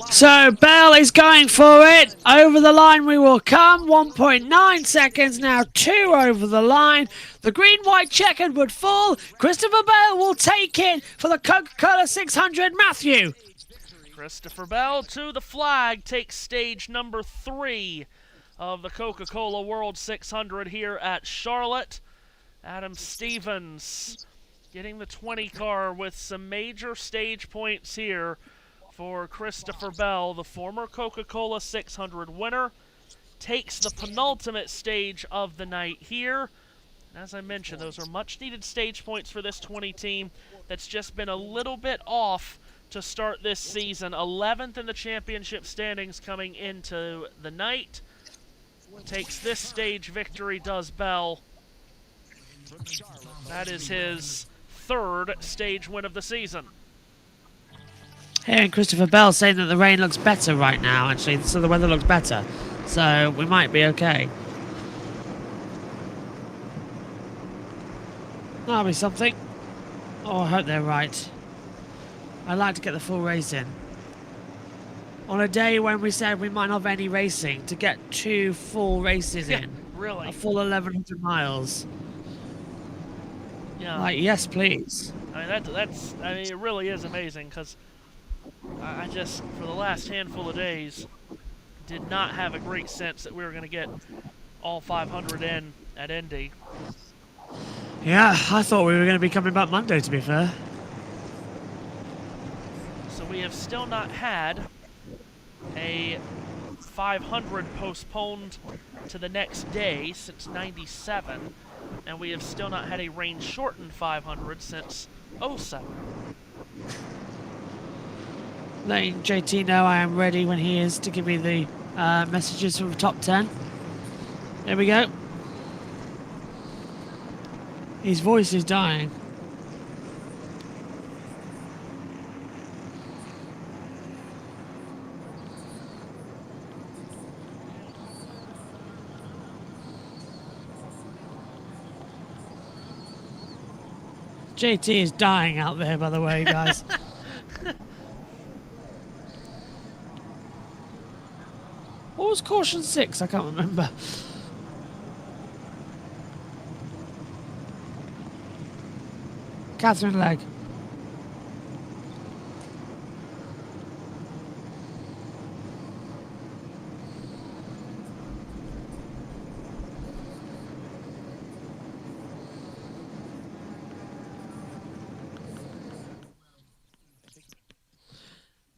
So Bell is going for it. Over the line we will come. 1.9 seconds now. 2 over the line. The green-white checkered would fall. Christopher Bell will take it for the Coca-Cola 600. Matthew. Christopher Bell to the flag takes stage number 3 of the Coca-Cola World 600 here at Charlotte. Adam Stevens getting the 20 car with some major stage points here for Christopher Bell, the former Coca-Cola 600 winner. Takes the penultimate stage of the night here. As I mentioned, those are much-needed stage points for this 20 team that's just been a little bit off to start this season. 11th in the championship standings coming into the night. Takes this stage victory, does Bell. That is his 3rd stage win of the season. Hearing Christopher Bell saying that the rain looks better right now, actually, so the weather looks better. So we might be okay. That'll be something. Oh, I hope they're right. I'd like to get the full race in. On a day when we said we might not have any racing, to get 2 full races in. Really? A full 1,100 miles. Yeah. Like, yes, please. I mean, I mean, it really is amazing, because I just, for the last handful of days, did not have a great sense that we were going to get all 500 in at Indy. Yeah, I thought we were going to be coming back Monday, to be fair. So we have still not had a 500 postponed to the next day since 97, and we have still not had a rain-shortened 500 since 07. Letting JT know I am ready when he is to give me the messages from the top 10. There we go. His voice is dying. JT is dying out there, by the way, guys. What was caution 6? I can't remember. Catherine Legg.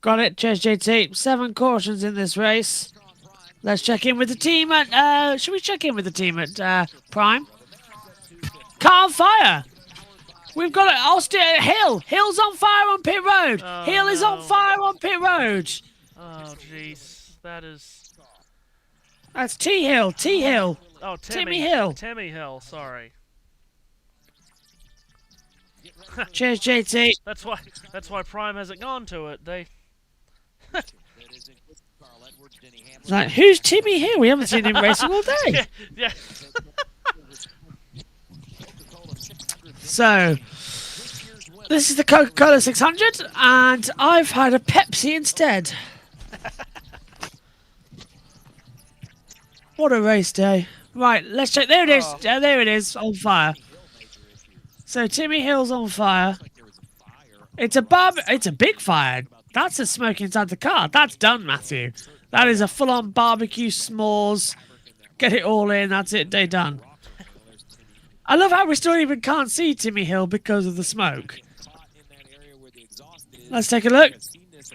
Got it, cheers JT. 7 cautions in this race. Let's check in with the team at, should we check in with the team at Prime? Car on fire! We've got it, Austin, Hill! Hill's on fire on pit road! Oh, Hill is on fire on pit road! Oh, jeez. That is... That's T Hill, T Hill. Oh, Timmy Hill. Timmy Hill, sorry. Cheers, JT. That's why Prime hasn't gone to it. They... Like, who's Timmy Hill? We haven't seen him racing all day. Yeah. So, this is the Coca-Cola 600, and I've had a Pepsi instead. What a race day. Right, let's check. There it is. There it is, on fire. So, Timmy Hill's on fire. It's a big fire. That's the smoke inside the car. That's done, Matthew. That is a full-on barbecue s'mores. Get it all in. That's it. Day done. I love how we still even can't see Timmy Hill because of the smoke. Let's take a look.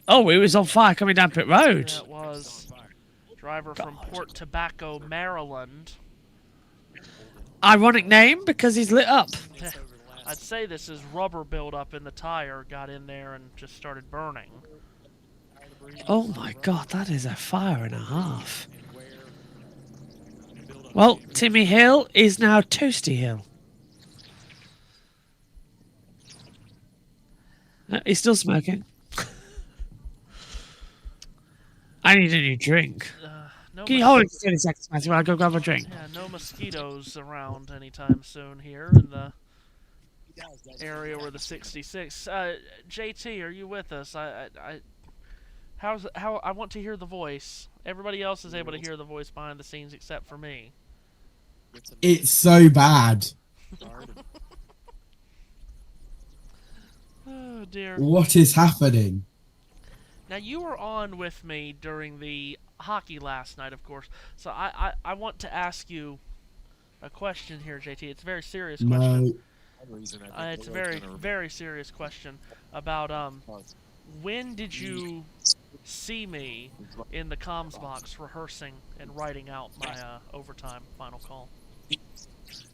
Oh, it was on fire coming down pit road. Yeah, it was. Driver from Port Tobacco, Maryland. Ironic name because he's lit up. I'd say this is rubber buildup in the tire got in there and just started burning. Oh my god, that is a fire and a half. Well, Timmy Hill is now Toasty Hill. He's still smoking. I need a new drink. Can you hold it for 30 seconds, Matthew, while I go grab a drink? Yeah, no mosquitoes around anytime soon here in the area where the 66. JT, are you with us? I want to hear the voice. Everybody else is able to hear the voice behind the scenes except for me. It's so bad. Oh dear. What is happening? Now, you were on with me during the hockey last night, of course. So I want to ask you a question here, JT. It's a very serious question. No. It's a very serious question about when did you see me in the comms box rehearsing and writing out my overtime final call?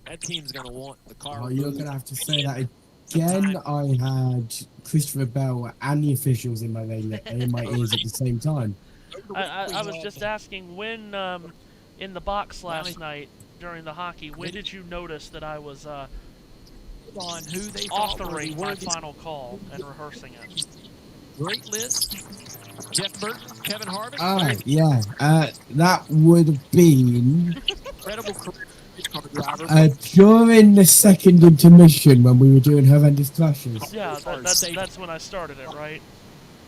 That team's going to want the car. Oh, you're going to have to say that again. I had Christopher Bell and the officials in my ears at the same time. I was just asking when in the box last night during the hockey, when did you notice that I was on who they authoring my final call and rehearsing it? Great list. Jeff Burton, Kevin Harvick. Yeah. That would have been Incredible career driver. during the second intermission when we were doing horrendous crashes. Yeah, that's when I started it, right?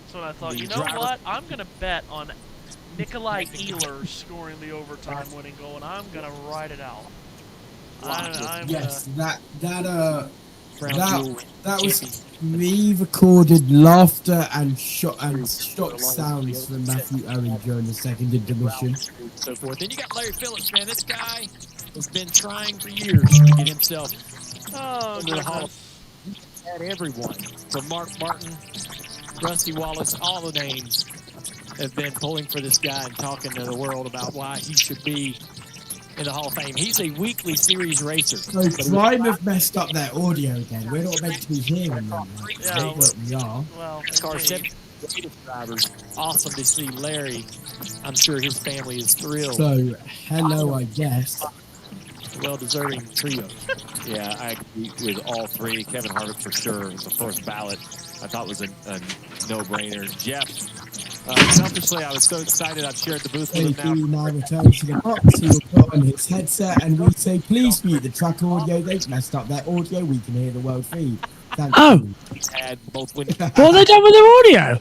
That's when I thought, you know what? I'm going to bet on Nikolai Ehlers scoring the overtime winning goal, and I'm going to ride it out. Yes, that was re-recorded laughter and shocked sounds from Matthew Owen during the second intermission. So forth. Then you got Larry Phillips, man. This guy has been trying for years to get himself into the Hall of Fame. Had everyone from Mark Martin, Rusty Wallace, all the names have been pulling for this guy and talking to the world about why he should be in the Hall of Fame. He's a weekly series racer. So Prime have messed up their audio again. We're not meant to be hearing them. But we are. Well, NASCAR 7 drivers. Awesome to see Larry. I'm sure his family is thrilled. So, hello, I guess. Well-deserving trio. Yeah, I agree with all three. Kevin Harvick for sure was the first ballot. I thought was a no-brainer. Jeff, selfishly, I was so excited I've shared the booth with him now returns to the box. He will put on his headset and we say, please mute the track audio. They've messed up their audio. We can hear the world feed. Thank you. Both What have they done with their audio?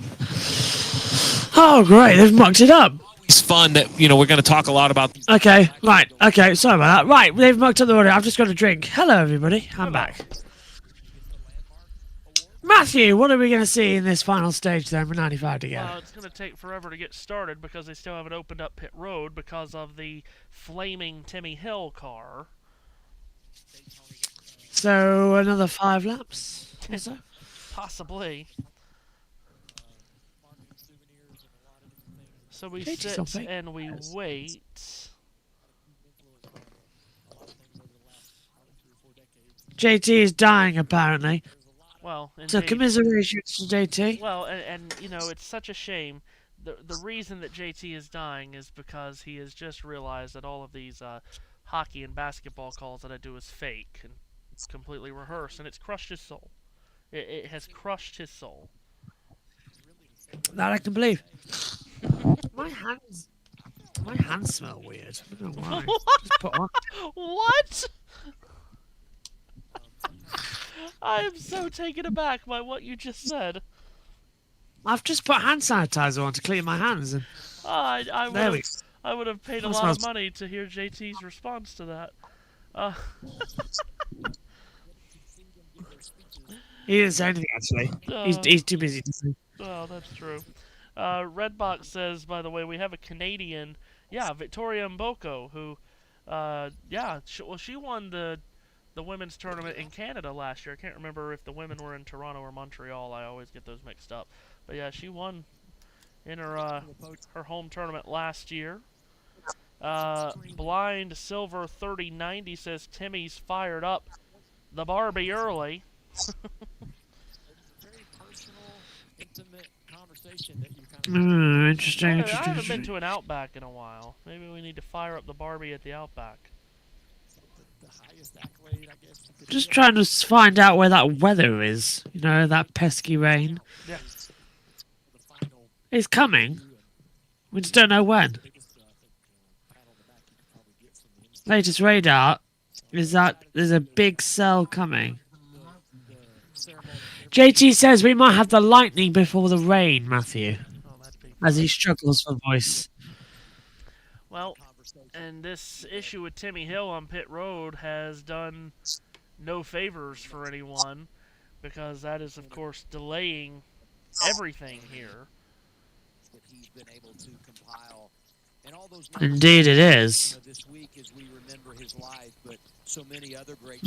Oh, great. They've mucked it up. It's fun that, we're going to talk a lot about. Okay, right. Okay, sorry about that. Right, they've mucked up the audio. I've just got a drink. Hello, everybody. I'm back. Matthew, what are we going to see in this final stage then for 95 to go? It's going to take forever to get started because they still haven't opened up pit road because of the flaming Timmy Hill car. So, another 5 laps? Is it? Possibly. So we Okay, sit something. and we wait. JT is dying, apparently. Well, So, indeed. commiserations to JT. Well, and it's such a shame. The reason that JT is dying is because he has just realized that all of these hockey and basketball calls that I do is fake and it's completely rehearsed, and it's crushed his soul. It has crushed his soul. That I can believe. My hands smell weird. I don't know why. Just put on. What? I am so taken aback by what you just said. I've just put hand sanitizer on to clean my hands. And I would have paid a That lot of smells- money to hear JT's response to that. He didn't say anything, actually. He's too busy to say. Oh, that's true. Redbox says, by the way, we have a Canadian, Victoria Mboko, who, she won the women's tournament in Canada last year. I can't remember if the women were in Toronto or Montreal. I always get those mixed up. But yeah, she won in her home tournament last year. Blind Silver 3090 says Timmy's fired up the Barbie early. Interesting. I haven't been to an Outback in a while. Maybe we need to fire up the Barbie at the Outback. Just trying to find out where that weather is. That pesky rain. Yeah. It's coming. We just don't know when. Latest radar is that there's a big cell coming. JT says we might have the lightning before the rain, Matthew. As he struggles for voice. Well, and this issue with Timmy Hill on pit road has done no favors for anyone, because that is, of course, delaying everything here. that he's been able to compile. And all those Indeed it is. this week as we remember his life, but so many other great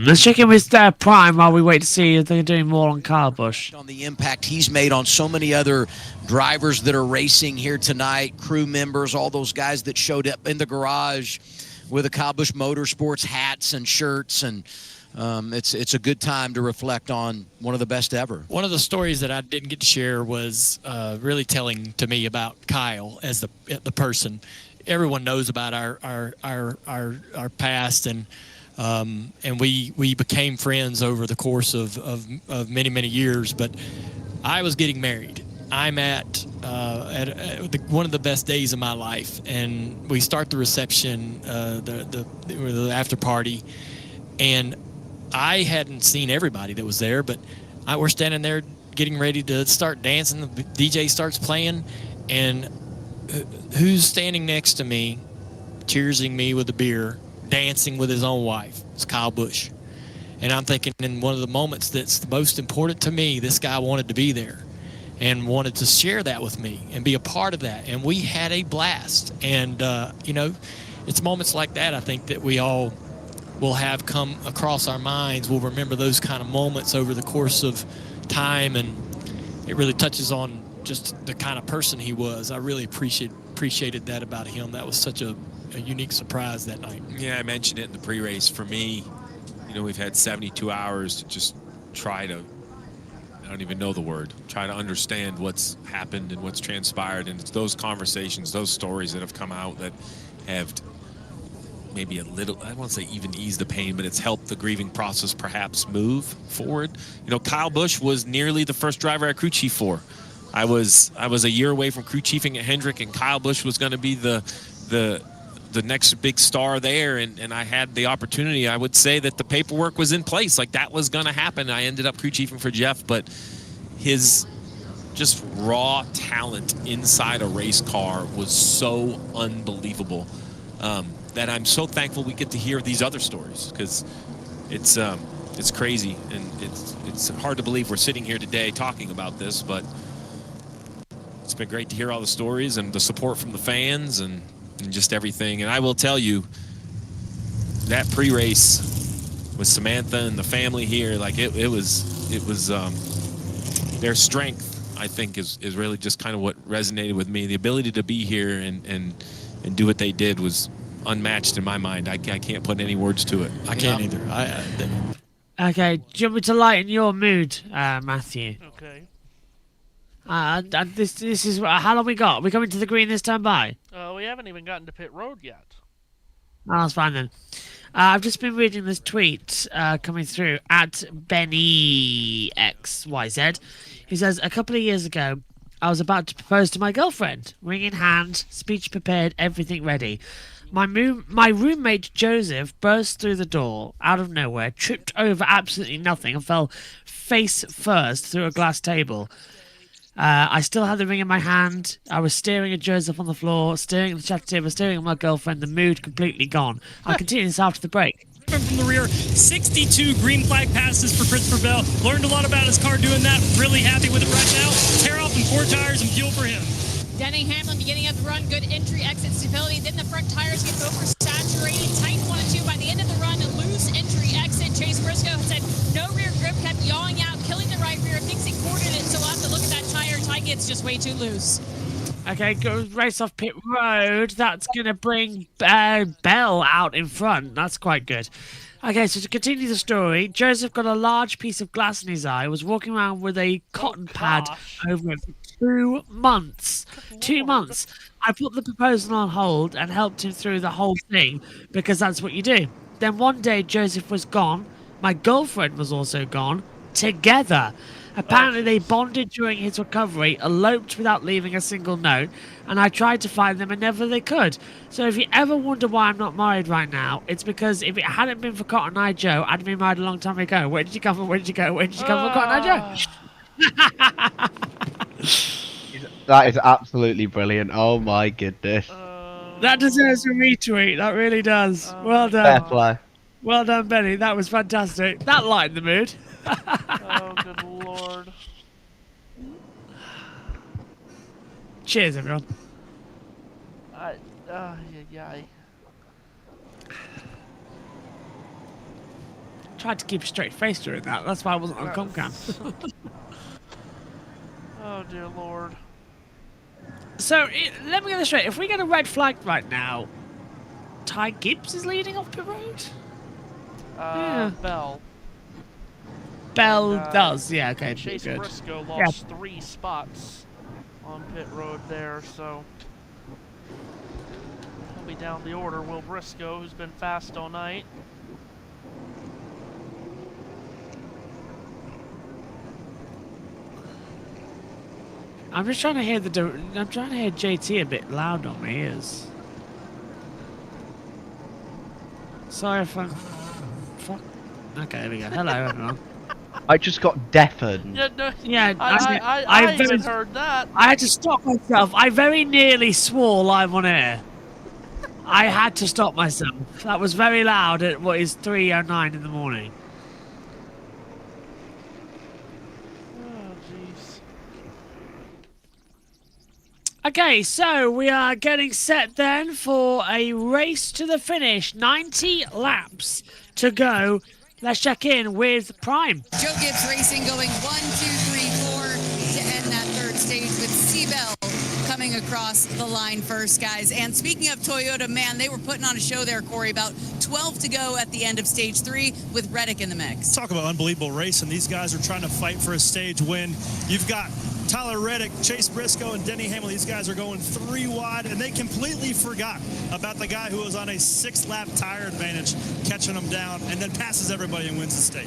Let's check in with Prime while we wait to see if they're doing more on Kyle Busch. on the impact he's made on so many other drivers that are racing here tonight, crew members, all those guys that showed up in the garage with the Kyle Busch Motorsports hats and shirts, and it's a good time to reflect on one of the best ever. One of the stories that I didn't get to share was really telling to me about Kyle as the person. Everyone knows about our past, and we became friends over the course of many years. But I was getting married. I'm at one of the best days of my life, and we start the reception, the after party, and I hadn't seen everybody that was there, but we're standing there getting ready to start dancing. The DJ starts playing, and who's standing next to me, cheersing me with a beer, dancing with his own wife? It's Kyle Busch. And I'm thinking, in one of the moments that's the most important to me, this guy wanted to be there and wanted to share that with me and be a part of that. And we had a blast. And, it's moments like that, I think, that we all will have come across our minds. We'll remember those kind of moments over the course of time, and it really touches on just the kind of person he was. I really appreciated that about him. That was such a unique surprise that night. Yeah, I mentioned it in the pre-race. For me, we've had 72 hours to just try to, I don't even know the word, try to understand what's happened and what's transpired. And it's those conversations, those stories that have come out that have maybe a little, I won't say even ease the pain, but it's helped the grieving process perhaps move forward. Kyle Busch was nearly the first driver I crew chief for. I was a year away from crew chiefing at Hendrick, and Kyle Busch was going to be the next big star there, and I had the opportunity. I would say that the paperwork was in place, like that was going to happen. I ended up crew chiefing for Jeff, but his just raw talent inside a race car was so unbelievable. That I'm so thankful we get to hear these other stories, because it's crazy, and it's hard to believe we're sitting here today talking about this, but it's been great to hear all the stories and the support from the fans and just everything. And I will tell you, that pre-race with Samantha and the family here, like it was their strength, I think, is really just kind of what resonated with me. The ability to be here and do what they did was unmatched in my mind. I can't put any words to it. I can't either. Okay, do you want me to lighten your mood, Matthew? Okay. This is how long we got? Are we coming to the green this time by? We haven't even gotten to pit road yet. Oh, that's fine then. I've just been reading this tweet coming through at BennyXYZ. He says, a couple of years ago, I was about to propose to my girlfriend. Ring in hand, speech prepared, everything ready. My roommate Joseph burst through the door out of nowhere, tripped over absolutely nothing, and fell face first through a glass table. I still had the ring in my hand. I was staring at Joseph on the floor, staring at the chat table, staring at my girlfriend, the mood completely gone. I'll continue this after the break. From the rear, 62 green flag passes for Christopher Bell. Learned a lot about his car doing that. Really happy with it right now. Tear off in 4 tires and fuel for him. Denny Hamlin beginning of the run, good entry, exit stability. Then the front tires get oversaturated. Tight 1 and 2 by the end of the run. A loose entry, exit. Chase Briscoe said no rear grip, kept yawing out, killing the right rear. Thinks he quartered it, so we'll have to look at that tire. Tie gets just way too loose. Okay, go race off pit road. That's going to bring Bell out in front. That's quite good. Okay, so to continue the story, Joseph got a large piece of glass in his eye, was walking around with a cotton pad over it for 2 months. 2 months. I put the proposal on hold and helped him through the whole thing, because that's what you do. Then one day, Joseph was gone. My girlfriend was also gone. Together. Apparently, they bonded during his recovery, eloped without leaving a single note, and I tried to find them and never they could. So if you ever wonder why I'm not married right now, it's because if it hadn't been for Cotton Eye Joe, I'd have been married a long time ago. Where did you come from? Where did you go? Where did you come from, Cotton Eye Joe? That is absolutely brilliant. Oh my goodness. That deserves a retweet. That really does. Well done. Fair play. Well done, Benny. That was fantastic. That lightened the mood. Oh, good lord. Cheers, everyone. Yeah. Tried to keep a straight face during that. That's why I wasn't on comcam. Oh, dear Lord. So, let me get this straight. If we get a red flag right now, Ty Gibbs is leading off pit road? Bell. Bell does, yeah, okay, Chase good. Briscoe lost 3 spots on pit road there, so he'll be down the order. Will Briscoe, who's been fast all night. I'm just trying to hear I'm trying to hear JT a bit loud on my ears. Sorry if I'm... Fuck. Okay, there we go. Hello, everyone. I just got deafened. Yeah, I even heard that. I had to stop myself. I very nearly swore live on air. I had to stop myself. That was very loud at what is 3:09 in the morning. Oh, jeez. Okay, so we are getting set then for a race to the finish. 90 laps to go. Let's check in with Prime. Joe Gibbs Racing going 1, 2, 3, 4 to end that third stage with Seabell coming across the line first, guys. And speaking of Toyota, man, they were putting on a show there, Corey. About 12 to go at the end of stage 3 with Reddick in the mix. Talk about unbelievable race, and these guys are trying to fight for a stage win. You've got Tyler Reddick, Chase Briscoe, and Denny Hamlin. These guys are going 3 wide, and they completely forgot about the guy who was on a 6-lap tire advantage, catching them down, and then passes everybody and wins the stage.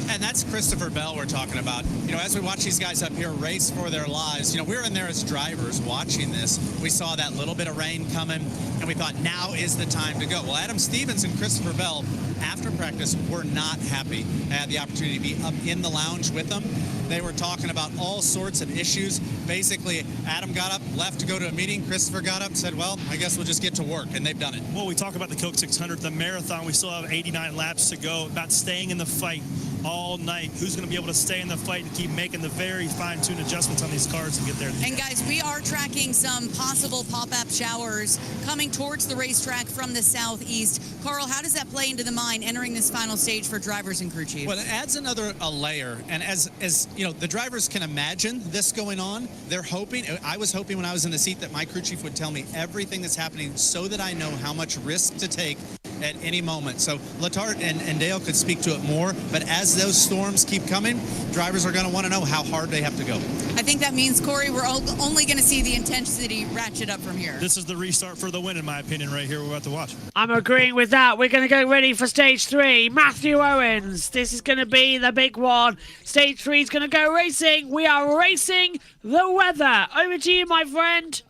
And that's Christopher Bell we're talking about. You know, as we watch these guys up here race for their lives, you know, we were in there as drivers watching this. We saw that little bit of rain coming, and we thought, now is the time to go. Well, Adam Stevens and Christopher Bell, after practice, were not happy. I had the opportunity to be up in the lounge with them. They were talking about all sorts of issues. Basically, Adam got up, left to go to a meeting. Christopher got up and said, well, I guess we'll just get to work, and they've done it. Well, we talk about the Coke 600, the marathon. We still have 89 laps to go, about staying in the fight all night. Who's going to be able to stay in the fight and keep making the very fine-tuned adjustments on these cars and get there? And guys, we are tracking some possible pop-up showers coming towards the racetrack from the southeast. Carl, how does that play into the mind entering this final stage for drivers and crew chief? Well, it adds another layer. And as you know, the drivers can imagine this going on. They're hoping, I was hoping when I was in the seat that my crew chief would tell me everything that's happening so that I know how much risk to take at any moment. So Letarte and Dale could speak to it more, but as those storms keep coming, drivers are going to want to know how hard they have to go. I think that means, Corey, we're only going to see the intensity ratchet up from here. This is the restart for the win, in my opinion, right here. We're about to watch. I'm agreeing with that. We're going to go ready for stage 3. Matthew Owens. This is going to be the big one. Stage 3 is going to go racing. We are racing the weather. Over to you, my friend.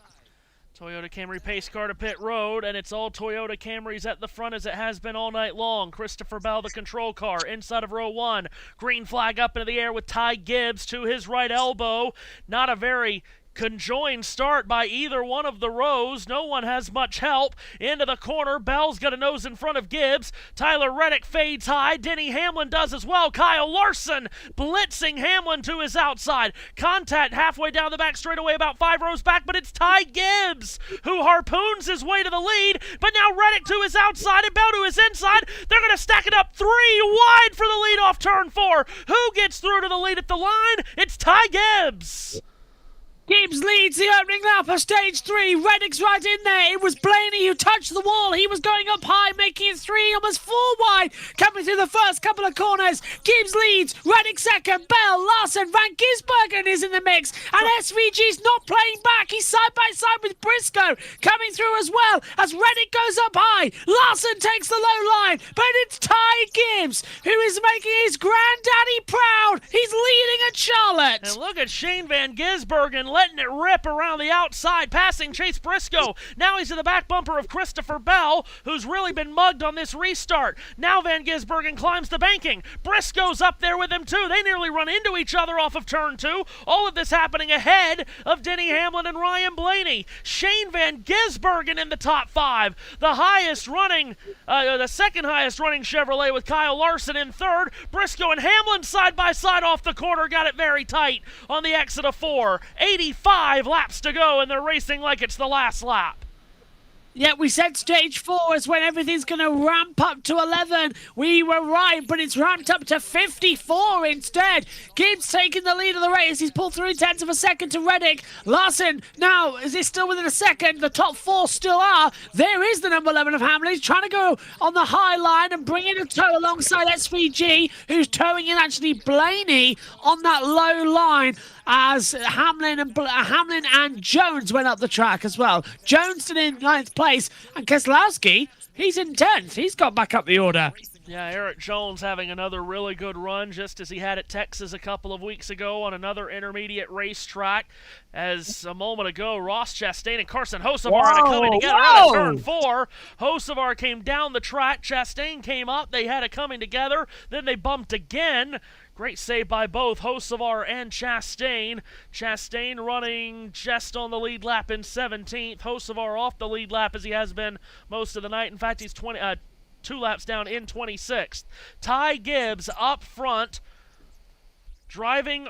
Toyota Camry pace car to pit road, and it's all Toyota Camrys at the front as it has been all night long. Christopher Bell, the control car, inside of row 1. Green flag up into the air with Ty Gibbs to his right elbow. Not a very conjoined start by either one of the rows. No one has much help. Into the corner. Bell's got a nose in front of Gibbs. Tyler Reddick fades high. Denny Hamlin does as well. Kyle Larson blitzing Hamlin to his outside. Contact halfway down the back straightaway, about 5 rows back, but it's Ty Gibbs who harpoons his way to the lead. But now Reddick to his outside and Bell to his inside. They're going to stack it up 3 wide for the lead off turn 4. Who gets through to the lead at the line? It's Ty Gibbs. Gibbs leads the opening lap of stage 3. Reddick's right in there. It was Blaney who touched the wall. He was going up high, making it 3, almost 4 wide. Coming through the first couple of corners. Gibbs leads. Reddick second. Bell, Larson, Van Gisbergen is in the mix. And SVG's not playing back. He's side by side with Briscoe. Coming through as well as Reddick goes up high. Larson takes the low line. But it's Ty Gibbs who is making his granddaddy proud. He's leading at Charlotte. And look at Shane Van Gisbergen letting it rip around the outside, passing Chase Briscoe. Now he's in the back bumper of Christopher Bell, who's really been mugged on this restart. Now Van Gisbergen climbs the banking. Briscoe's up there with him too. They nearly run into each other off of turn 2. All of this happening ahead of Denny Hamlin and Ryan Blaney. Shane Van Gisbergen in the top 5. The highest running, the second highest running Chevrolet with Kyle Larson in third. Briscoe and Hamlin side by side off the corner, got it very tight on the exit of 4. 80 85 laps to go, and they're racing like it's the last lap. Yeah, we said stage 4 is when everything's going to ramp up to 11. We were right, but it's ramped up to 54 instead. Gibbs taking the lead of the race. He's pulled 0.3 of a second to Reddick. Larson, now, is he still within a second? The top 4 still are. There is the number 11 of Hamlin. He's trying to go on the high line and bring in a tow alongside SVG, who's towing in actually Blaney on that low line, as Hamlin and Jones went up the track as well. Jones still in 9th place, and Keselowski, he's in 10th. He's got back up the order. Yeah, Eric Jones having another really good run, just as he had at Texas a couple of weeks ago on another intermediate racetrack. As a moment ago, Ross Chastain and Carson Hocevar had it coming together out of turn 4. Hocevar came down the track, Chastain came up, they had it coming together, then they bumped again. Great save by both Hocevar and Chastain. Chastain running just on the lead lap in 17th. Hocevar off the lead lap as he has been most of the night. In fact, he's 2 laps down in 26th. Ty Gibbs up front, driving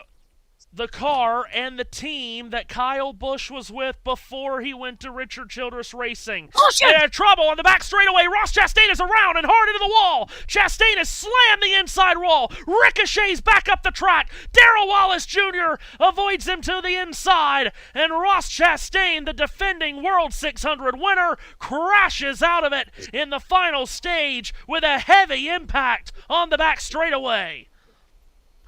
the car and the team that Kyle Busch was with before he went to Richard Childress Racing. Oh, shit! They had trouble on the back straightaway. Ross Chastain is around and hard into the wall. Chastain has slammed the inside wall. Ricochets back up the track. Darrell Wallace Jr. avoids him to the inside. And Ross Chastain, the defending World 600 winner, crashes out of it in the final stage with a heavy impact on the back straightaway.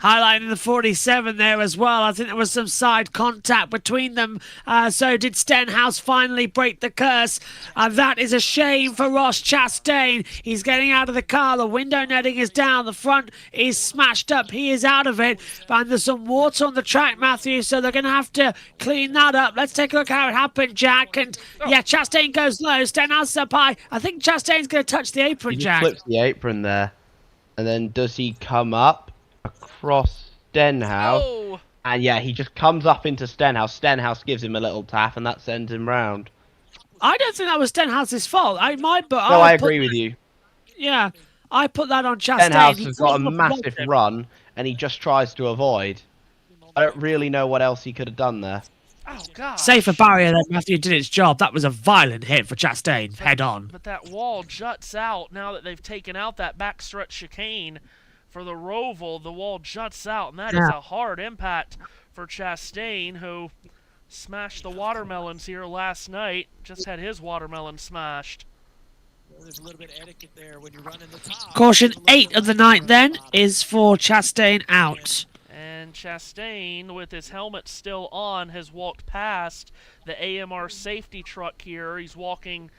Highlighting the 47 there as well. I think there was some side contact between them. So did Stenhouse finally break the curse. That is a shame for Ross Chastain. He's getting out of the car. The window netting is down. The front is smashed up. He is out of it. And there's some water on the track, Matthew, so they're going to have to clean that up. Let's take a look how it happened, Jack. And yeah, Chastain goes low. Stenhouse up high. I think Chastain's going to touch the apron, Jack. He flips the apron there. And then does he come up across Stenhouse? Oh. And yeah, he just comes up into Stenhouse. Stenhouse gives him a little tap, and that sends him round. I don't think that was Stenhouse's fault. I agree with you. Yeah, I put that on Chastain. Stenhouse has got a massive run, and he just tries to avoid. I don't really know what else he could have done there. Oh, God. Safer barrier then, Matthew did its job. That was a violent hit for Chastain, head on. But that wall juts out now that they've taken out that backstretch chicane for the Roval. The wall juts out, and that is a hard impact for Chastain, who smashed the watermelons here last night. Just had his watermelon smashed. There's a little bit of etiquette there when you're running the top. Caution 8 of the night then is for Chastain out. And Chastain, with his helmet still on, has walked past the AMR safety truck here. He's walking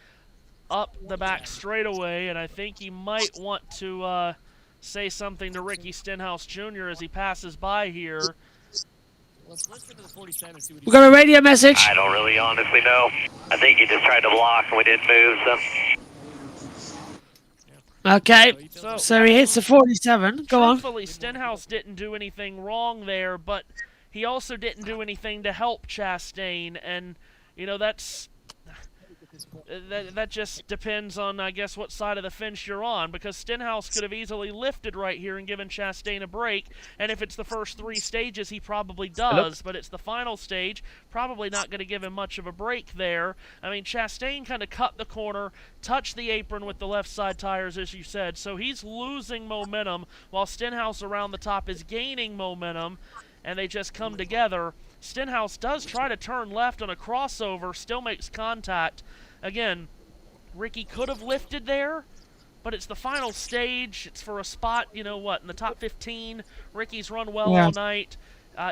up the back straightaway, and I think he might want to say something to Ricky Stenhouse Jr. as he passes by here. Let's listen to the 47 and see what We've got a radio message. I don't really honestly know. I think he just tried to block and we didn't move, so. Okay, so he hits the 47. Go on. Truthfully, Stenhouse didn't do anything wrong there, but he also didn't do anything to help Chastain, and, you know, that just depends on, I guess, what side of the fence you're on, because Stenhouse could have easily lifted right here and given Chastain a break, and if it's the first 3 stages, he probably does, but it's the final stage, probably not going to give him much of a break there. I mean, Chastain kind of cut the corner, touched the apron with the left side tires, as you said, so he's losing momentum, while Stenhouse around the top is gaining momentum, and they just come together. Stenhouse does try to turn left on a crossover, still makes contact. Again, Ricky could have lifted there, but it's the final stage. It's for a spot, you know what, in the top 15. Ricky's run well all night.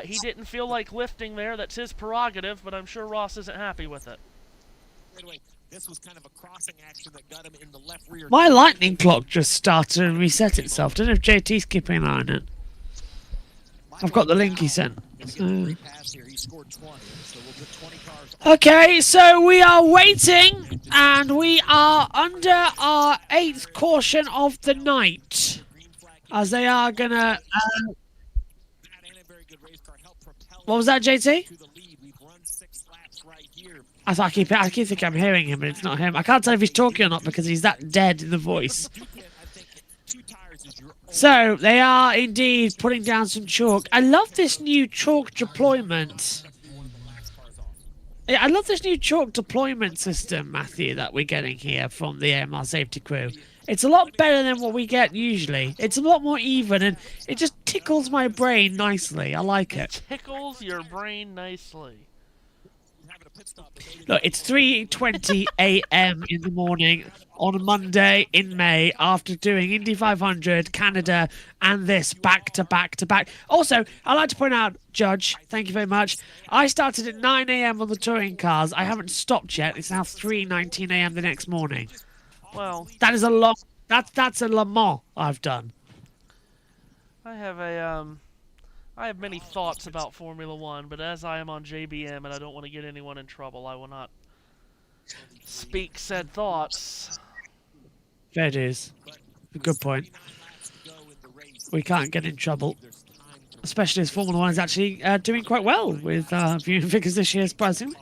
He didn't feel like lifting there. That's his prerogative, but I'm sure Ross isn't happy with it. This was kind of a crossing action that got him in the left rear. My lightning clock just started and reset itself. Don't know if JT's keeping an eye on it. I've got the link he sent. Okay, so we are waiting, and we are under our 8th caution of the night, as they are gonna. What was that, JT? I keep thinking I'm hearing him, but it's not him. I can't tell if he's talking or not because he's that dead in the voice. So, they are indeed putting down some chalk. I love this new chalk deployment. Yeah, I love this new chalk deployment system, Matthew, that we're getting here from the AMR safety crew. It's a lot better than what we get usually. It's a lot more even, and it just tickles my brain nicely. I like it. Tickles your brain nicely. Look, it's 3:20 a.m. in the morning on a Monday in May after doing Indy 500, Canada, and this back to back to back. Also, I'd like to point out, Judge, thank you very much. I started at 9 a.m. on the touring cars. I haven't stopped yet. It's now 3:19 a.m. the next morning. Well, that is a long. That's a Le Mans I've done. I have many thoughts about Formula One, but as I am on JBM and I don't want to get anyone in trouble, I will not speak said thoughts. Fair dues. Good point. We can't get in trouble, especially as Formula One is actually doing quite well with viewing figures this year, surprisingly.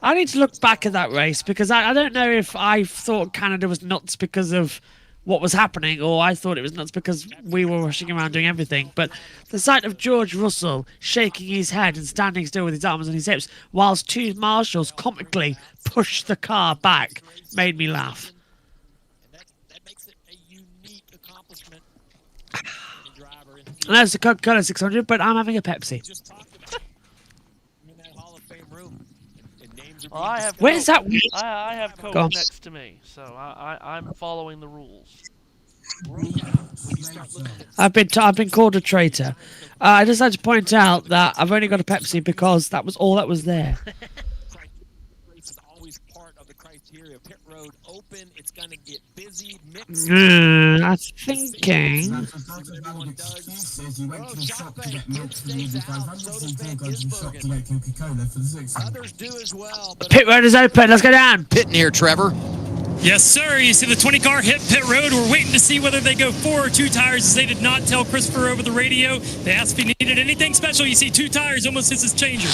I need to look back at that race because I don't know if I thought Canada was nuts because of what was happening, or I thought it was nuts because we were rushing around doing everything. But the sight of George Russell shaking his head and standing still with his arms on his hips whilst two marshals comically pushed the car back made me laugh. And that's the Coca-Cola 600, but I'm having a Pepsi. Well, I have Where's Coke. that? I have Coke Go on. next to me, so I'm following the rules. I've been called a traitor. I just had to point out that I've only got a Pepsi because that was all that was there. I'm thinking. Pit road is open. Let's go down. Pit in here, Trevor. Yes, sir. You see the 20 car hit pit road. We're waiting to see whether they go 4 or 2 tires, as they did not tell Christopher over the radio. They asked if he needed anything special. You see 2 tires, almost hits his changer.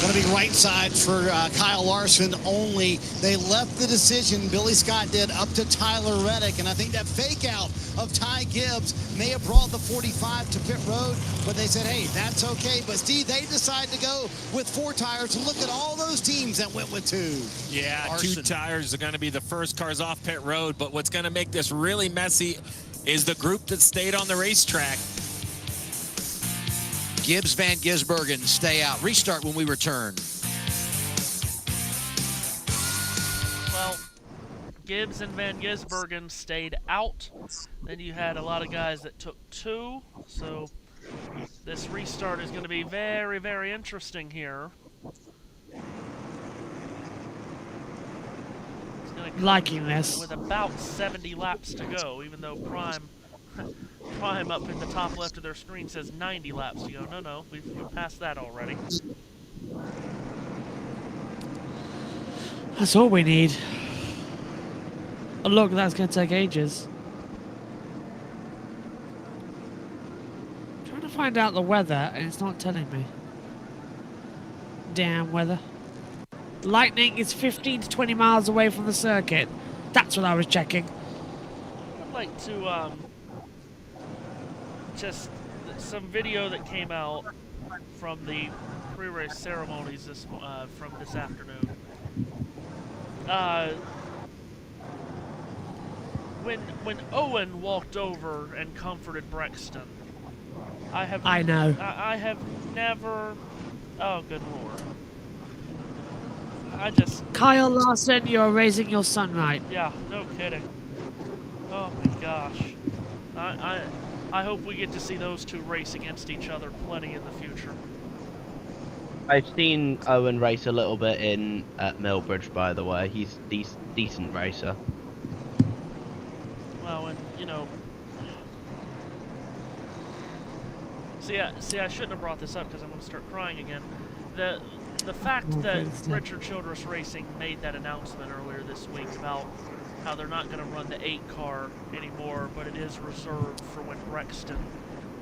Going to be right side for Kyle Larson only. They left the decision, Billy Scott did, up to Tyler Reddick. And I think that fake out of Ty Gibbs may have brought the 45 to pit road, but they said, hey, that's okay. But Steve, they decided to go with 4 tires. Look at all those teams that went with 2. Yeah, Larson. 2 tires are going to be the first cars off pit road. But what's going to make this really messy is the group that stayed on the racetrack. Gibbs, Van Gisbergen stay out. Restart when we return. Well, Gibbs and Van Gisbergen stayed out. Then you had a lot of guys that took 2. So this restart is going to be very, very interesting here. It's gonna come Liking this. with about 70 laps to go, even though Prime up in the top left of their screen says 90 laps to go. No, we've passed that already. That's all we need. Oh, look, that's going to take ages. I'm trying to find out the weather, and it's not telling me. Damn weather. Lightning is 15 to 20 miles away from the circuit. That's what I was checking. I'd like to, just some video that came out from the pre-race ceremonies from this afternoon. When Owen walked over and comforted Brexton, I know. I have never. Oh, good lord! Kyle Larson, you're raising your son right. Yeah, no kidding. Oh my gosh. I hope we get to see those 2 race against each other plenty in the future. I've seen Owen race a little bit at Millbridge, by the way. He's decent racer. Well, and you know, see, I shouldn't have brought this up because I'm going to start crying again. The fact that Richard Childress Racing made that announcement earlier this week about how they're not going to run the 8 car anymore, but it is reserved for when Brexton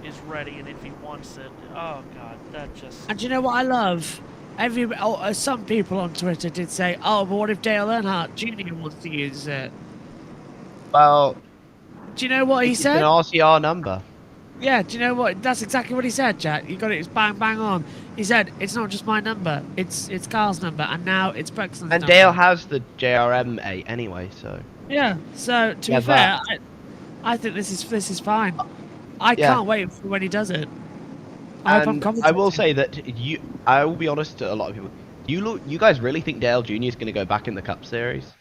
is ready and if he wants it. Oh God, that just. And do you know what I love? Some people on Twitter did say, "Oh, but what if Dale Earnhardt Jr. wants to use it?" Well, do you know what he it's said? an RCR number. Yeah, do you know what? That's exactly what he said, Jack. You got it. It's bang on. He said, it's not just my number. It's Carl's number, and now it's Brexton's number. And Dale has the JRM8 anyway, so... Yeah, so to be fair, I think this is fine. I can't wait for when he does it. I will say that I will be honest to a lot of people. You guys really think Dale Jr. is going to go back in the Cup Series?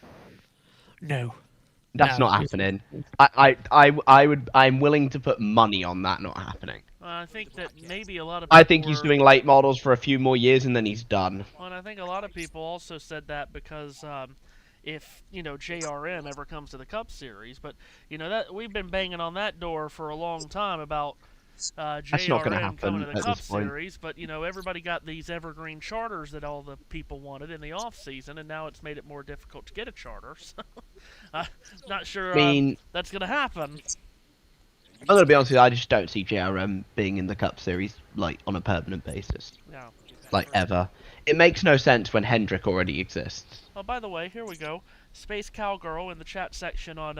No. That's not happening. I'm willing to put money on that not happening. I think that maybe a lot of people I think he's doing late models for a few more years and then he's done. Well, and I think a lot of people also said that because if JRM ever comes to the Cup Series, but that we've been banging on that door for a long time about JRM coming to the Cup Series, but everybody got these evergreen charters that all the people wanted in the off season, and now it's made it more difficult to get a charter. So I'm not sure that's going to happen. I'm going to be honest with you, I just don't see JRM being in the Cup Series like on a permanent basis. No. Like ever. It makes no sense when Hendrick already exists. Oh, by the way, here we go. Space Cowgirl in the chat section on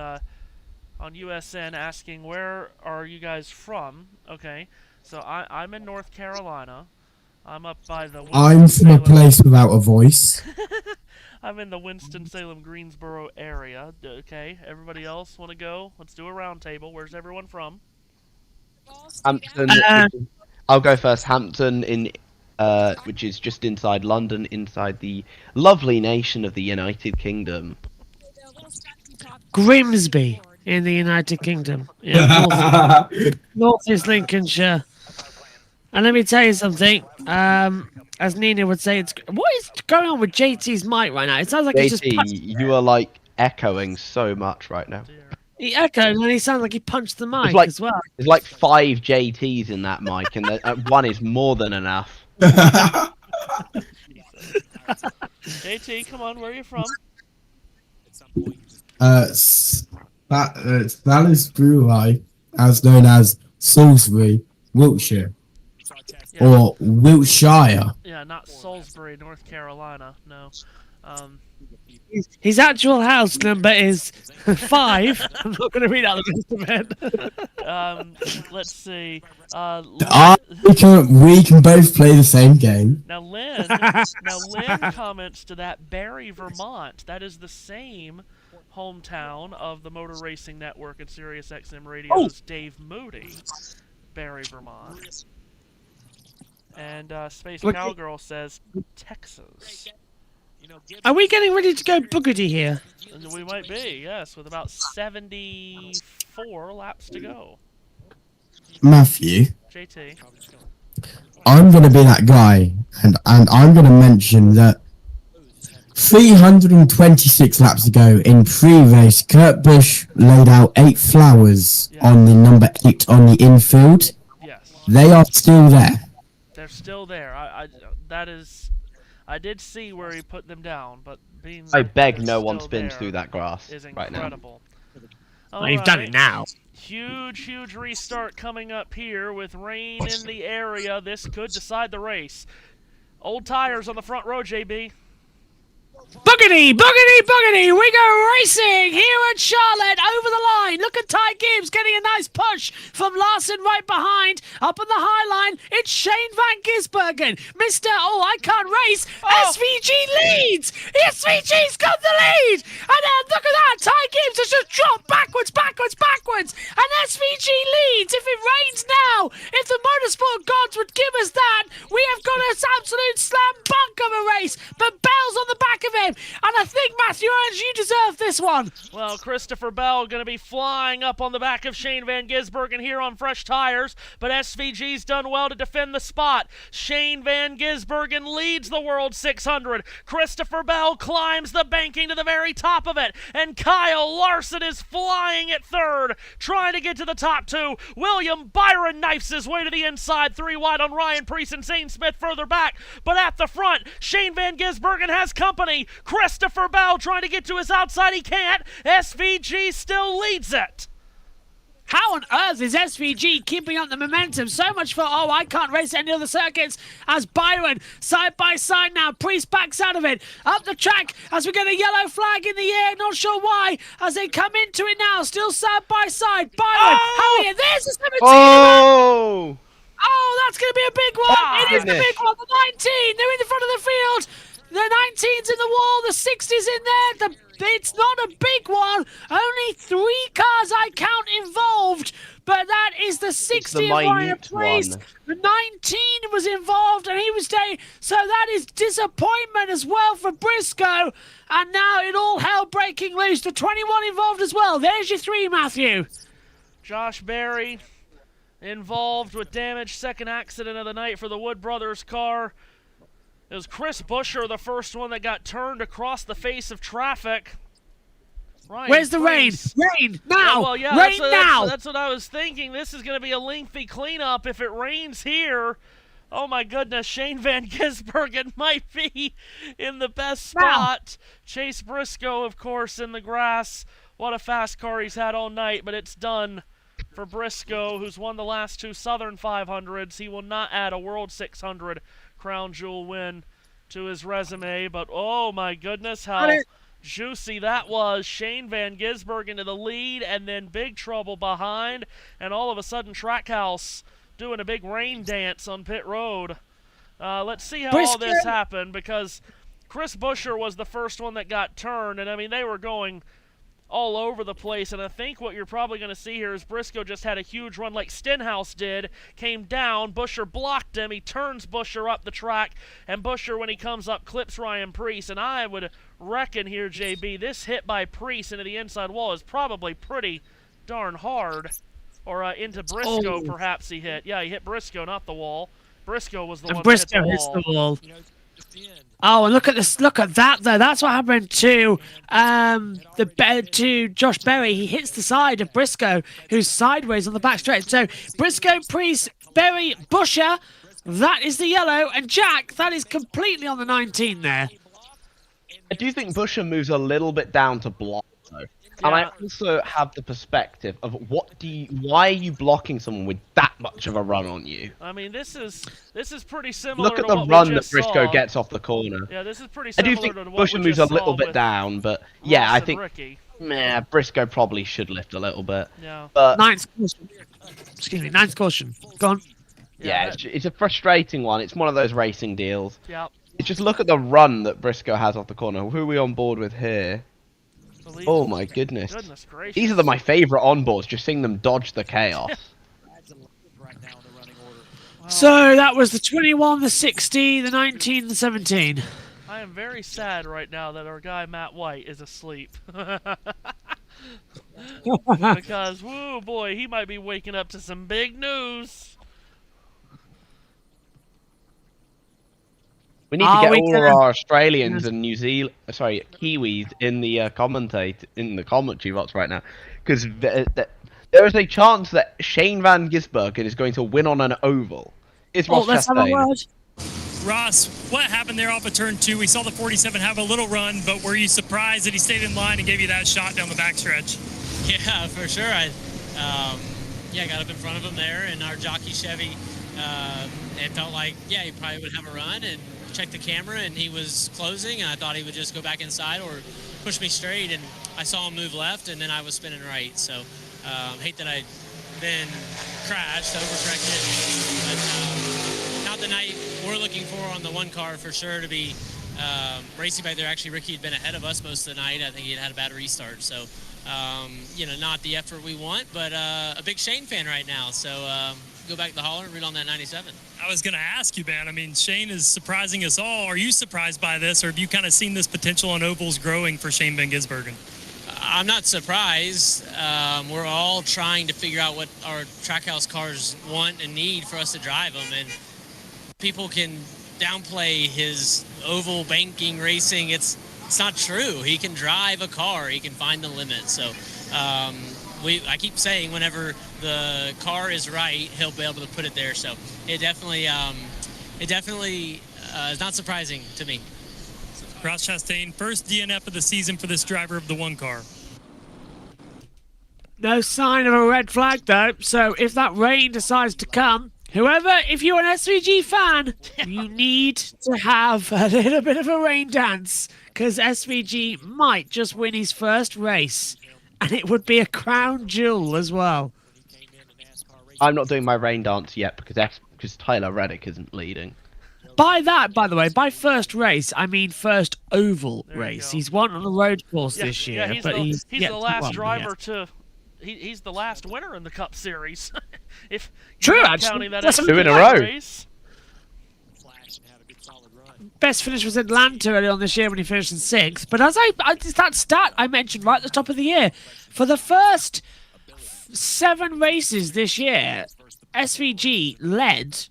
USN asking, where are you guys from? Okay, so I'm in North Carolina. I'm up by the... I'm from a place without a voice. I'm in the Winston-Salem, Greensboro area. Okay, everybody else want to go? Let's do a round table. Where's everyone from? Hampton. I'll go first. Hampton, which is just inside London, inside the lovely nation of the United Kingdom. Grimsby in the United Kingdom. North is Lincolnshire. And let me tell you something. As Nina would say, what is going on with JT's mic right now? It sounds like JT, he just you are like echoing so much right now. He echoed and he sounds like he punched the mic as well. There's like 5 JTs in that mic, and one is more than enough. JT, come on, where are you from? Salisbury, as known as Salisbury, Wiltshire. Yeah. Or Wiltshire. Yeah, not Salisbury, North Carolina. No. His actual house number is 5. I'm not going to read out the rest of it. Let's see. We can both play the same game. Now Lynn comments to that Barry, Vermont. That is the same hometown of the Motor Racing Network and Sirius XM Radio's Dave Moody. Barry, Vermont. And Space Cowgirl says Texas. Are we getting ready to go boogity here? We might be, yes, with about 74 laps to go. Matthew. JT. I'm going to be that guy, and I'm going to mention that 326 laps ago in pre-race, Kurt Busch laid out 8 flowers on the number 8 on the infield. Yes. They are still there. They're still there. I did see where he put them down, but being I beg no one spins through that grass right now. Well, you've done it now. Huge restart coming up here with rain in the area. This could decide the race. Old tires on the front row, JB. Boogity, boogity, boogity! We go racing here at Charlotte, over the line. Look at Ty Gibbs getting a nice push from Larson right behind. Up on the high line, it's Shane Van Gisbergen. Mr. I can't race. SVG leads! SVG's got the lead! And then look at that, Ty Gibbs has just dropped backwards. And SVG leads. If it rains now, if the motorsport gods would give us that, we have got an absolute slam bunk of a race. But Bell's on the back of him, and I think, Matthew Owens, you deserve this one. Well, Christopher Bell going to be flying up on the back of Shane Van Gisbergen here on fresh tires, but SVG's done well to defend the spot. Shane Van Gisbergen leads the World 600. Christopher Bell climbs the banking to the very top of it, and Kyle Larson is flying at third, trying to get to the top 2. William Byron knifes his way to the inside, 3 wide on Ryan Preece and Zane Smith further back, but at the front, Shane Van Gisbergen has company. Christopher Bell trying to get to his outside. He can't. SVG still leads it. How on earth is SVG keeping up the momentum? So much for, oh, I can't race any other circuits, as Byron, side by side now. Priest backs out of it. Up the track as we get a yellow flag in the air. Not sure why, as they come into it now. Still side by side. Byron, Harriet, there's the 17. Oh! Oh, that's going to be a big one. It is the goodness. big one. The 19. They're in the front of the field. The 19's in the wall. The 60's in there. It's not a big one. Only 3 cars I count involved. But that is the 60 of Ryan Priest. The 19 was involved and he was staying. So that is disappointment as well for Briscoe. And now it all hell breaking loose. The 21 involved as well. There's your 3, Matthew. Josh Berry involved with damage. Second accident of the night for the Wood Brothers car. It was Chris Buescher, the first one that got turned across the face of traffic. Ryan Where's the Priest. rain? Rain now! Well, yeah, rain now! That's what I was thinking. This is going to be a lengthy cleanup if it rains here. Oh my goodness, Shane Van Gisbergen might be in the best spot. Chase Briscoe, of course, in the grass. What a fast car he's had all night, but it's done for Briscoe, who's won the last 2 Southern 500s. He will not add a World 600 crown jewel win to his resume, but oh my goodness, how juicy that was. Shane Van Gisbergen to the lead, and then big trouble behind, and all of a sudden Trackhouse doing a big rain dance on pit road. Let's see how all this happened, because Chris Buescher was the first one that got turned, and I mean, they were going all over the place, and I think what you're probably going to see here is Briscoe just had a huge run like Stenhouse did, came down, Buescher blocked him, he turns Buescher up the track, and Buescher, when he comes up, clips Ryan Priest, and I would reckon here, JB, this hit by Priest into the inside wall is probably pretty darn hard, or into Briscoe perhaps he hit. Yeah, he hit Briscoe, not the wall. Briscoe was the one Briscoe that hit hits the the wall. Oh, and look at this! Look at that there. That's what happened to to Josh Berry. He hits the side of Briscoe, who's sideways on the back stretch. So Briscoe, Priest, Berry, Buescher. That is the yellow, and Jack. That is completely on the 19 there. I do think Buescher moves a little bit down to block, though. And I also have the perspective of why are you blocking someone with that much of a run on you? I mean, this is pretty similar. Look at to the what run we that just Briscoe saw. gets off the corner. Yeah, this is pretty I similar do think to what Buescher we moves just a little saw bit with down, but yeah, Ross I and think Ricky. Briscoe probably should lift a little bit. Yeah. But ninth caution. Excuse me, ninth caution. Go on. Yeah, it's a frustrating one. It's one of those racing deals. Yep. It's just look at the run that Briscoe has off the corner. Who are we on board with here? Oh my goodness. Goodness gracious. These are my favorite onboards, just seeing them dodge the chaos. So that was the 21, the 60, the 19, the 17. I am very sad right now that our guy Matt White is asleep. Because, woo boy, he might be waking up to some big news. We need to get all of our Australians and Kiwis in the commentary box right now, because there is a chance that Shane Van Gisbergen is going to win on an oval. Is Ross let's have a word. Ross, what happened there off of turn 2? We saw the 47 have a little run, but were you surprised that he stayed in line and gave you that shot down the backstretch? Yeah, for sure. I got up in front of him there in our jockey Chevy. It felt like, he probably would have a run, and checked the camera, and he was closing, and I thought he would just go back inside or push me straight, and I saw him move left, and then I was spinning right. So hate that I then crashed, overcorrected. But not the night we're looking for on the one car for sure to be racing back there. Actually, Ricky had been ahead of us most of the night. I think he had a bad restart. So, not the effort we want, but a big Shane fan right now. So go back to the holler and root on that 97. I was going to ask you, man. I mean, Shane is surprising us all. Are you surprised by this, or have you kind of seen this potential on ovals growing for Shane Van Gisbergen? I'm not surprised. We're all trying to figure out what our Trackhouse cars want and need for us to drive them, and people can downplay his oval banking racing. It's not true. He can drive a car. He can find the limit. So I keep saying whenever the car is right, he'll be able to put it there. So it definitely is not surprising to me. Ross Chastain, first DNF of the season for this driver of the one car. No sign of a red flag, though. So if that rain decides to come, if you're an SVG fan, you need to have a little bit of a rain dance, because SVG might just win his first race, and it would be a crown jewel as well. I'm not doing my rain dance yet because Tyler Reddick isn't leading. By that, by the way, by first race, I mean first oval race. He's won on the road course this year, but he's the last driver to. He's the last winner in the Cup Series. If true, actually, that's 2 in a row. Race. Best finish was Atlanta early on this year when he finished in 6th. But as that stat I mentioned right at the top of the year, for the first 7 races this year, SVG led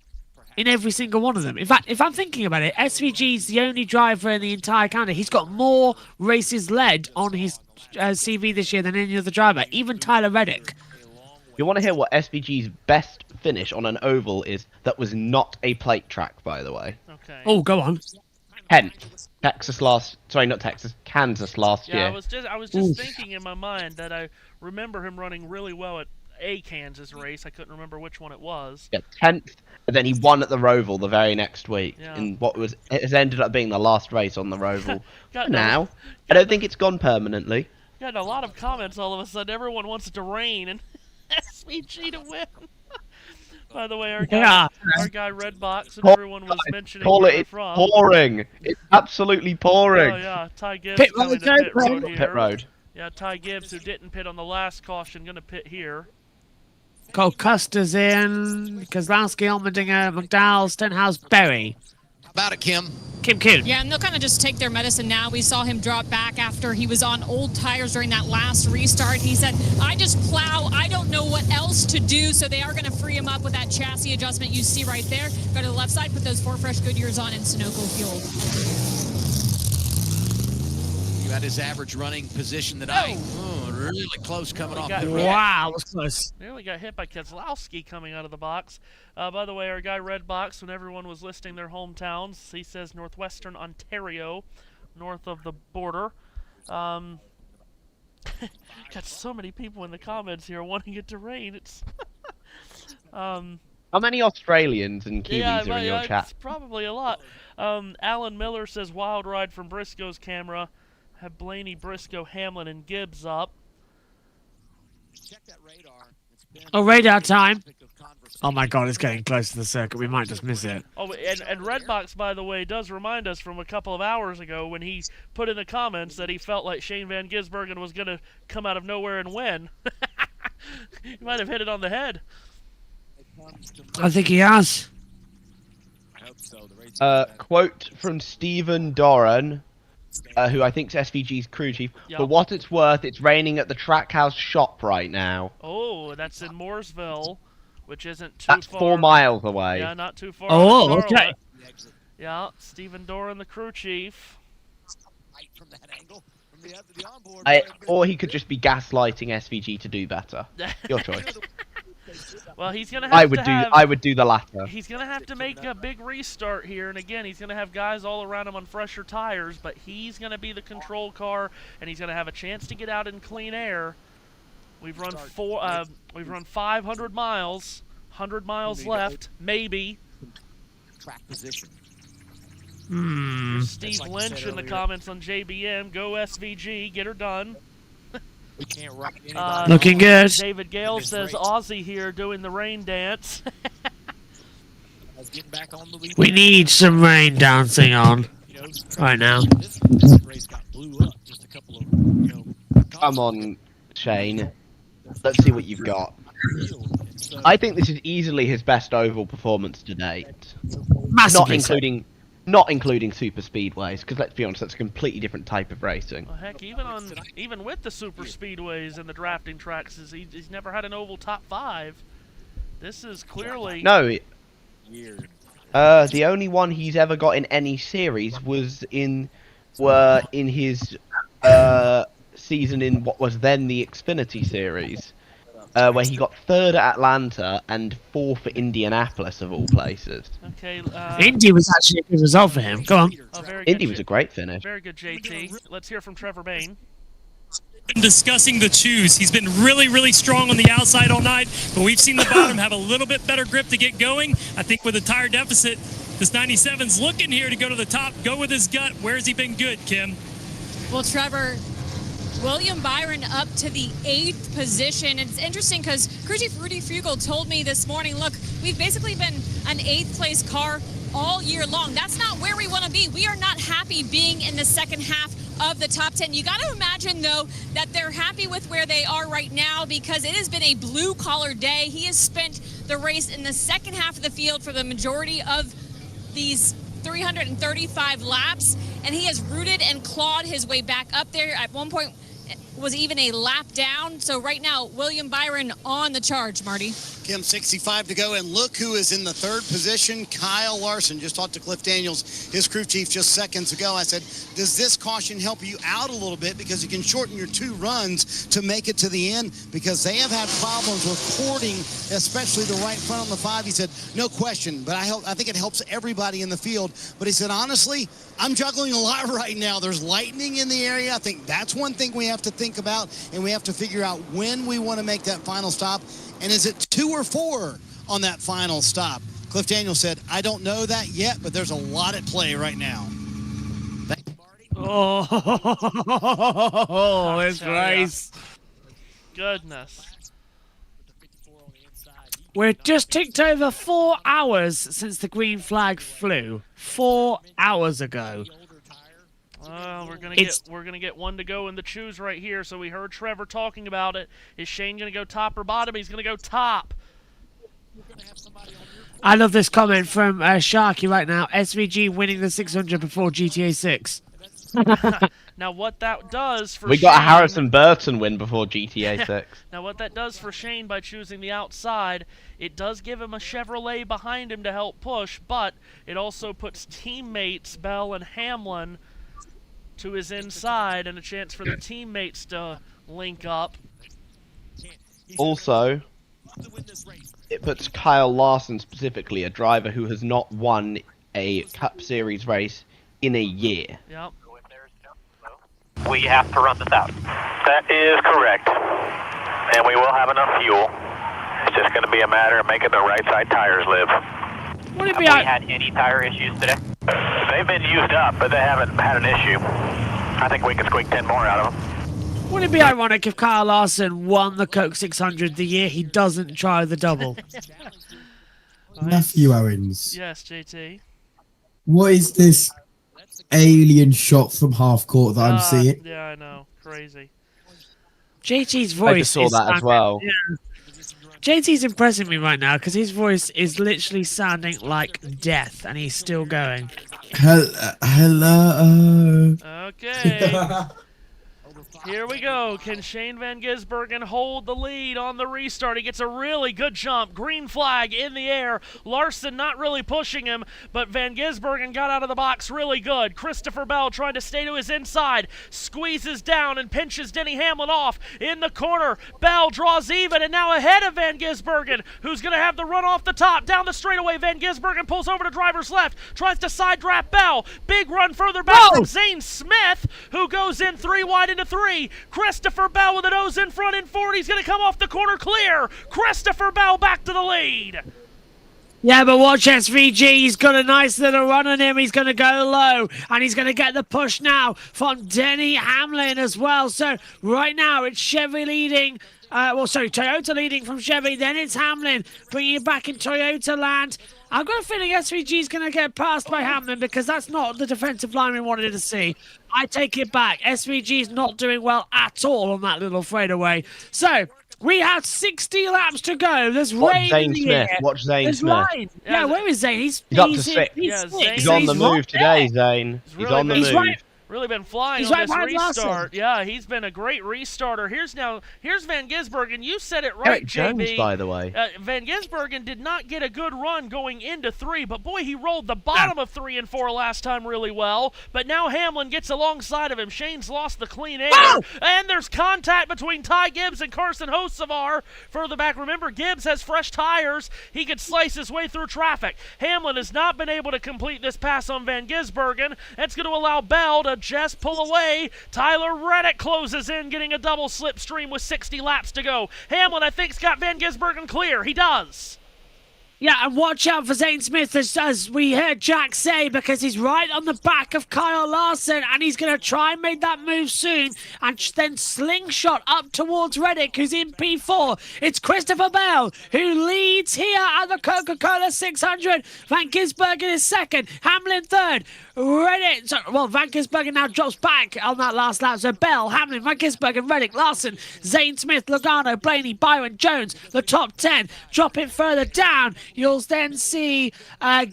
in every single one of them. In fact, if I'm thinking about it, SVG's the only driver in the entire calendar. He's got more races led on his CV this year than any other driver, even Tyler Reddick. You want to hear what SVG's best finish on an oval is that was not a plate track, by the way? Okay. Oh, go on. 10th. Kansas last year. I was just thinking in my mind that I remember him running really well at a Kansas race. I couldn't remember which one it was. Yeah, 10th, and then he won at the Roval the very next week Yeah. in what has ended up being the last race on the Roval. Now, I don't think it's gone permanently. Got a lot of comments all of a sudden. Everyone wants it to rain and SVG to win. By the way, our guy Redbox, and everyone was mentioning where they're it's from. pouring. It's absolutely pouring. Oh yeah, Ty Gibbs coming to pit road here. Pit road. Yeah, Ty Gibbs, who didn't pit on the last caution, going to pit here. Cole Custer's in, Kozlowski, Allmendinger, McDowell, Stenhouse, Berry. About it, Kim. Kim Kuhn. Yeah, and they'll kind of just take their medicine now. We saw him drop back after he was on old tires during that last restart. He said, I just plow. I don't know what else to do. So they are going to free him up with that chassis adjustment you see right there. Go to the left side, put those 4 fresh Goodyears on, and Sunoco fuel. You had his average running position tonight. Oh, really close coming off the Wow, that was close. Nearly got hit by Kozlowski coming out of the box. By the way, our guy Redbox, when everyone was listing their hometowns, he says Northwestern Ontario, north of the border. Got so many people in the comments here wanting it to rain. It's How many Australians and Kiwis are in your chat? It's probably a lot. Alan Miller says wild ride from Briscoe's camera. Have Blaney, Briscoe, Hamlin, and Gibbs up. Oh, radar time. Oh my god, it's getting close to the circuit. We might just miss it. Oh, and Redbox, by the way, does remind us from a couple of hours ago when he put in the comments that he felt like Shane Van Gisbergen was going to come out of nowhere and win. He might have hit it on the head. I think he has. Quote from Stephen Doran, who I think is SVG's crew chief. Yep. For what it's worth, it's raining at the Trackhouse shop right now. Oh, that's in Mooresville, which isn't too That's far. 4 miles away. Yeah, not too far. Oh, from okay. Charlotte. Yeah, Stephen Doran, the crew chief. Or he could just be gaslighting SVG to do better. Your choice. Well, he's gonna have I would do the latter. He's gonna have to make a big restart here, and again, he's gonna have guys all around him on fresher tires, but he's gonna be the control car, and he's gonna have a chance to get out in clean air. We've run 500 miles, 100 miles left, maybe. Track position. Steve Lynch in the comments on JBM, go SVG, get her done. We can't rock Looking good. David Gale says Aussie here doing the rain dance. We need some rain dancing on right now. Come on, Shane. Let's see what you've got. I think this is easily his best oval performance to date. Massively Not including super speedways, because let's be honest, that's a completely different type of racing. Well, heck, even with the super speedways and the drafting tracks, he's never had an oval top 5. This is clearly No. The only one he's ever got in any series were in his season in what was then the Xfinity series, where he got 3rd at Atlanta and 4th at Indianapolis, of all places. Okay. Indy was actually a good result for him. Go on. Oh, very Indy good, was a great finish. Very good, JT. Let's hear from Trevor Bain. discussing the choose. He's been really, really strong on the outside all night, but we've seen the bottom have a little bit better grip to get going. I think with a tire deficit, this 97's looking here to go to the top, go with his gut. Where's he been good, Kim? Well, Trevor, William Byron up to the 8th position. It's interesting because crew chief Rudy Fugel told me this morning, look, we've basically been an 8th place car all year long. That's not where we want to be. We are not happy being in the second half of the top 10. You got to imagine, though, that they're happy with where they are right now because it has been a blue-collar day. He has spent the race in the second half of the field for the majority of these 335 laps, and he has rooted and clawed his way back up there. At one point, was even a lap down. So right now, William Byron on the charge, Marty. Kim, 65 to go, and look who is in the 3rd position, Kyle Larson. Just talked to Cliff Daniels, his crew chief, just seconds ago. I said, does this caution help you out a little bit because you can shorten your 2 runs to make it to the end? Because they have had problems with cording, especially the right front on the 5. He said, no question, but I think it helps everybody in the field. But he said, honestly, I'm juggling a lot right now. There's lightning in the area. I think that's one thing we have to think about, and we have to figure out when we want to make that final stop. And is it 2 or 4 on that final stop? Cliff Daniels said, I don't know that yet, but there's a lot at play right now. Oh, it's race. Goodness. We're just ticked over 4 hours since the green flag flew. 4 hours ago. Well, we're gonna get one to go in the choose right here. So we heard Trevor talking about it. Is Shane gonna go top or bottom? He's gonna go top. I love this comment from Sharky right now. SVG winning the 600 before GTA 6. Now what that does for we got a Harrison Burton win before GTA 6. Now what that does for Shane by choosing the outside, it does give him a Chevrolet behind him to help push, but it also puts teammates Bell and Hamlin to his inside and a chance for the teammates to link up. Also, it puts Kyle Larson specifically, a driver who has not won a Cup Series race in a year. Yep. We have to run this out. That is correct. And we will have enough fuel. It's just going to be a matter of making the right side tires live. Have we had any tire issues today? They've been used up, but they haven't had an issue. I think we can squeak 10 more out of them. Wouldn't it be ironic if Kyle Larson won the Coke 600 the year he doesn't try the double? Matthew Owens. Yes, JT. What is this alien shot from half court that I'm seeing? Yeah, I know. Crazy. JT's voice I just saw that as well. Yeah. JT's impressing me right now because his voice is literally sounding like death and he's still going. Hello. Okay. Here we go. Can Shane Van Gisbergen hold the lead on the restart? He gets a really good jump. Green flag in the air. Larson not really pushing him, but Van Gisbergen got out of the box really good. Christopher Bell trying to stay to his inside. Squeezes down and pinches Denny Hamlin off in the corner. Bell draws even and now ahead of Van Gisbergen, who's going to have the run off the top. Down the straightaway, Van Gisbergen pulls over to driver's left. Tries to side draft Bell. Big run further back from Zane Smith, who goes in 3 wide into 3. Christopher Bell with a nose in front in 40. He's going to come off the corner clear. Christopher Bell back to the lead. Yeah, but watch SVG. He's got a nice little run on him. He's going to go low, and he's going to get the push now from Denny Hamlin as well. So right now it's Chevy leading. Toyota leading from Chevy. Then it's Hamlin bringing it back in Toyota land. I've got a feeling SVG is going to get passed by Hamlin because that's not the defensive line we wanted to see. I take it back. SVG is not doing well at all on that little fadeaway. So we have 60 laps to go. There's rain in the air. Watch Zane There's Smith. rain. Yeah, where is Zane? He's up to 6. He's on the move today, Zane. He's on the move. Really been flying He's on right this behind restart. Larson. Yeah, he's been a great restarter. Here's Van Gisbergen. You said it right, Eric Jones, JB. by the way. Van Gisbergen did not get a good run going into 3, but boy, he rolled the bottom of 3 and 4 last time really well. But now Hamlin gets alongside of him. Shane's lost the clean air. And there's contact between Ty Gibbs and Carson Hocevar further back. Remember, Gibbs has fresh tires. He could slice his way through traffic. Hamlin has not been able to complete this pass on Van Gisbergen. That's going to allow Bell to just pull away. Tyler Reddick closes in, getting a double slipstream with 60 laps to go. Hamlin, I think, has got Van Gisbergen clear. He does. Yeah, and watch out for Zane Smith, as we heard Jack say, because he's right on the back of Kyle Larson, and he's going to try and make that move soon, and then slingshot up towards Reddick, who's in P4. It's Christopher Bell, who leads here at the Coca-Cola 600. Van Gisbergen is second, Hamlin third. Reddick, Van Gisbergen now drops back on that last lap. So Bell, Hamlin, Van Gisbergen, Reddick, Larson, Zane Smith, Logano, Blaney, Byron, Jones, the top 10. Dropping further down, you'll then see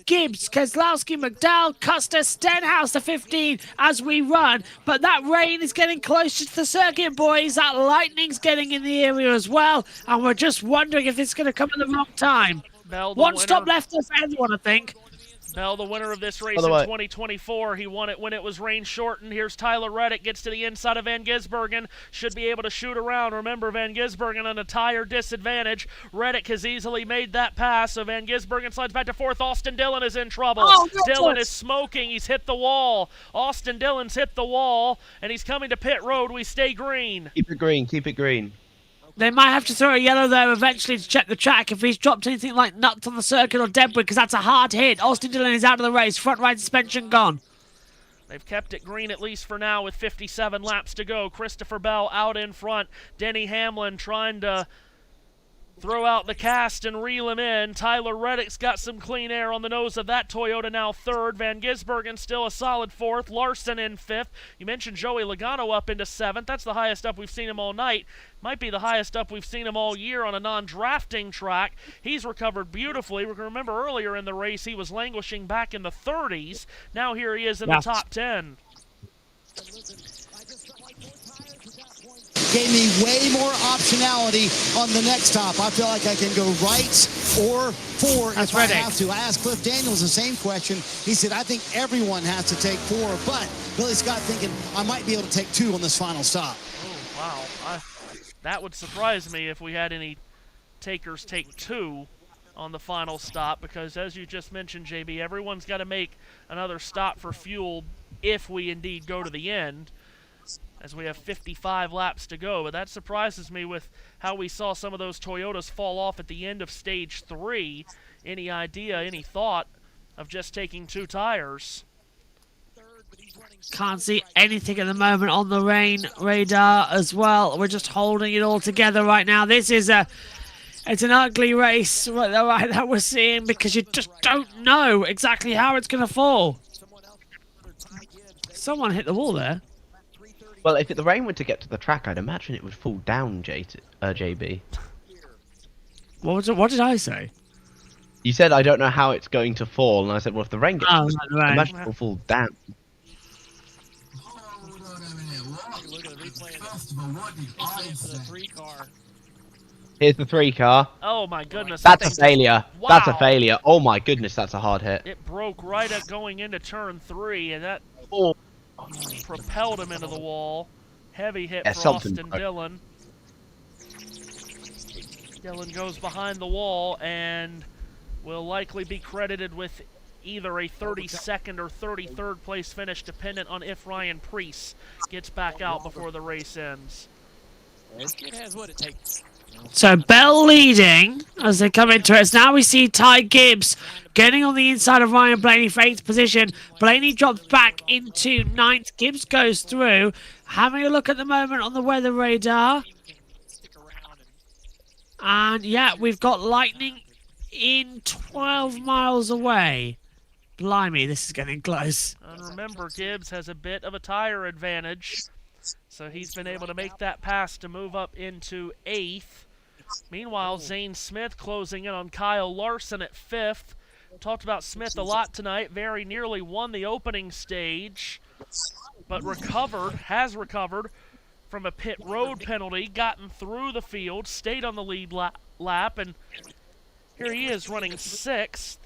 Gibbs, Keselowski, McDowell, Custer, Stenhouse, the 15 as we run. But that rain is getting closer to the circuit, boys. That lightning's getting in the area as well. And we're just wondering if it's going to come at the wrong time. Bell, One stop left for everyone, I think. Bell, the winner of this race in 2024. He won it when it was rain shortened. Here's Tyler Reddick, gets to the inside of Van Gisbergen. Should be able to shoot around. Remember, Van Gisbergen on a tire disadvantage. Reddick has easily made that pass, so Van Gisbergen slides back to fourth. Austin Dillon is in trouble. Dillon is smoking. He's hit the wall. Austin Dillon's hit the wall, and he's coming to pit road. We stay green. Keep it green, keep it green. They might have to throw a yellow there eventually to check the track if he's dropped anything like nuts on the circuit or debris, because that's a hard hit. Austin Dillon is out of the race. Front right suspension gone. They've kept it green at least for now with 57 laps to go. Christopher Bell out in front. Denny Hamlin trying to throw out the cast and reel him in. Tyler Reddick's got some clean air on the nose of that Toyota, now third. Van Gisbergen still a solid fourth. Larson in fifth. You mentioned Joey Logano up into seventh. That's the highest up we've seen him all night. Might be the highest up we've seen him all year on a non-drafting track. He's recovered beautifully. We can remember earlier in the race he was languishing back in the 30s. Now here he is in the top 10. Gave me way more optionality on the next stop. I feel like I can go right or four if I have to. I asked Cliff Daniels the same question. He said, I think everyone has to take four, but Billy Scott thinking I might be able to take two on this final stop. Oh, wow. That would surprise me if we had any takers take two on the final stop, because as you just mentioned, JB, everyone's got to make another stop for fuel if we indeed go to the end, as we have 55 laps to go. But that surprises me with how we saw some of those Toyotas fall off at the end of stage 3. Any idea, any thought of just taking two tires? Can't see anything at the moment on the rain radar as well. We're just holding it all together right now. This is it's an ugly race right that we're seeing, because you just don't know exactly how it's going to fall. Someone hit the wall there. Well, if the rain were to get to the track, I'd imagine it would fall down, JB. What did I say? You said, I don't know how it's going to fall, and I said, well, if the rain gets to the track, I imagine it will fall down. Here's the 3 car. Oh my goodness. That's a failure. Wow. That's a failure. Oh my goodness, that's a hard hit. It broke right at going into turn 3, and that propelled him into the wall. Heavy hit for Austin Dillon. Dillon goes behind the wall and will likely be credited with either a 32nd or 33rd place finish, dependent on if Ryan Preece gets back out before the race ends. This kid has what it takes. So Bell leading as they come into it. Now we see Ty Gibbs getting on the inside of Ryan Blaney for 8th position. Blaney drops back into 9th. Gibbs goes through. Having a look at the moment on the weather radar. And yeah, we've got lightning in 12 miles away. Blimey, this is getting close. And remember, Gibbs has a bit of a tire advantage, so he's been able to make that pass to move up into 8th. Meanwhile, Zane Smith closing in on Kyle Larson at 5th. Talked about Smith a lot tonight. Very nearly won the opening stage, but has recovered from a pit road penalty, gotten through the field, stayed on the lead lap, and here he is running 6th.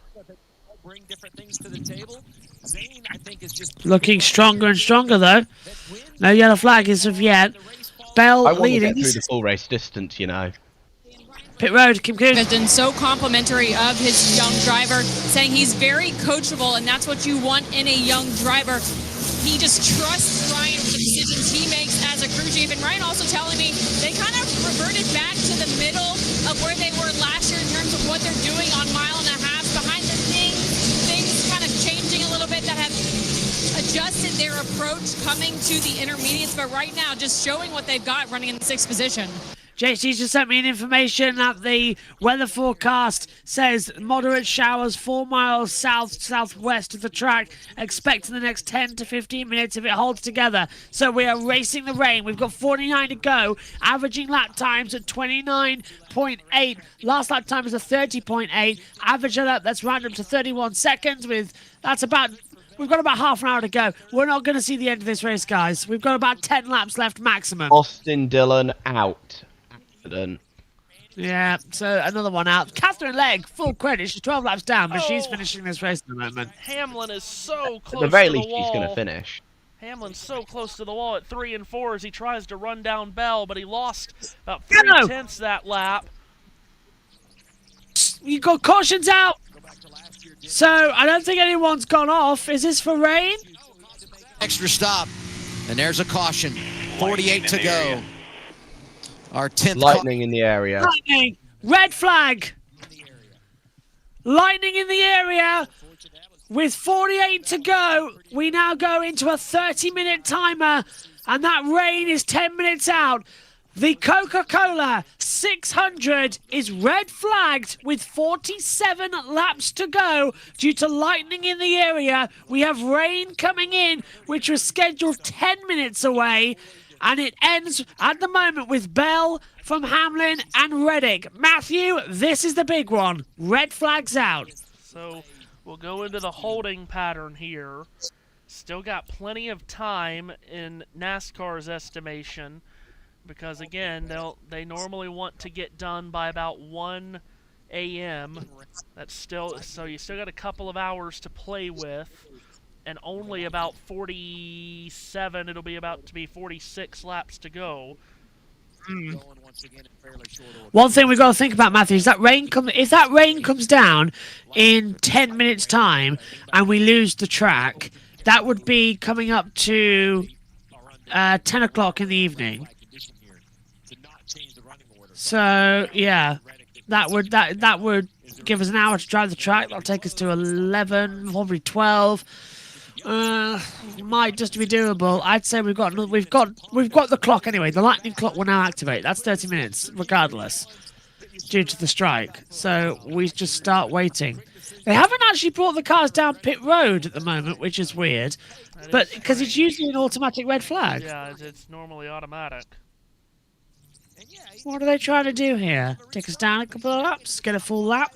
Bring different things to the table. Zane, I think, is just looking stronger and stronger though. No yellow flag as of yet. Bell I want leading. to get through the full race distance, you know. Pit road, Kim Coon. Has been so complimentary of his young driver, saying he's very coachable, and that's what you want in a young driver. he just trusts Ryan with the decisions he makes as a crew chief. And Ryan also telling me they kind of reverted back to the middle of where they were last year in terms of what they're doing on mile and a half. Behind the scenes, things kind of changing a little bit that have adjusted their approach coming to the intermediates. But right now, just showing what they've got running in the 6th position. JC just sent me an information that the weather forecast says moderate showers 4 miles southwest of the track. Expect in the next 10 to 15 minutes if it holds together. So we are racing the rain. We've got 49 to go. Averaging lap times at 29.8. Last lap time is a 30.8. Average lap, that's rounded up to 31 seconds. We've got about half an hour to go. We're not going to see the end of this race, guys. We've got about 10 laps left maximum. Austin Dillon out. Accident. Yeah, so another one out. Catherine Legg, full credit. She's 12 laps down, but she's finishing this race at the moment. Hamlin is so close At the very to the least, wall. she's going to finish. Hamlin's so close to the wall at 3 and 4 as he tries to run down Bell, but he lost about 3/10 that lap. You got cautions out. So I don't think anyone's gone off. Is this for rain? Extra stop. And there's a caution. 48 to go. Our 10th lightning in the area. Lightning. Red flag. Lightning in the area. With 48 to go, we now go into a 30-minute timer, and that rain is 10 minutes out. The Coca-Cola 600 is red flagged with 47 laps to go due to lightning in the area. We have rain coming in, which was scheduled 10 minutes away, and it ends at the moment with Bell from Hamlin and Reddick. Matthew, this is the big one. Red flags out. So we'll go into the holding pattern here. Still got plenty of time in NASCAR's estimation, because again, they normally want to get done by about 1 a.m. That's still, so you still got a couple of hours to play with, and only about 47. It'll be about to be 46 laps to go. One thing we've got to think about, Matthew, is that if that rain comes down in 10 minutes' time and we lose the track, that would be coming up to 10 o'clock in the evening. So yeah, that would give us an hour to drive the track. That'll take us to 11, probably 12. Might just be doable. I'd say we've got the clock anyway. The lightning clock will now activate. That's 30 minutes, regardless, due to the strike. So we just start waiting. They haven't actually brought the cars down pit road at the moment, which is weird, but because it's usually an automatic red flag. Yeah, it's normally automatic. What are they trying to do here? Take us down a couple of laps, get a full lap.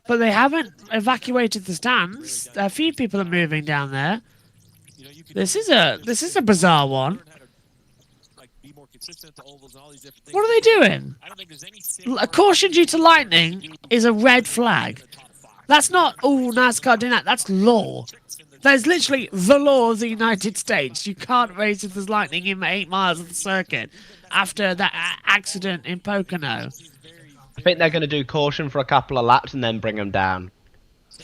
But they haven't evacuated the stands. A few people are moving down there. This is a bizarre one. What are they doing? A caution due to lightning is a red flag. That's not, oh, NASCAR doing that. That's law. That is literally the law of the United States. You can't race if there's lightning in 8 miles of the circuit after that accident in Pocono. I think they're going to do caution for a couple of laps and then bring them down. I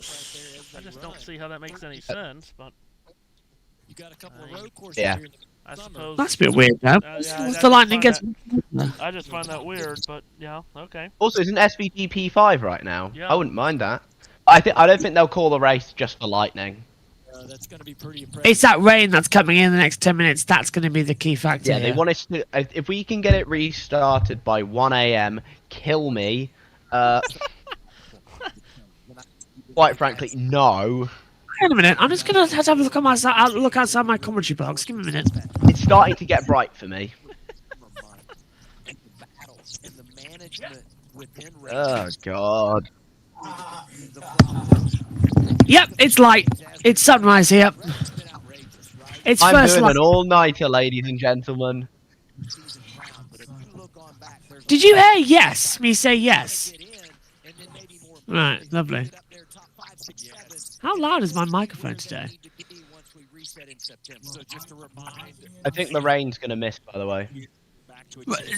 just don't see how that makes any sense, but yeah. I suppose that's a bit weird, though. The lightning gets. I just find that weird, but yeah, okay. Also, isn't SVG P5 right now? Yeah. I wouldn't mind that. I don't think they'll call the race just for lightning. That's going to be pretty impressive. It's that rain that's coming in the next 10 minutes. That's going to be the key factor. Yeah, they want us to. If we can get it restarted by 1 a.m., kill me. Quite frankly, no. Hang on a minute. I'm just going to have to look outside my commentary box. Give me a minute. It's starting to get bright for me. Oh, God. Yep, it's light. It's sunrise here. It's I'm first doing light. an all-nighter, ladies and gentlemen. Did you hear yes? Me say yes. Right, lovely. How loud is my microphone today? I think the rain's going to miss, by the way.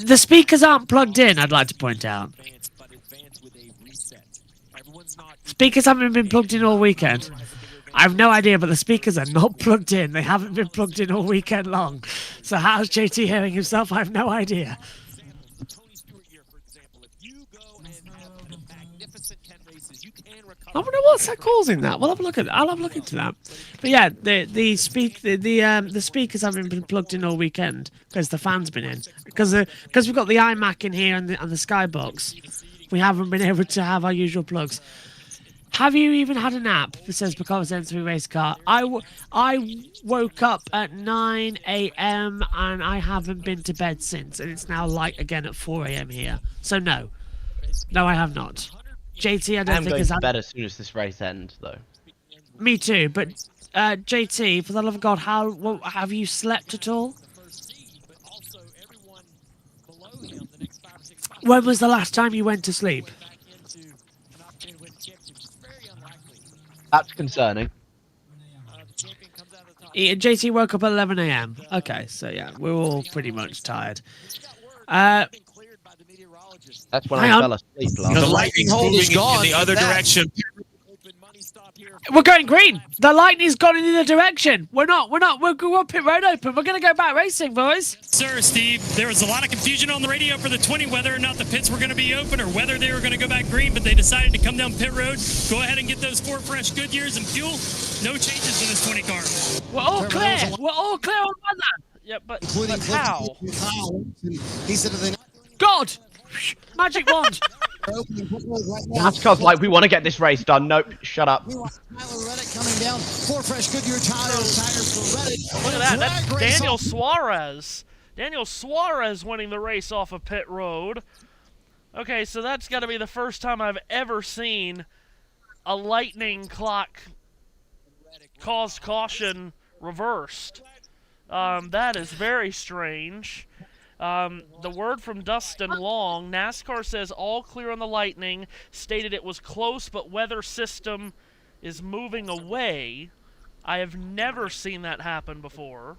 The speakers aren't plugged in, I'd like to point out. Speakers haven't been plugged in all weekend. I have no idea, but the speakers are not plugged in. They haven't been plugged in all weekend long. So how's JT hearing himself? I have no idea. I wonder what's that causing that. We'll have a look at. I'll have a look into that. But yeah, the speakers haven't been plugged in all weekend because the fan's been in. Because we've got the iMac in here and the Skybox. We haven't been able to have our usual plugs. Have you even had a nap? It says because M3 race car. I woke up at 9 a.m. and I haven't been to bed since, and it's now light again at 4 a.m. here. So no, I have not. JT, I don't I'm think going is to bed as soon as this race ends, though. Me too, but JT, for the love of God, have you slept at all? When was the last time you went to sleep? That's concerning. JT woke up at 11 a.m. Okay, so yeah, we're all pretty much tired. That's when I fell asleep last The night. lightning's moving in the other direction. We're going green. The lightning's gone in the other direction. We're pit road open. We're going to go back racing, boys. Sir, Steve, there was a lot of confusion on the radio for the 20 whether or not the pits were going to be open or whether they were going to go back green, but they decided to come down pit road, go ahead and get those 4 fresh Goodyears and fuel. No changes in this 20 car. We're all clear. We're all clear on weather. Yeah, but how? He said they God! Magic wand! NASCAR's like, we want to get this race done. Nope, shut up. Tyler Reddick coming down. 4 fresh Goodyear tires for Reddick. Look at that. That's Daniel Suarez. Daniel Suarez winning the race off of pit road. Okay, so that's got to be the first time I've ever seen a lightning clock cause caution reversed. That is very strange. The word from Dustin Long, NASCAR says all clear on the lightning, stated it was close but weather system is moving away. I have never seen that happen before.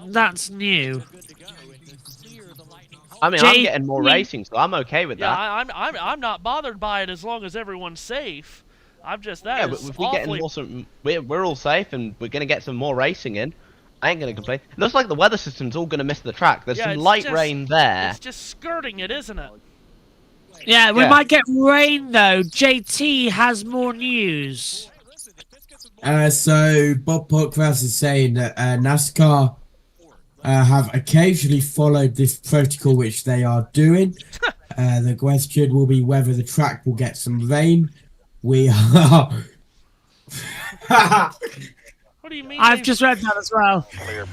That's new. I mean, I'm getting more racing, so I'm okay with that. Yeah, I'm not bothered by it as long as everyone's safe. I'm just that. Yeah, is but if we get awfully... more, we're all safe and we're gonna get some more racing in. I ain't gonna complain. It looks like the weather system's all gonna miss the track. There's some light rain there. It's just skirting it, isn't it? Yeah, we might get rain though. JT has more news. So Bob Pockras is saying that NASCAR have occasionally followed this protocol, which they are doing. The question will be whether the track will get some rain. We are. What do you mean? I've just read that as well.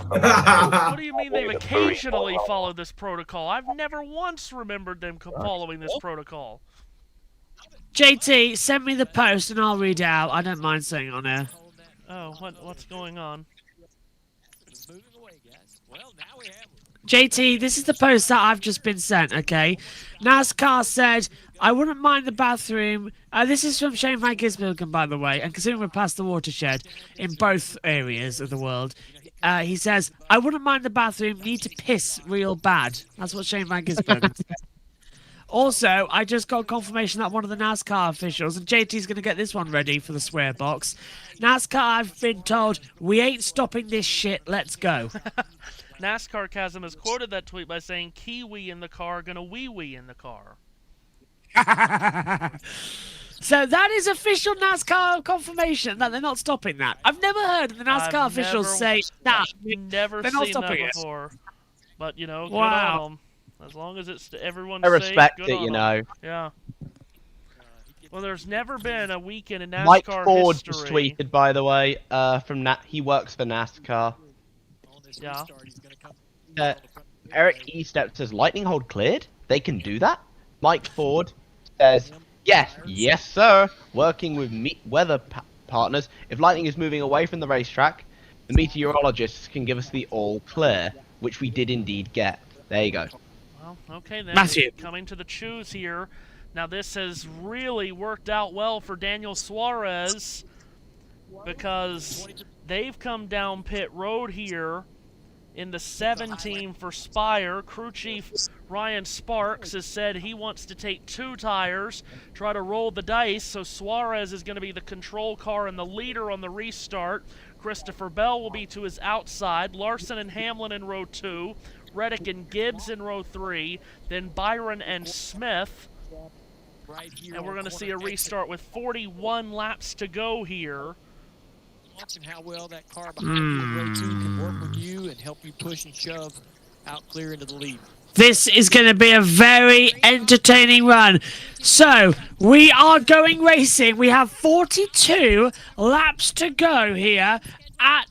What do you mean they've occasionally followed this protocol? I've never once remembered them following this protocol. JT, send me the post and I'll read it out. I don't mind saying it on air. Oh, what's going on? JT, this is the post that I've just been sent, okay? NASCAR said, I wouldn't mind the bathroom. This is from Shane Van Gisbergen, by the way, and considering we're past the watershed in both areas of the world, he says, I wouldn't mind the bathroom, need to piss real bad. That's what Shane Van Gisbergen said. Also, I just got confirmation that one of the NASCAR officials, and JT's going to get this one ready for the swear box. NASCAR, I've been told, we ain't stopping this shit, let's go. NASCAR Chasm has quoted that tweet by saying, Kiwi in the car, gonna wee-wee in the car. So that is official NASCAR confirmation that they're not stopping that. I've never heard the NASCAR officials say that. Never they're not seen stopping that before. But, you know, good Wow. on them. As long as it's everyone's I respect safe, good it, on you them. know. Yeah. Well, there's never been a weekend in NASCAR Mike Ford history. just tweeted, by the way, he works for NASCAR. Yeah. Eric E. Step says, lightning hold cleared? They can do that? Mike Ford says, yes, sir. Working with weather partners, if lightning is moving away from the racetrack, the meteorologists can give us the all clear, which we did indeed get. There you go. Well, okay then. Matthew. Coming to the choose here. Now this has really worked out well for Daniel Suarez because they've come down pit road here In the 17 for Spire, crew chief Ryan Sparks has said he wants to take 2 tires, try to roll the dice, so Suarez is going to be the control car and the leader on the restart. Christopher Bell will be to his outside, Larson and Hamlin in row 2, Reddick and Gibbs in row 3, then Byron and Smith. And we're going to see a restart with 41 laps to go here. Watching how well that car behind you in row 2 can work with you and help you push and shove out clear into the lead. This is going to be a very entertaining run. So, we are going racing. We have 42 laps to go here at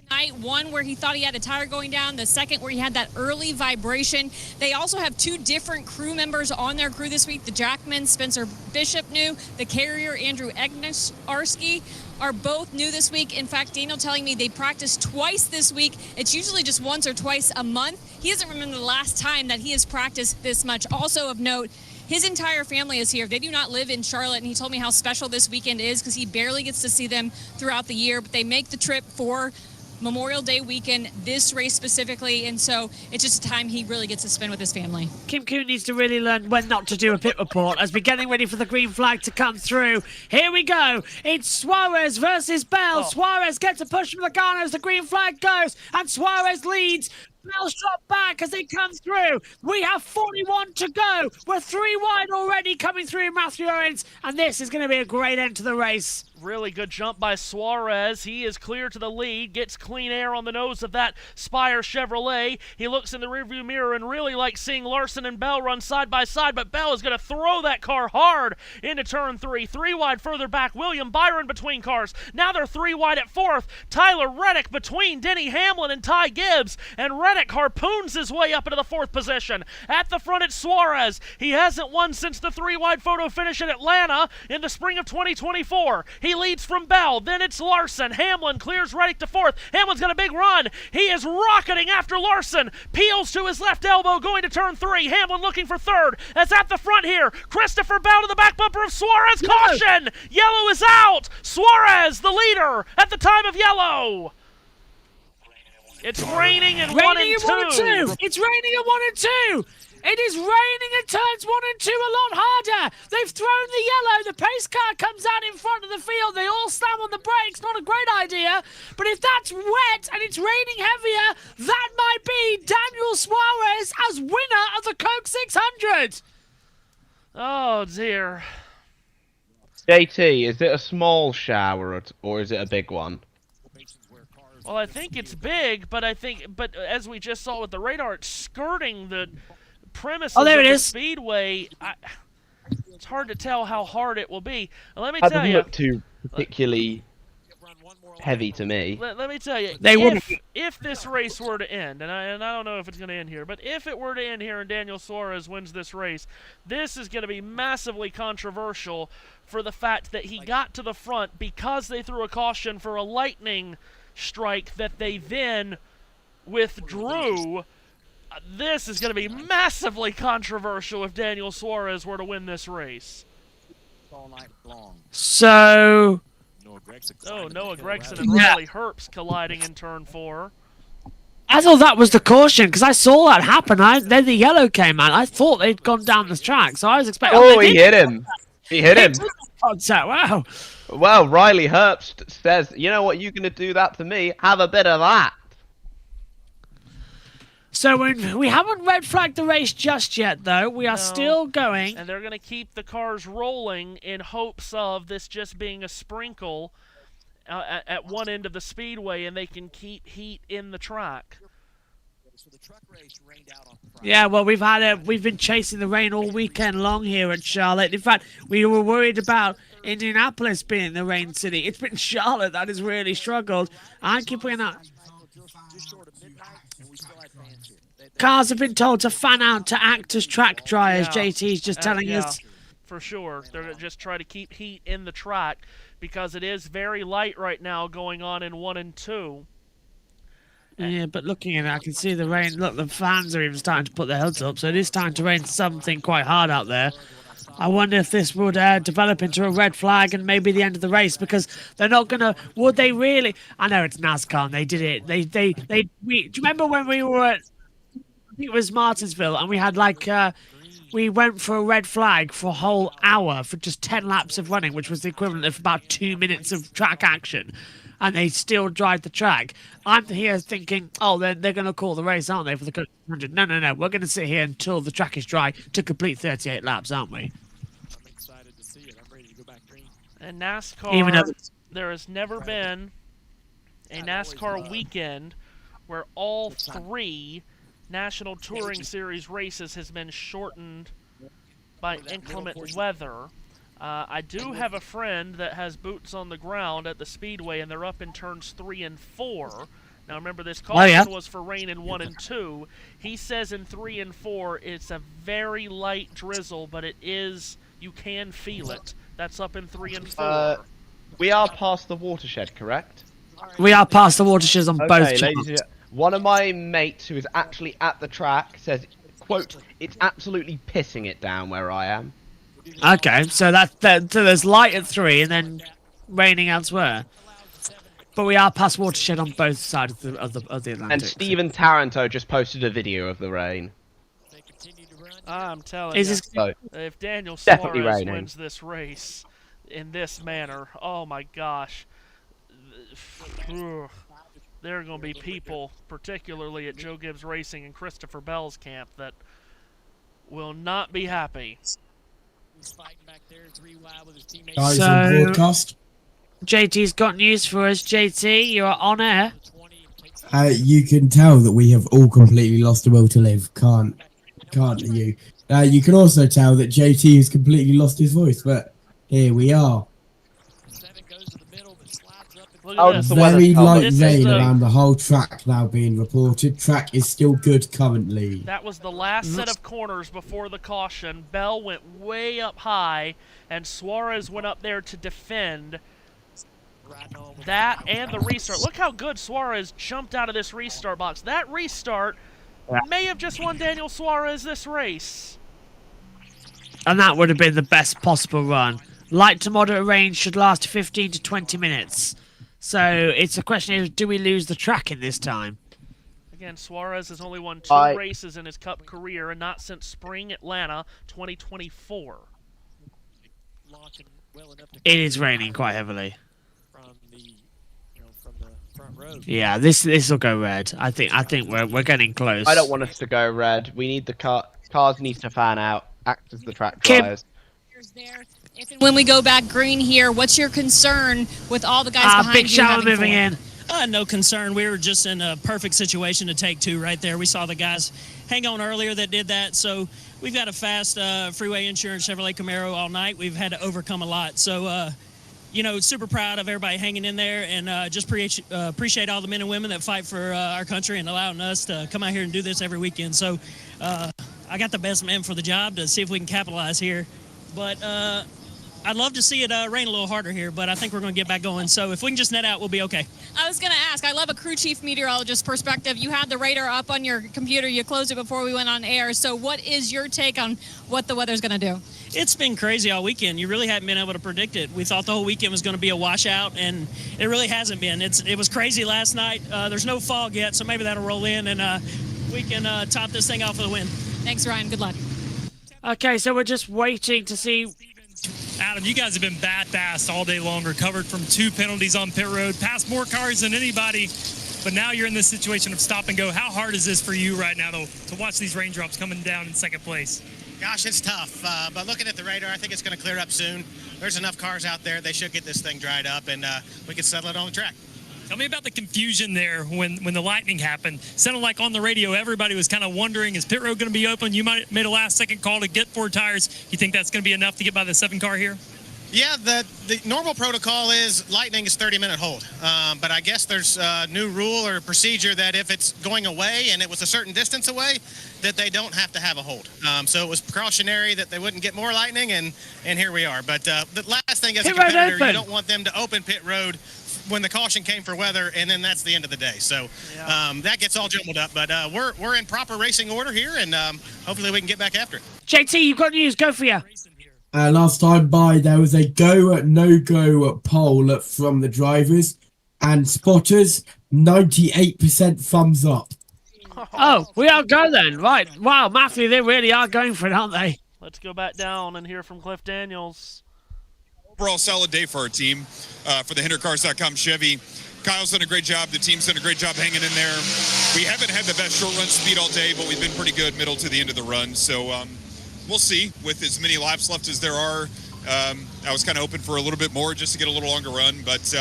tonight. One where he thought he had a tire going down, the second where he had that early vibration. They also have 2 different crew members on their crew this week. The Jackman, Spencer Bishop new, the carrier, Andrew Egnarski, are both new this week. In fact, Daniel telling me they practiced twice this week. It's usually just once or twice a month. He doesn't remember the last time that he has practiced this much. Also of note, his entire family is here. They do not live in Charlotte, and he told me how special this weekend is because he barely gets to see them throughout the year, but they make the trip for Memorial Day weekend, this race specifically, and so it's just a time he really gets to spend with his family. Kim Coon needs to really learn when not to do a pit report as we're getting ready for the green flag to come through. Here we go. It's Suarez versus Bell. Suarez gets a push from Logano as the green flag goes, and Suarez leads. Bell's dropped back as they come through. We have 41 to go. We're 3 wide already coming through Matthew Owens, and this is going to be a great end to the race. Really good jump by Suarez. He is clear to the lead, gets clean air on the nose of that Spire Chevrolet. He looks in the rearview mirror and really likes seeing Larson and Bell run side by side, but Bell is going to throw that car hard into turn 3. 3 wide further back, William Byron between cars. Now they're 3 wide at 4th. Tyler Reddick between Denny Hamlin and Ty Gibbs, and Reddick harpoons his way up into the 4th position. At the front, it's Suarez. He hasn't won since the 3 wide photo finish in Atlanta in the spring of 2024. He leads from Bell, then it's Larson. Hamlin clears Reddick to 4th. Hamlin's got a big run. He is rocketing after Larson. Peels to his left elbow going to turn 3. Hamlin looking for 3rd. As at the front here, Christopher Bell to the back bumper of Suarez. Caution! Yellow is out. Suarez, the leader at the time of yellow. It's raining in 1 and 2. It's raining at 1 and 2. It is raining at turns 1 and 2 a lot harder. They've thrown the yellow. The pace car comes out in front of the field. They all slam on the brakes. Not a great idea. But if that's wet and it's raining heavier, that might be Daniel Suarez as winner of the Coke 600. Oh, dear. JT, is it a small shower or is it a big one? Well, I think it's big, but as we just saw with the radar, it's skirting the premises of the speedway. It's hard to tell how hard it will be. Let me tell you. It doesn't look too particularly heavy to me. Let me tell you, if this race were to end, and I don't know if it's going to end here, but if it were to end here and Daniel Suarez wins this race, this is going to be massively controversial for the fact that he got to the front because they threw a caution for a lightning strike that they then withdrew. This is going to be massively controversial if Daniel Suarez were to win this race. So... Noah Gregson and Riley Herbst colliding in turn 4. I thought that was the caution because I saw that happen. Then the yellow came out. I thought they'd gone down the track, so I was expecting... Oh, he hit him. He hit him. Wow. Well, Riley Herbst says, you know what, you're going to do that to me? Have a bit of that. So we haven't red flagged the race just yet, though. We are still going. And they're going to keep the cars rolling in hopes of this just being a sprinkle at one end of the speedway, and they can keep heat in the track. Yeah, well, we've been chasing the rain all weekend long here at Charlotte. In fact, we were worried about Indianapolis being the rain city. It's been Charlotte that has really struggled. I keep bringing that. Cars have been told to fan out to act as track dryers. JT's just telling us. For sure. They're going to just try to keep heat in the track because it is very light right now going on in 1 and 2. Yeah, but looking at it, I can see the rain. Look, the fans are even starting to put their hoods up, so it is starting to rain something quite hard out there. I wonder if this would develop into a red flag and maybe the end of the race, because they're not gonna. Would they really? I know it's NASCAR and they did it. Do you remember when we were at? I think it was Martinsville, and we had we went for a red flag for a whole hour for just 10 laps of running, which was the equivalent of about 2 minutes of track action. And they still drive the track. I'm here thinking, oh, they're going to call the race, aren't they, for the 100? No. We're going to sit here until the track is dry to complete 38 laps, aren't we? I'm excited to see it. I'm ready to go back green. In NASCAR, there has never been a NASCAR weekend where all 3 National Touring Series races has been shortened by inclement weather. I do have a friend that has boots on the ground at the Speedway, and they're up in turns 3 and 4. Now, remember, this caution was for rain in 1 and 2. He says in 3 and 4, it's a very light drizzle, but it is, you can feel it. That's up in 3 and 4. We are past the watershed, correct? We are past the watersheds on both ladies and charts. gentlemen, one of my mates who is actually at the track says, quote, it's absolutely pissing it down where I am. Okay, so so there's light at 3 and then raining elsewhere. But we are past watershed on both sides of the Atlantic. And Stephen Taranto just posted a video of the rain. I'm telling Is you, if Daniel definitely Suarez raining. wins this race in this manner, oh my gosh. There are going to be people, particularly at Joe Gibbs Racing and Christopher Bell's camp, that will not be happy. Guys on broadcast. JT's got news for us. JT, you're on air. You can tell that we have all completely lost the will to live. Can't you? You can also tell that JT has completely lost his voice, but here we are. Very light rain around the whole track now being reported. Track is still good currently. That was the last set of corners before the caution. Bell went way up high, and Suarez went up there to defend that and the restart. Look how good Suarez jumped out of this restart box. That restart may have just won Daniel Suarez this race. And that would have been the best possible run. Light to moderate rain should last 15 to 20 minutes. So it's a question of, do we lose the track in this time? Again, Suarez has only won 2 races in his Cup career, and not since spring Atlanta 2024. It is raining quite heavily. Yeah, this will go red. I think we're getting close. I don't want us to go red. We need the cars need to fan out, act as the track dryers. When we go back green here, what's your concern with all the guys behind Big you? shower moving in. No concern. We were just in a perfect situation to take 2 right there. We saw the guys hang on earlier that did that. So we've got a fast freeway insurance Chevrolet Camaro all night. We've had to overcome a lot. So, super proud of everybody hanging in there, and just appreciate all the men and women that fight for our country and allowing us to come out here and do this every weekend. So I got the best man for the job to see if we can capitalize here. But I'd love to see it rain a little harder here, but I think we're going to get back going. So if we can just net out, we'll be okay. I was going to ask, I love a crew chief meteorologist perspective. You had the radar up on your computer. You closed it before we went on air. So what is your take on what the weather's going to do? It's been crazy all weekend. You really haven't been able to predict it. We thought the whole weekend was going to be a washout, and it really hasn't been. It was crazy last night. There's no fog yet, so maybe that'll roll in, and we can top this thing off with a win. Thanks, Ryan. Good luck. Okay, so we're just waiting to see. Adam, you guys have been bat fast all day long, recovered from 2 penalties on pit road, passed more cars than anybody, but now you're in this situation of stop and go. How hard is this for you right now, though, to watch these raindrops coming down in second place? Gosh, it's tough, but looking at the radar, I think it's going to clear up soon. There's enough cars out there. They should get this thing dried up, and we can settle it on the track. Tell me about the confusion there when the lightning happened. Sounded like on the radio everybody was kind of wondering, is pit road going to be open? You might have made a last-second call to get 4 tires. You think that's going to be enough to get by the 7 car here? Yeah, the normal protocol is lightning is 30-minute hold. But I guess there's a new rule or procedure that if it's going away and it was a certain distance away, that they don't have to have a hold. So it was precautionary that they wouldn't get more lightning, and here we are. But the last thing as a competitor, you don't want them to open pit road when the caution came for weather, and then that's the end of the day. So that gets all jumbled up. But we're in proper racing order here, and hopefully we can get back after it. JT, you've got news. Go for you. Last time by, there was a go, no-go poll from the drivers and spotters. 98% thumbs up. Oh, we are go then. Right. Wow, Matthew, they really are going for it, aren't they? Let's go back down and hear from Cliff Daniels. Overall solid day for our team, for the HinderCars.com Chevy. Kyle's done a great job. The team's done a great job hanging in there. We haven't had the best short run speed all day, but we've been pretty good middle to the end of the run. So we'll see with as many laps left as there are. I was kind of hoping for a little bit more just to get a little longer run. But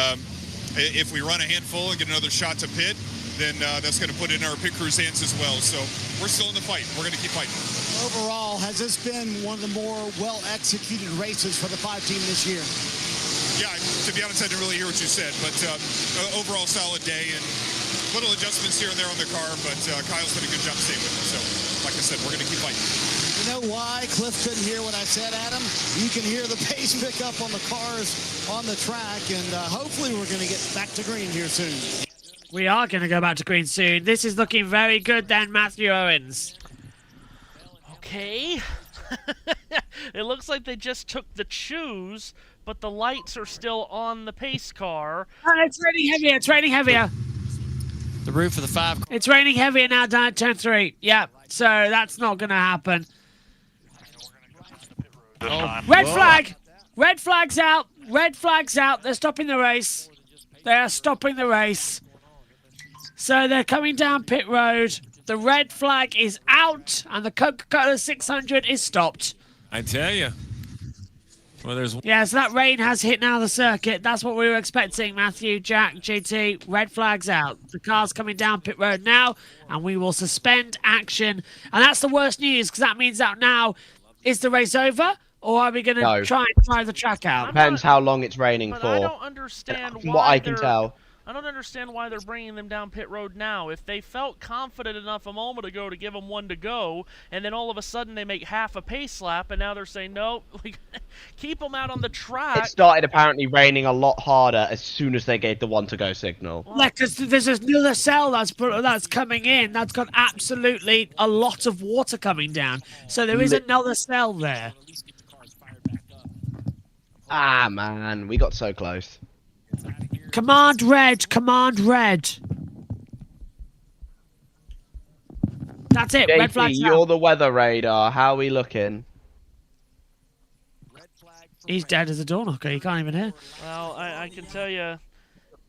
if we run a handful and get another shot to pit, then that's going to put it in our pit crew's hands as well. So we're still in the fight. We're going to keep fighting. Overall, has this been one of the more well-executed races for the 5-team this year? Yeah, to be honest, I didn't really hear what you said, but overall solid day and little adjustments here and there on the car, but Kyle's done a good job staying with me. So, like I said, we're going to keep fighting. You know why Cliff couldn't hear what I said, Adam? You can hear the pace pick up on the cars on the track, and hopefully we're going to get back to green here soon. We are going to go back to green soon. This is looking very good then, Matthew Owens. Okay. It looks like they just took the choose, but the lights are still on the pace car. Oh, it's raining heavier. It's raining heavier. The roof of the 5. It's raining heavier now down at turn 3. Yeah, so that's not going to happen. Oh. Red flag. Red flag's out. Red flag's out. They're stopping the race. They are stopping the race. So they're coming down pit road. The red flag is out, and the Coca-Cola 600 is stopped. I tell you. Well, there's. Yeah, so that rain has hit now the circuit. That's what we were expecting, Matthew, Jack, JT. Red flag's out. The car's coming down pit road now, and we will suspend action. And that's the worst news, because that means that now, is the race over, or are we going to try and drive the track out? Depends how long it's raining But for. I don't understand From what I can they're- tell. I don't understand why they're bringing them down pit road now. If they felt confident enough a moment ago to give them one to go, and then all of a sudden they make half a pace lap, and now they're saying, no, keep them out on the track. It started apparently raining a lot harder as soon as they gave the one to go signal. Like, because there's another cell that's coming in that's got absolutely a lot of water coming down. So there is another cell there. Ah, man, we got so close. Command red, command red. That's it, red JT, flag's you're out. the weather radar. How are we looking? He's dead as a door knocker, you can't even hear. Well, I can tell you,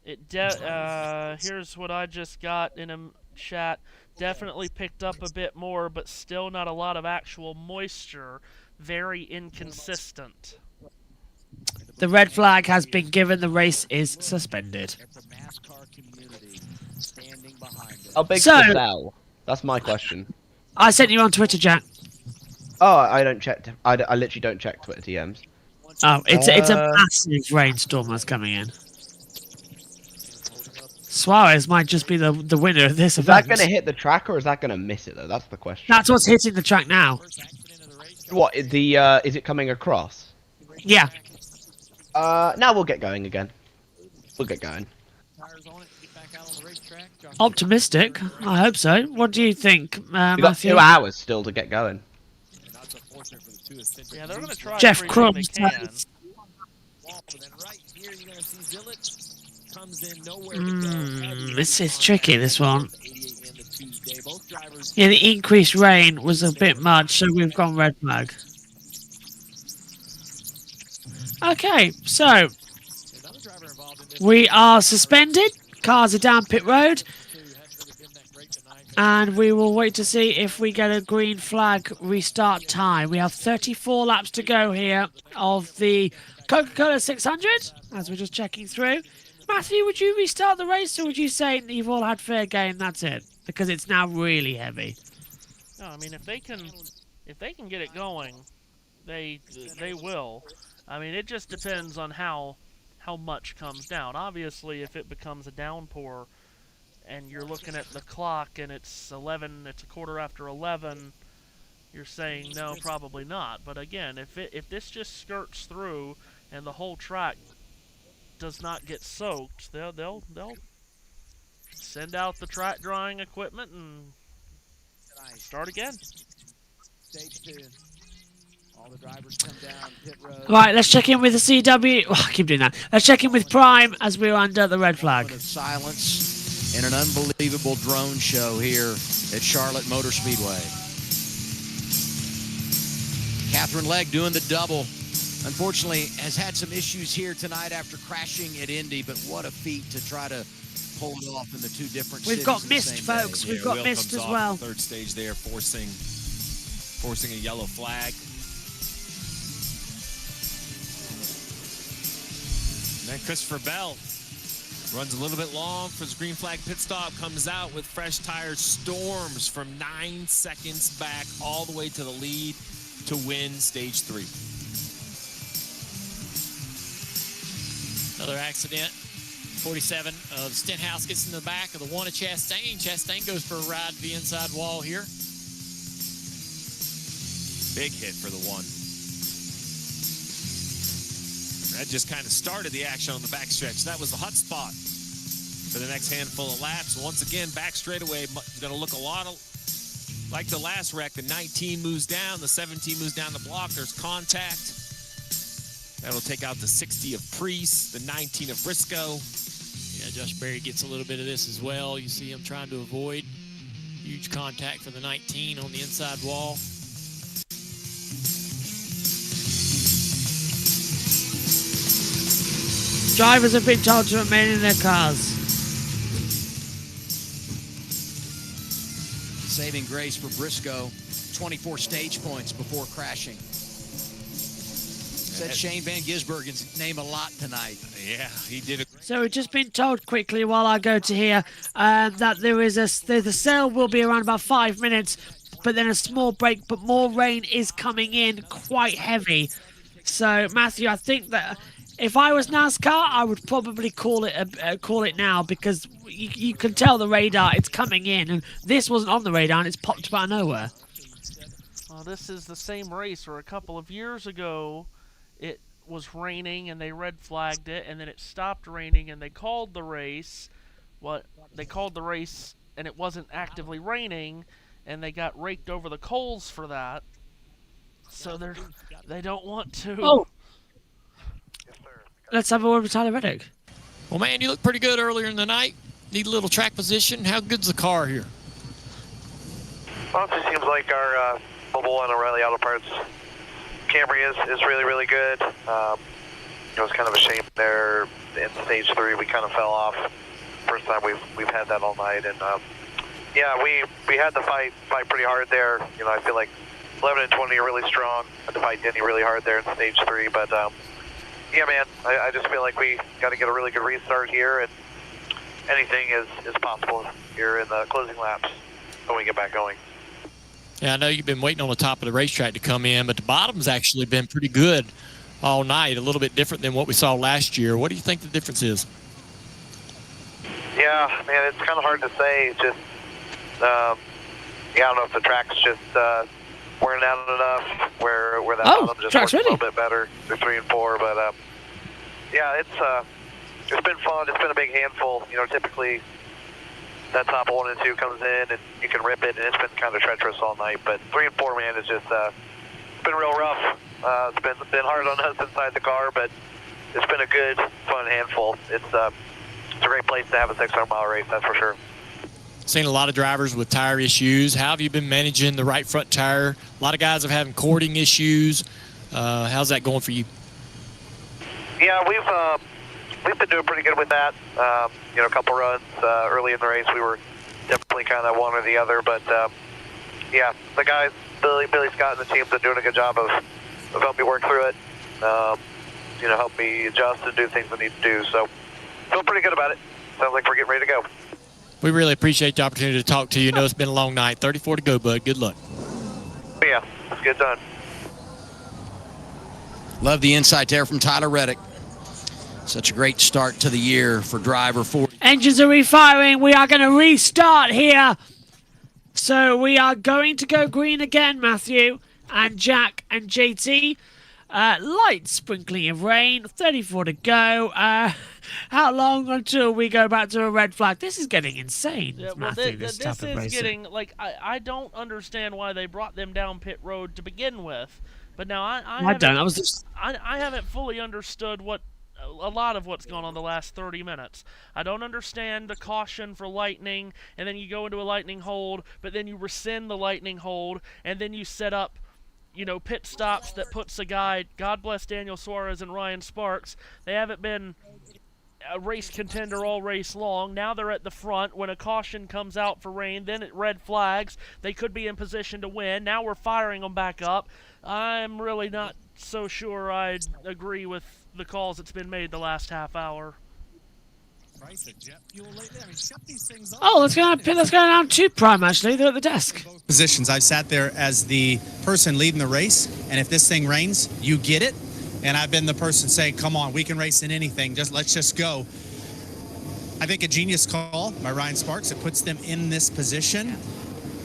here's what I just got in a chat. Definitely picked up a bit more, but still not a lot of actual moisture. Very inconsistent. The red flag has been given. The race is suspended. How big's the cell? That's my question. I sent you on Twitter, Jack. Oh, I don't check. I literally don't check Twitter DMs. Oh, it's a massive rainstorm that's coming in. Suarez might just be the winner of this Is event. that going to hit the track or is that going to miss it though? That's the question. That's what's hitting the track now. What is it coming across? Yeah. Now we'll get going again. We'll get going. Optimistic. I hope so. What do you think, We've got Matthew? 2 hours still to get going. Yeah, they're going to try Jeff everything Crumb's they can. This is tricky, this one. Yeah, the increased rain was a bit much, so we've gone red flag. Okay, so we are suspended. Cars are down pit road. And we will wait to see if we get a green flag restart time. We have 34 laps to go here of the Coca-Cola 600, as we're just checking through. Matthew, would you restart the race, or would you say you've all had fair game, that's it? Because it's now really heavy. No, I mean, if they can get it going, they will. I mean, it just depends on how much comes down. Obviously, if it becomes a downpour and you're looking at the clock and it's a quarter after 11, you're saying no, probably not. But again, if this just skirts through and the whole track does not get soaked, they'll send out the track drying equipment and start again. Stage 2. Right, let's check in with the CW. Oh, I keep doing that. Let's check in with Prime as we're under the red flag. Silence in an unbelievable drone show here at Charlotte Motor Speedway. Catherine Legg doing the double. Unfortunately, has had some issues here tonight after crashing at Indy, but what a feat to try to pull it off in the two different cities. We've got missed, folks. We've got missed as well. Third stage there, forcing a yellow flag. And then Christopher Bell runs a little bit long for his green flag pit stop, comes out with fresh tires, storms from 9 seconds back all the way to the lead to win stage 3. Another accident. 47 of Stenhouse gets in the back of the one of Chastain. Chastain goes for a ride to the inside wall here. Big hit for the one. That just kind of started the action on the backstretch. That was the hot spot for the next handful of laps. Once again, back straightaway is going to look a lot like the last wreck. The 19 moves down, the 17 moves down the block. There's contact. That'll take out the 60 of Priest, the 19 of Briscoe. Yeah, Josh Berry gets a little bit of this as well. You see him trying to avoid huge contact for the 19 on the inside wall. Drivers have been told to remain in their cars. Saving grace for Briscoe. 24 stage points before crashing. Said Shane Van Gisbergen's name a lot tonight. Yeah, he did it. So we've just been told quickly while I go to here that the sale will be around about 5 minutes, but then a small break, but more rain is coming in quite heavy. So Matthew, I think that if I was NASCAR, I would probably call it now, because you can tell the radar it's coming in, and this wasn't on the radar and it's popped out of nowhere. Well, this is the same race where a couple of years ago it was raining and they red flagged it, and then it stopped raining and they called the race. They called the race and it wasn't actively raining, and they got raked over the coals for that. So they don't want to. Oh, let's have a word with Tyler Reddick. Well, man, you looked pretty good earlier in the night. Need a little track position. How good's the car here? Well, it just seems like our Mobile and O'Reilly Auto Parts Camry is really, really good. It was kind of a shame there in stage 3. We kind of fell off. First time we've had that all night, and yeah, we had to fight pretty hard there. You know, I feel like 11 and 20 are really strong. Had to fight Denny really hard there in stage 3, but yeah, man, I just feel like we got to get a really good restart here, and anything is possible here in the closing laps when we get back going. Yeah, I know you've been waiting on the top of the racetrack to come in, but the bottom's actually been pretty good all night, a little bit different than what we saw last year. What do you think the difference is? Yeah, man, it's kind of hard to say. Just, yeah, I don't know if the track's just wearing out enough where that bottom just works a little bit better. They're 3 and 4, but yeah, it's been fun. It's been a big handful. You know, typically that top 1 and 2 comes in and you can rip it, and it's been kind of treacherous all night. But 3 and 4, man, it's just been real rough. It's been hard on us inside the car, but it's been a good, fun handful. It's a great place to have a 600-mile race, that's for sure. Seen a lot of drivers with tire issues. How have you been managing the right front tire? A lot of guys have having cording issues. How's that going for you? Yeah, we've been doing pretty good with that. You know, a couple runs early in the race, we were definitely kind of one or the other. But yeah, the guys, Billy Scott and the team's been doing a good job of helping me work through it. You know, help me adjust and do things I need to do. So feel pretty good about it. Sounds like we're getting ready to go. We really appreciate the opportunity to talk to you. I know it's been a long night. 34 to go, bud. Good luck. Yeah, it's good done. Love the insight there from Tyler Reddick. Such a great start to the year for driver 40. Engines are refiring. We are going to restart here. So we are going to go green again, Matthew and Jack and JT. Light sprinkling of rain. 34 to go. How long until we go back to a red flag? This is getting insane, Yeah, well, Matthew, this type of is racing. getting, like, I don't understand why they brought them down pit road to begin with. But now I don't. I was just. I haven't fully understood a lot of what's gone on the last 30 minutes. I don't understand the caution for lightning, and then you go into a lightning hold, but then you rescind the lightning hold, and then you set up, pit stops that puts a guy, God bless Daniel Suarez and Ryan Sparks. They haven't been a race contender all race long. Now they're at the front. When a caution comes out for rain, then it red flags. They could be in position to win. Now we're firing them back up. I'm really not so sure I'd agree with the calls that's been made the last half hour. Oh, let's go down to Prime, actually. They're at the desk. Positions. I've sat there as the person leading the race, and if this thing rains, you get it. And I've been the person saying, come on, we can race in anything. Let's just go. I think a genius call by Ryan Sparks. It puts them in this position.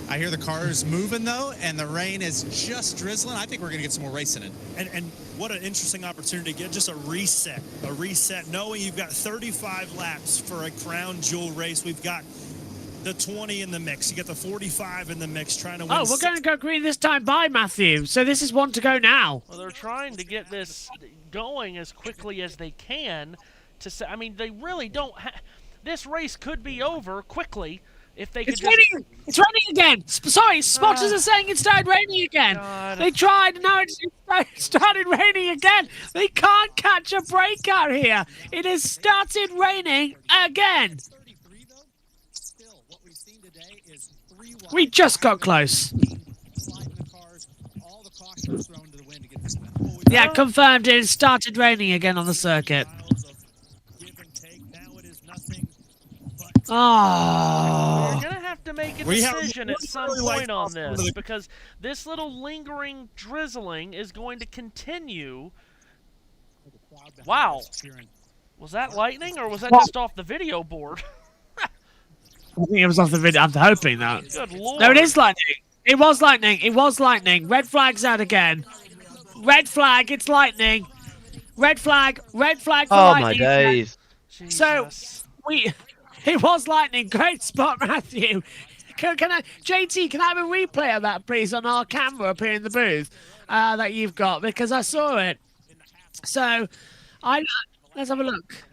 I hear the cars moving, though, and the rain is just drizzling. I think we're going to get some more racing in. And what an interesting opportunity to get just a reset, knowing you've got 35 laps for a crown jewel race. We've got the 20 in the mix. You get the 45 in the mix trying to win. Oh, we're going to go green this time by Matthew. So this is one to go now. Well, they're trying to get this going as quickly as they can. They really don't this race could be over quickly if they could raining. It's raining again. Sorry, spotters are saying it started raining again. God. They tried. Now it started raining again. They can't catch a break out here. It has started raining again. We just got close. Yeah, confirmed it started raining again on the circuit. Oh. We're going to have to make a decision at some point on this, because this little lingering drizzling is going to continue. Wow. Was that lightning, or was that just off the video board? I think it was off the video. I'm hoping that. Good Lord. No, it is lightning. It was lightning. It was lightning. Red flag's out again. Red flag. It's lightning. Red flag. Red flag for lightning. Oh, my days. So, it was lightning. Great spot, Matthew. JT, can I have a replay of that, please, on our camera up here in the booth that you've got? Because I saw it. So, let's have a look.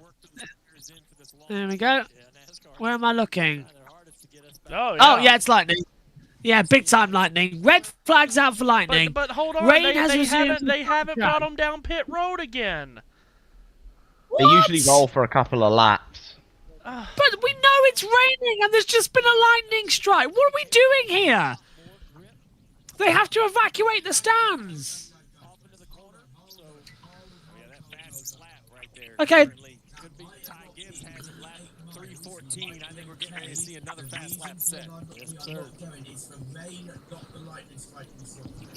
There we go. Where am I looking? Oh, yeah, it's lightning. Yeah, big time lightning. Red flags out for lightning. But hold on, Rain they haven't brought them down pit road again. They usually roll for a couple of laps. But we know it's raining and there's just been a lightning strike. What are we doing here? They have to evacuate the stands. Okay. I think we're getting ready to see another fast lap set.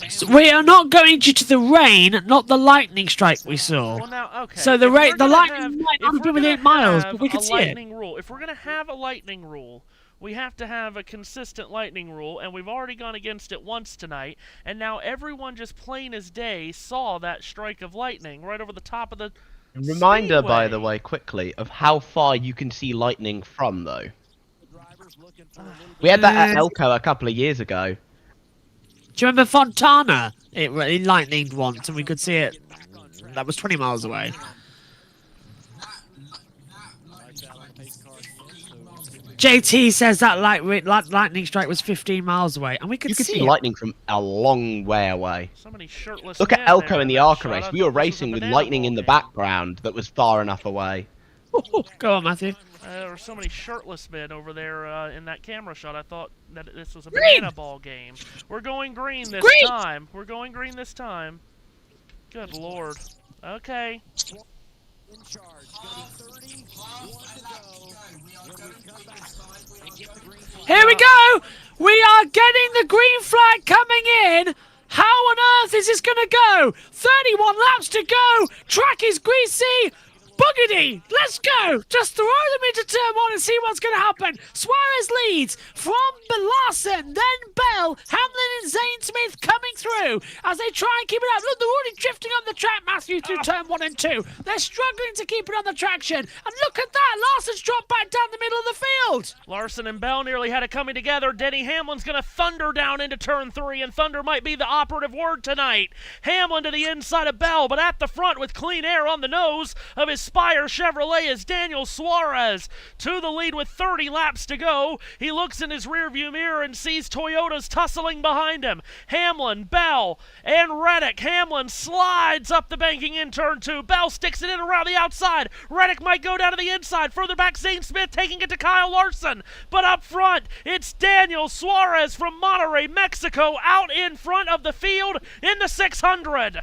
So we are not going due to the rain, not the lightning strike we saw. Well, now, okay. So the lightning might not be within 8 miles, but we can see it. If we're going to have a lightning rule, we have to have a consistent lightning rule, and we've already gone against it once tonight, and now everyone just plain as day saw that strike of lightning right over the top of the Reminder, speedway. by the way, quickly, of how far you can see lightning from, though. We had that at Elko a couple of years ago. Do you remember Fontana? It lightninged once, and we could see it. That was 20 miles away. JT says that lightning strike was 15 miles away, and we could You could see it. lightning from a long way away. So many shirtless Look at men Elko there in the that ARCA shot race. out We that were this was a racing with banana lightning ball in the game. background that was far enough away. Go on, Matthew. There were so many shirtless men over there in that camera shot. I thought that this was a Green! banana ball game. We're going green this Green! time. We're going green this time. Good Lord. Okay. Here we go! We are getting the green flag coming in! How on earth is this going to go? 31 laps to go! Track is greasy! Boogity, let's go! Just throw them into turn 1 and see what's going to happen. Suarez leads from Larson, then Bell, Hamlin and Zane Smith coming through as they try and keep it up. Look, they're already drifting on the track, Matthew, through turn 1 and 2. They're struggling to keep it on the traction. And look at that, Larson's dropped back down the middle of the field. Larson and Bell nearly had it coming together. Denny Hamlin's going to thunder down into turn 3, and thunder might be the operative word tonight. Hamlin to the inside of Bell, but at the front with clean air on the nose of his Spire Chevrolet is Daniel Suarez to the lead with 30 laps to go. He looks in his rearview mirror and sees Toyotas tussling behind him. Hamlin, Bell, and Reddick. Hamlin slides up the banking in turn 2. Bell sticks it in around the outside. Reddick might go down to the inside. Further back, Zane Smith taking it to Kyle Larson. But up front, it's Daniel Suarez from Monterrey, Mexico, out in front of the field in the 600.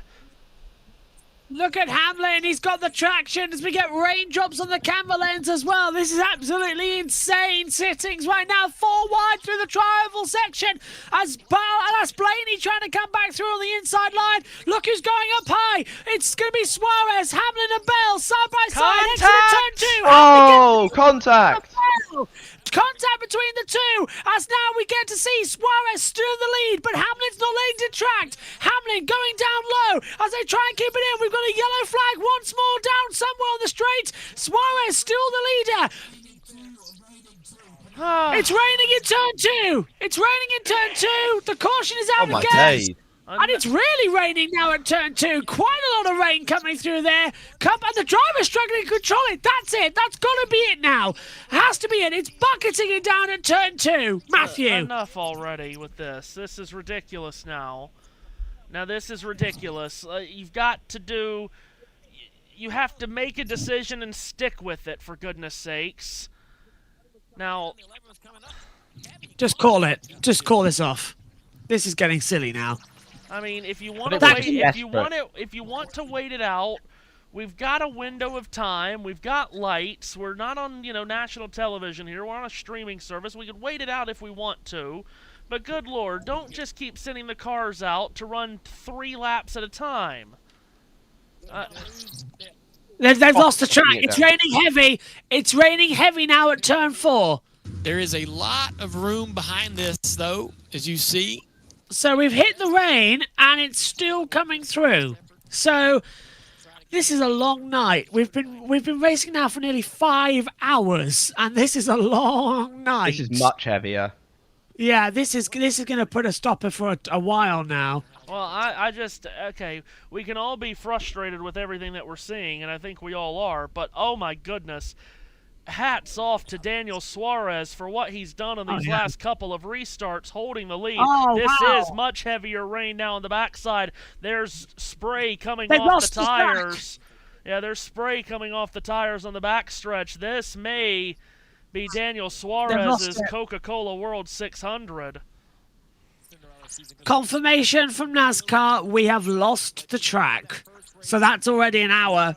Look at Hamlin, he's got the traction as we get raindrops on the camera lens as well. This is absolutely insane sittings right now. 4 wide through the tri-oval section as that's Blaney trying to come back through on the inside line. Look who's going up high. It's going to be Suarez, Hamlin and Bell side by side. Into turn 2. Oh, contact. Contact between the two as now we get to see Suarez still in the lead, but Hamlin's not letting it detract. Hamlin going down low as they try and keep it in. We've got a yellow flag once more down somewhere on the straight. Suarez still the leader. It's raining in turn 2. It's raining in turn 2. The caution is out again. And it's really raining now at turn 2. Quite a lot of rain coming through there. And the driver's struggling to control it. That's it. That's got to be it now. It has to be it. It's bucketing it down at turn 2. Matthew. Enough already with this. This is ridiculous now. Now, this is ridiculous. You've got to do... You have to make a decision and stick with it, for goodness sakes. Now... Just call it. Just call this off. This is getting silly now. I mean, if you want to wait, if you want to wait it out, we've got a window of time. We've got lights. We're not on, national television here. We're on a streaming service. We could wait it out if we want to. But good Lord, don't just keep sending the cars out to run 3 laps at a time. They've lost the track. It's raining heavy. It's raining heavy now at turn 4. There is a lot of room behind this, though, as you see. So we've hit the rain, and it's still coming through. So this is a long night. We've been racing now for nearly 5 hours, and this is a long night. This is much heavier. Yeah, this is going to put a stopper for a while now. Well, okay, we can all be frustrated with everything that we're seeing, and I think we all are, but oh my goodness. Hats off to Daniel Suarez for what he's done on these last couple of restarts, holding the lead. This is much heavier rain now on the backside. There's spray coming off the tires. Yeah, there's spray coming off the tires on the backstretch. This may be Daniel Suarez's Coca-Cola World 600. Confirmation from NASCAR, we have lost the track. So that's already an hour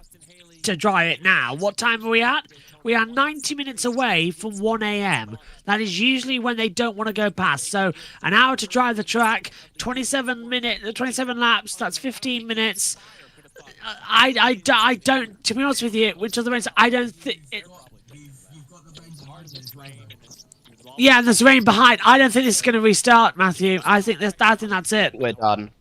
to dry it now. What time are we at? We are 90 minutes away from 1 a.m. That is usually when they don't want to go past. So an hour to drive the track, 27 laps, that's 15 minutes. I don't, to be honest with you, which of the race, I don't think... Yeah, and there's rain behind. I don't think this is going to restart, Matthew. I think that's it. We're done.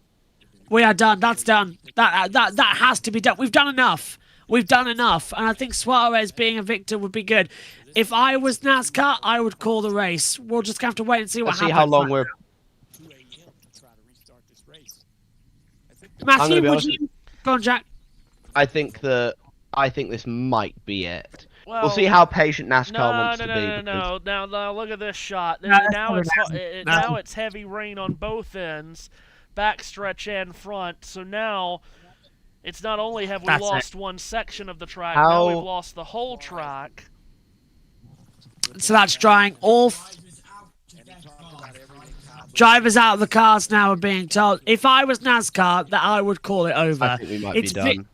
We are done. That's done. That has to be done. We've done enough. We've done enough, and I think Suarez being a victor would be good. If I was NASCAR, I would call the race. We'll just have to wait and see what happens. See how long we're... Matthew, would you... Go on, Jack. I think this might be it. Well, we'll see how patient NASCAR wants to be. No. Now look at this shot. Now it's heavy rain on both ends, backstretch and front. So now... It's not only have we lost one section of the track, now we've lost the whole track. So that's drying all... Drivers out of the cars now are being told. If I was NASCAR, that I would call it over. I think we might be done.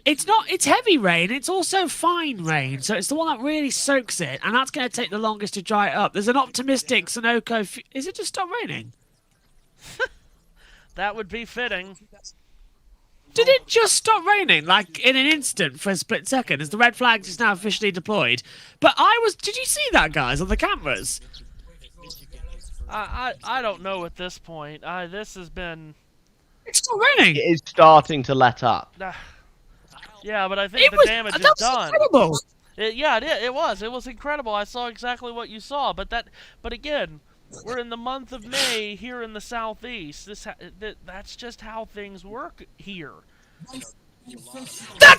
It's heavy rain. It's also fine rain. So it's the one that really soaks it. And that's going to take the longest to dry it up. There's an optimistic Sunoco... Is it just stopped raining? That would be fitting. Did it just stop raining, like, in an instant for a split second, as the red flag is now officially deployed? But did you see that, guys, on the cameras? I don't know at this point. This has been... It's still raining! It is starting to let up. Yeah, but I think the damage is done. Incredible. It was. It was incredible. I saw exactly what you saw. But again, we're in the month of May here in the Southeast. That's just how things work here. That's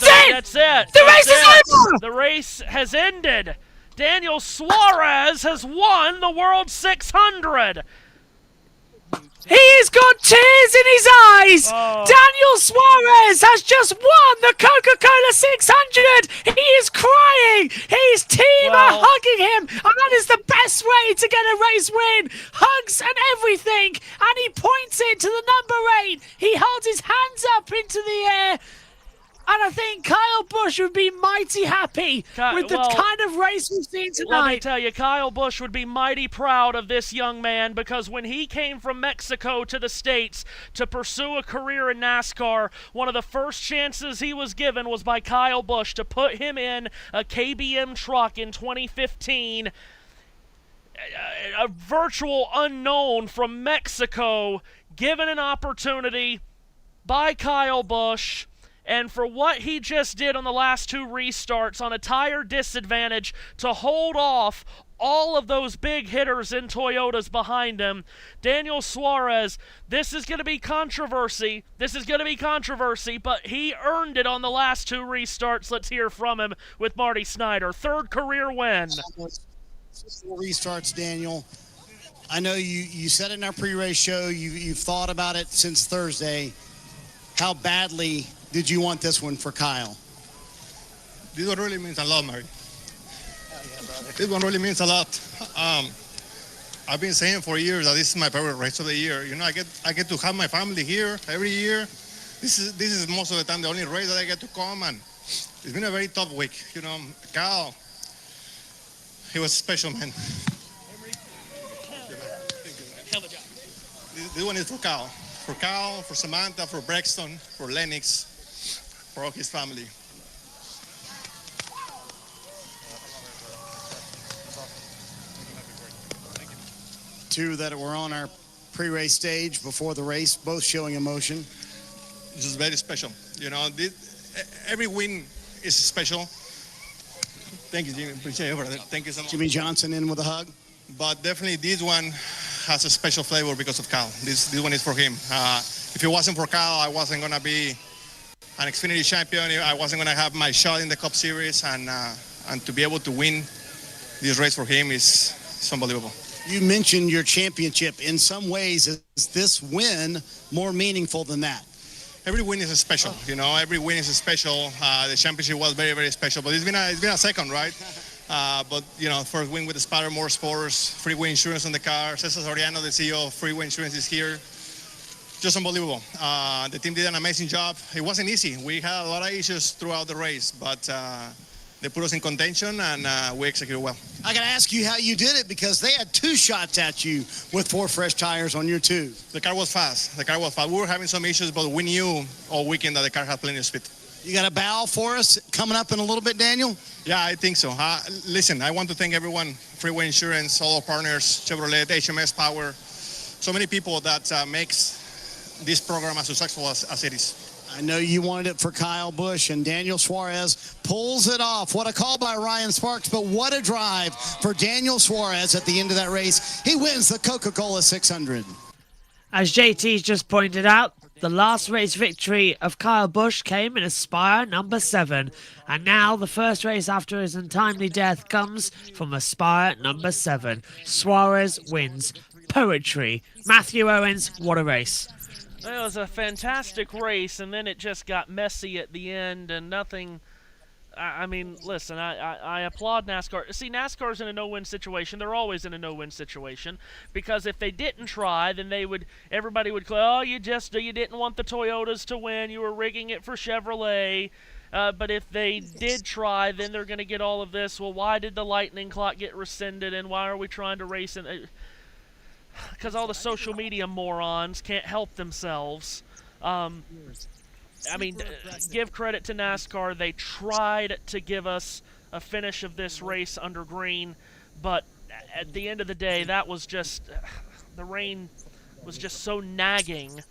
it! That's it! The race is over! The race has ended! Daniel Suarez has won the World 600! He's got tears in his eyes! Daniel Suarez has just won the Coca-Cola 600! He is crying! His team are hugging him! And that is the best way to get a race win! Hugs and everything! And he points it to the number 8! He holds his hands up into the air! And I think Kyle Busch would be mighty happy with the kind of race we've seen tonight. Let me tell you, Kyle Busch would be mighty proud of this young man, because when he came from Mexico to the States to pursue a career in NASCAR, one of the first chances he was given was by Kyle Busch to put him in a KBM truck in 2015. A virtual unknown from Mexico, given an opportunity by Kyle Busch. And for what he just did on the last 2 restarts on a tire disadvantage to hold off all of those big hitters in Toyotas behind him, Daniel Suarez, this is going to be controversy. But he earned it on the last 2 restarts. Let's hear from him with Marty Snyder. 3rd career win. 4 restarts, Daniel. I know you said it in our pre-race show. You've thought about it since Thursday. How badly did you want this one for Kyle? This one really means a lot, Mary. This one really means a lot. I've been saying for years that this is my favorite race of the year. You know, I get to have my family here every year. This is most of the time the only race that I get to come, and it's been a very tough week. You know, Kyle, he was special, man. This one is for Kyle. For Kyle, for Samantha, for Brexton, for Lennox, for all his family. Two that were on our pre-race stage before the race, both showing emotion. This is very special. You know, every win is special. Thank you, Jimmy. Appreciate it. Thank you so much. Jimmy Johnson in with a hug. But definitely this one has a special flavor because of Kyle. This one is for him. If it wasn't for Kyle, I wasn't going to be an Xfinity champion. I wasn't going to have my shot in the Cup Series. And to be able to win this race for him is unbelievable. You mentioned your championship. In some ways, is this win more meaningful than that? Every win is special. You know, every win is special. The championship was very, very special. But it's been a second, right? But, you know, first win with the Spatter Motorsports, Freeway Insurance on the car. Cesar Soriano, the CEO of Freeway Insurance, is here. Just unbelievable. The team did an amazing job. It wasn't easy. We had a lot of issues throughout the race, but they put us in contention, and we executed well. I got to ask you how you did it, because they had 2 shots at you with 4 fresh tires on your 2. The car was fast. We were having some issues, but we knew all weekend that the car had plenty of speed. You got a bow for us coming up in a little bit, Daniel? Yeah, I think so. Listen, I want to thank everyone, Freeway Insurance, all our partners, Chevrolet, HMS Power, so many people that makes this program as successful as it is. I know you wanted it for Kyle Busch, and Daniel Suarez pulls it off. What a call by Ryan Sparks, but what a drive for Daniel Suarez at the end of that race. He wins the Coca-Cola 600. As JT's just pointed out, the last race victory of Kyle Busch came in Aspire number 7. And now the first race after his untimely death comes from Aspire number 7. Suarez wins. Poetry. Matthew Owens, what a race. It was a fantastic race, and then it just got messy at the end, and nothing... I mean, listen, I applaud NASCAR. See, NASCAR's in a no-win situation. They're always in a no-win situation, because if they didn't try, then everybody would go, oh, you didn't want the Toyotas to win. You were rigging it for Chevrolet. But if they did try, then they're going to get all of this. Well, why did the lightning clock get rescinded, and why are we trying to race in... Because all the social media morons can't help themselves. I mean, give credit to NASCAR. They tried to give us a finish of this race under green, but at the end of the day, that was just the rain was just so nagging.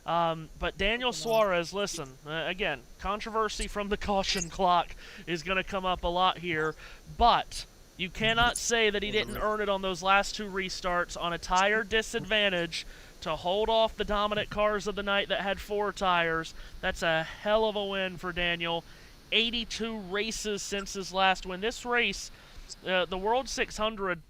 But Daniel Suarez, listen, again, controversy from the caution clock is going to come up a lot here, but you cannot say that he didn't earn it on those last 2 restarts on a tire disadvantage to hold off the dominant cars of the night that had 4 tires. That's a hell of a win for Daniel. 82 races since his last win. This race, the World 600,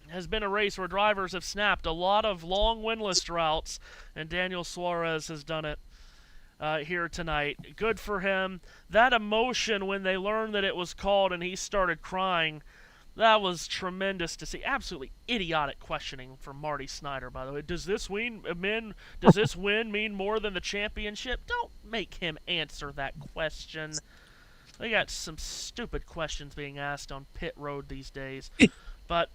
has been a race where drivers have snapped a lot of long winless droughts, and Daniel Suarez has done it here tonight. Good for him. That emotion when they learned that it was called and he started crying, that was tremendous to see. Absolutely idiotic questioning from Marty Snyder, by the way. Does this win mean more than the championship? Don't make him answer that question. They got some stupid questions being asked on pit road these days. But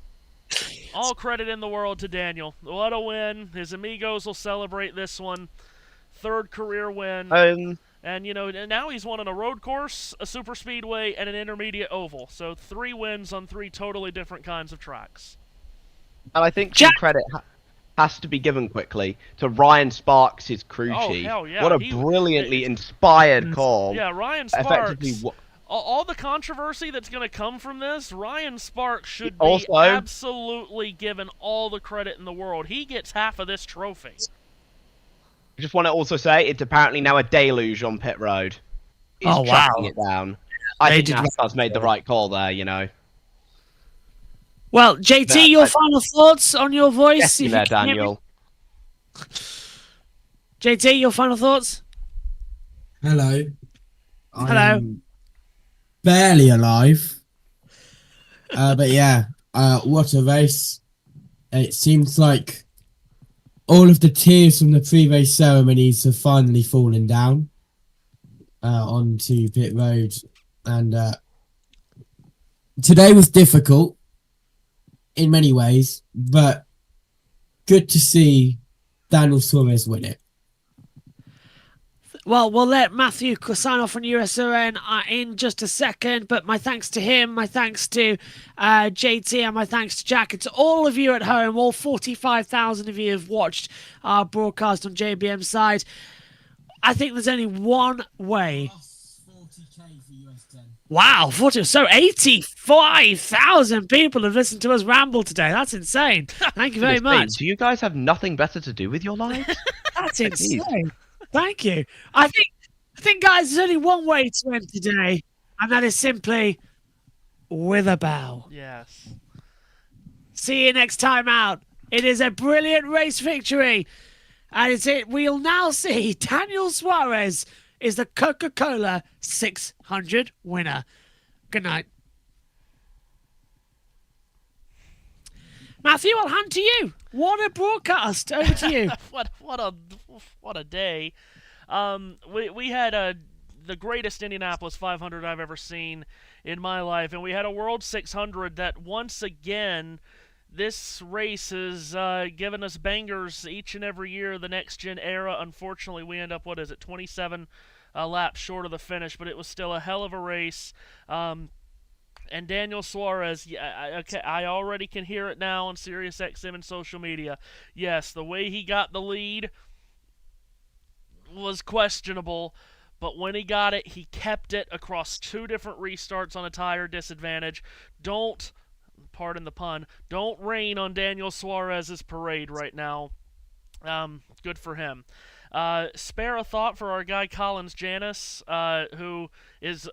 all credit in the world to Daniel. What a win. His amigos will celebrate this one. 3rd career win. And, you know, now he's won on a road course, a super speedway, and an intermediate oval. So 3 wins on 3 totally different kinds of tracks. And I think some credit has to be given quickly to Ryan Sparks' crew chief. Hell yeah. What a brilliantly inspired call. Yeah, Ryan Sparks. All the controversy that's going to come from this, Ryan Sparks should be absolutely given all the credit in the world. He gets half of this trophy. I just want to also say it's apparently now a deluge on pit road. He's tracking it down. I think NASCAR's made the right call there, you know. Well, JT, your final thoughts on your voice? Yes, there, Daniel. JT, your final thoughts? Hello. Hello. I'm barely alive. But yeah, what a race. It seems like all of the tears from the pre-race ceremonies have finally fallen down onto pit road. And today was difficult in many ways, but good to see Daniel Suarez win it. Well, we'll let Matthew sign off on USRN in just a second, but my thanks to him, my thanks to JT, and my thanks to Jack, and to all of you at home. All 45,000 of you have watched our broadcast on JBM side. I think there's only one way. Wow, 40, so 85,000 people have listened to us ramble today. That's insane. Thank you very much. Do you guys have nothing better to do with your lives? That's insane. Thank you. I think, guys, there's only one way to end today, and that is simply with a bow. Yes. See you next time out. It is a brilliant race victory, and we'll now see Daniel Suarez is the Coca-Cola 600 winner. Good night. Matthew, I'll hand to you. What a broadcast. Over to you. what a day. We had the greatest Indianapolis 500 I've ever seen in my life, and we had a World 600 that once again, this race has given us bangers each and every year. The next gen era, unfortunately, we end up 27 laps short of the finish, but it was still a hell of a race. And Daniel Suarez, I already can hear it now on SiriusXM and social media. Yes, the way he got the lead was questionable, but when he got it, he kept it across 2 different restarts on a tire disadvantage. Don't, pardon the pun, don't rain on Daniel Suarez's parade right now. Good for him. Spare a thought for our guy Collins Janis, who is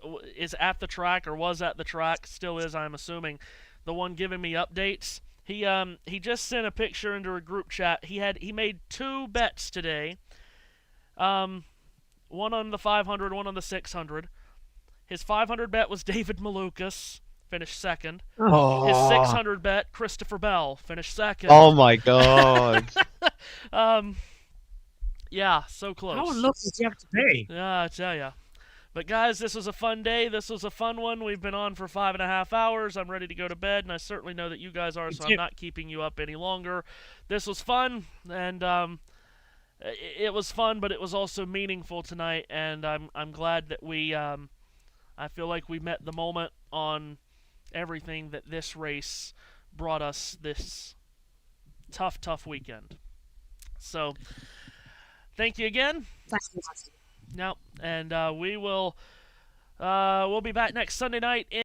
at the track, or was at the track, still is, I'm assuming, the one giving me updates. He just sent a picture into a group chat. He made 2 bets today. One on the 500, one on the 600. His 500 bet was David Malukas, finished second. Oh. His 600 bet, Christopher Bell, finished second. Oh my god. Yeah, so close. How unlucky do you have to be? Yeah, I tell ya. But guys, this was a fun day. This was a fun one. We've been on for 5.5 hours. I'm ready to go to bed, and I certainly know that you guys are, so I'm not keeping you up any longer. This was fun, and it was fun, but it was also meaningful tonight, and I'm glad that we I feel like we met the moment on everything that this race brought us this tough weekend. So thank you again. No, and we will we'll be back next Sunday night.